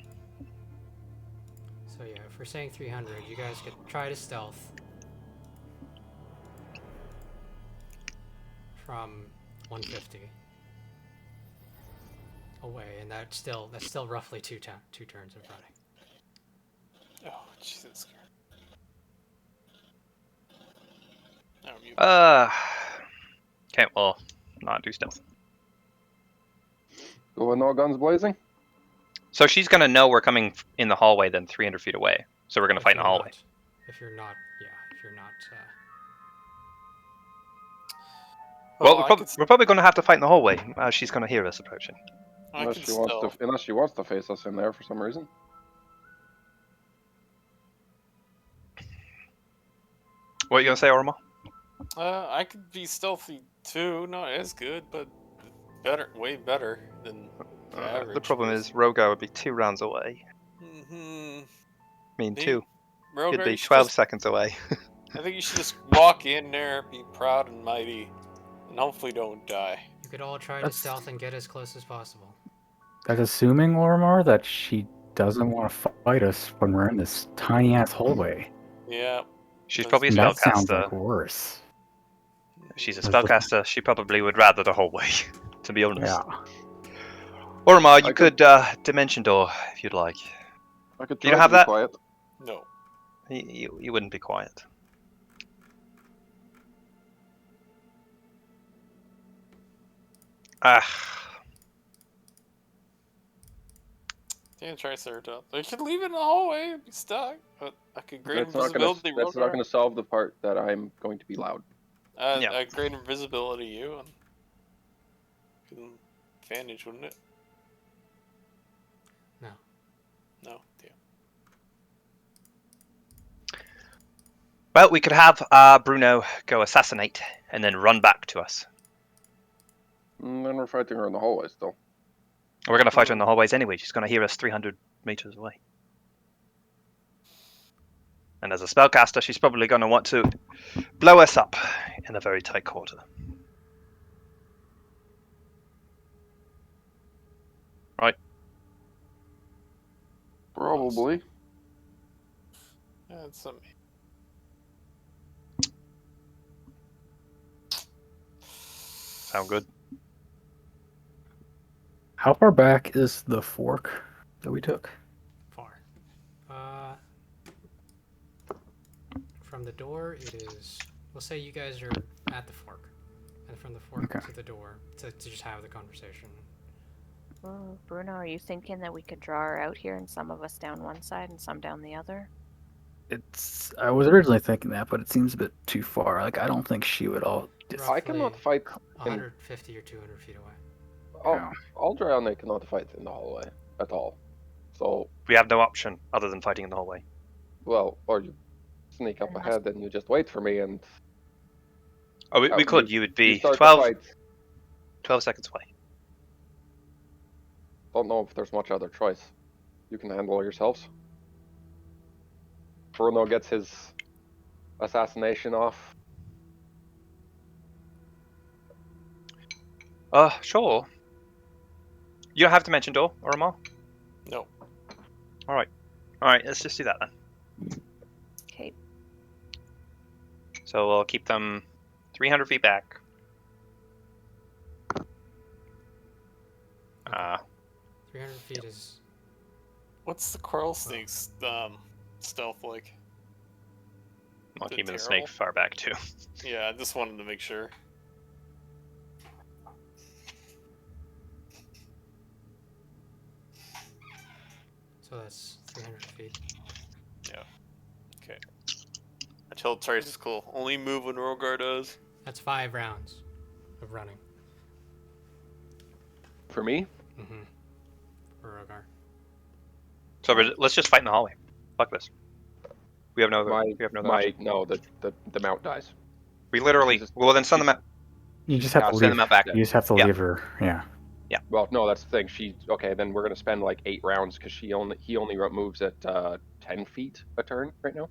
So yeah, if we're saying 300, you guys could try to stealth from 150 away, and that's still roughly two turns of running. Oh, Jesus. Oh, you Okay, well, not do stealth. Go with no guns blazing? So she's gonna know we're coming in the hallway then 300 feet away. So we're gonna If fight in the you're hallway. not- If you're not. Well, I we're probably gonna have to fight in the hallway. She's gonna hear us approaching. I Unless can she wants stealth. to, unless she wants to face us in there for some reason. What are you gonna say, Orma? I could be stealthy too, not as good, but better, way better than the average. The problem is Rogar would be 2 rounds away. Mm-hmm. I mean, Hey, 2. Rogar, He'd be you should 12 just- seconds away. I think you should just walk in there, be proud and mighty, and hopefully don't die. You could all try to That's- stealth and get as close as possible. That's assuming, Lormar, that she doesn't want to fight us when we're in this tiny ass hallway. Yeah. She's probably a That sounds spellcaster. like worse. If she's a That's the- spellcaster, she probably would rather the hallway, to be honest. Yeah. Ormar, you I could dimension door if you'd like. I could You try don't to have be that? quiet. No. You wouldn't be quiet. Ah, Damn Triceratops. I could leave it in the hallway and be stuck. But I could grade invisibility. That's not gonna solve the part that I'm going to be loud. Yeah. I grade invisibility you and advantage, wouldn't it? No. No. Damn. well, we could have Bruno go assassinate and then run back to us. Then we're fighting her in the hallway still. We're going to fight her in the hallways anyway. She's going to hear us 300 meters away. And as a spellcaster, she's probably going to want to blow us up in a very tight quarter. Right? Probably. Yeah, it's something. Sound good? How far back is the fork that we took? Far. From the door, it is. We'll say you guys are at the fork, and from the fork Okay. to the door to just have the conversation. Well, Bruno, are you thinking that we could draw her out here and some of us down one side and some down the other? I was originally thinking that, but it seems a bit too far. Like, I don't think she would all. I cannot fight. 150 or 200 feet away. Aldriane cannot fight in the hallway at all. So, We have no option other than fighting in the hallway. well, or you sneak up Unless- ahead and you just wait for me and Oh, we could. You would you be start the 12 fight. 12 seconds away. Don't know if there's much other choice. You can handle yourselves. Bruno gets his assassination off. Sure. You don't have dimension door, Ormar? No. Alright, let's just do that then. Okay. So we'll keep them 300 feet back. 300 feet is. What's the coral snake's stealth like? I'll Is it keep the terrible? snake far back too. Yeah, I just wanted to make sure. So that's 300 feet. Okay. I told Trace is cool. Only move when Rogar does. That's 5 rounds of running. For me, Mm-hmm. For Rogar. So let's just fight in the hallway. Fuck this. We have no. We have no. option. no, the mount dies. We literally. Jesus. Well, then send them out. You just have Yeah, to Send leave. them out back. You just have to Yeah. leave her. Yeah. Well, no, that's the thing. Okay. Then we're gonna spend like 8 rounds because he only moves at 10 feet a turn right now.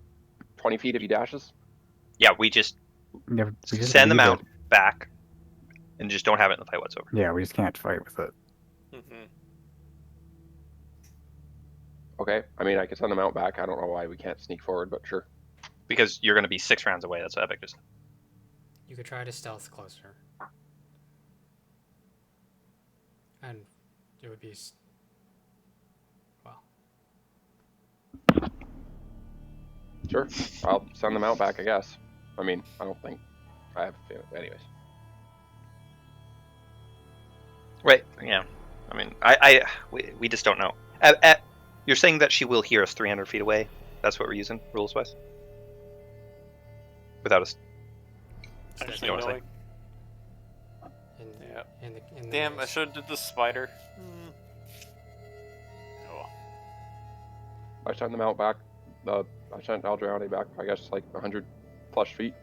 20 feet if he dashes. Yeah, we just We just send them leave out it. back, and just don't have it in the fight whatsoever. Yeah, we just can't fight with it. Mm-hmm. Okay. I mean, I could send them out back. I don't know why we can't sneak forward, but sure. Because you're going to be 6 rounds away. That's what Epic just. You could try to stealth closer. And it would be. Well. Sure. I'll send them out back, I guess. I mean, I don't think I have a feeling. Anyways. Right. Yeah. I mean, we just don't know. You're saying that she will hear us 300 feet away. That's what we're using rules wise. Without us. Actually, You wanna say? knowing. In, Yeah. in the Damn, I maze. should have did the spider. Oh. I sent them out back. I sent Aldriane back, I guess, like 100 plus feet.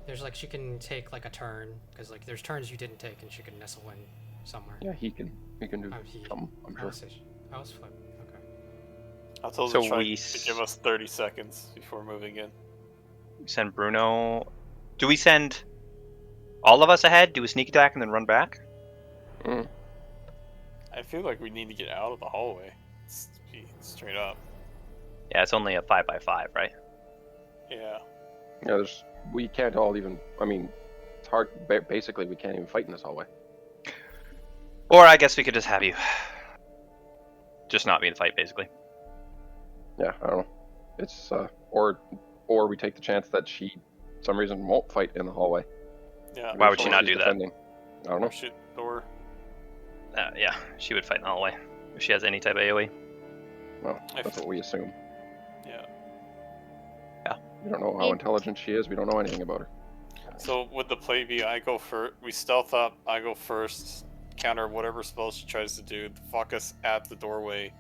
There's like she can take like a turn because like there's turns you didn't take and she can nestle in somewhere. Yeah, he can do Oh, he. some, I'm I sure. was, I was flip. Okay. I told So the tribe we to give us 30 seconds before moving in. Send Bruno. Do we send all of us ahead? Do a sneak attack and then run back? Mm. I feel like we need to get out of the hallway. Be straight up. Yeah, it's only a 5x5, right? Yeah. Yeah, we can't all even. I mean, it's hard. Basically, we can't even fight in this hallway. Or I guess we could just have you just not be in the fight, basically. Yeah, I don't know. It's or we take the chance that she, for some reason, won't fight in the hallway. Yeah. Why would she She's not do that? defending. I don't know. Or shoot door. Yeah, she would fight in the hallway if she has any type of AoE. Well, that's what we assume. Yeah. We don't know how intelligent she is. We don't know anything about her. So would the play be I go first, we stealth up, I go first, counter whatever spell she tries to do, fuck us at the doorway,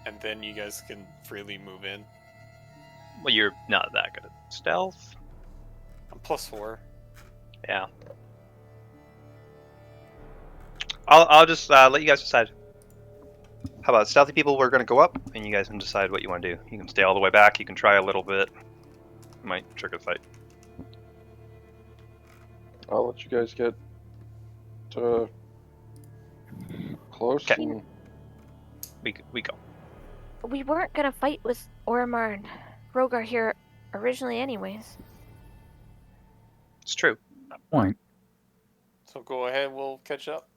and then you guys can freely move in? Well, you're not that good at stealth. I'm +4. Yeah. I'll just let you guys decide. How about stealthy people? We're gonna go up, and you guys can decide what you want to do. You can stay all the way back. You can try a little bit. Might trigger the fight. I'll let you guys get close. 'Kay. And We go. We weren't gonna fight with Oromar and Rogar here originally anyways. It's true. Point. So go ahead, we'll catch up.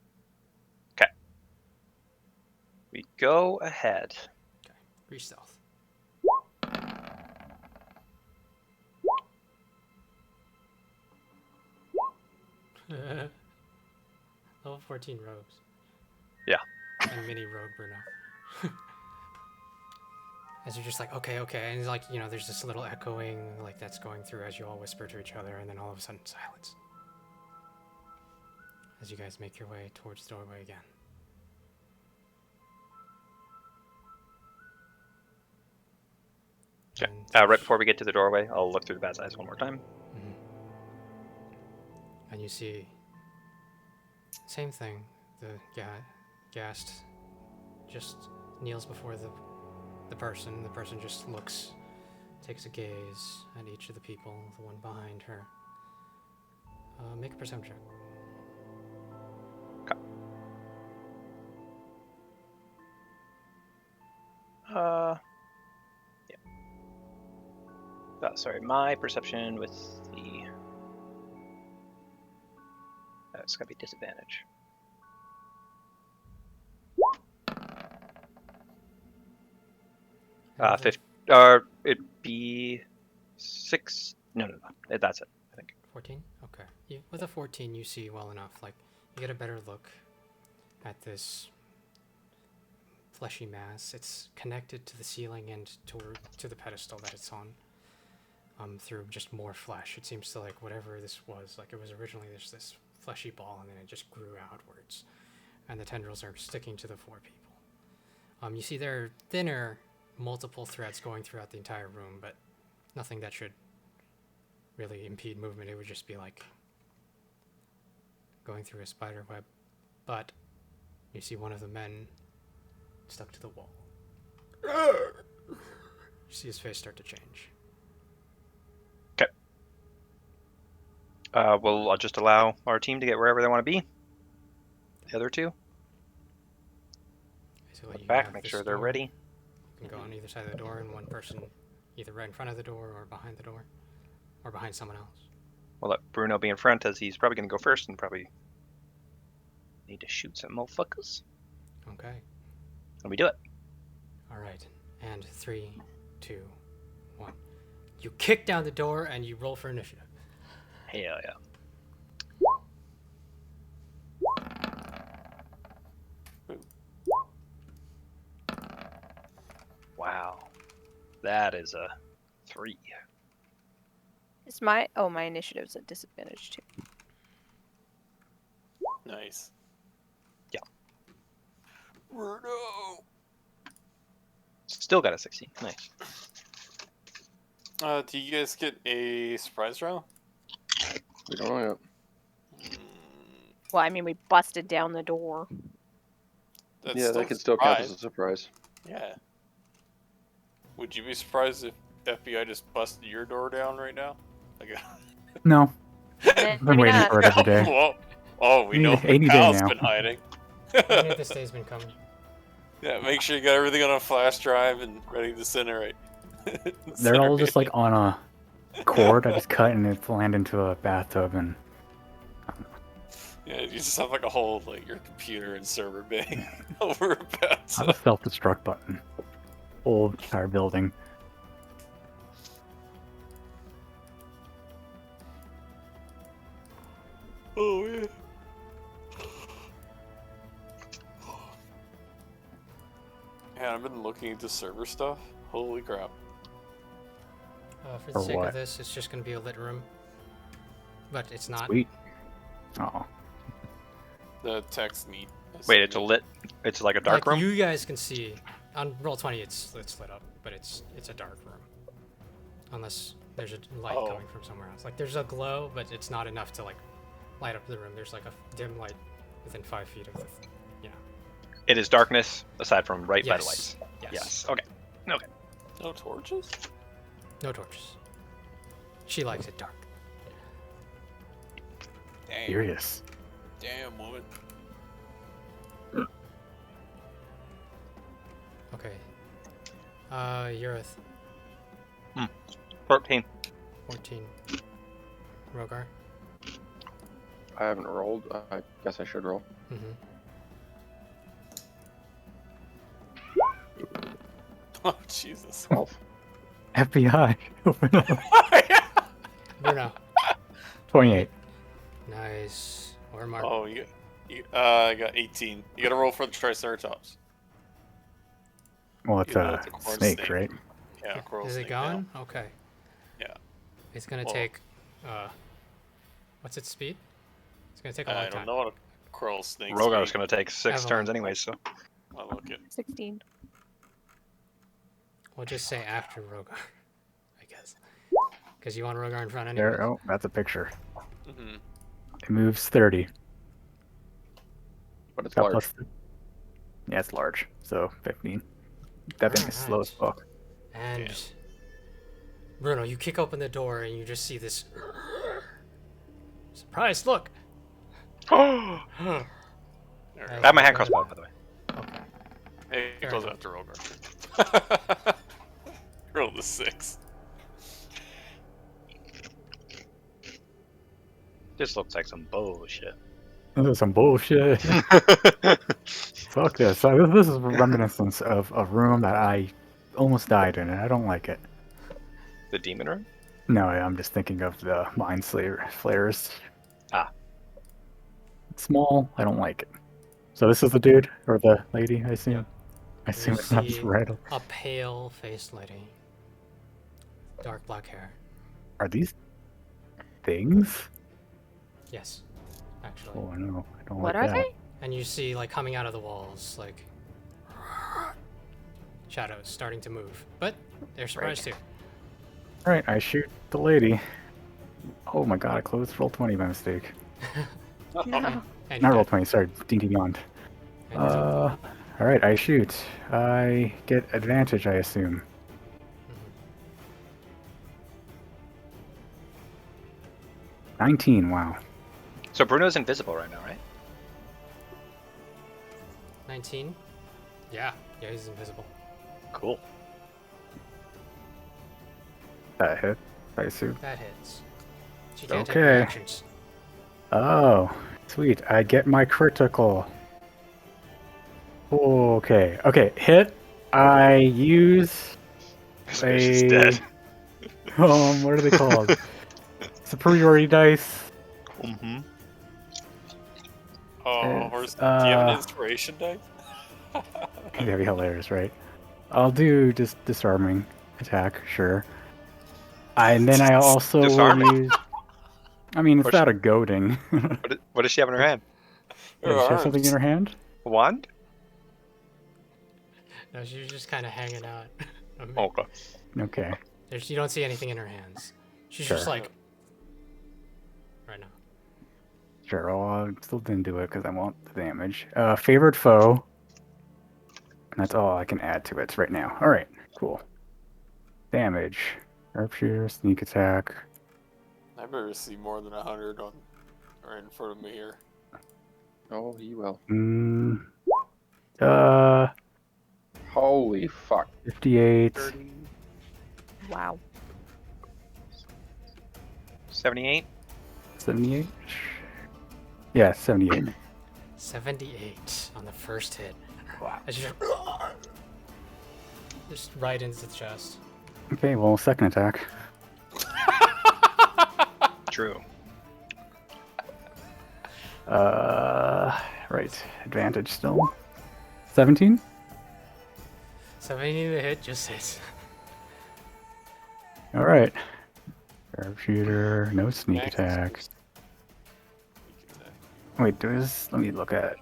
We go ahead. Re-stealth. Level 14 rogues. Yeah. And mini rogue Bruno. As you're just like, okay, and it's like, you know, there's this little echoing like that's going through as you all whisper to each other, and then all of a sudden silence. As you guys make your way towards the doorway again. Okay. And- Right before we get to the doorway, I'll look through the bat's eyes one more time. Mhm. And you see, same thing. The Ghast just kneels before the person. The person just looks, takes a gaze at each of the people. The one behind her. Make a perception check. Yeah. Sorry, my perception with the... it's gonna be disadvantage. And It'd be 6... No, that's it, I think. 14? Okay. With a 14, you see well enough. Like, you get a better look at this fleshy mass. It's connected to the ceiling and to the pedestal that it's on. Through just more flesh. It seems to like whatever this was, like it was originally this fleshy ball, and then it just grew outwards. And the tendrils are sticking to the 4 people. You see there are thinner, multiple threads going throughout the entire room, but nothing that should really impede movement. It would just be like going through a spider web. But you see one of the men stuck to the wall. You see his face start to change. I'll just allow our team to get wherever they want to be. The other two, Basically, look you back, have make this sure they're door. ready. You can go on either side of the door, and one person either right in front of the door or behind the door, or behind someone else. We'll let Bruno be in front, as he's probably going to go first and probably need to shoot some motherfuckers. Okay. And we do it. All right. And 3, 2, 1. You kick down the door and you roll for initiative. Hell yeah. Wow. That is a 3. Is my initiative's at disadvantage too. Nice. Yeah. Bruno! Still got a 16. Nice. Do you guys get a surprise round? we don't know yet. Well, I mean, we busted down the door. That's Yeah, still that could still count surprise. as a surprise. Yeah. Would you be surprised if FBI just busted your door down right now? Like, No, Eh, I've been maybe waiting not. for it every day. we know Any day Kyle's now. been hiding. Any of this day's been coming. Yeah, make sure you got everything on a flash drive and ready to incinerate. They're all just like on a cord I just cut and it landed into a bathtub and Yeah, you just have like a whole like your computer and server bay over a I bathtub. have a self-destruct button. Whole entire building. Oh yeah. Yeah, I've been looking into server stuff. Holy crap. For the Or sake what? of this, it's just going to be a lit room. But it's not. Sweet. Oh. The text neat. Wait, it's a lit. It's like a dark Like, room. you guys can see on Roll20, it's lit up, but it's a dark room. Unless there's a light Oh. coming from somewhere else. Like, there's a glow, but it's not enough to like light up the room. There's like a dim light within 5 feet of the. It is darkness aside from right by the Yes. lights. Yes. Yes. Okay. Okay. No torches? No torches. She likes it dark. Damn. Furious. Damn woman. Okay. Yurith, 14. 14. Rogar. I haven't rolled. I guess I should roll. Mm-hmm. Oh Jesus. 12. FBI. Open up. Bruno. 28. Nice. Or Mark. Oh, I got 18. You gotta roll for the Triceratops. Well, it's You know, a it's a corn snake, snake. right? Yeah, coral Is it snake gone? Okay. Yeah. It's gonna Well- take. What's its speed? It's gonna take a long I time. don't know what a coral snake Rogar's going to take 6 Evelyn. turns anyway, so. I'll look it. 16. We'll just say after Rogar, I guess. Because you want Rogar in front anyway. There. Oh, that's a picture. Mm-hmm. It moves 30. But it's Got large. plus yeah, it's large. So 15. That thing is slow as fuck. And Yeah. Bruno, you kick open the door and you just see this. Surprise! Look. I There That have my hand was- crossbow, by the way. Okay. Hey, it Fair goes enough. after Rogar. Roll the 6. This looks like some bullshit. This is some bullshit. Fuck this. This is reminiscence of a room that I almost died in, and I don't like it. The demon room? No, I'm just thinking of the Mind Slayer flares. Ah. It's small. I don't like it. So this is the dude or the lady, I assume. I You assume that's see right. a pale-faced lady. Dark black hair. Are these things? Yes, actually. Oh no, I don't What like are that. they? And you see, like, coming out of the walls, like, shadows starting to move. But they're surprised too. Right, I shoot the lady. Oh my god, I closed Roll20 by mistake. No. And Not you Roll20, sorry, D&D Beyond. and you jump. Alright, I shoot. I get advantage, I assume. 19, wow. So Bruno's invisible right now, right? 19? Yeah, he's invisible. Cool. That hit, I assume. That hits. She can't take Okay. reactions. Oh, sweet. I get my critical. Okay, hit. I use This bitch is a... dead. what are they called? Superiority dice. Mm-hmm. Oh, It's, horse. Do you have uh, an inspiration die? That'd be hilarious, right? I'll do just disarming attack, sure. And then I also will Disarming? use... I mean, it's Or not a goading. What does she have in her hand? Does she have something in her hand? A wand? No, she's just kind of hanging out. I mean, Okay. Okay. you don't see anything in her hands. She's just Sure. like, right now. Sure, well, I still didn't do it because I want the damage. Favored foe. And that's all I can add to it right now. Alright, cool. Damage. Sharpshooter, sneak attack. I better see more than 100 on right in front of me here. Oh, he will. Uh, Holy fuck. 58. 30. Wow. 78. 78. Yeah, 78. 78 on the first hit. Wow. As you just right into the chest. Okay, well, second attack. True. Right. Advantage still. 17. 17 to hit, just hits. All right. Sharpshooter, no sneak attack. Wait, let me look at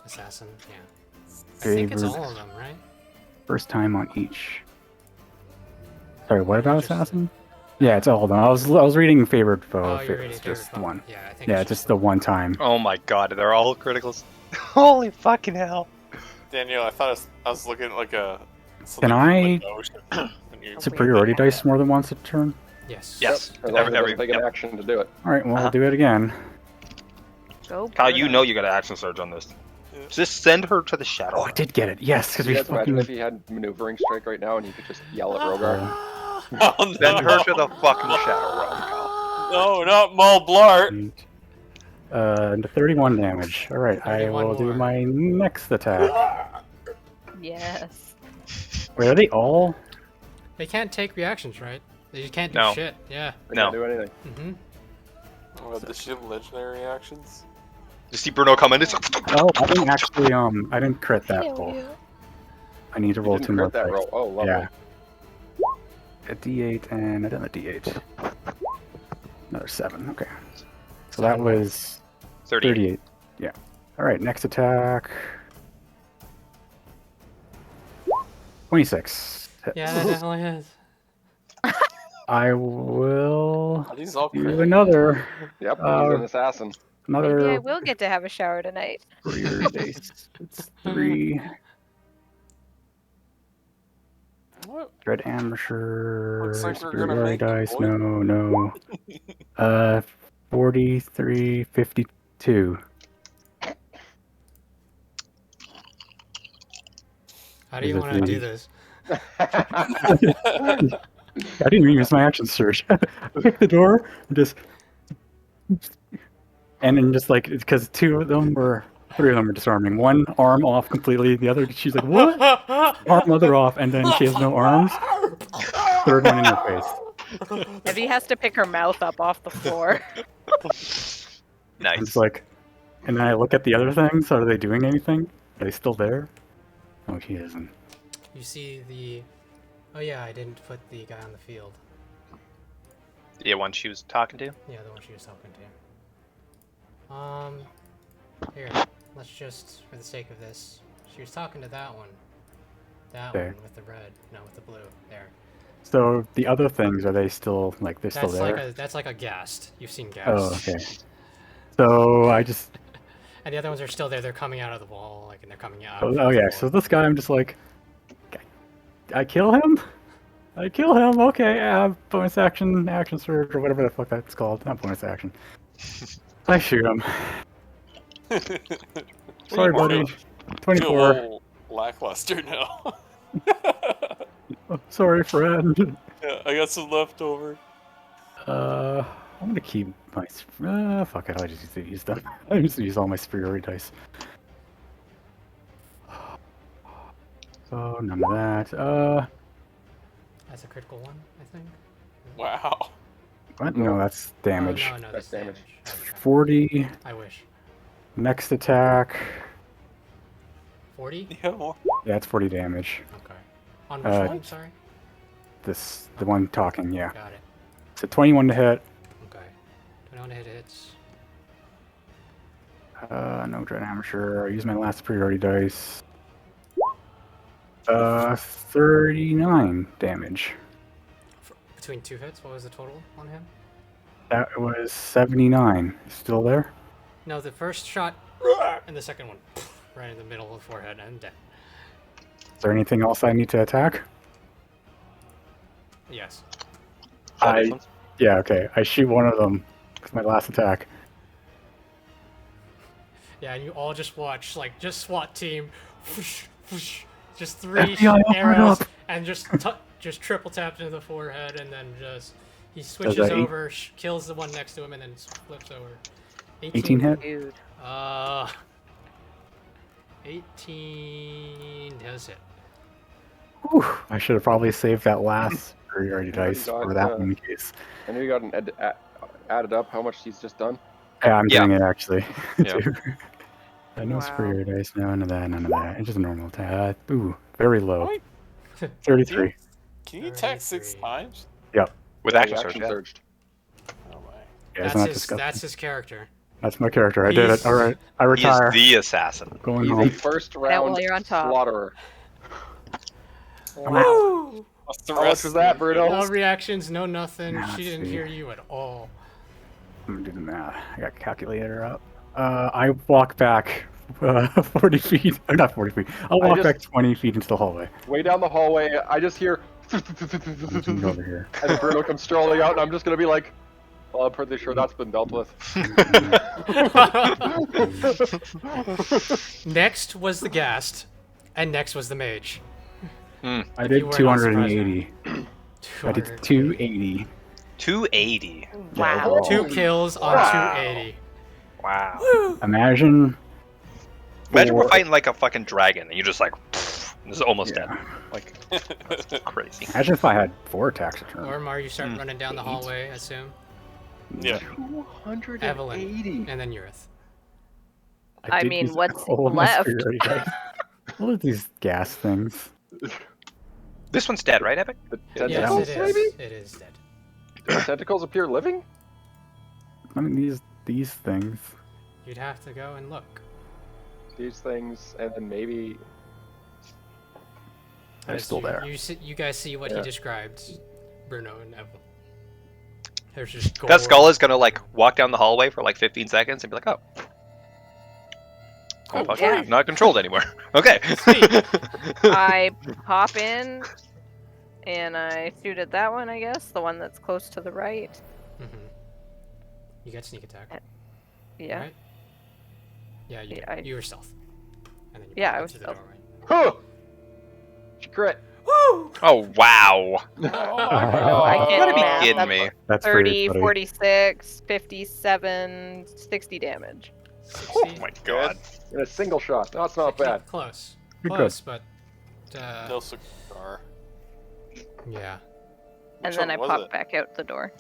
Assassin, yeah. I think it's favorite all of them, right? first time on each. Sorry, what about Just- assassin? Yeah, it's all of them. I was reading favored foe. Oh, if you're it reading was favorite just foe. one. Yeah, I think Yeah, it's just the one time. Oh my god, they're all criticals. Holy fucking hell. Daniel, I thought I was looking at like a. Can I you... superiority dice more than once a turn? Yes. Yes. As long as it Every, doesn't take an action to do it. All right, well, I'll do it again. Go. Kyle, you Birdo. know you got an action surge on this. Just send her to the shadow. Oh, I did get it. Yes, because You we guys imagine fucking. if he had maneuvering strike right now and you could just yell at Rogar? Oh, no. Send her to the fucking shadow realm, Kyle. No, not Maul Blart. And 31 damage. All right, I 31 will do more. my next attack. Yes. Wait, are they all? They can't take reactions, right? They just can't do No. shit. Yeah. They No. can't do anything. Mm-hmm. Oh, the shield legendary actions. You see Bruno come in, it's Oh, I didn't actually. I didn't crit that Kill roll. you. I need to You roll didn't 2 more crit that dice. roll. Oh, lovely. Yeah. A D8 and another D8. Another 7. Okay. So that was 38. Yeah. All right. Next attack. 26. Hits. Yeah, that definitely is. I will Are these all do crit? another Yep, he's Uh, an assassin. Maybe I another will get to have a shower tonight. career dice. It's 3. What? Red amateur. Looks like we're gonna superiority make the dice. point. No. 43, 52. How do you Is it want to do the- this? I didn't even use my action surge. I picked the door and just. And then just like, because 3 of them were disarming. One arm off completely, the other, she's like, what? Arm other off, and then she has no arms. Third one in her face. Evie has to pick her mouth up off the floor. I'm Nice. just like, and then I look at the other things. Are they doing anything? Are they still there? Oh, he isn't. You see the. Oh yeah, I didn't put the guy on the field. Yeah, one she was talking to. Yeah, the one she was talking to. Here, let's just, for the sake of this, she was talking to that one. That Okay. one with the red, no, with the blue. There. So the other things, are they still, like, they're still That's there? like a that's like a ghast. You've seen ghast. Oh, okay. So I just. And the other ones are still there. They're coming out of the wall, like, and they're coming out. Oh, of oh the yeah, wall. so this guy, I'm just like, I kill him? I kill him, okay, yeah, bonus action, action surge, or whatever the fuck that's called. Not bonus action. I shoot him. Sorry, buddy. Feel 24. a little lackluster now. Oh, sorry, friend. Yeah, I got some leftover. I'm gonna keep my. Fuck it, I just use them. I just use all my superiority dice. So, none of that. That's a critical one, I think. Wow. What? No, that's damage. Oh, no, That's that's damage. damage. Okay. 40. I wish. Next attack. 40? Yeah, well, Yeah, it's 40 damage. Okay. On which one? Sorry. The one talking, yeah. Got it. So 21 to hit. Okay. 21 to hit hits. No dread amateur. I use my last priority dice. 39 damage. Between 2 hits, what was the total on him? That was 79. Still there? No, the first shot and the second one. Right in the middle of the forehead and dead. Is there anything else I need to attack? Yes. Yeah, okay. I shoot one of them. It's my last attack. Yeah, and you all just watch, like, just SWAT team, whoosh, whoosh, just 3 FBI, open it arrows, up. and just triple tapped into the forehead, and then just He switches that eight? over, kills the one next to him, and then flips over. 18 hit? Dude. 18 does hit. Whew, I should have probably saved that last superiority Yeah, you dice got, for that one in case. I know you got an added up how much he's just done. Yeah, I'm Yeah. doing it actually. Yeah. too. I know Wow. superior dice, none of that, none of that. It's just a normal attack. Ooh, very low. Wait, 33. can you attack 6 33. times? With Yeah, action you surge, yeah. surged. Oh my. Yeah, isn't that disgusting? That's his character. That's my character. I did He's- it. All right, I He retire. is the assassin. Going He's a home. first while round you're on top. slaughterer. I'm out. Woo! What's the How much rest was of that, the- Bruno? No reactions, no nothing. Nah, She didn't see. hear you at all. I'm gonna do the math. I got calculator up. I walk back 40 feet. Or not 40 feet. I'll I walk just- back 20 feet into the hallway. Way down the hallway, I just hear. I'm gonna go over here. As Bruno comes strolling out, and I'm just gonna be like, well, I'm pretty sure that's been dealt with. Next was the Ghast, and next was the Mage. I You did were not 280. I did 200. 280. 280. Yeah, Wow. overall. 2 kills on Wow. 280. Wow. Imagine. Imagine we're four- fighting like a fucking dragon, and you're just like, this is almost Yeah. dead. Like, that's crazy. Imagine if I had 4 attacks a turn. Ormar, you start running down the hallway, I assume. Yeah. 280. Evelyn, and then Eurith. I did mean, use what's all of my left? superiority dice. All of these gas things. This one's dead, right, Epic? The Yes, tentacles, it maybe? is. It is dead. Do the tentacles appear living? I mean, these things. You'd have to go and look. These things, and then maybe. They're As still there. You guys see what he Yeah. described, Bruno and Evelyn. There's just gore. That skull is gonna like walk down the hallway for like 15 seconds and be like, oh. Oh, fuck, yeah. not controlled anymore. Okay. Sweet. I pop in and I shoot at that one, I guess. The one that's close to the right. Mm-hmm. You got sneak attack. Yeah. Right? Yeah, you, Yeah, you were stealth. And then you Yeah, pop I up was to the stealth. doorway. Huh! She crit. Oh wow. I You can't gotta be math. kidding That's me. That's 30, pretty funny. 46, 57, 60 damage. 60. Oh my god. In a single shot. That's not 60. bad. Close. You're Close, but No cigar. yeah. And Which then one I was pop it? back out the door.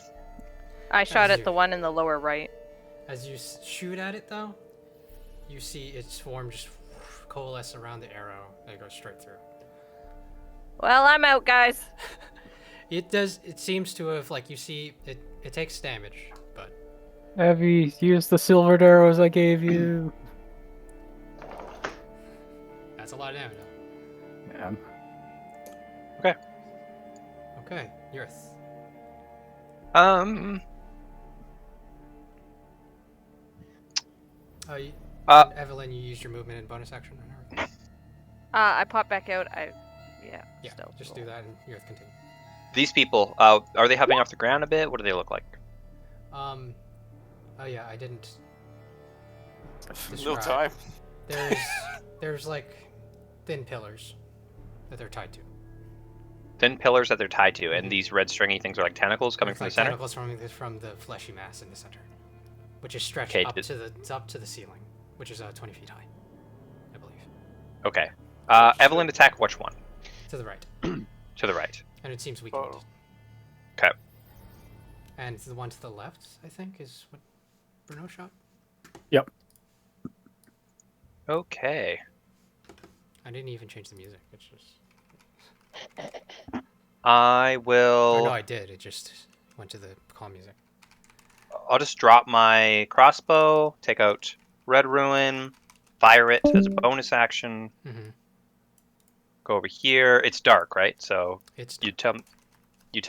I shot As at you- the one in the lower right. As you shoot at it, though, you see its form just coalesce around the arrow that goes straight through. Well, I'm out, guys. It does. It seems to have like you see it. It takes damage, but Evie, use the silvered arrows I gave you. that's a lot of damage. Yeah. Okay, Eurith. Oh, Evelyn, you used your movement and bonus action on everything. I pop back out. Yeah. Yeah, Stealth just roll. do that and Eurith continue. These people, are they hopping off the ground a bit? What do they look like? Oh yeah, I didn't. No describe. time. There's like thin pillars that they're tied to. Thin pillars that they're tied to, and these red stringy things are like tentacles coming It's from like the center? tentacles from the fleshy mass in the center, which is stretched Okay, up did- to the ceiling, which is 20 feet high, I believe. Okay. Evelyn, attack which one? To the right, To the right. and it seems weakened. Oh. Okay. And the one to the left, I think, is what Bruno shot. Yep. Okay. I didn't even change the music. It's just. I Or will. no, I did. It just went to the calm music. I'll just drop my crossbow, take out Red Ruin, fire it as a bonus action. Mm-hmm. Go over here. It's dark, right? So It's you tell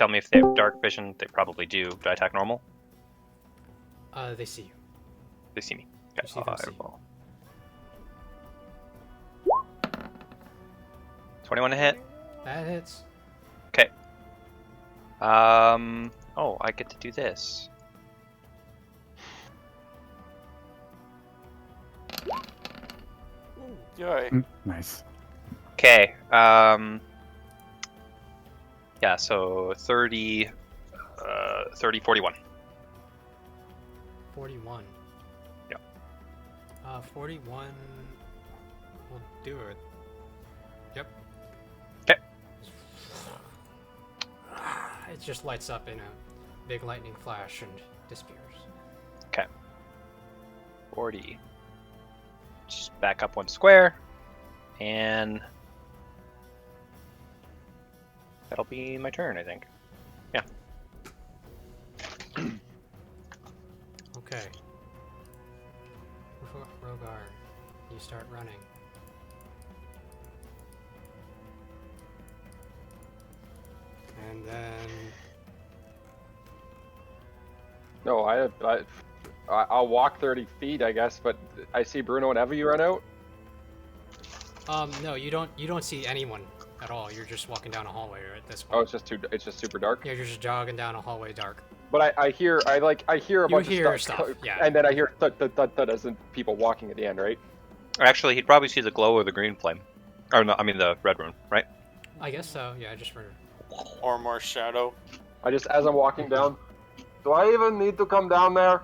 me if they have dark vision. They probably do. Do I attack normal? they see you. They see me. You see them I see you. will. 21 to hit. That hits. Okay. Oh, I get to do this. Yay. Nice. Okay. Yeah. So 30, 30, 41. 41. Yep. 41 will do it. Yep. Okay. It just lights up in a big lightning flash and disappears. Okay. 40. Just back up 1 square. And that'll be my turn, I think. Yeah. Okay. Rogar, you start running. And then No, I'll walk 30 feet, I guess, but I see Bruno and Eva, you run out. no, you don't see anyone at all. You're just walking down a hallway at this Oh, point. it's just super dark. Yeah, you're just jogging down a hallway dark. But I hear a You bunch hear of stuff, yeah. and then I hear thud thud thud thud as in people walking at the end, right? Actually, he'd probably see the glow of the green flame. Or no, I mean the red rune, right? I guess so, yeah, I just heard. Or more shadow. As I'm walking down, do I even need to come down there?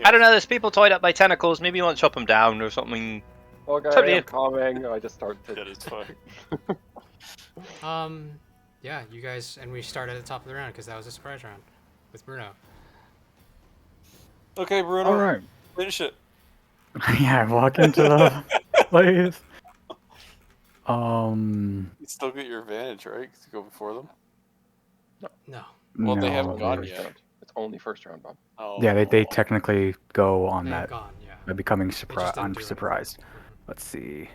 I don't know, there's people tied up by tentacles. Maybe you want to chop them down or something. Okay, It's up to you. I'm coming. I just start to. That is fine. Yeah, you guys, and we start at the top of the round because that was a surprise round with Bruno. Okay, Bruno. All right. Finish it. Yeah, I walk into the place. You still get your advantage, right? 'Cause you go before them. No. Well, they no, haven't gone they're- yet. It's only first round, Bob. Oh. Yeah, they technically go on They're that gone, yeah. by becoming They just didn't do anything. unsurprised. Let's see.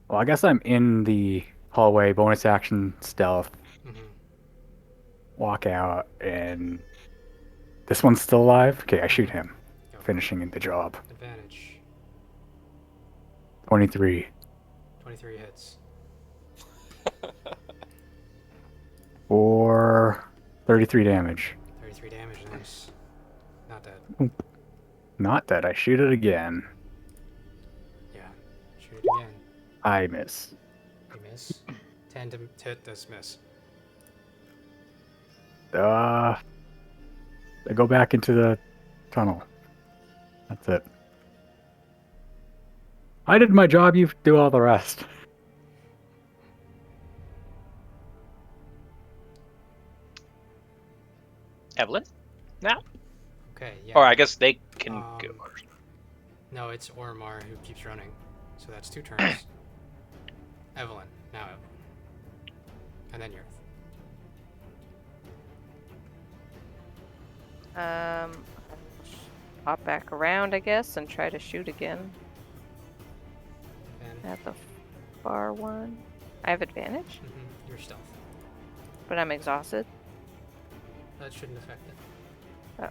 Well, I guess I'm in the hallway, bonus action stealth, Mm-hmm. walk out, and this one's still alive? Okay, I shoot him, Go. finishing the job. Advantage. 23. 23 hits. For 33 damage. 33 damage, nice. Not dead. Not dead, I shoot it again. Yeah. Shoot it again. I miss. You miss. 10 to hit does miss. I go back into the tunnel. That's it. I did my job, you do all the rest. Evelyn? Now? Okay, yeah. Or I guess they can go Um, first. No, it's Ormar who keeps running. So that's 2 turns. Evelyn. Now Evelyn. And then Yurth. Hop back around, I guess, and try to shoot again And at the far one. I have advantage, your stealth. but I'm exhausted. That shouldn't affect it. Oh.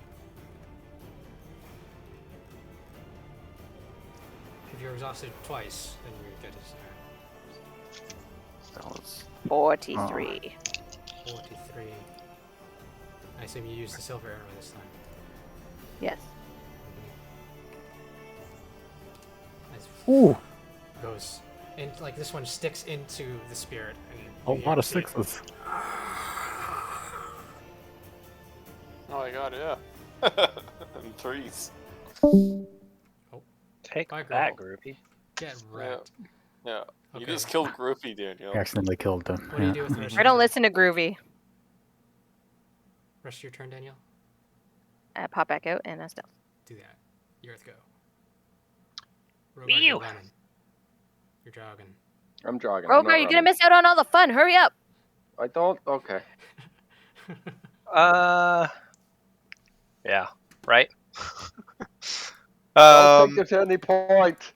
If you're exhausted twice, then you get his That was 43. 43. I assume you used the silver arrow this time. Yes. As Ooh, goes and like this one sticks into the spirit a and lot of sixes. Oh my god, yeah. And 3s. Take Bye, that, girl. groupie. get wrecked. Yeah. You Okay. just killed Groupie, Daniel. I accidentally killed them. What do you do with the rest of I your don't turn? listen to Groovy. Rest of your turn, Daniel? I pop back out and I stealth. Do that. Yours go. Rogar, Ew. you're running. You're jogging. I'm jogging. I'm Rogar, not you're gonna running. miss out on all the fun. Hurry up. I don't. Okay. Yeah, right? Don't take it to any point.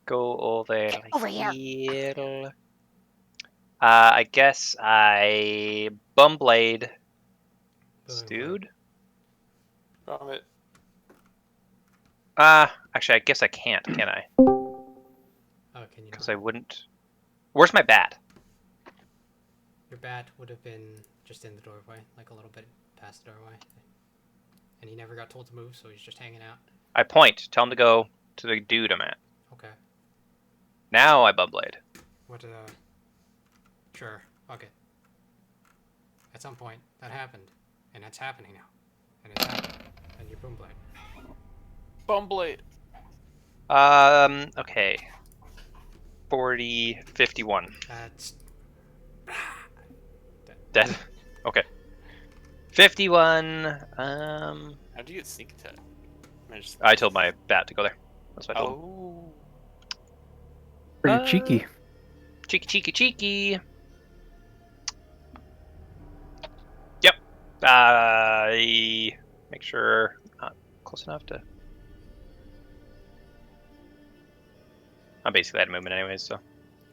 Go over over here. here. I guess I Bumblade Stewed? Vomit. Actually, I guess I can't, can I? Oh, can you Because not? I wouldn't. Where's my bat? Your bat would have been just in the doorway, like a little bit past the doorway. And he never got told to move, so he's just hanging out. I point. Tell him to go to the dude I'm at. Okay. Now I Bumblade. What, sure. Fuck it. At some point, that happened. And that's happening now. And it's happening. And your boom blade. Bumbleblade. Okay. 40, 51. That's... Dead. Okay. 51. How do you get sneak attack? I told my bat to go there. That's what I told him. Oh. Pretty cheeky. Cheeky. Yep. Make sure not close enough to. I'm basically out of movement anyways, so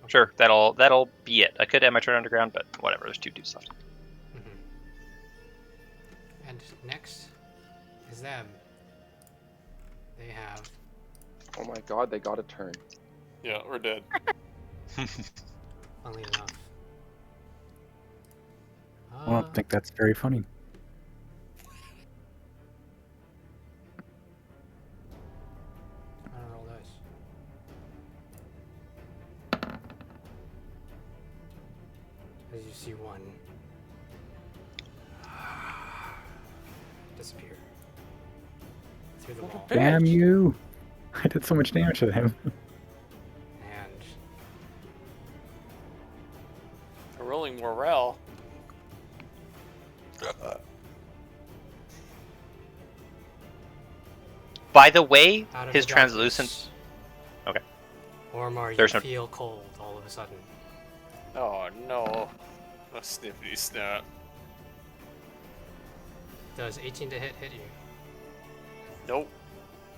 sure, that'll be it. I could have my turn underground, but whatever. There's 2 dudes left. And next is them. They have. Oh my god, they got a turn. Yeah, we're dead. Funnily enough. I don't think that's very funny. I'm gonna roll dice. As you see one disappear through the wall. Damn you! I did so much damage to him. And We're rolling morale. By the way, out of his the translucent. darkness, Okay. Ormar, you There's no- feel cold all of a sudden. Oh no. A snippity snap. Does 18 to hit you? Nope.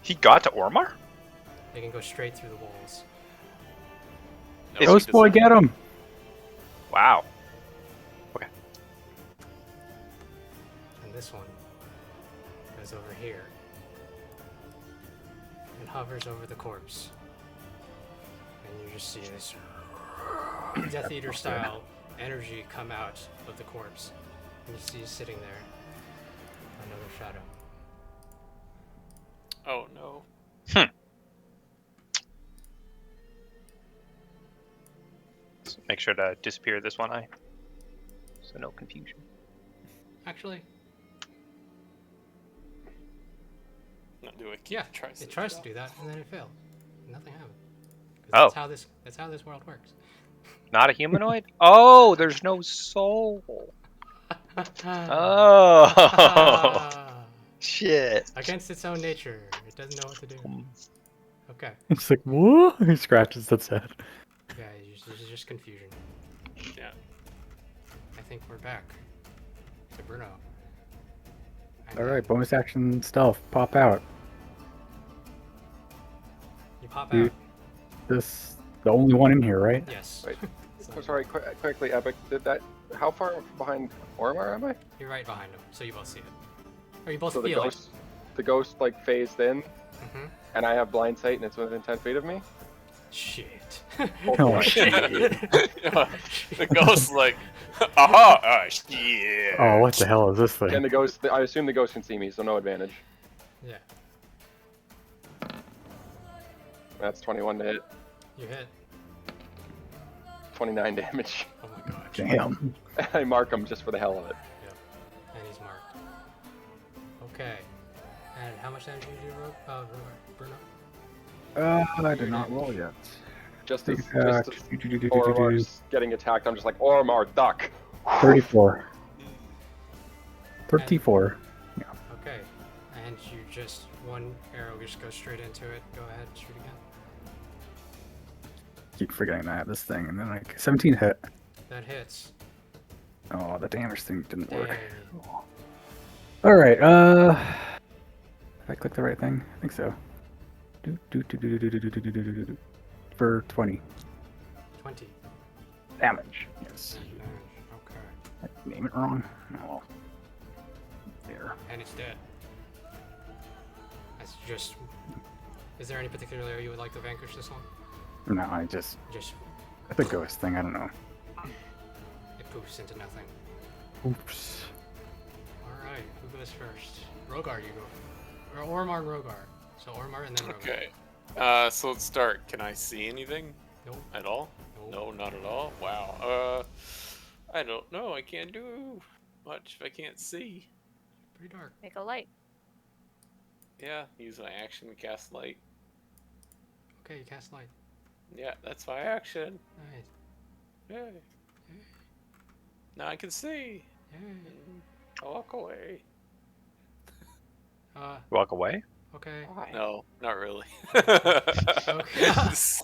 He got to Ormar? They can go straight through the walls. No, Ghost boy, get him! Wow. And this one goes over here and hovers over the corpse. And you just see this Death Eater style energy come out of the corpse. And you see he's sitting there. Another shadow. Oh no. So make sure to disappear this one eye. So no confusion. Actually, Not do it. yeah, Tries it tries to do that and then it failed. Nothing happened. 'Cause Oh. That's how this world works. Not a humanoid? Oh, there's no soul. Oh. Shit. Against its own nature, it doesn't know what to do. Okay. It's like, what? He scratches his head. Yeah, this is just confusion. Yeah. I think we're back to Bruno. And Alright, bonus action stealth. Pop out. You pop Dude. out. This the only one in here, right? Yes. Wait. So Oh, sorry, quickly, Epic. Did that? How far behind Ormar am I? you're right behind him, so you both see it. Or you both So feel the ghost like phased in, it. Mm-hmm. and I have blind sight, and it's within 10 feet of me. Shit. Oh, shit. The ghost like, aha, shit. Oh, what the hell is this thing? And the ghost, I assume the ghost can see me, so no advantage. Yeah, That's 21 to hit, you hit. 29 damage. Oh my god. Damn. I mark him just for the hell of it. And he's marked. Okay. And how much damage did you do, Bruno? I did not roll yet. Just as Impact. Ormar's getting attacked, I'm just like, Ormar, duck! 34. 34. Okay. And you just, one arrow just goes straight into it. Go ahead, shoot again. Keep forgetting that this thing, and then like 17 hit. That hits. Oh, the damage thing didn't work. Dang. All right. Did I click the right thing? I think so. For 20 20 damage. Yes. damage. Okay. I name it wrong. Oh well. There. And it's dead. That's just. Is there any particular area you would like to vanquish this one? No, I just Just the ghost thing. I don't know. it poofs into nothing. Oops. Alright, who goes first? Rogar, you go. Or Ormar and Rogar. So Ormar and then Rogar. Okay. So let's start. Can I see anything Nope. at all? Nope. No, not at all. Wow. I don't know. I can't do much if I can't see? Pretty dark. Make a light. Yeah, use my action to cast light. Okay, you cast light. Yeah, that's my action. Nice. Yay. Now I can see. Yay. I'll walk away. Walk away. Okay. No, not really. Okay.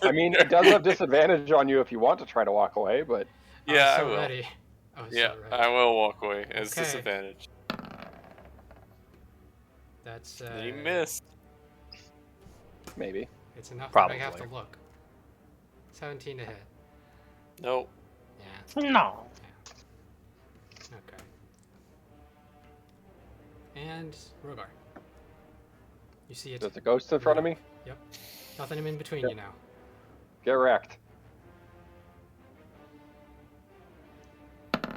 I mean, it does have disadvantage on you if you want to try to walk away, but Yeah, I I was so will. ready. I was Yeah, so ready. I will walk away as Okay. disadvantage. That's Then you missed. maybe. It's enough that I have to Probably. look. 17 to hit. Nope. Yeah. No. Okay. And Rogar. You see it. There's a ghost in front of me. Yep. Nothing in between Yep. you now. Get wrecked.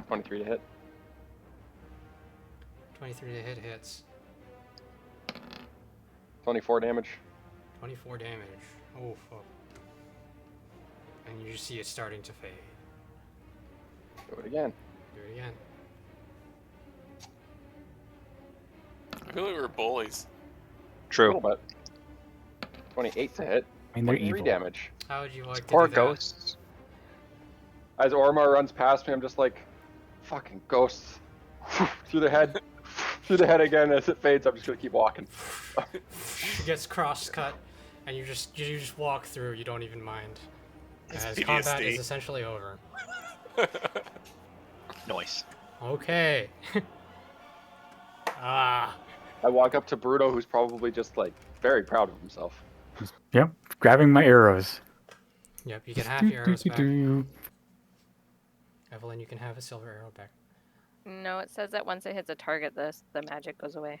23 to hit. 23 to hit hits. 24 damage. 24 damage. Oh, fuck. And you just see it starting to fade. Do it again. Do it again. I feel like we're bullies. A True. little bit. 28 to hit. I mean, they're 23 evil. damage. How would you like to Poor do that? ghosts. As Ormar runs past me, I'm just like, fucking ghosts. Through the head. Through the head again. As it fades, I'm just gonna keep walking. It gets cross-cut, and you just walk through. You don't even mind. It's As combat PTSD. is essentially over. Nice. Okay. Ah. I walk up to Bruto, who's probably just like very proud of himself. Yep, grabbing my arrows. Yep, you can have your arrows back. Evelyn, you can have a silver arrow back. No, it says that once it hits a target, the magic goes away.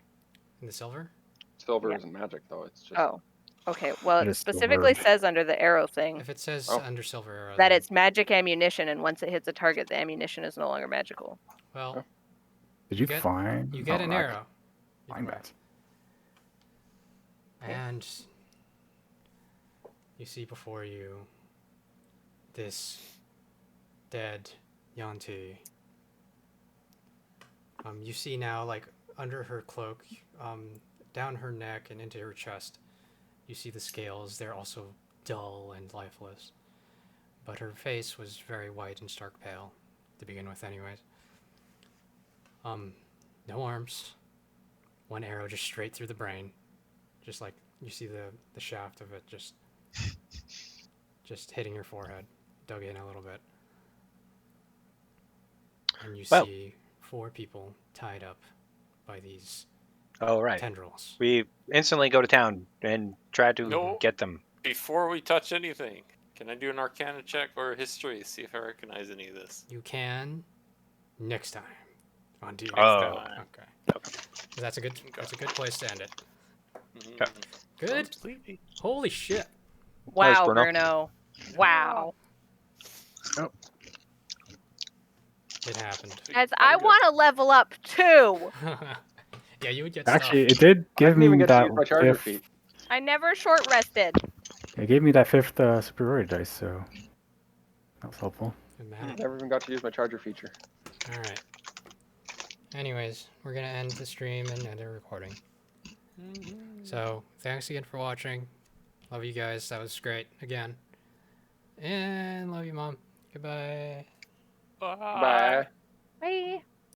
And the silver? Silver Yeah. isn't magic though. It's just. Oh. Okay, well, That it is specifically silver. says under the arrow thing If it says Oh. under silver arrow, that then- it's magic ammunition, and once it hits a target, the ammunition is no longer magical. well, Did you get- find? you get oh, an I arrow. Find that. And you see before you this dead Yanti. You see now, like, under her cloak, down her neck and into her chest, you see the scales. They're also dull and lifeless. But her face was very white and stark pale, to begin with anyways. No arms. One arrow just straight through the brain. Just like, you see the shaft of it just hitting your forehead, dug in a little bit. And you Well. see 4 people tied up by these Oh, right. tendrils. We instantly go to town and try to No. get them. Before we touch anything, can I do an Arcana check or a history to see if I recognize any of this? You can next time on D. Oh. Okay. That's a good place to end it. Mhm. Good. I'm sleepy. Holy shit. Wow, Bruno. Bruno. Wow. It happened. Guys, I want to level up too. Yeah, you would get Actually, stuff. it did I give didn't even me get to that use my charger fifth. feat. I never short rested. It gave me that 5th superiority dice, so that was helpful. Good man. Never even got to use my charger feature. Alright. Anyways, we're gonna end the stream and end the recording. So, thanks again for watching. Love you guys. That was great again. And love you, Mom. Goodbye. Bye. Bye. Bye.